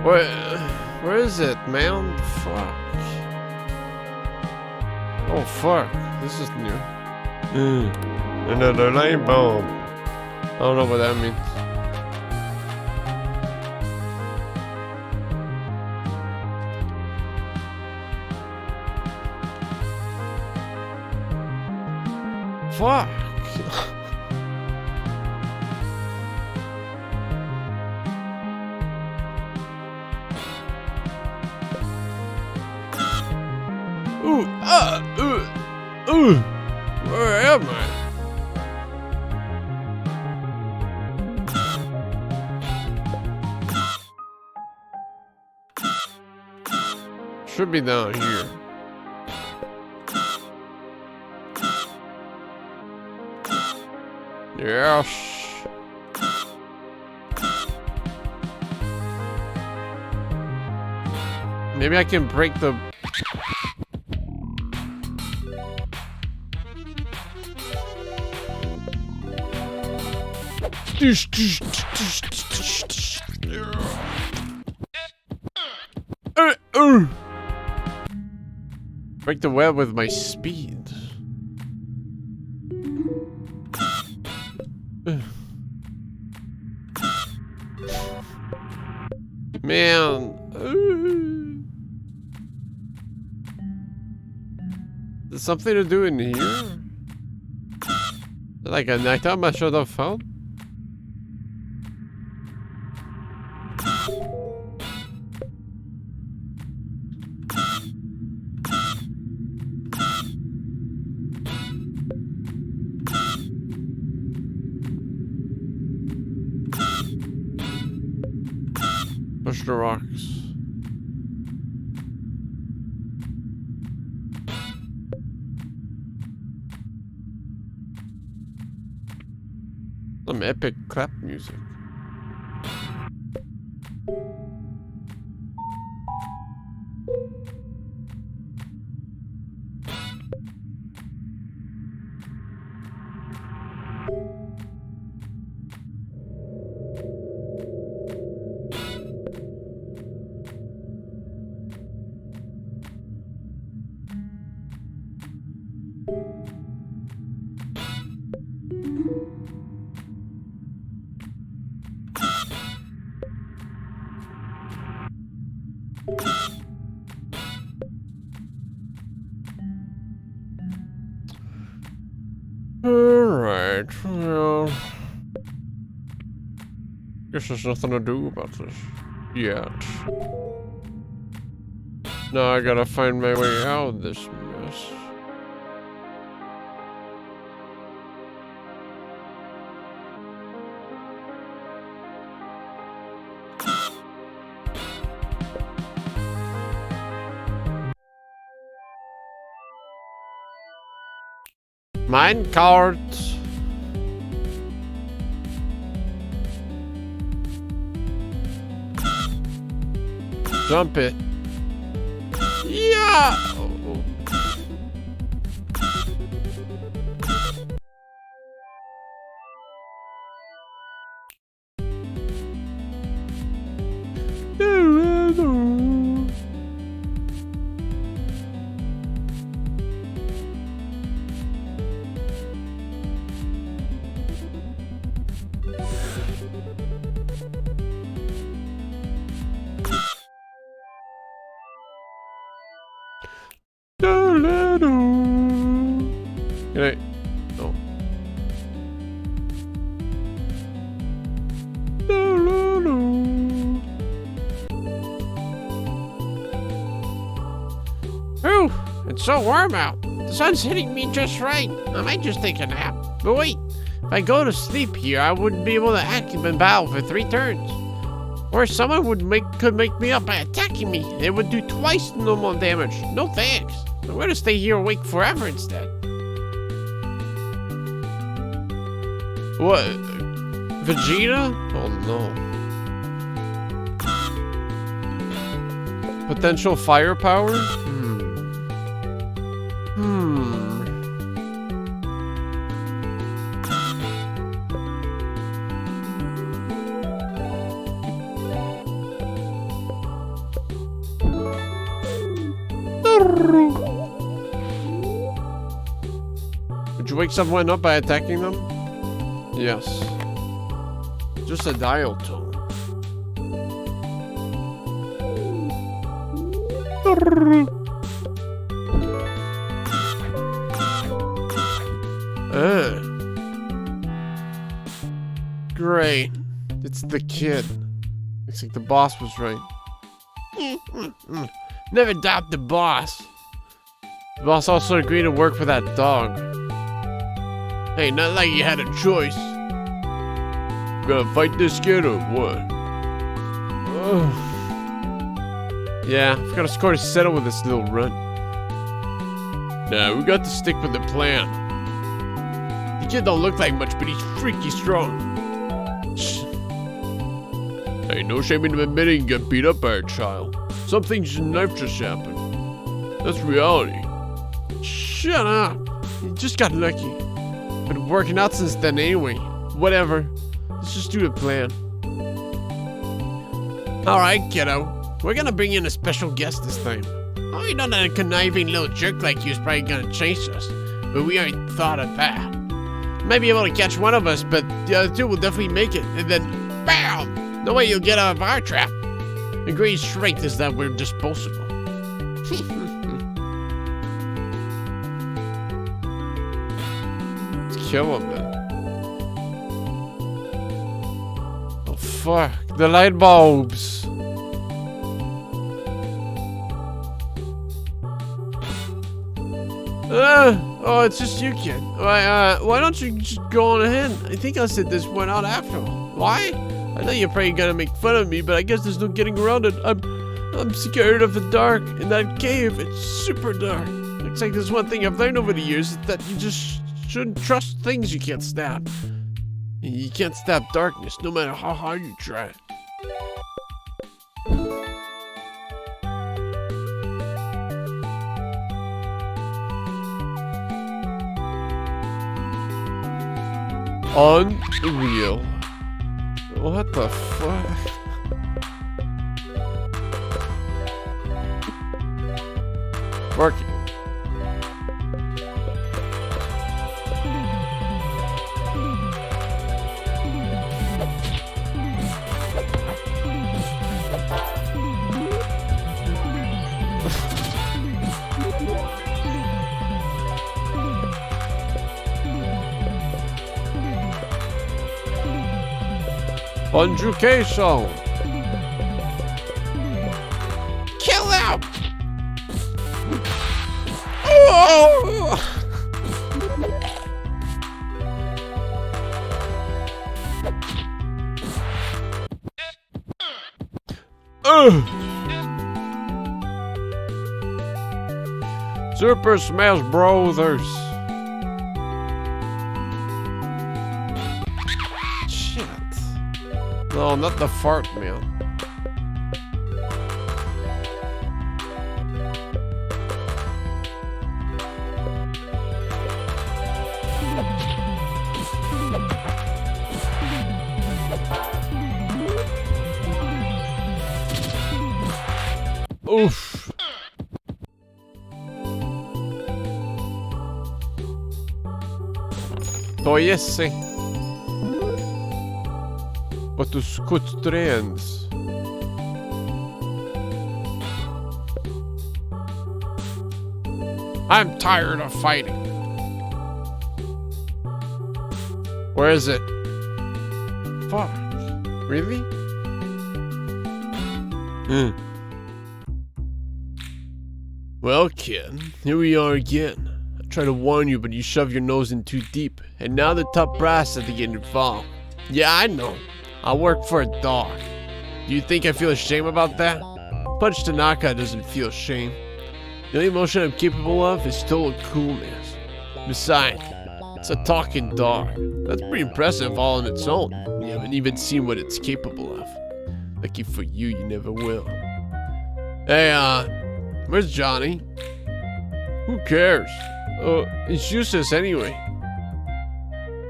But where is it, man? Fuck. Oh fuck, this is new. Another light bulb. I don't know what that means. Fuck. Ooh, where am I? Should be down here. Yes. Maybe I can break the... Break the web with my speed. Man. There's something to do in here? Like a nighttime I should have found? Push the rocks. Some epic clap music. Alright, well... Guess there's nothing to do about this yet. Now I gotta find my way out of this mess. Mine cart. Jump it. Yeah. Oh. Can I? Oh. Ooh, it's so warm out. The sun's hitting me just right. I might just take a nap. But wait, if I go to sleep here, I wouldn't be able to active in battle for 3 turns. Or someone could make me up by attacking me. It would do twice the normal damage. No thanks. I'm gonna stay here awake forever instead. What? Vegeta? Oh no. Potential firepower? Would you wake someone up by attacking them? Yes. Just a dial tone. Great. It's the kid. Looks like the boss was right. Never doubt the boss. The boss also agreed to work for that dog. Hey, not like you had a choice. Gonna fight this kid or what? Yeah, I've got to score to settle with this little run. Nah, we got to stick with the plan. The kid don't look like much, but he's freaky strong. Hey, no shame in admitting you got beat up by a child. Some things in life just happen. That's reality. Shut up. You just got lucky. Been working out since then anyway. Whatever. Let's just do the plan. Alright, kiddo. We're gonna bring in a special guest this time. I know that a conniving little jerk like you is probably gonna chase us, but we ain't thought of that. Might be able to catch one of us, but the other two will definitely make it, and then BAM! No way you'll get out of our trap. The great strength is that we're disposable. Let's kill him then. Oh fuck. The light bulbs. Oh, it's just you, kid. Why don't you just go on ahead? I think I'll sit this one out after all. Why? I know you're probably gonna make fun of me, but I guess there's no getting around it. I'm scared of the dark. In that cave, it's super dark. Looks like there's one thing I've learned over the years is that you just shouldn't trust things you can't stab. You can't stab darkness, no matter how hard you try. Unreal. What the fuck? Working. Conjugation. Kill them! Oh! Super Smash Brothers. Shit. No, not the fart, man. Oof. To esse. Otus kutstrens. I'm tired of fighting. Where is it? Fuck. Really? Well, kid, here we are again. I tried to warn you, but you shoved your nose in too deep, and now the top brass had to get involved. Yeah, I know. I work for a dog. Do you think I feel ashamed about that? Punch Tanaka doesn't feel shame. The only emotion I'm capable of is total coolness. Besides, it's a talking dog. That's pretty impressive all on its own. You haven't even seen what it's capable of. Lucky for you, you never will. Hey, where's Johnny? Who cares? It's useless anyway.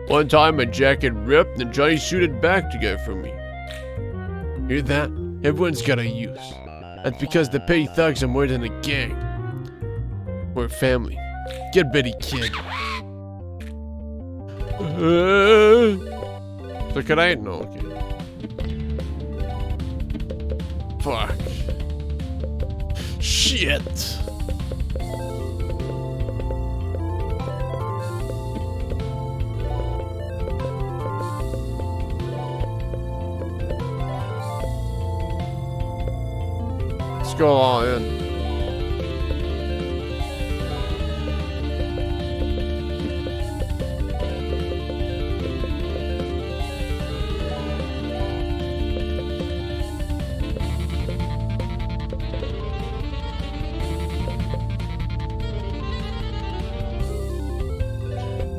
One time my jacket ripped and Johnny suited back to get from me. Hear that? Everyone's got a use. That's because the petty thugs are more than a gang. We're family. Get Betty, kid. So can I? No, okay. Fuck. Shit. Let's go all in.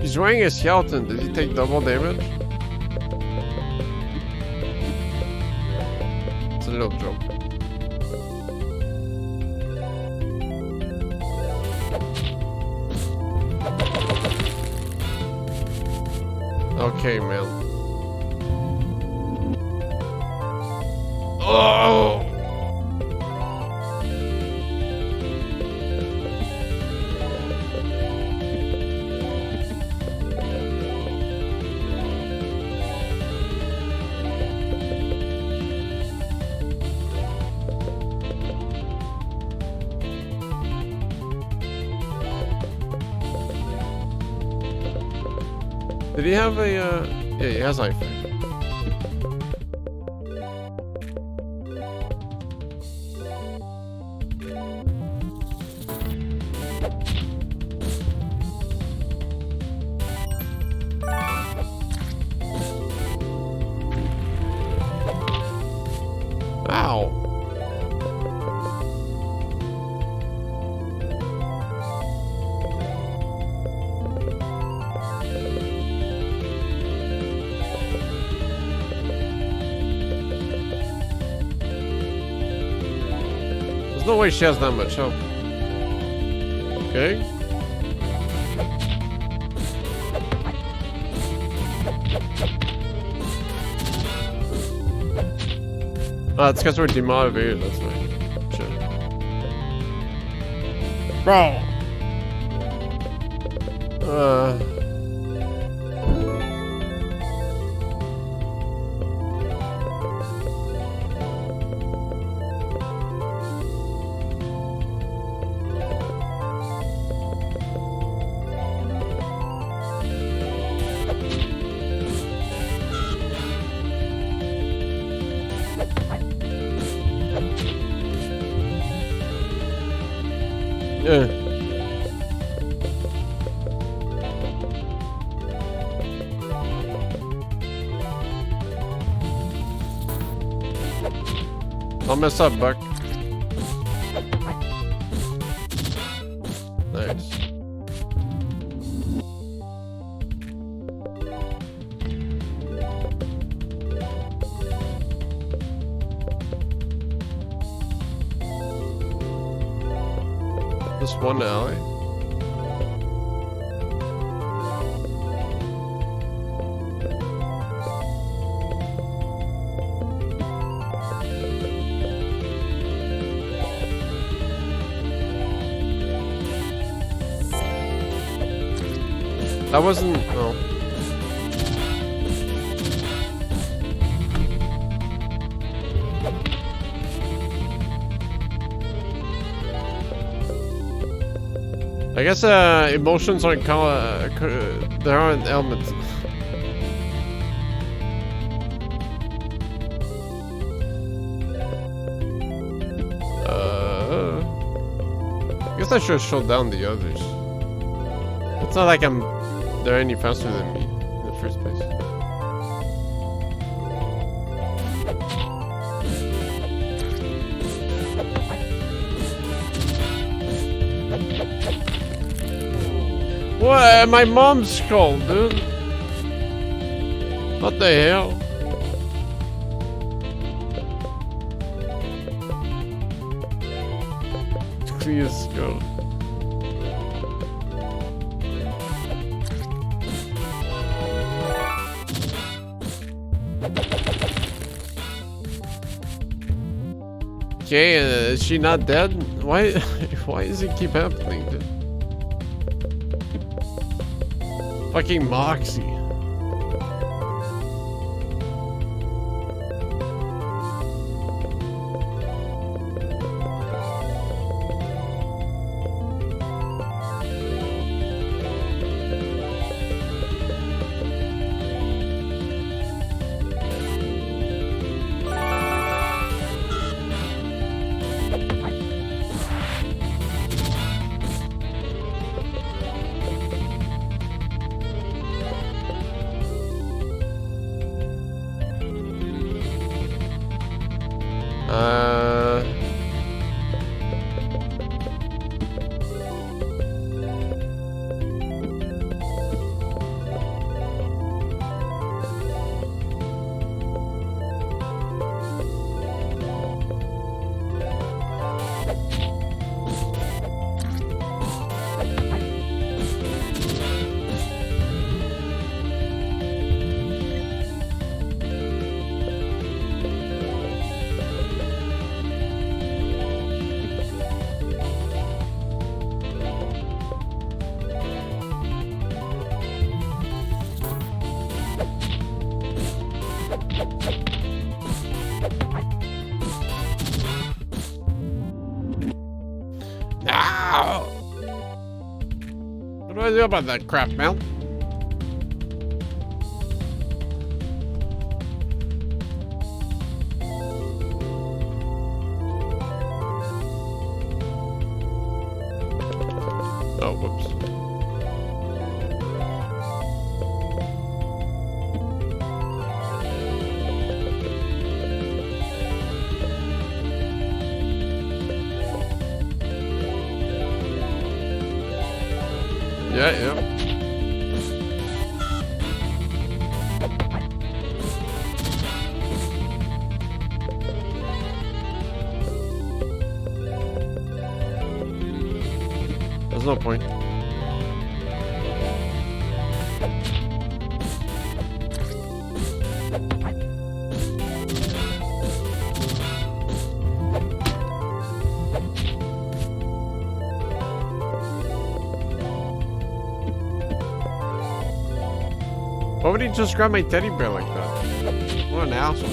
He's wearing a skeleton. Did he take double damage? It's a little joke. Okay, man. Oh! Did he have a, yeah, he has iPhone. Ow. There's no way she has that much health. Okay. Ah, it's because we're demotivated, that's right. Shit. Bro. Yeah. Don't mess up, Buck. Nice. Just one alley. That wasn't. Oh. I guess emotions aren't there aren't elements. I guess I should have shut down the others. It's not like they're any faster than me in the first place. What? My mom's skull, dude. What the hell? Clear skull. Okay, is she not dead? Why? Why does it keep happening, dude? Fucking Moxie. do about that crap, Mel? Oh, whoops. Yeah. There's no point. Why would he just grab my teddy bear like that? What an asshole.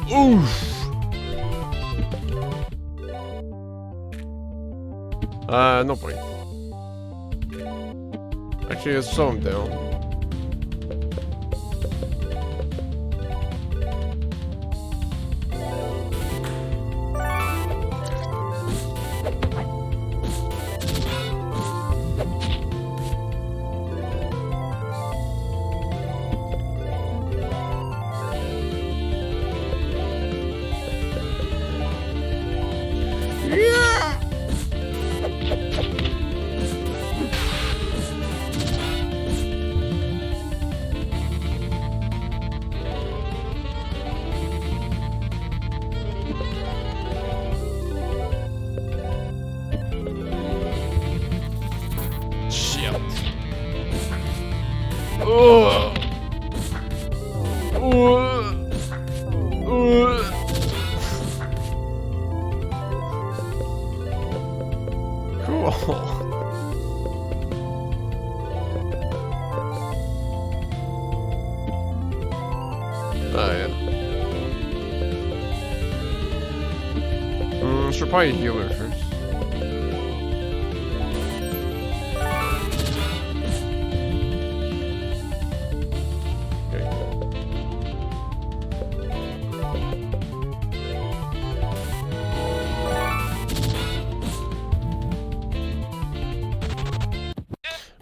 Oof. No point. Actually, let's slow him down. Should probably heal her first.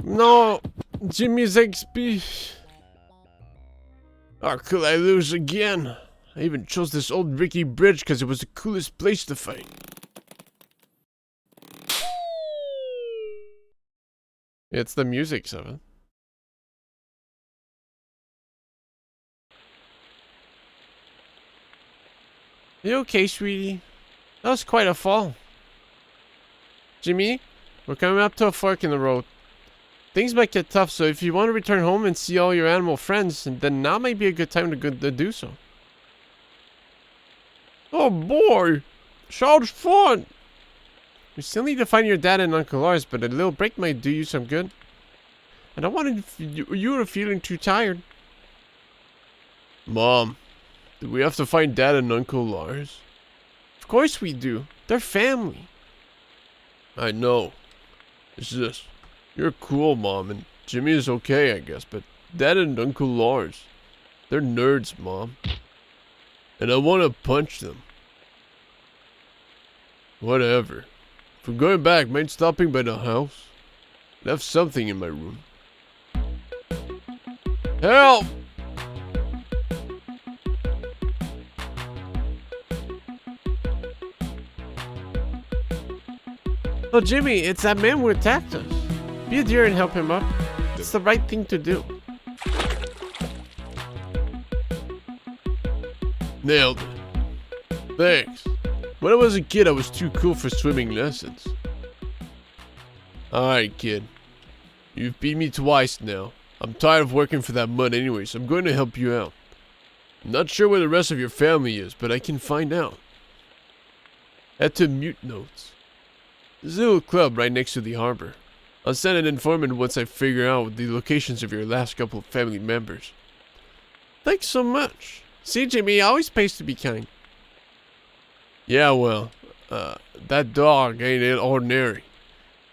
No, Jimmy's XP. How could I lose again? I even chose this old rickety bridge because it was the coolest place to fight. It's the music, 7. You okay, sweetie? That was quite a fall. Jimmy, we're coming up to a fork in the road. Things might get tough, so if you want to return home and see all your animal friends, then now might be a good time to do so. Oh boy! Sounds fun! We still need to find your dad and Uncle Lars, but a little break might do you some good. I don't want you are feeling too tired. Mom, do we have to find Dad and Uncle Lars? Of course we do. They're family. I know. It's just, you're cool, Mom, and Jimmy is okay, I guess, but Dad and Uncle Lars, they're nerds, Mom. And I want to punch them. Whatever. If we're going back, mind stopping by the house? I have something in my room. Help! Oh, Jimmy, it's that man who attacked us. Be a dear and help him up. It's the right thing to do. Nailed it. Thanks. When I was a kid, I was too cool for swimming lessons. Alright, kid. You've beat me twice now. I'm tired of working for that mud anyway, so I'm going to help you out. I'm not sure where the rest of your family is, but I can find out. Head to Mute Notes. There's a little club right next to the harbor. I'll send an informant once I figure out the locations of your last couple of family members. Thanks so much. See, Jimmy, always pays to be kind. Yeah, well, that dog ain't ordinary.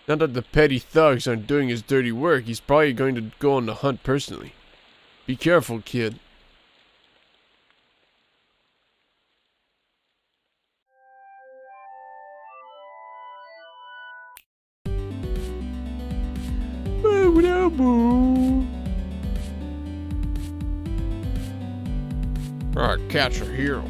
Now that the petty thugs aren't doing his dirty work, he's probably going to go on the hunt personally. Be careful, kid. Alright, catch a hero.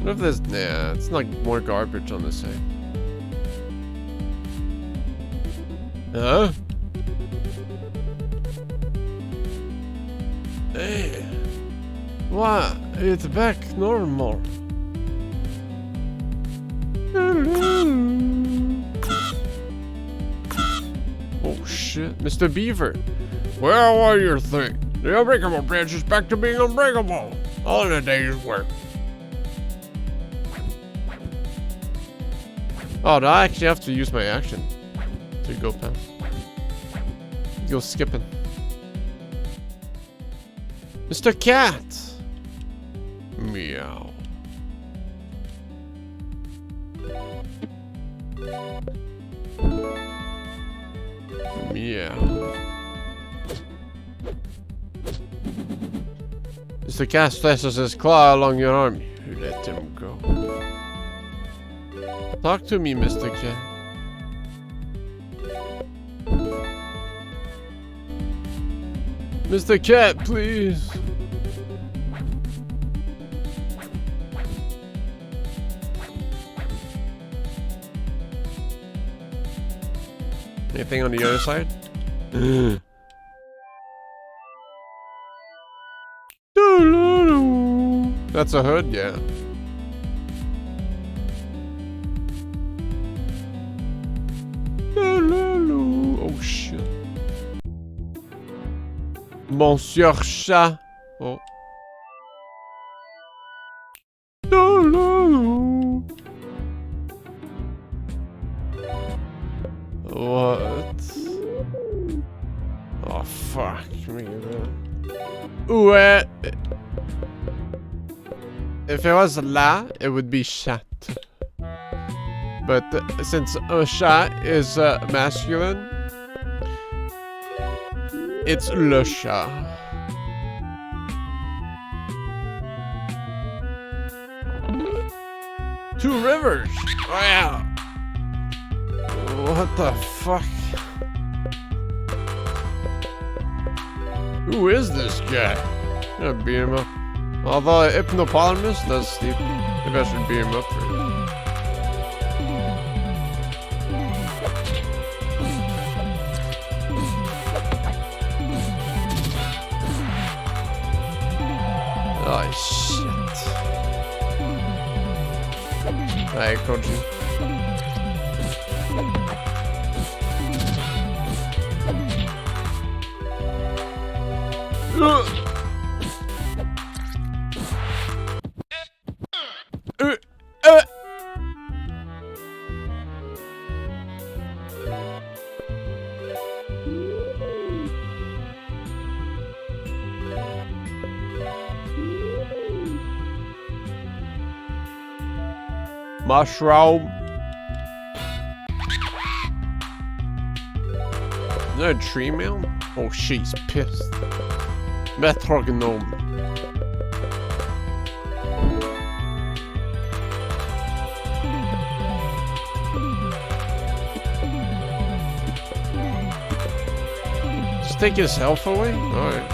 What if there's... Nah, it's like more garbage on this side. Huh? Hey. What? It's back normal. Oh shit, Mr. Beaver. Well, what do you think? The unbreakable branch is back to being unbreakable. All in a day's work. Oh, do I actually have to use my action to go past? Go skipping. Mr. Cat! Meow. Meow. Mr. Cat stretches his claw along your arm. You let him go. Talk to me, Mr. Cat. Mr. Cat, please. Anything on the other side? That's a hood, yeah. Oh shit. Monsieur Chat. Oh. What? Oh fuck me, man. Ouais. If it was la, it would be chat. But since a chat is masculine, it's le chat. Two rivers. Wow. What the fuck? Who is this guy? I'm gonna beat him up. Although Hypnopotamus does sleep, maybe I should beat him up for it. Oh shit. Alright, Koji. Mushroom. Is that a tree man? Oh, she's pissed. Metrognome. Just take his health away? Alright.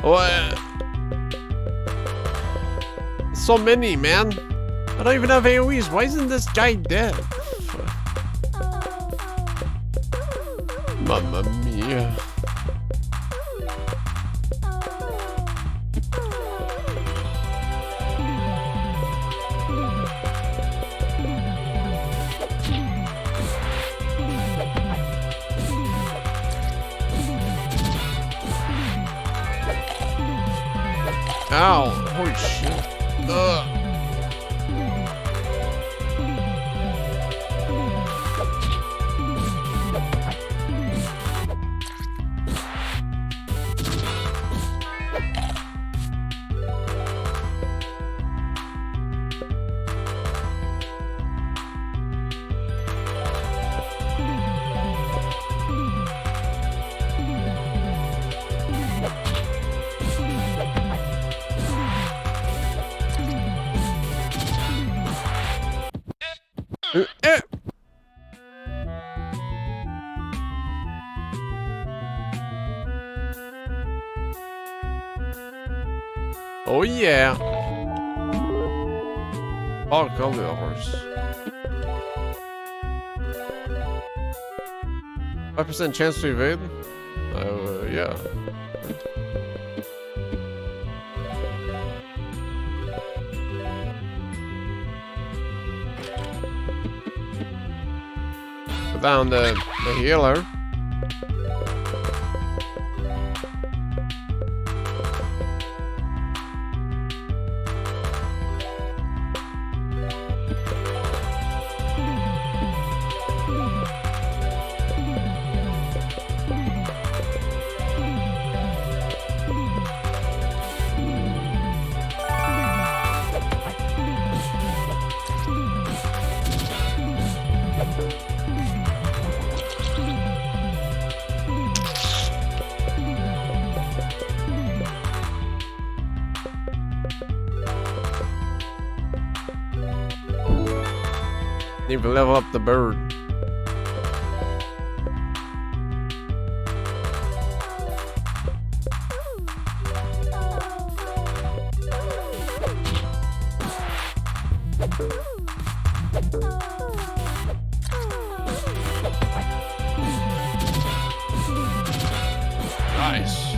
What? So many, man. I don't even have AoEs. Why isn't this guy dead? Mamma mia. Ow, holy shit. Ugh. Oh yeah. Oh, call the horse. 5% chance to evade? Yeah. Put down the healer. Need to level up the bird. Nice.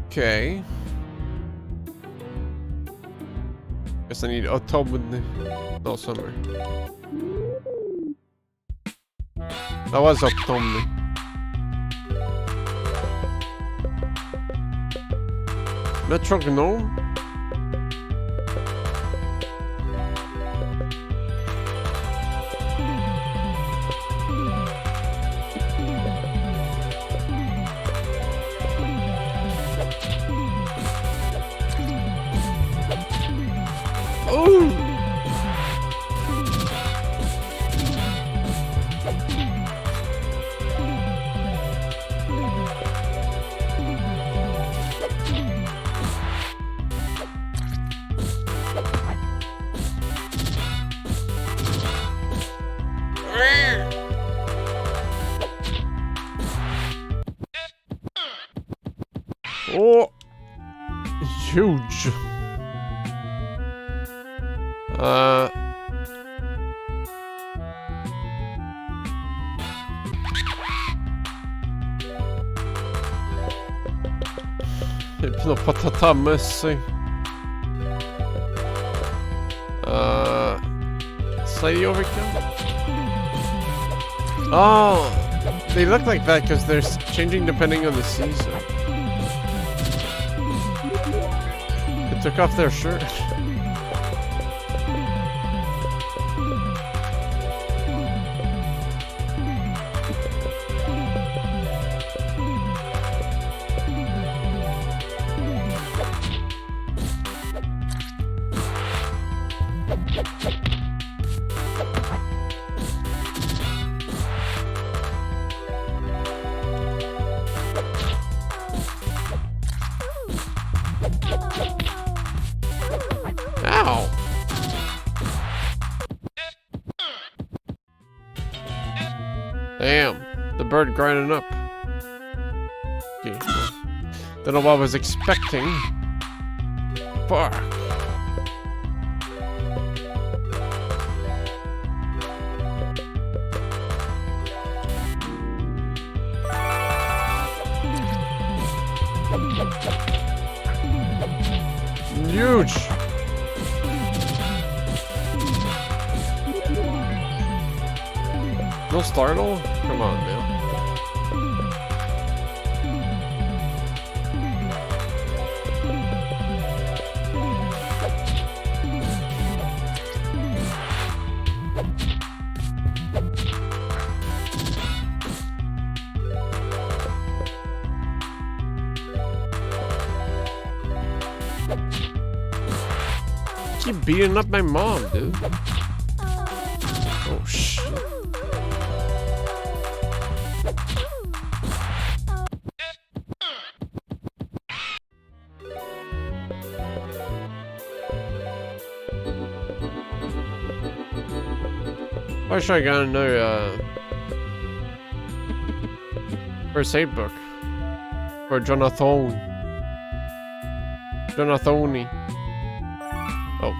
Okay. Guess I need October. No, summer. That was October. Metro Gnome? Oh, huge. Typ något patatamässig. Slightly overkill. Oh, they look like that because they're changing depending on the season. They took off their shirt. bird grinding up. Okay. Don't know what I was expecting. Fuck. Huge. No startle? Come on, man. Keep beating up my mom, dude. Oh shit. I should I got another first aid book for Jonathan. Jonathoni. Oh.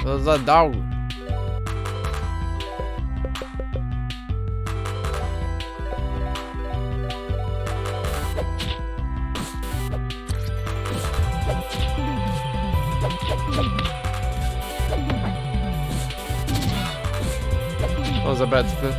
There's a dog. That was a bad split.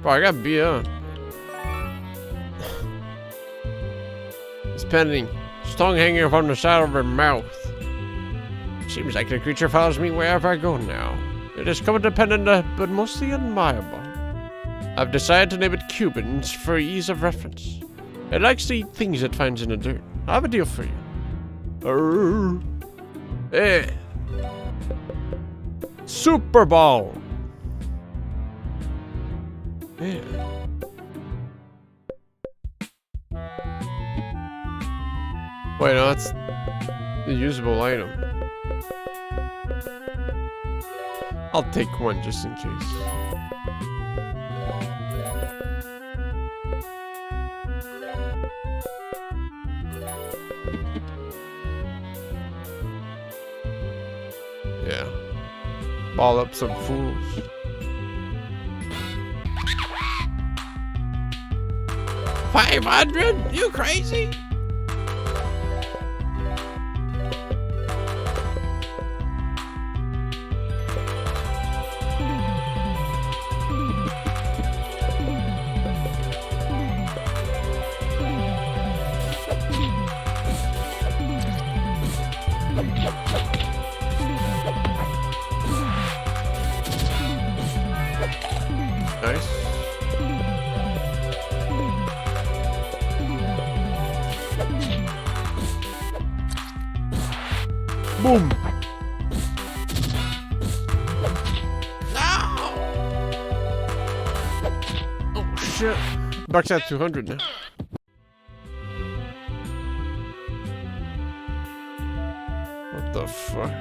Bro, I got beat up. It's pending. His tongue hanging from the side of her mouth. Seems like the creature follows me wherever I go now. It is codependent, but mostly admirable. I've decided to name it Cubans for ease of reference. It likes to eat things it finds in the dirt. I have a deal for you. Hey. Super Bowl. Yeah. Wait, no, that's a usable item. I'll take one just in case. Yeah. Ball up some fools. $500? You crazy? Nice. Boom. No! Oh shit. Buck's at 200 now. What the fuck?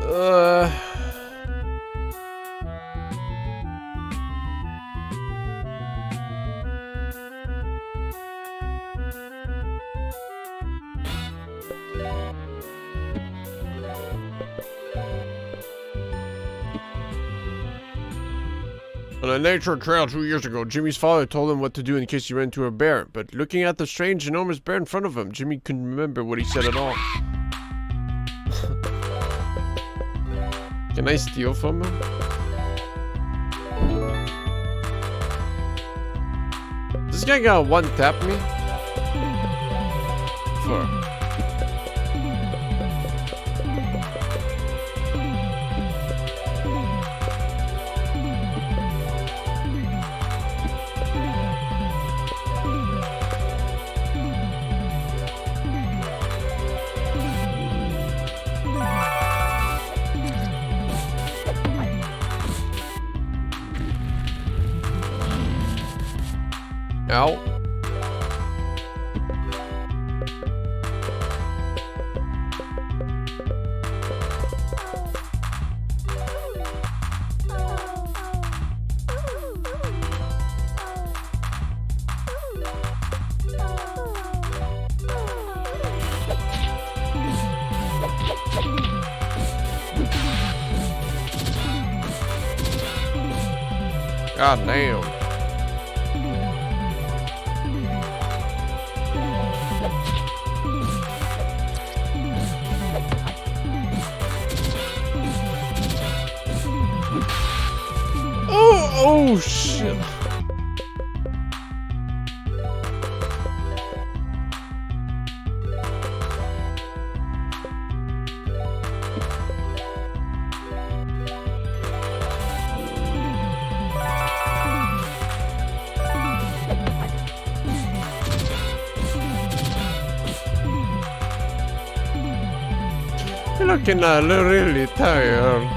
On a nature trail 2 years ago, Jimmy's father told him what to do in case he ran into a bear, but looking at the strange, enormous bear in front of him, Jimmy couldn't remember what he said at all. Can I steal from him? This guy got one-tap me? For... Ow. God damn. Oh shit. You're looking really tired.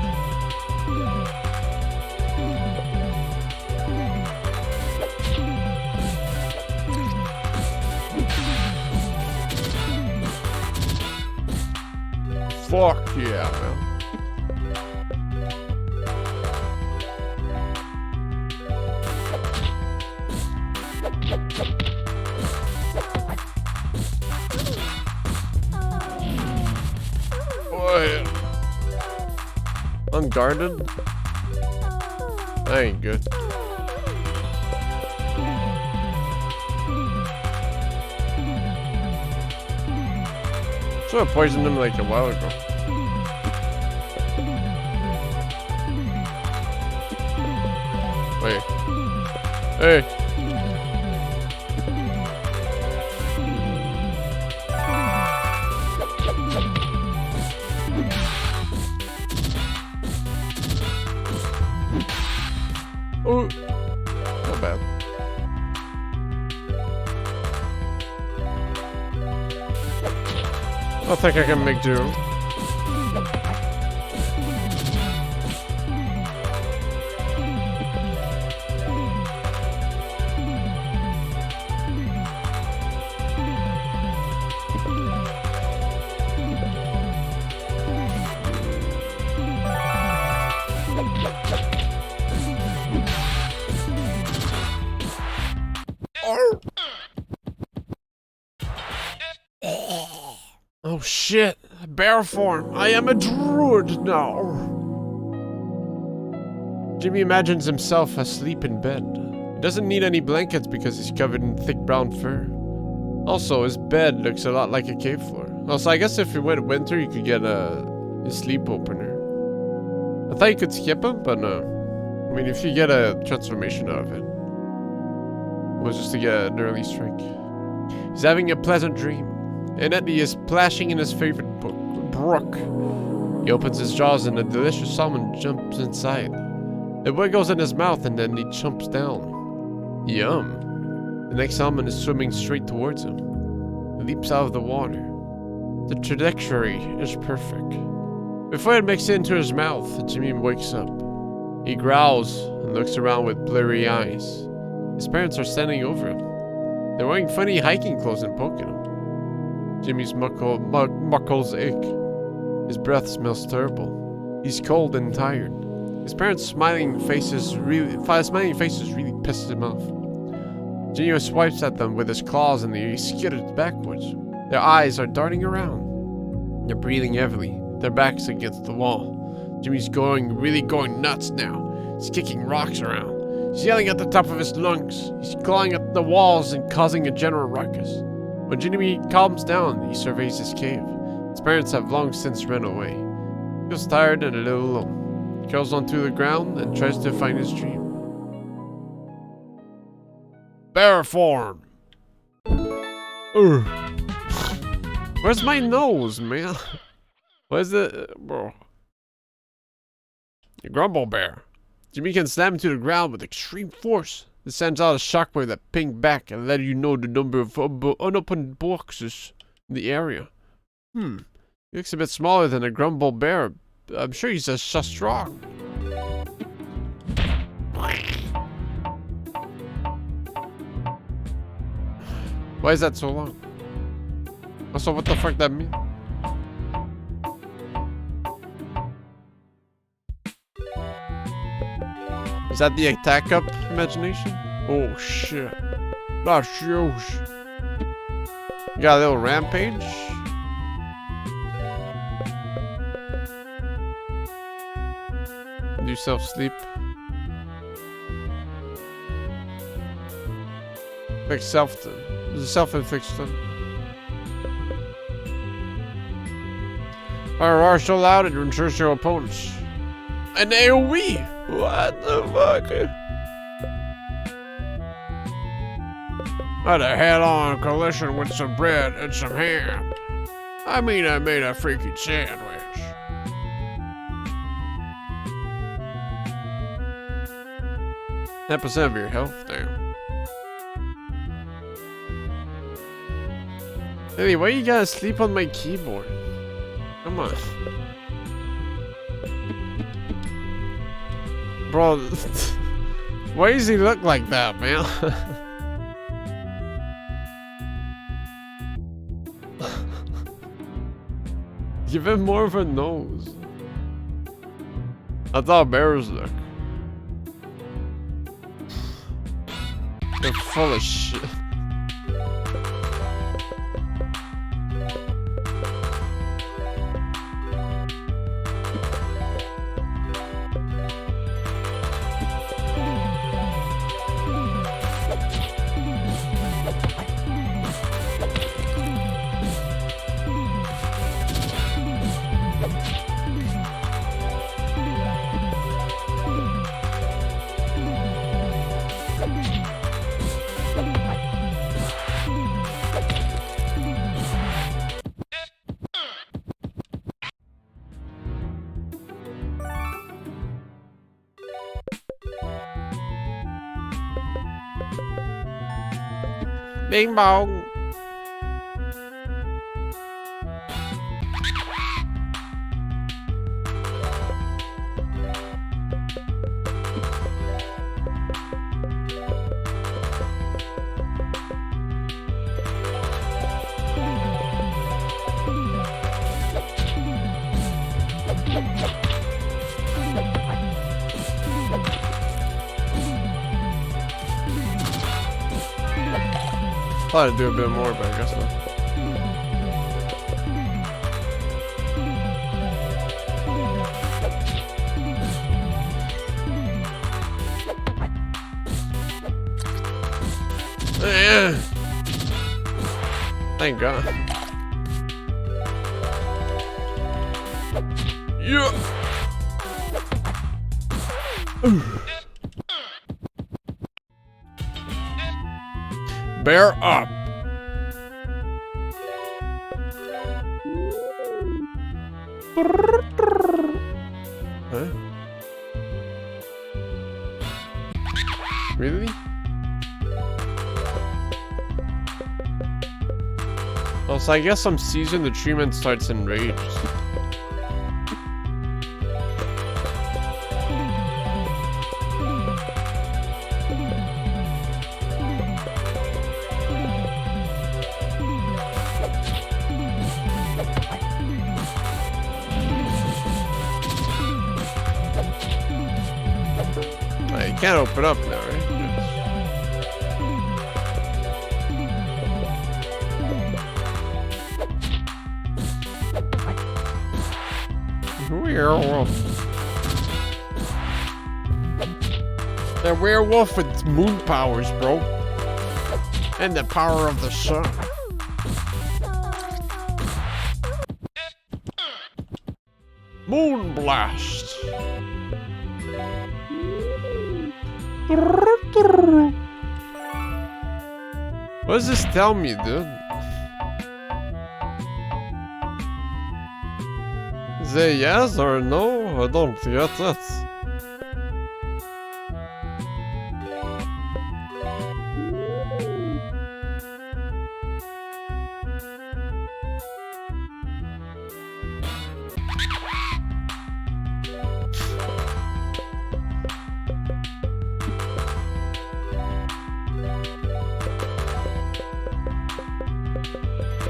Fuck yeah, man. Boy. Unguarded? That ain't good. Should have poisoned him like a while ago. Wait. Hey. Oh. Not bad. I think I can make do. Oh shit, bear form. I am a druid now. Jimmy imagines himself asleep in bed. He doesn't need any blankets because he's covered in thick brown fur. Also, his bed looks a lot like a cave floor. Also, I guess if you went winter, you could get a sleep opener. I thought you could skip him, but no. I mean, if you get a transformation out of it. It was just to get an early strike. He's having a pleasant dream. And he is splashing in his favorite brook. He opens his jaws and a delicious salmon jumps inside. It wiggles in his mouth and then he jumps down. Yum. The next salmon is swimming straight towards him. He leaps out of the water. The trajectory is perfect. Before it makes it into his mouth, Jimmy wakes up. He growls and looks around with blurry eyes. His parents are standing over him. They're wearing funny hiking clothes and poking him. Jimmy's muckles ache. His breath smells terrible. He's cold and tired. His parents' smiling faces really pisses him off. Junior swipes at them with his claws and they skitter backwards. Their eyes are darting around. They're breathing heavily, their backs against the wall. Jimmy's really going nuts now. He's kicking rocks around. He's yelling at the top of his lungs. He's clawing at the walls and causing a general ruckus. When Jimmy calms down, he surveys his cave. His parents have long since run away. He feels tired and a little alone. He curls onto the ground and tries to find his dream. Bear form. Ugh. Where's my nose, man? Where's the... bro? You grumble bear. Jimmy can slam into the ground with extreme force. This sends out a shockwave that pings back and let you know the number of unopened boxes in the area. He looks a bit smaller than a grumble bear. I'm sure he's just so strong. Why is that so long? Also, what the fuck that mean? Is that the attack up imagination? Oh shit. That's huge. You got a little rampage? Do self-sleep. Like self-stun. There's a self-inflict stun. Fire so loud it ensures your opponents. An AoE! What the fuck? Had a head-on collision with some bread and some ham. I mean, I made a freaking sandwich. 10% of your health, damn. Hey, why you gotta sleep on my keyboard? Come on. Bro, why does he look like that, man? Give him more of a nose. That's how bears look. They're full of shit. Bing bong. Thought I'd do a bit more, but I guess not. Thank God. Yeah. Bear up. Huh? Really? Also, I guess some season the treatment starts enraged. can't open up now, right? Werewolf. The werewolf with moon powers, bro. And the power of the sun. Moon blast. What does this tell me, dude? Is it yes or no? I don't get it.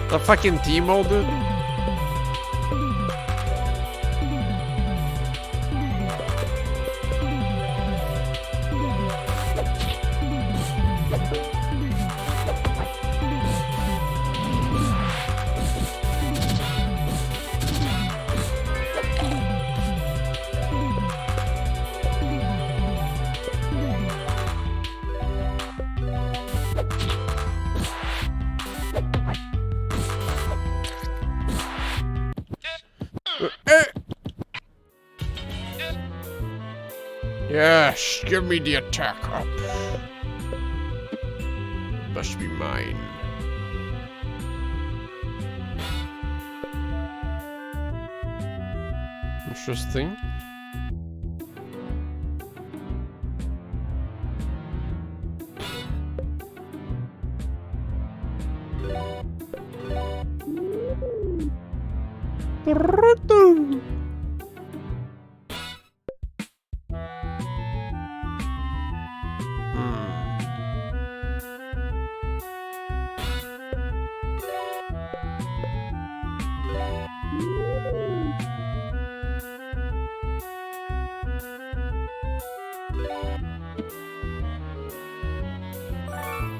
The fucking Timo, dude. Yes, give me the attack up. Must be mine. Interesting.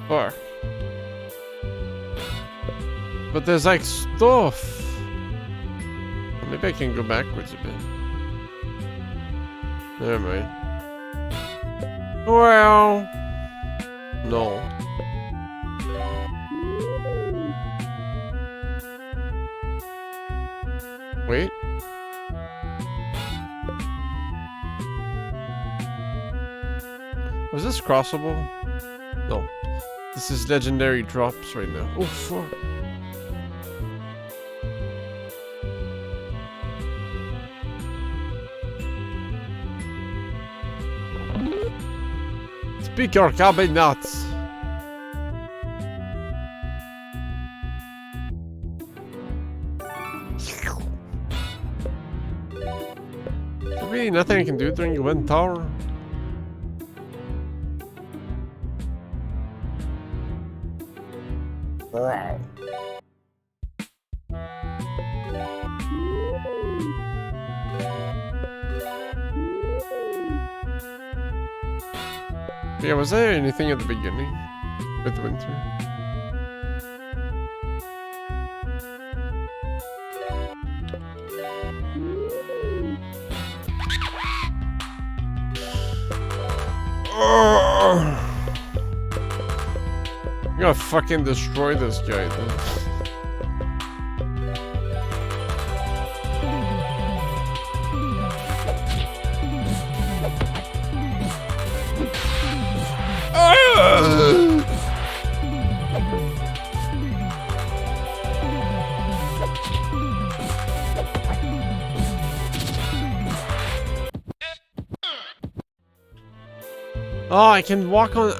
Fuck. But there's like stuff. Maybe I can go backwards a bit. Never mind. Well, no. Wait. Was this crossable? No. This is legendary drops right now. Oh fuck. Speak your cabin nuts. There's really nothing I can do during the wind tower. Yeah, was there anything at the beginning with winter? I'm gonna fucking destroy this guy, dude. Oh, I can walk on.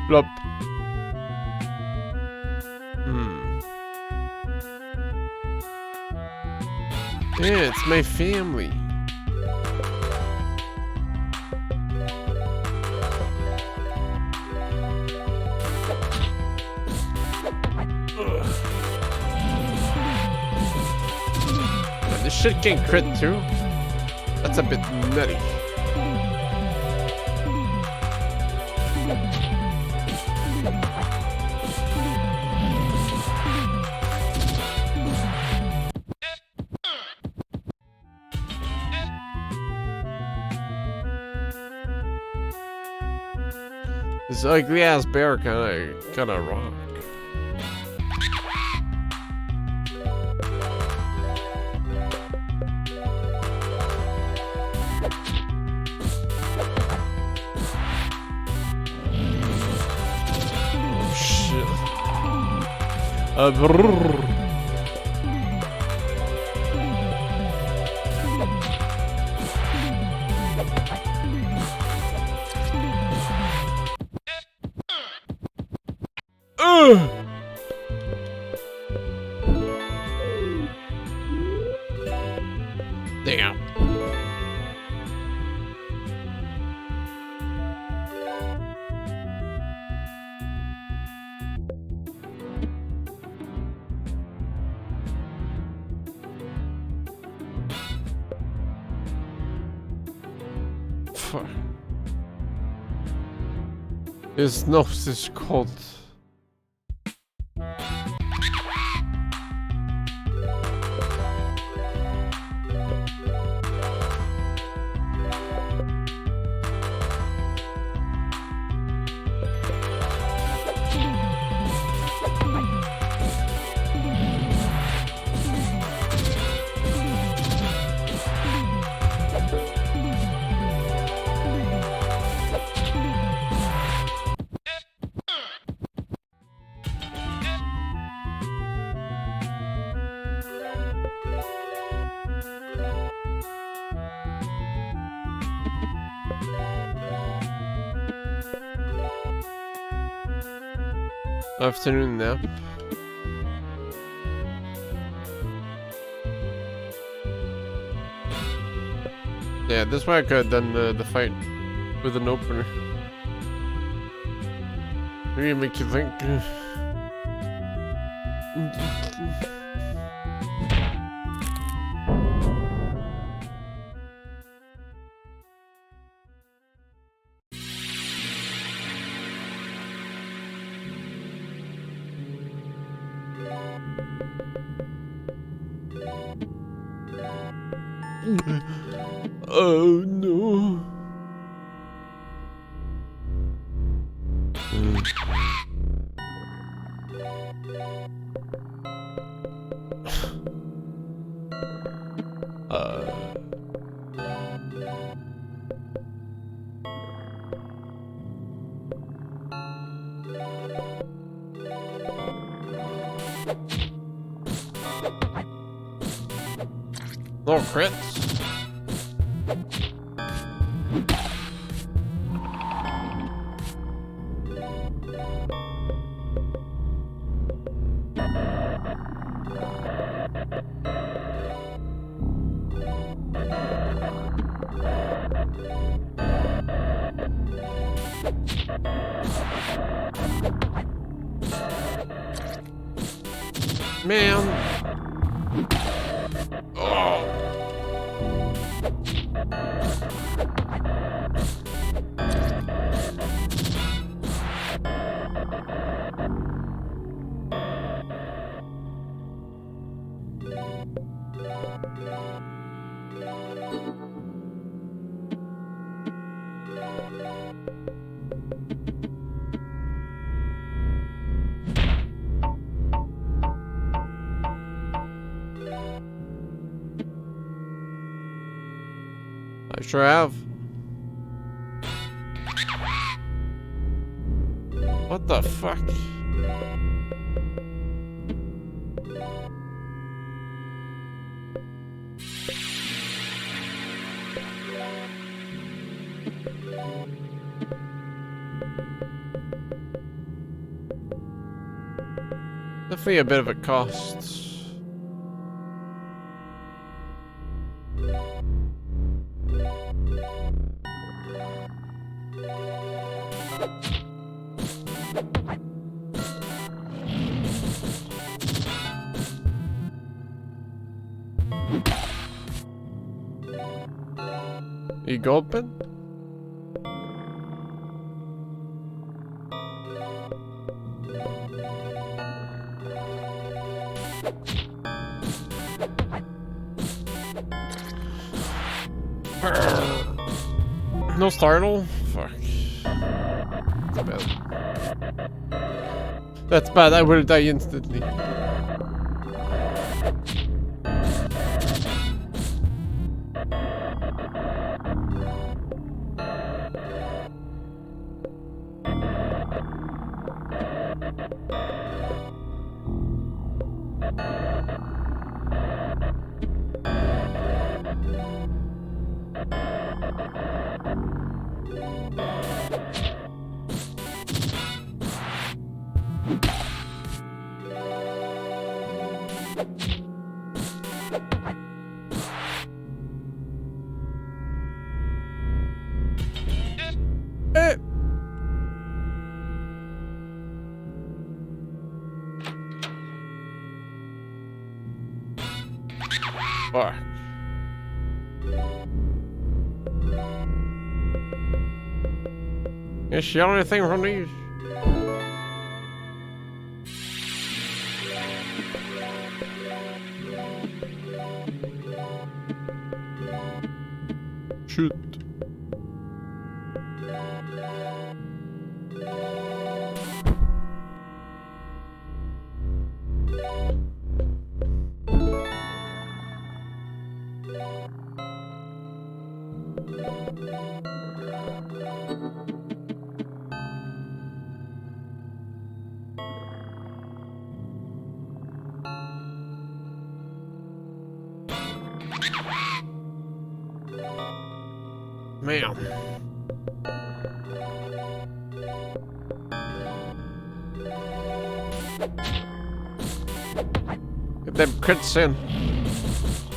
Blop. Yeah, it's my family. shit can crit too? That's a bit nutty. This ugly ass bear kinda rock. Oh shit. Brrr. Damn. Fuck. His nose is cold. Afternoon nap. Yeah, this way I could have done the fight with an opener. Maybe make you think. Oh no. No crits. Man. Oh. I sure have. What the fuck? Definitely a bit of a cost. You gulping? No startle? Fuck. That's bad. That's bad, I will die instantly. Fuck. Is she on anything from these? Shoot. Man. Get them crits in.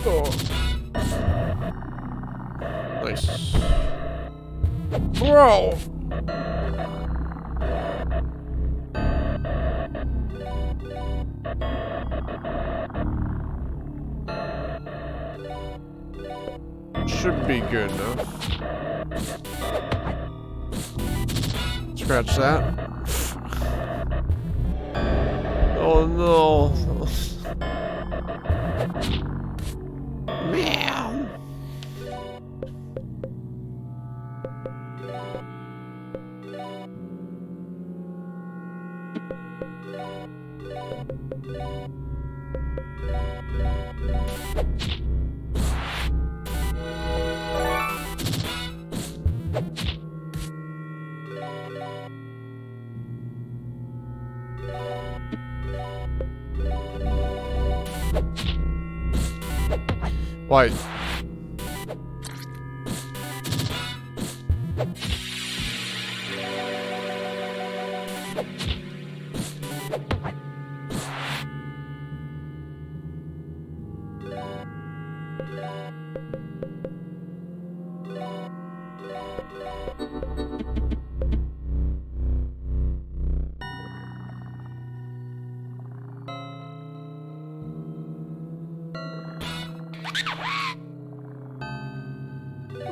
Oh. Nice. Bro! Should be good enough. Scratch that. Oh no. Man. Why?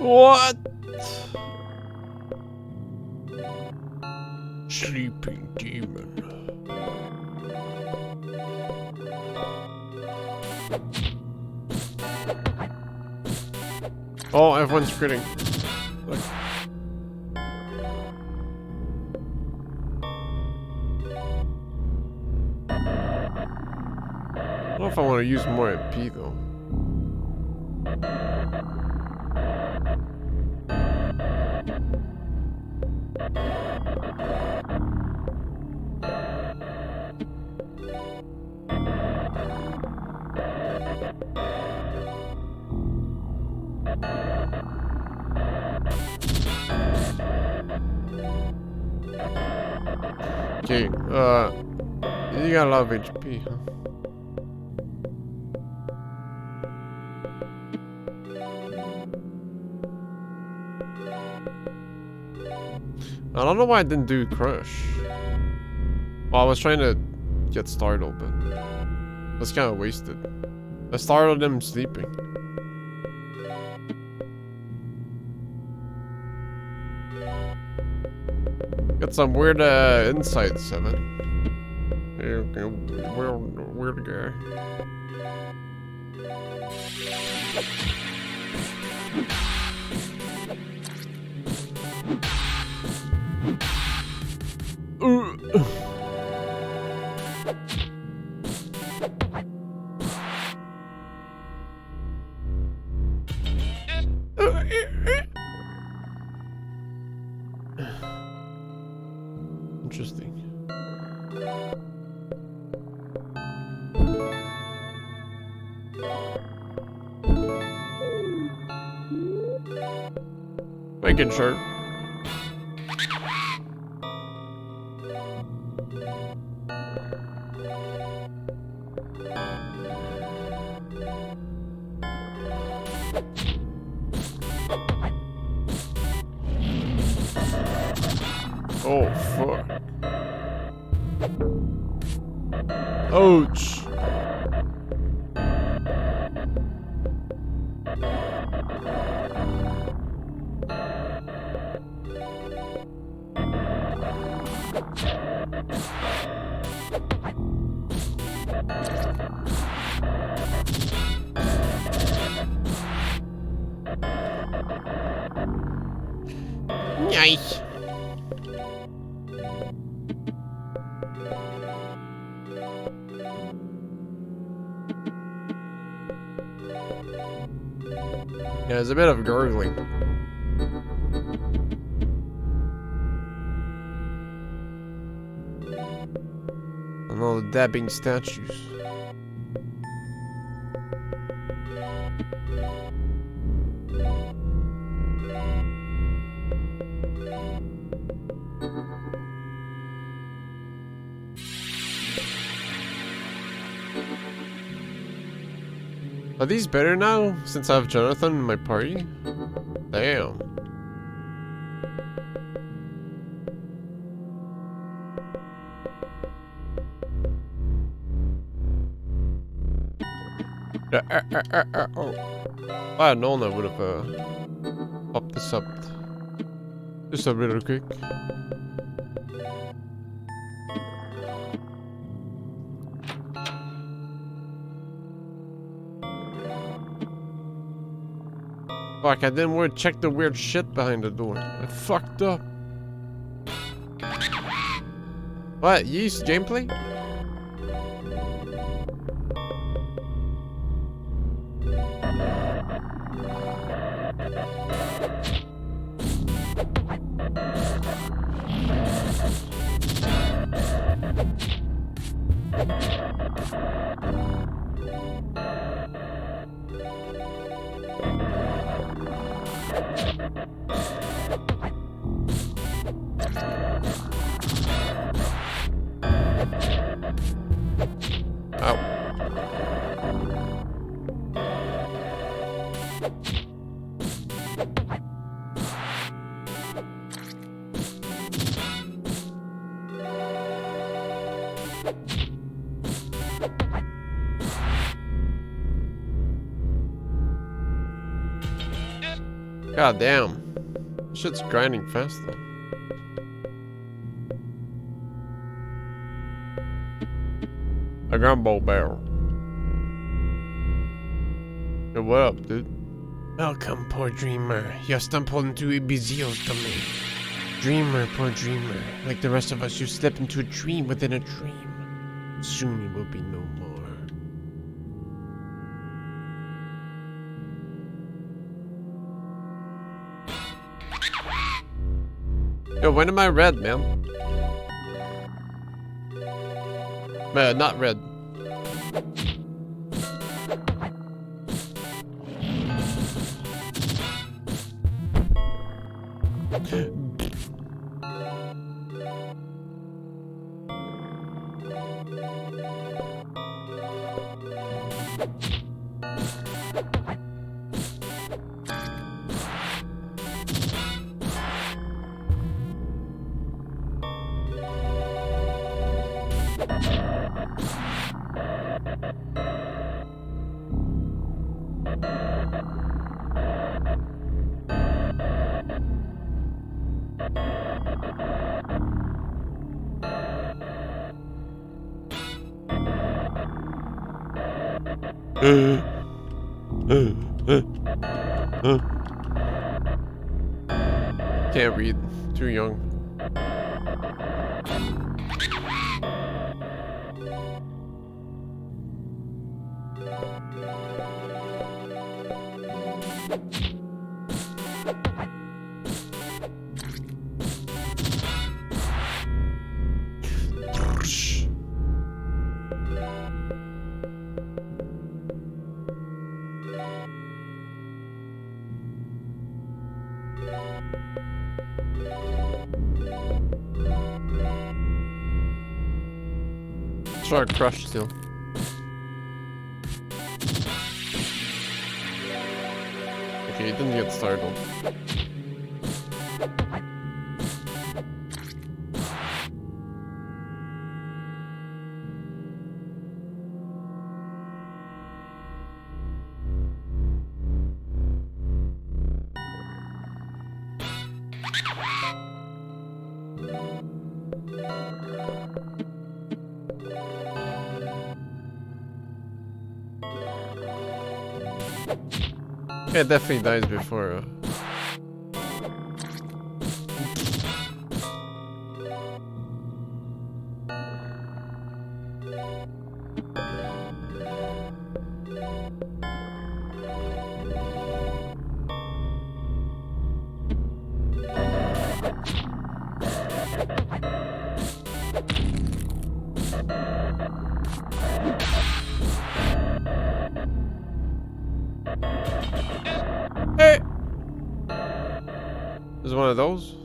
What? Sleeping demon. Oh, everyone's critting. Look. I don't know if I want to use more MP though. Okay, you got a lot of HP, huh? I don't know why I didn't do crush. Well, I was trying to get startled, but that's kind of wasted. I startled him sleeping. got some weird insights, Seven. Weird guy. Interesting. Making sure. Oh, fuck. Ouch. Nice. Yeah, there's a bit of gurgling. And all the dabbing statues. Are these better now, since I have Jonathan in my party? Damn. Oh. If I had known, I would have popped this up just a little quick. Fuck, I didn't want to check the weird shit behind the door. I fucked up. What? Yeast gameplay? God damn. Shit's grinding fast though. A gumbo barrel. Hey, what up, dude? Welcome, poor dreamer. You have stumbled into Ibiziel's domain. Dreamer, poor dreamer. Like the rest of us, you slip into a dream within a dream. Soon you will be no more. Yo, when am I red, man? Not red. Can't read. Too young. Try to crush still. Okay, he didn't get startled. Yeah, definitely dies before. Hey! Is it one of those?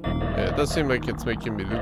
Yeah, it does seem like it's making me loot.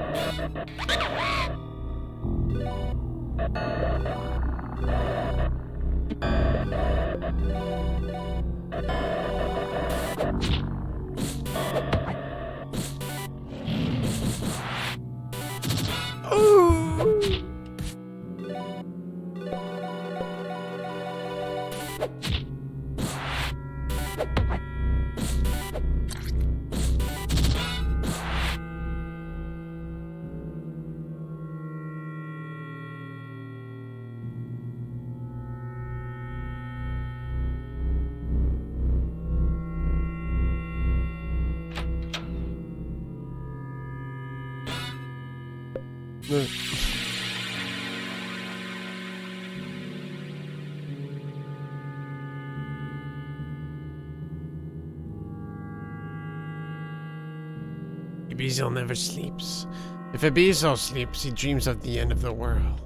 Ibizo never sleeps. If Ibizo sleeps, he dreams of the end of the world.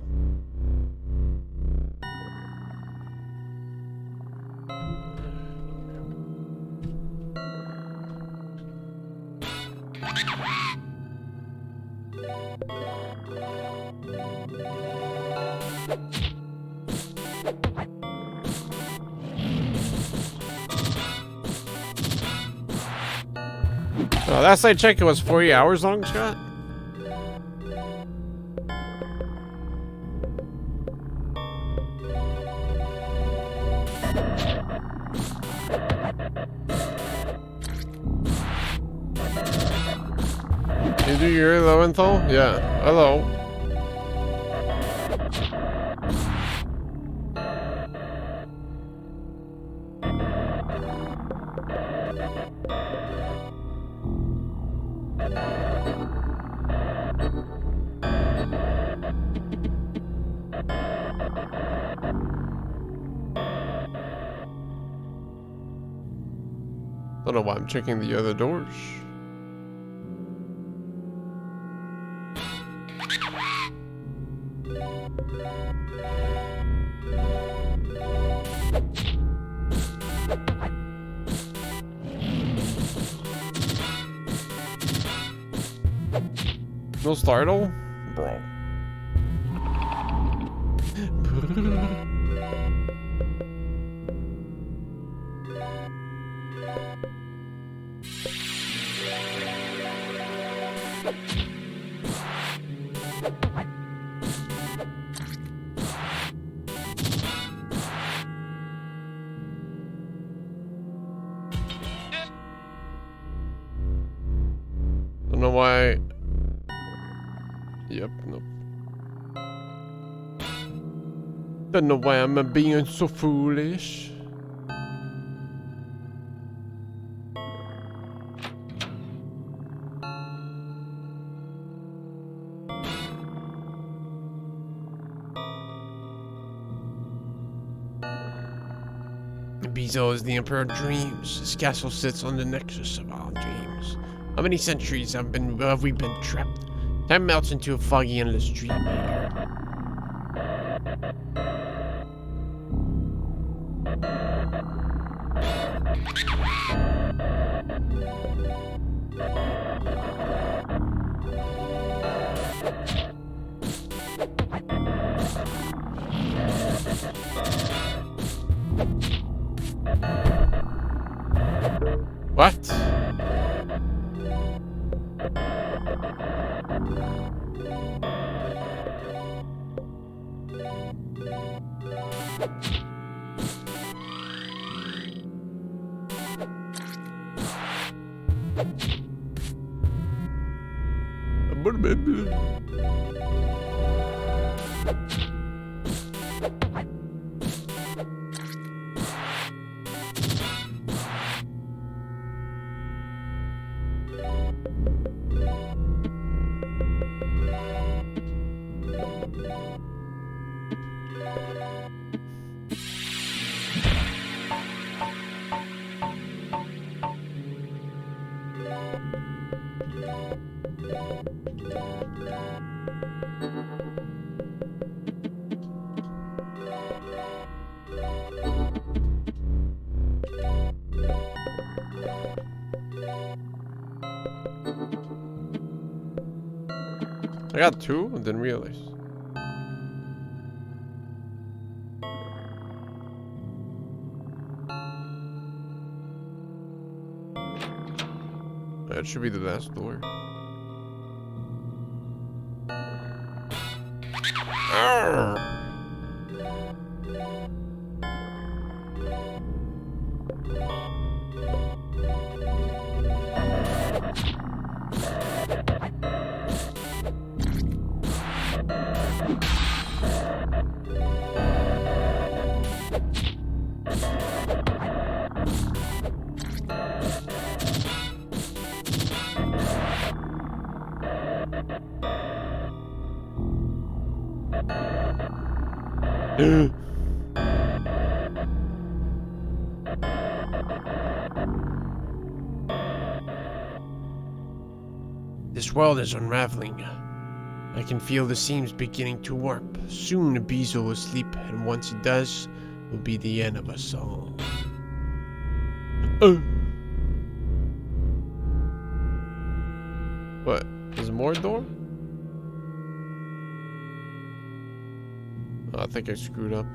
Last I checked, it was 40 hours long, Scott. You do your Lowenthal? Yeah. Hello. Don't know why I'm checking the other doors. No startle? Bro. Don't know why. Yep, nope. Don't know why I'm being so foolish. Bezo is the Emperor of Dreams. His castle sits on the nexus of all dreams. How many centuries have we been trapped? Time melts into a foggy, endless dream here. What? I got two and didn't realize. That should be the last door. Arrgh. This world is unraveling. I can feel the seams beginning to warp. Soon Bezo will sleep, and once it does, it will be the end of us all. What? There's more door? Oh, I think I screwed up.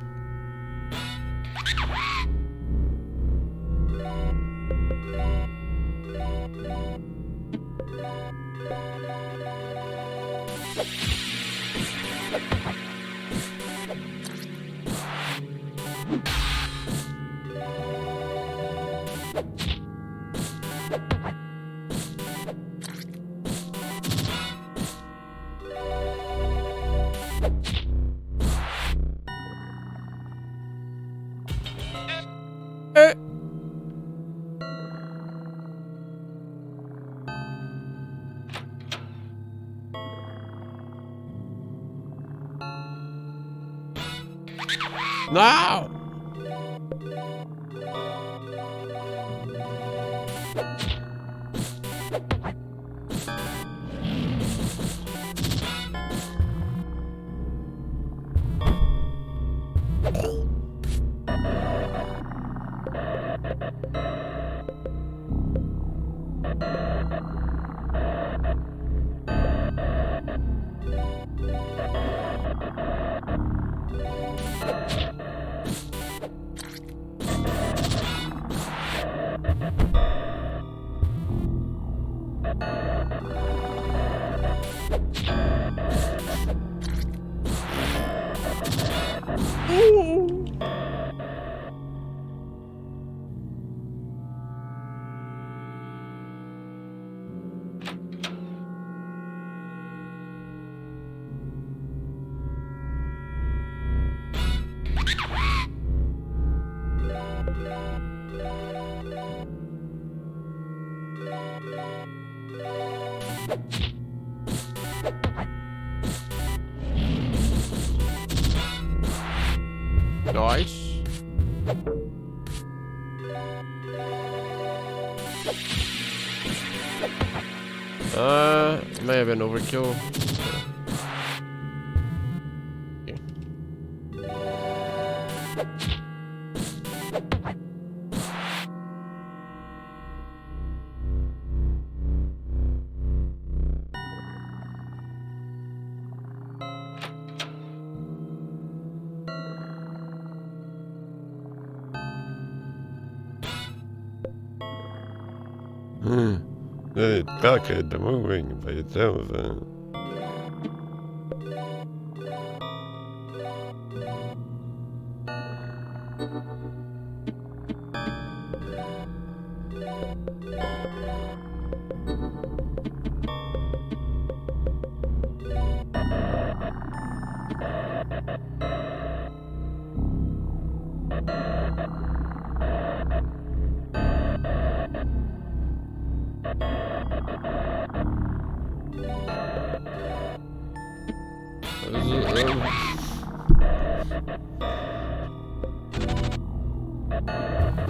No! May have been overkill. The clock at the moving by itself.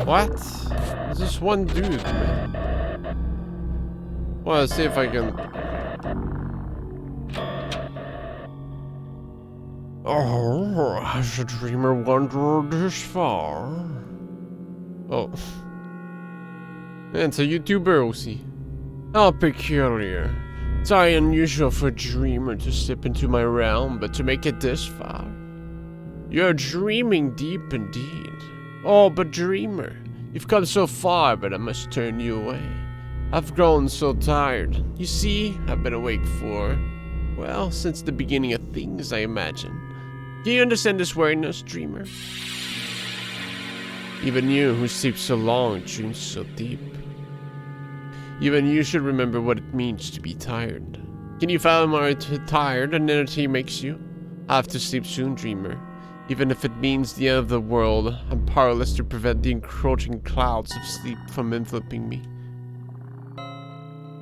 What? There's just one dude, man. Well, let's see if I can. Oh, has a dreamer wandered this far? Oh. It's a YouTuber, aussi. How peculiar. It's very unusual for a dreamer to slip into my realm, but to make it this far. You're dreaming deep indeed. Oh, but dreamer, you've come so far, but I must turn you away. I've grown so tired. You see, I've been awake for, well, since the beginning of things, I imagine. Do you understand this weariness, dreamer? Even you, who sleep so long, dreams so deep. Even you should remember what it means to be tired. Can you fathom how tired an entity makes you? I have to sleep soon, dreamer. Even if it means the end of the world, I'm powerless to prevent the encroaching clouds of sleep from enveloping me.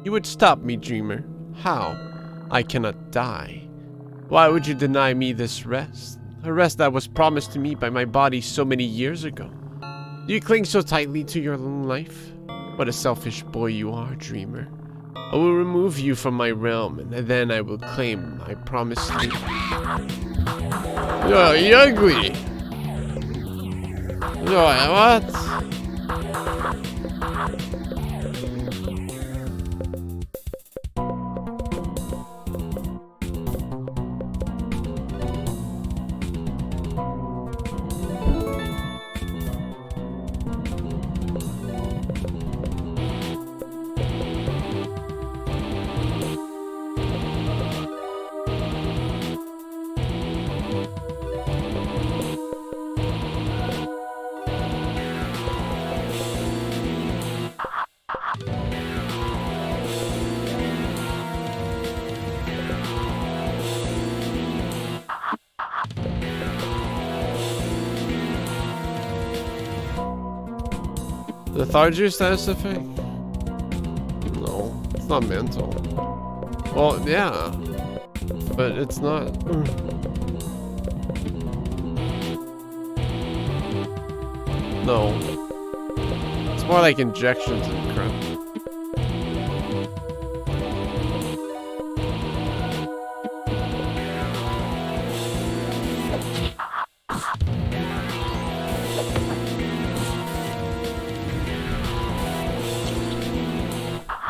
You would stop me, dreamer. How? I cannot die. Why would you deny me this rest? A rest that was promised to me by my body so many years ago. Do you cling so tightly to your own life? What a selfish boy you are, dreamer. I will remove you from my realm, and then I will claim my promised sleep. Oh, you ugly! Oh, what? Lethargy status effect? No, it's not mental. Well, yeah, but it's not. No, it's more like injections and crap.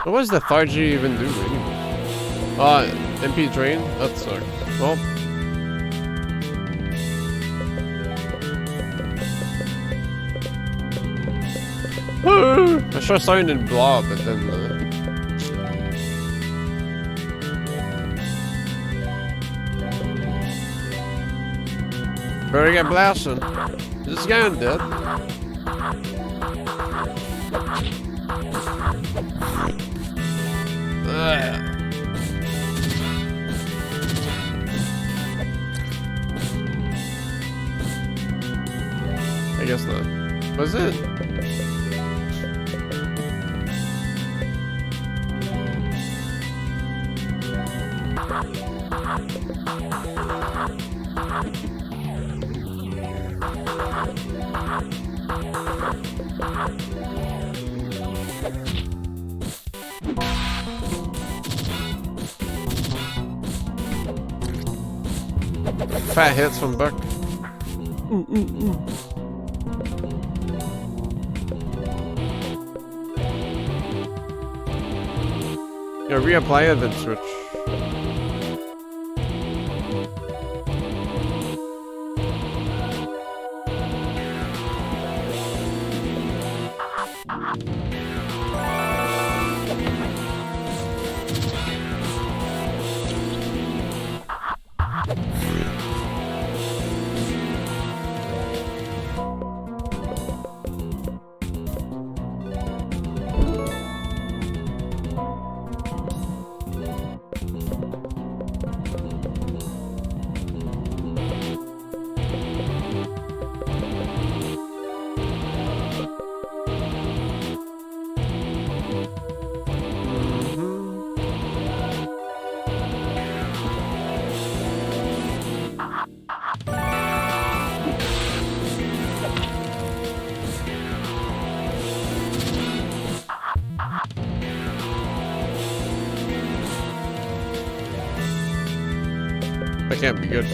What does lethargy even do anyway? MP drain? That sucks. Well. I sure started in blob, but then better get blasting. Is this guy undead? I guess not. Was it? fat hits from Buck. Yeah, reapply it, then switch. That can't be good.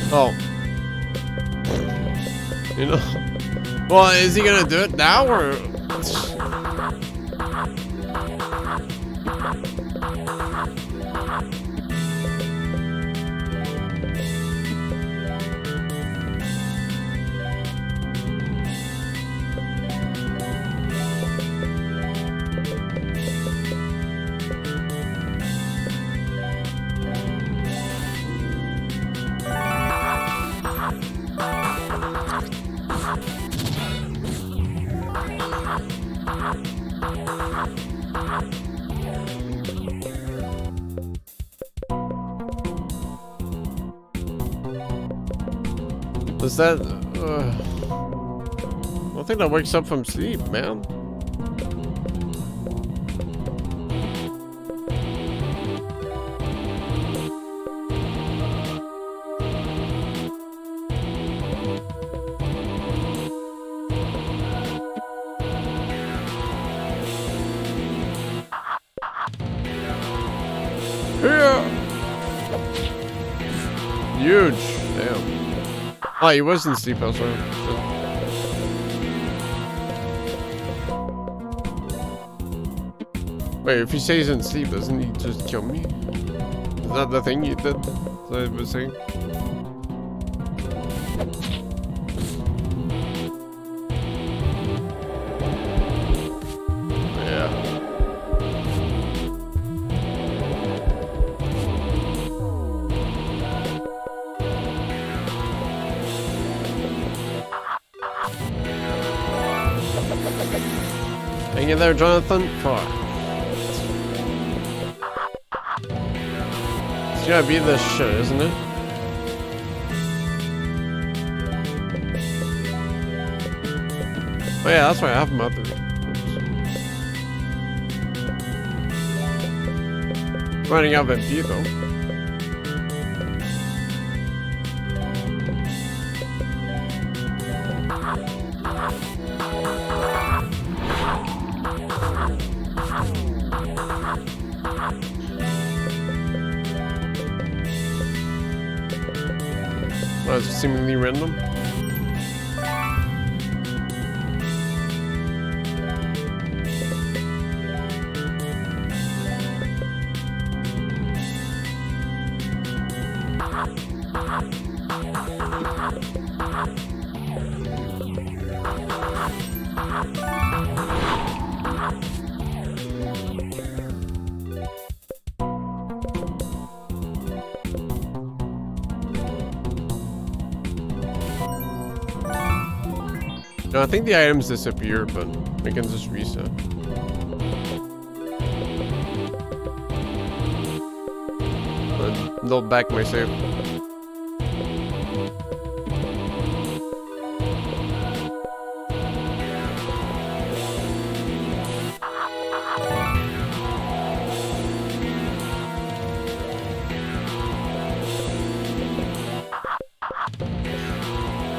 Oh. You know. Well, is he gonna do it now or? Is that? I don't think that wakes up from sleep, man. Huge. Damn. Oh, he was in sleep elsewhere. Wait, if he says he's in sleep, doesn't he just kill me? Is that the thing you did? That I was saying? Hang in there, Jonathan. Fuck. It's gotta be this shit, isn't it? Oh yeah, that's why I have mother. Running out of MP though. Well, it's seemingly random. No, I think the items disappear, but we can just reset. Load back my save.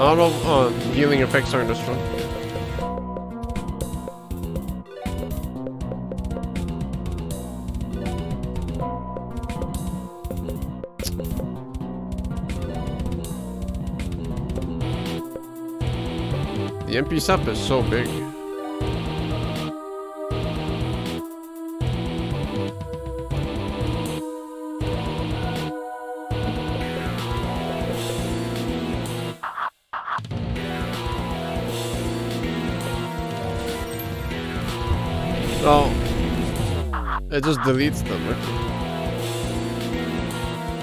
I don't know if healing effects aren't as strong. MP sap is so big. Oh, it just deletes them. Okay.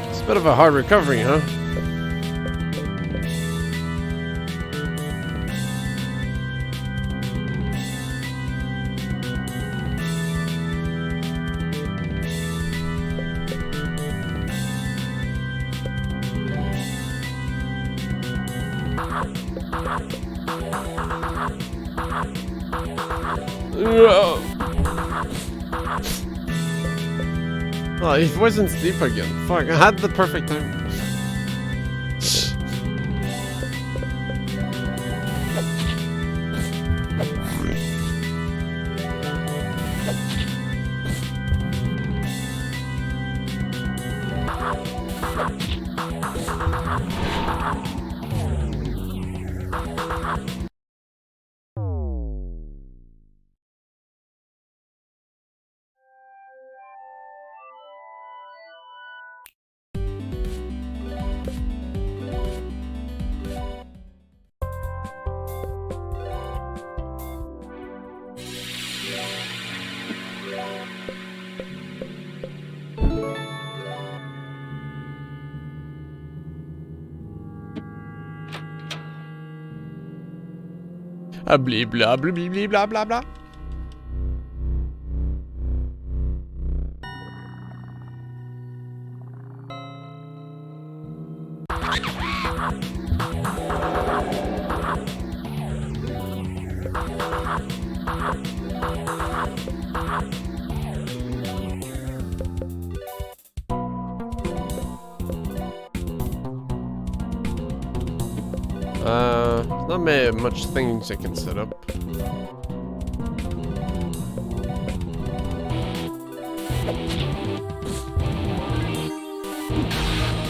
It's a bit of a hard recovery, huh? Oh, he wasn't asleep again. Fuck, I had the perfect time. Blah blah blah blah blah blah blah. Not much things I can set up.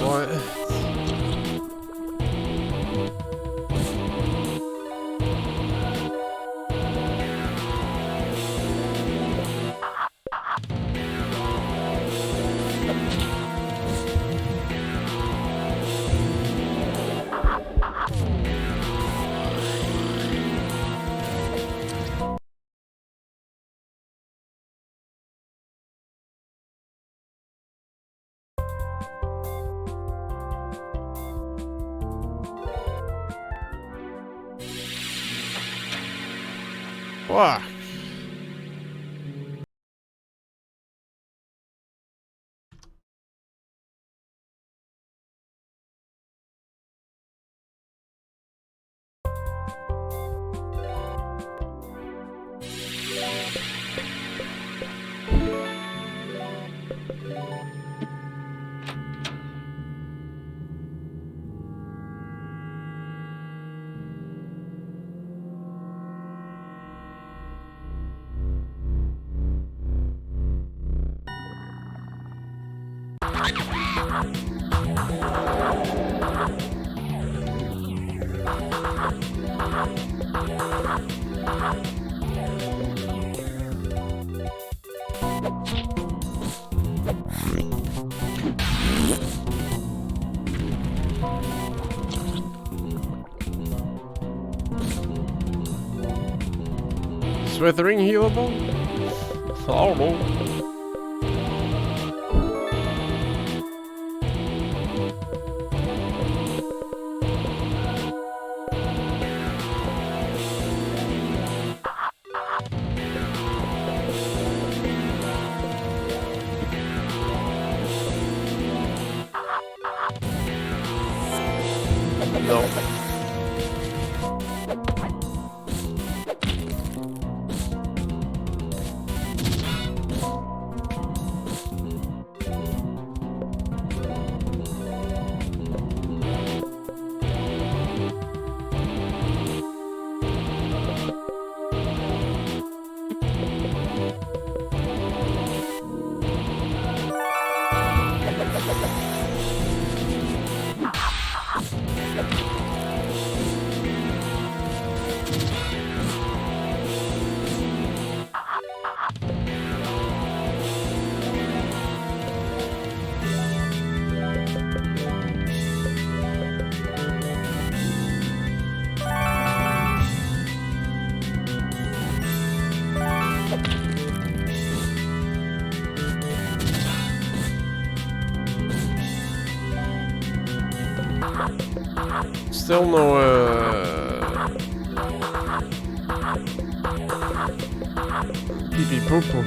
What? Fuck. Swithering healable? I don't know. No. Still no, pee-pee poo-poo.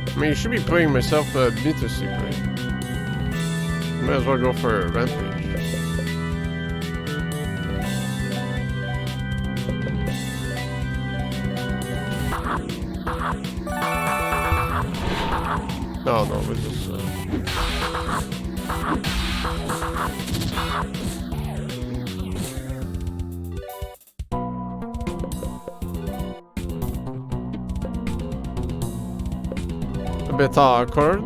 I mean, you should be putting myself beat to sleep, right? Might as well go for a rampage. No, we're just... a bit awkward.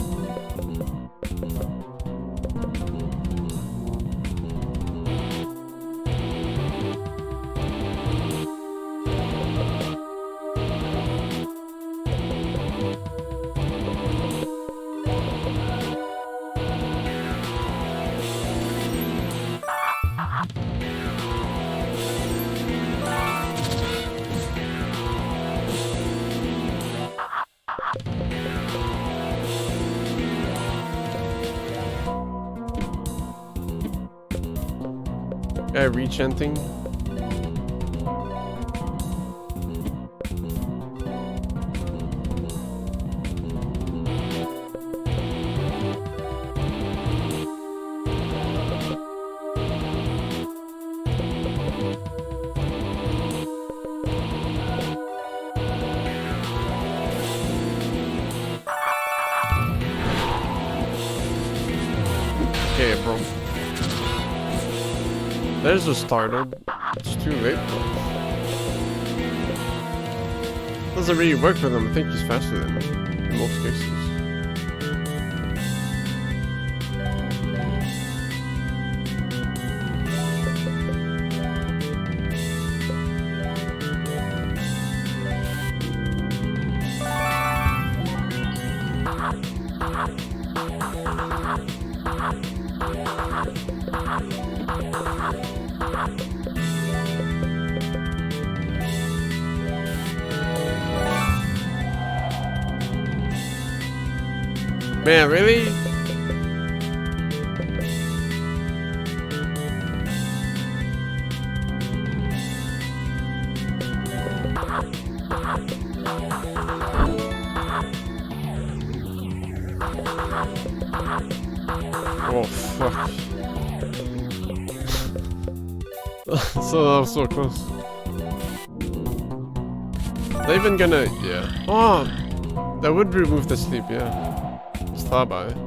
Guy rechanting. Okay, bro. There's a startled. It's too late, bro. Doesn't really work for them. I think he's faster than me in most cases. Man, really? Oh, fuck. So that was so close. They're even gonna... yeah. Oh! That would remove the sleep, yeah. Thought about it.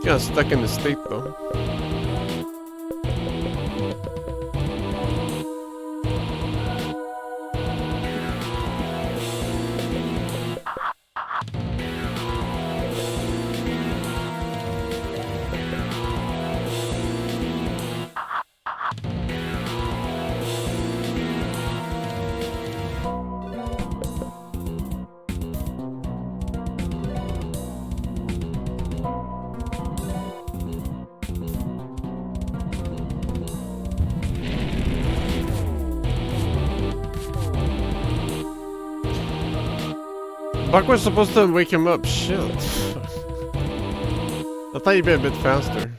Kinda stuck in the state though. Buck was supposed to wake him up. Shit. I thought you'd be a bit faster.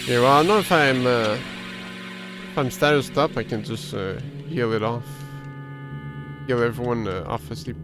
Okay, well, I know if I'm statused up, I can just heal it off. Heal everyone off asleep.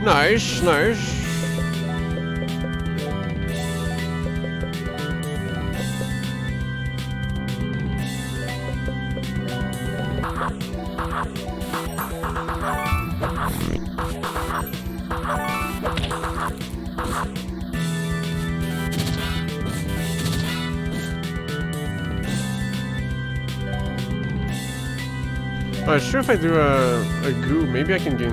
Nice, nice. Sure, if I do a goo, maybe I can get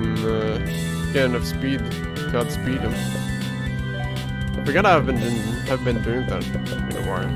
enough speed to outspeed him. I forgot I've been doing that in a while.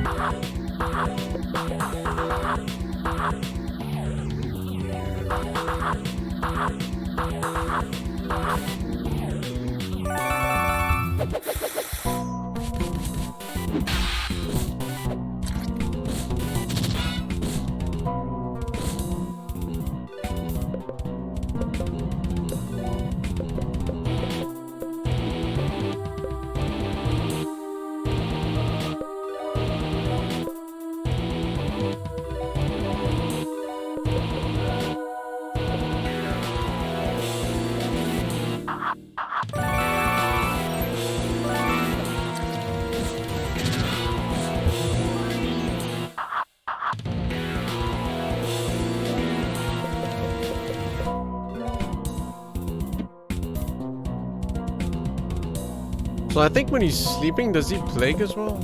So I think when he's sleeping, does he plague as well?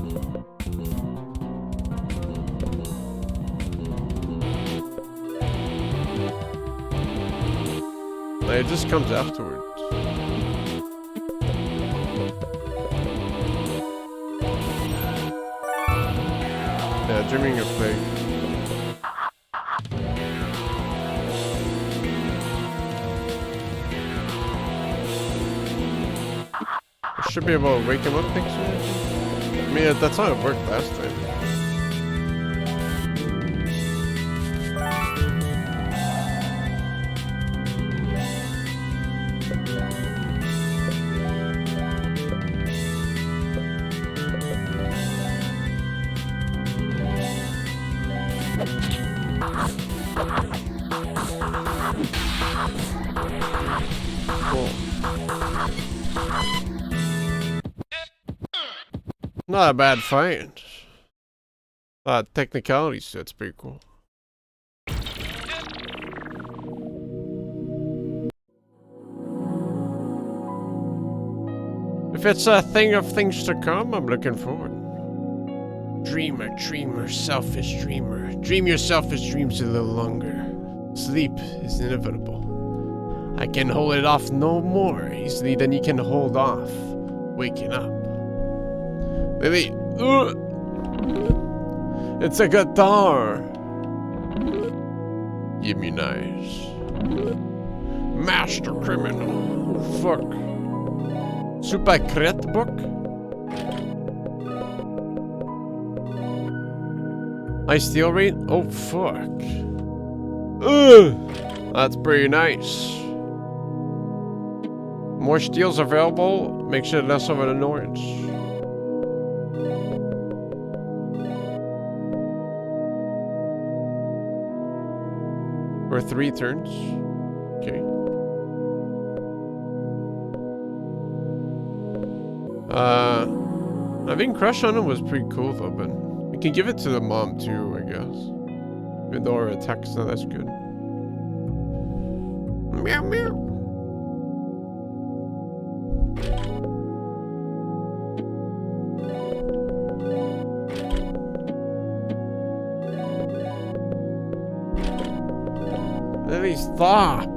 Like, it just comes afterwards. Yeah, dreaming of plague. Should be able to wake him up next week. I mean, that's how it worked last time. Cool. Not a bad find. Technicalities, that's pretty cool. If it's a thing of things to come, I'm looking forward. Dreamer, dreamer, selfish dreamer. Dream your selfish dreams a little longer. Sleep is inevitable. I can hold it off no more easily than you can hold off waking up. Baby, it's a guitar. Give me nice. Master criminal. Oh, fuck. Supercret book. High steal rate. Oh fuck. That's pretty nice. More steals available. Makes it less of an annoyance. For 3 turns. Okay. Having crush on him was pretty cool though, but we can give it to the mom too, I guess. Even though our attack's not as good. Meow meow. Let me stop.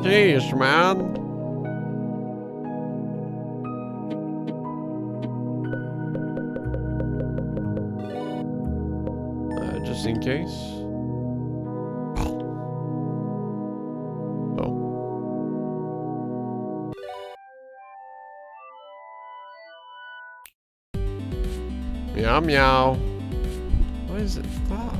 Jeez, man. Just in case. Oh. Meow meow. Why is it stop?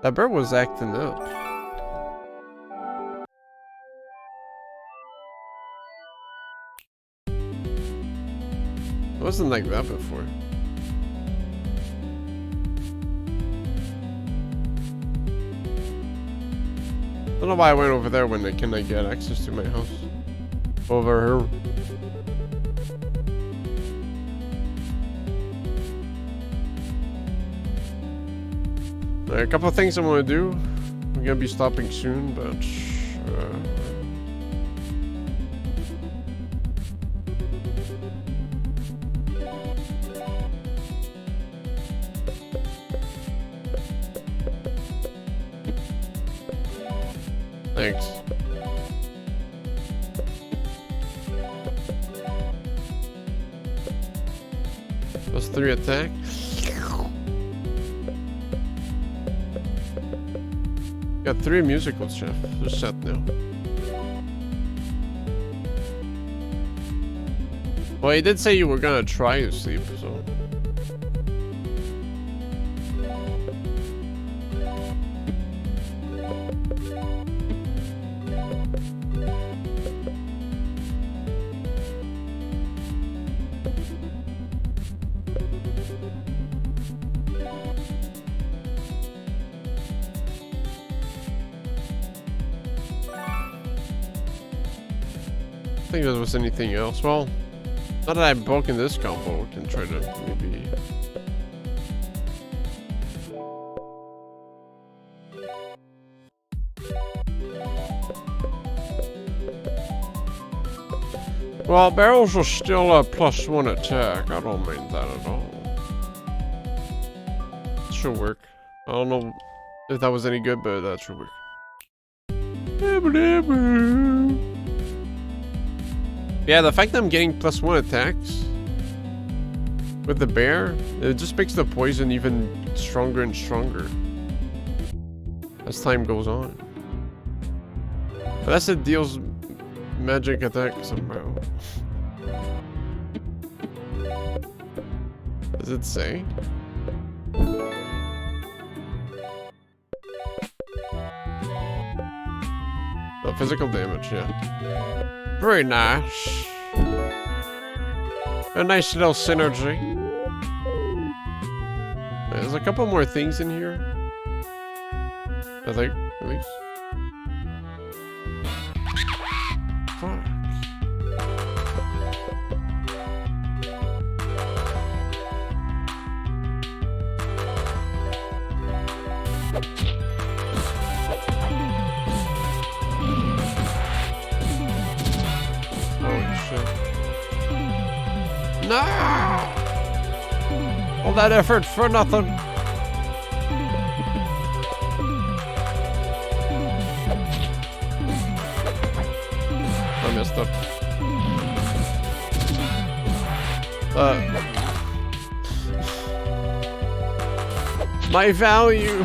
That bird was acting up. wasn't like that before. I don't know why I went over there when I cannot get access to my house. Over here. A couple of things I want to do. We're gonna be stopping soon, but thanks. +3 attack. Got 3 musical chef. They're set now. Well, you did say you were gonna try to sleep, so. I think there was anything else. Well, now that I've broken this combo, we can try to maybe. Well, barrels are still a +1 attack. I don't mind that at all. It should work. I don't know if that was any good, but that should work. Yeah, the fact that I'm getting +1 attacks with the bear, it just makes the poison even stronger and stronger as time goes on. Unless it deals magic attack somehow. Does it say? Oh, physical damage, yeah. Very nice. A nice little synergy. There's a couple more things in here. I think, at least. Fuck. No! All that effort for nothing. I messed up. My value.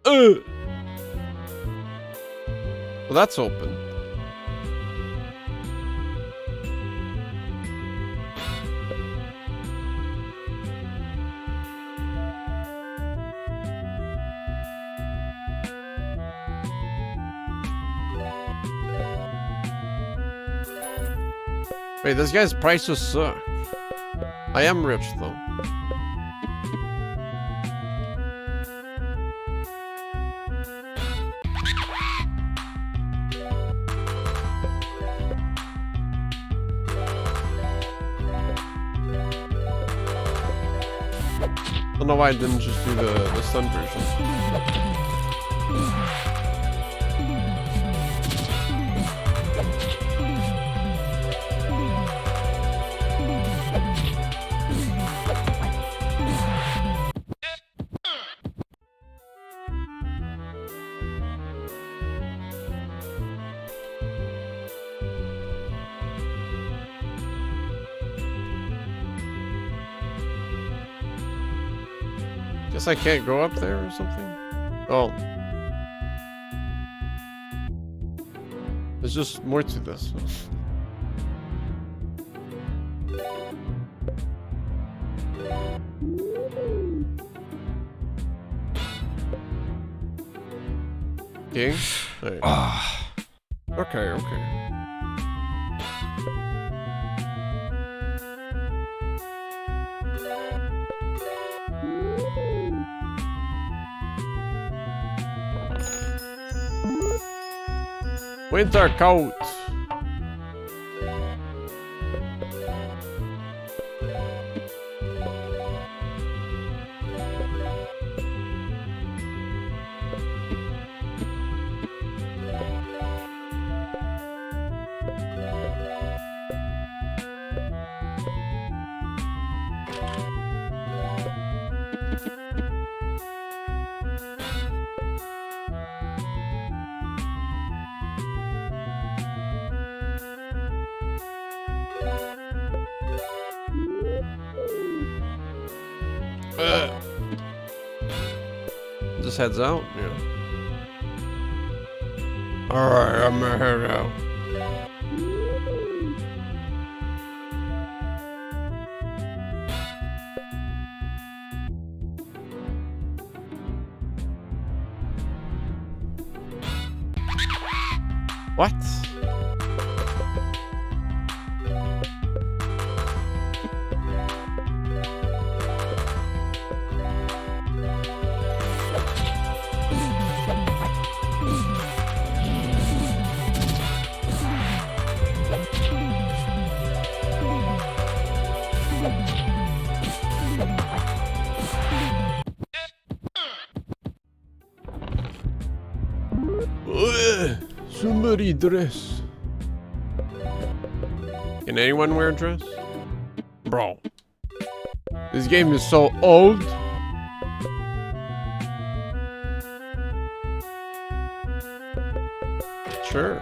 Well, that's open. Wait, this guy's prices suck. I am rich though. I don't know why I didn't just do the stun version. Guess I can't go up there or something? Oh. There's just more to this. King? Right. Okay, okay. Winter coat. Just heads out? Yeah. Alright, I'm gonna head out. What? Somebody dress. Can anyone wear a dress? Bro. This game is so old. Sure.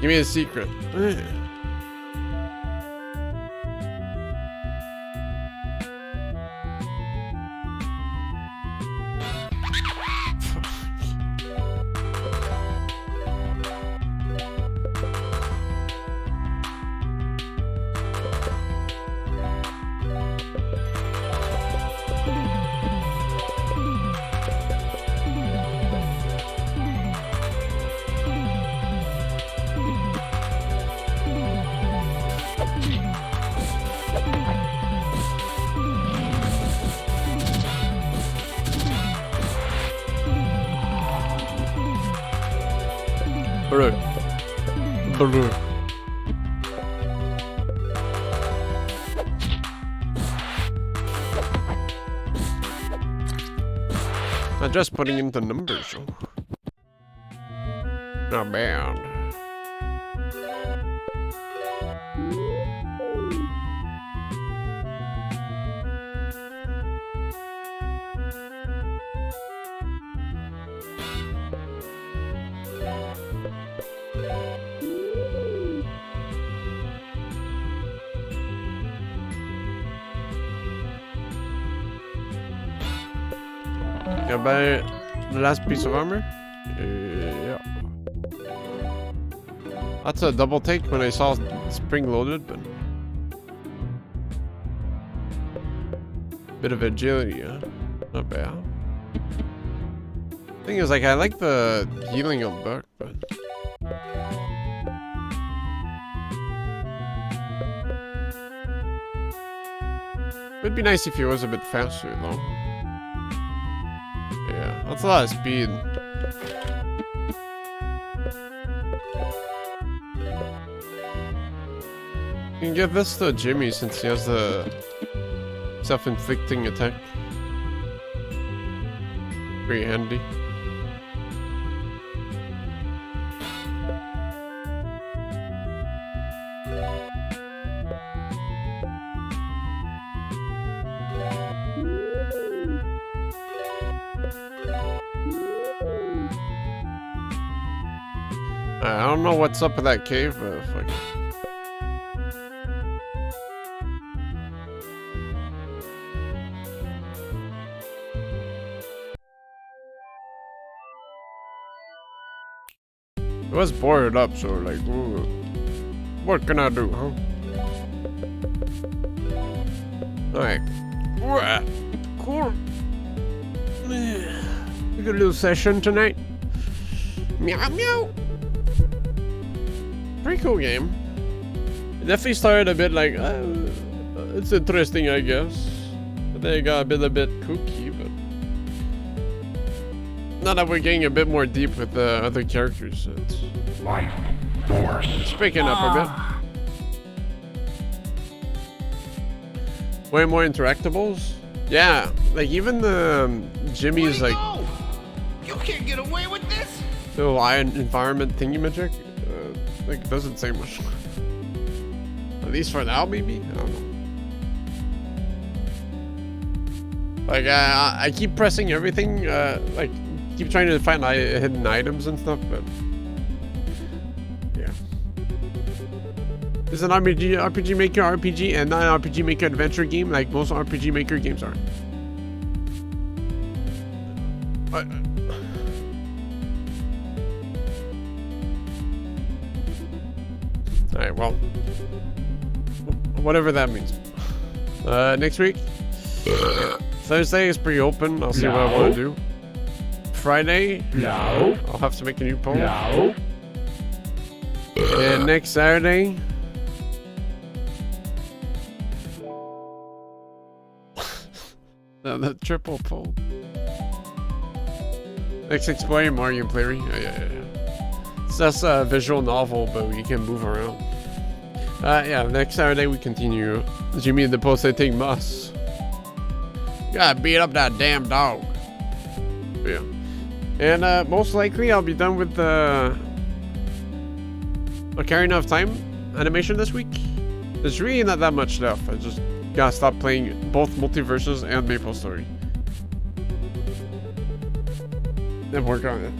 Give me a secret. Brr. I'm just putting in the numbers. So. Not bad. Can I buy the last piece of armor? Yeah. That's a double take when I saw spring loaded, but bit of agility, huh? Not bad. Thing is, like, I like the healing on Buck, but it'd be nice if he was a bit faster, though. Yeah, that's a lot of speed. You can give this to Jimmy since he has the self-inflicting attack. Pretty handy. I don't know what's up with that cave, but fuck. It was boarded up, so like, ooh, what can I do, huh? Alright. Cool. good little session tonight. Meow meow. Pretty cool game. It definitely started a bit like, it's interesting, I guess. But then it got a bit kooky, but now that we're getting a bit more deep with the other characters, it's Life Force. picking up a bit. Way more interactables. Yeah, like even the Jimmy's like You can't get away with this. little iron environment thingy magic, like doesn't say much. At least for now, maybe. I don't know. Like I keep pressing everything, like keep trying to find hidden items and stuff, but yeah. It's an RPG Maker RPG and not an RPG Maker adventure game like most RPG Maker games are. Alright, well, whatever that means. Next week, Thursday is pretty open. I'll see what I want to do. Friday, I'll have to make a new poll. And next Saturday, the triple poll. Next Exploring Mario Playing. Yeah. So that's a visual novel, but we can move around. Yeah, next Saturday we continue. Jimmy and the Pulsating bus. Gotta beat up that damn dog. Yeah. And most likely I'll be done with the Ocarina of Time animation this week. There's really not that much left. I just gotta stop playing both Multiverses and Maple Story. Then work on it.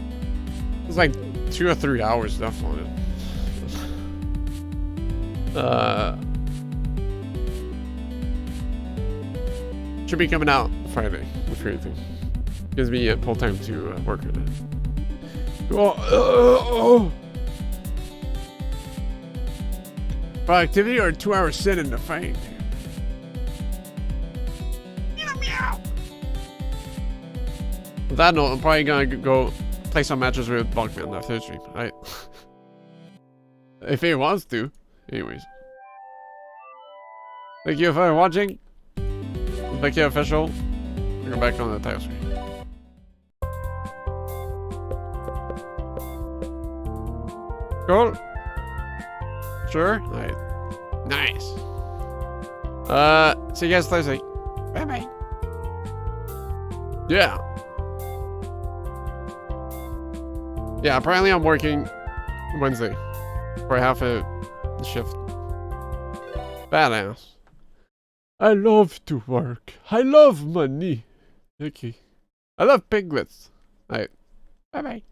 It's like 2 or 3 hours left on it. Should be coming out Friday, if anything. Gives me full time to work on it. Well, productivity or 2 hours sit in the fight. Meow meow. With that note, I'm probably gonna go play some matches with Buckman after the stream. Right? If he wants to. Anyways. Thank you for watching. Thank you, official. We're back on the title screen. Cool. Sure. Alright. Nice. See you guys Thursday. Bye bye. Yeah. Yeah, apparently I'm working Wednesday for half a shift. Badass. I love to work. I love money. Okay. I love piglets. Alright. Bye bye.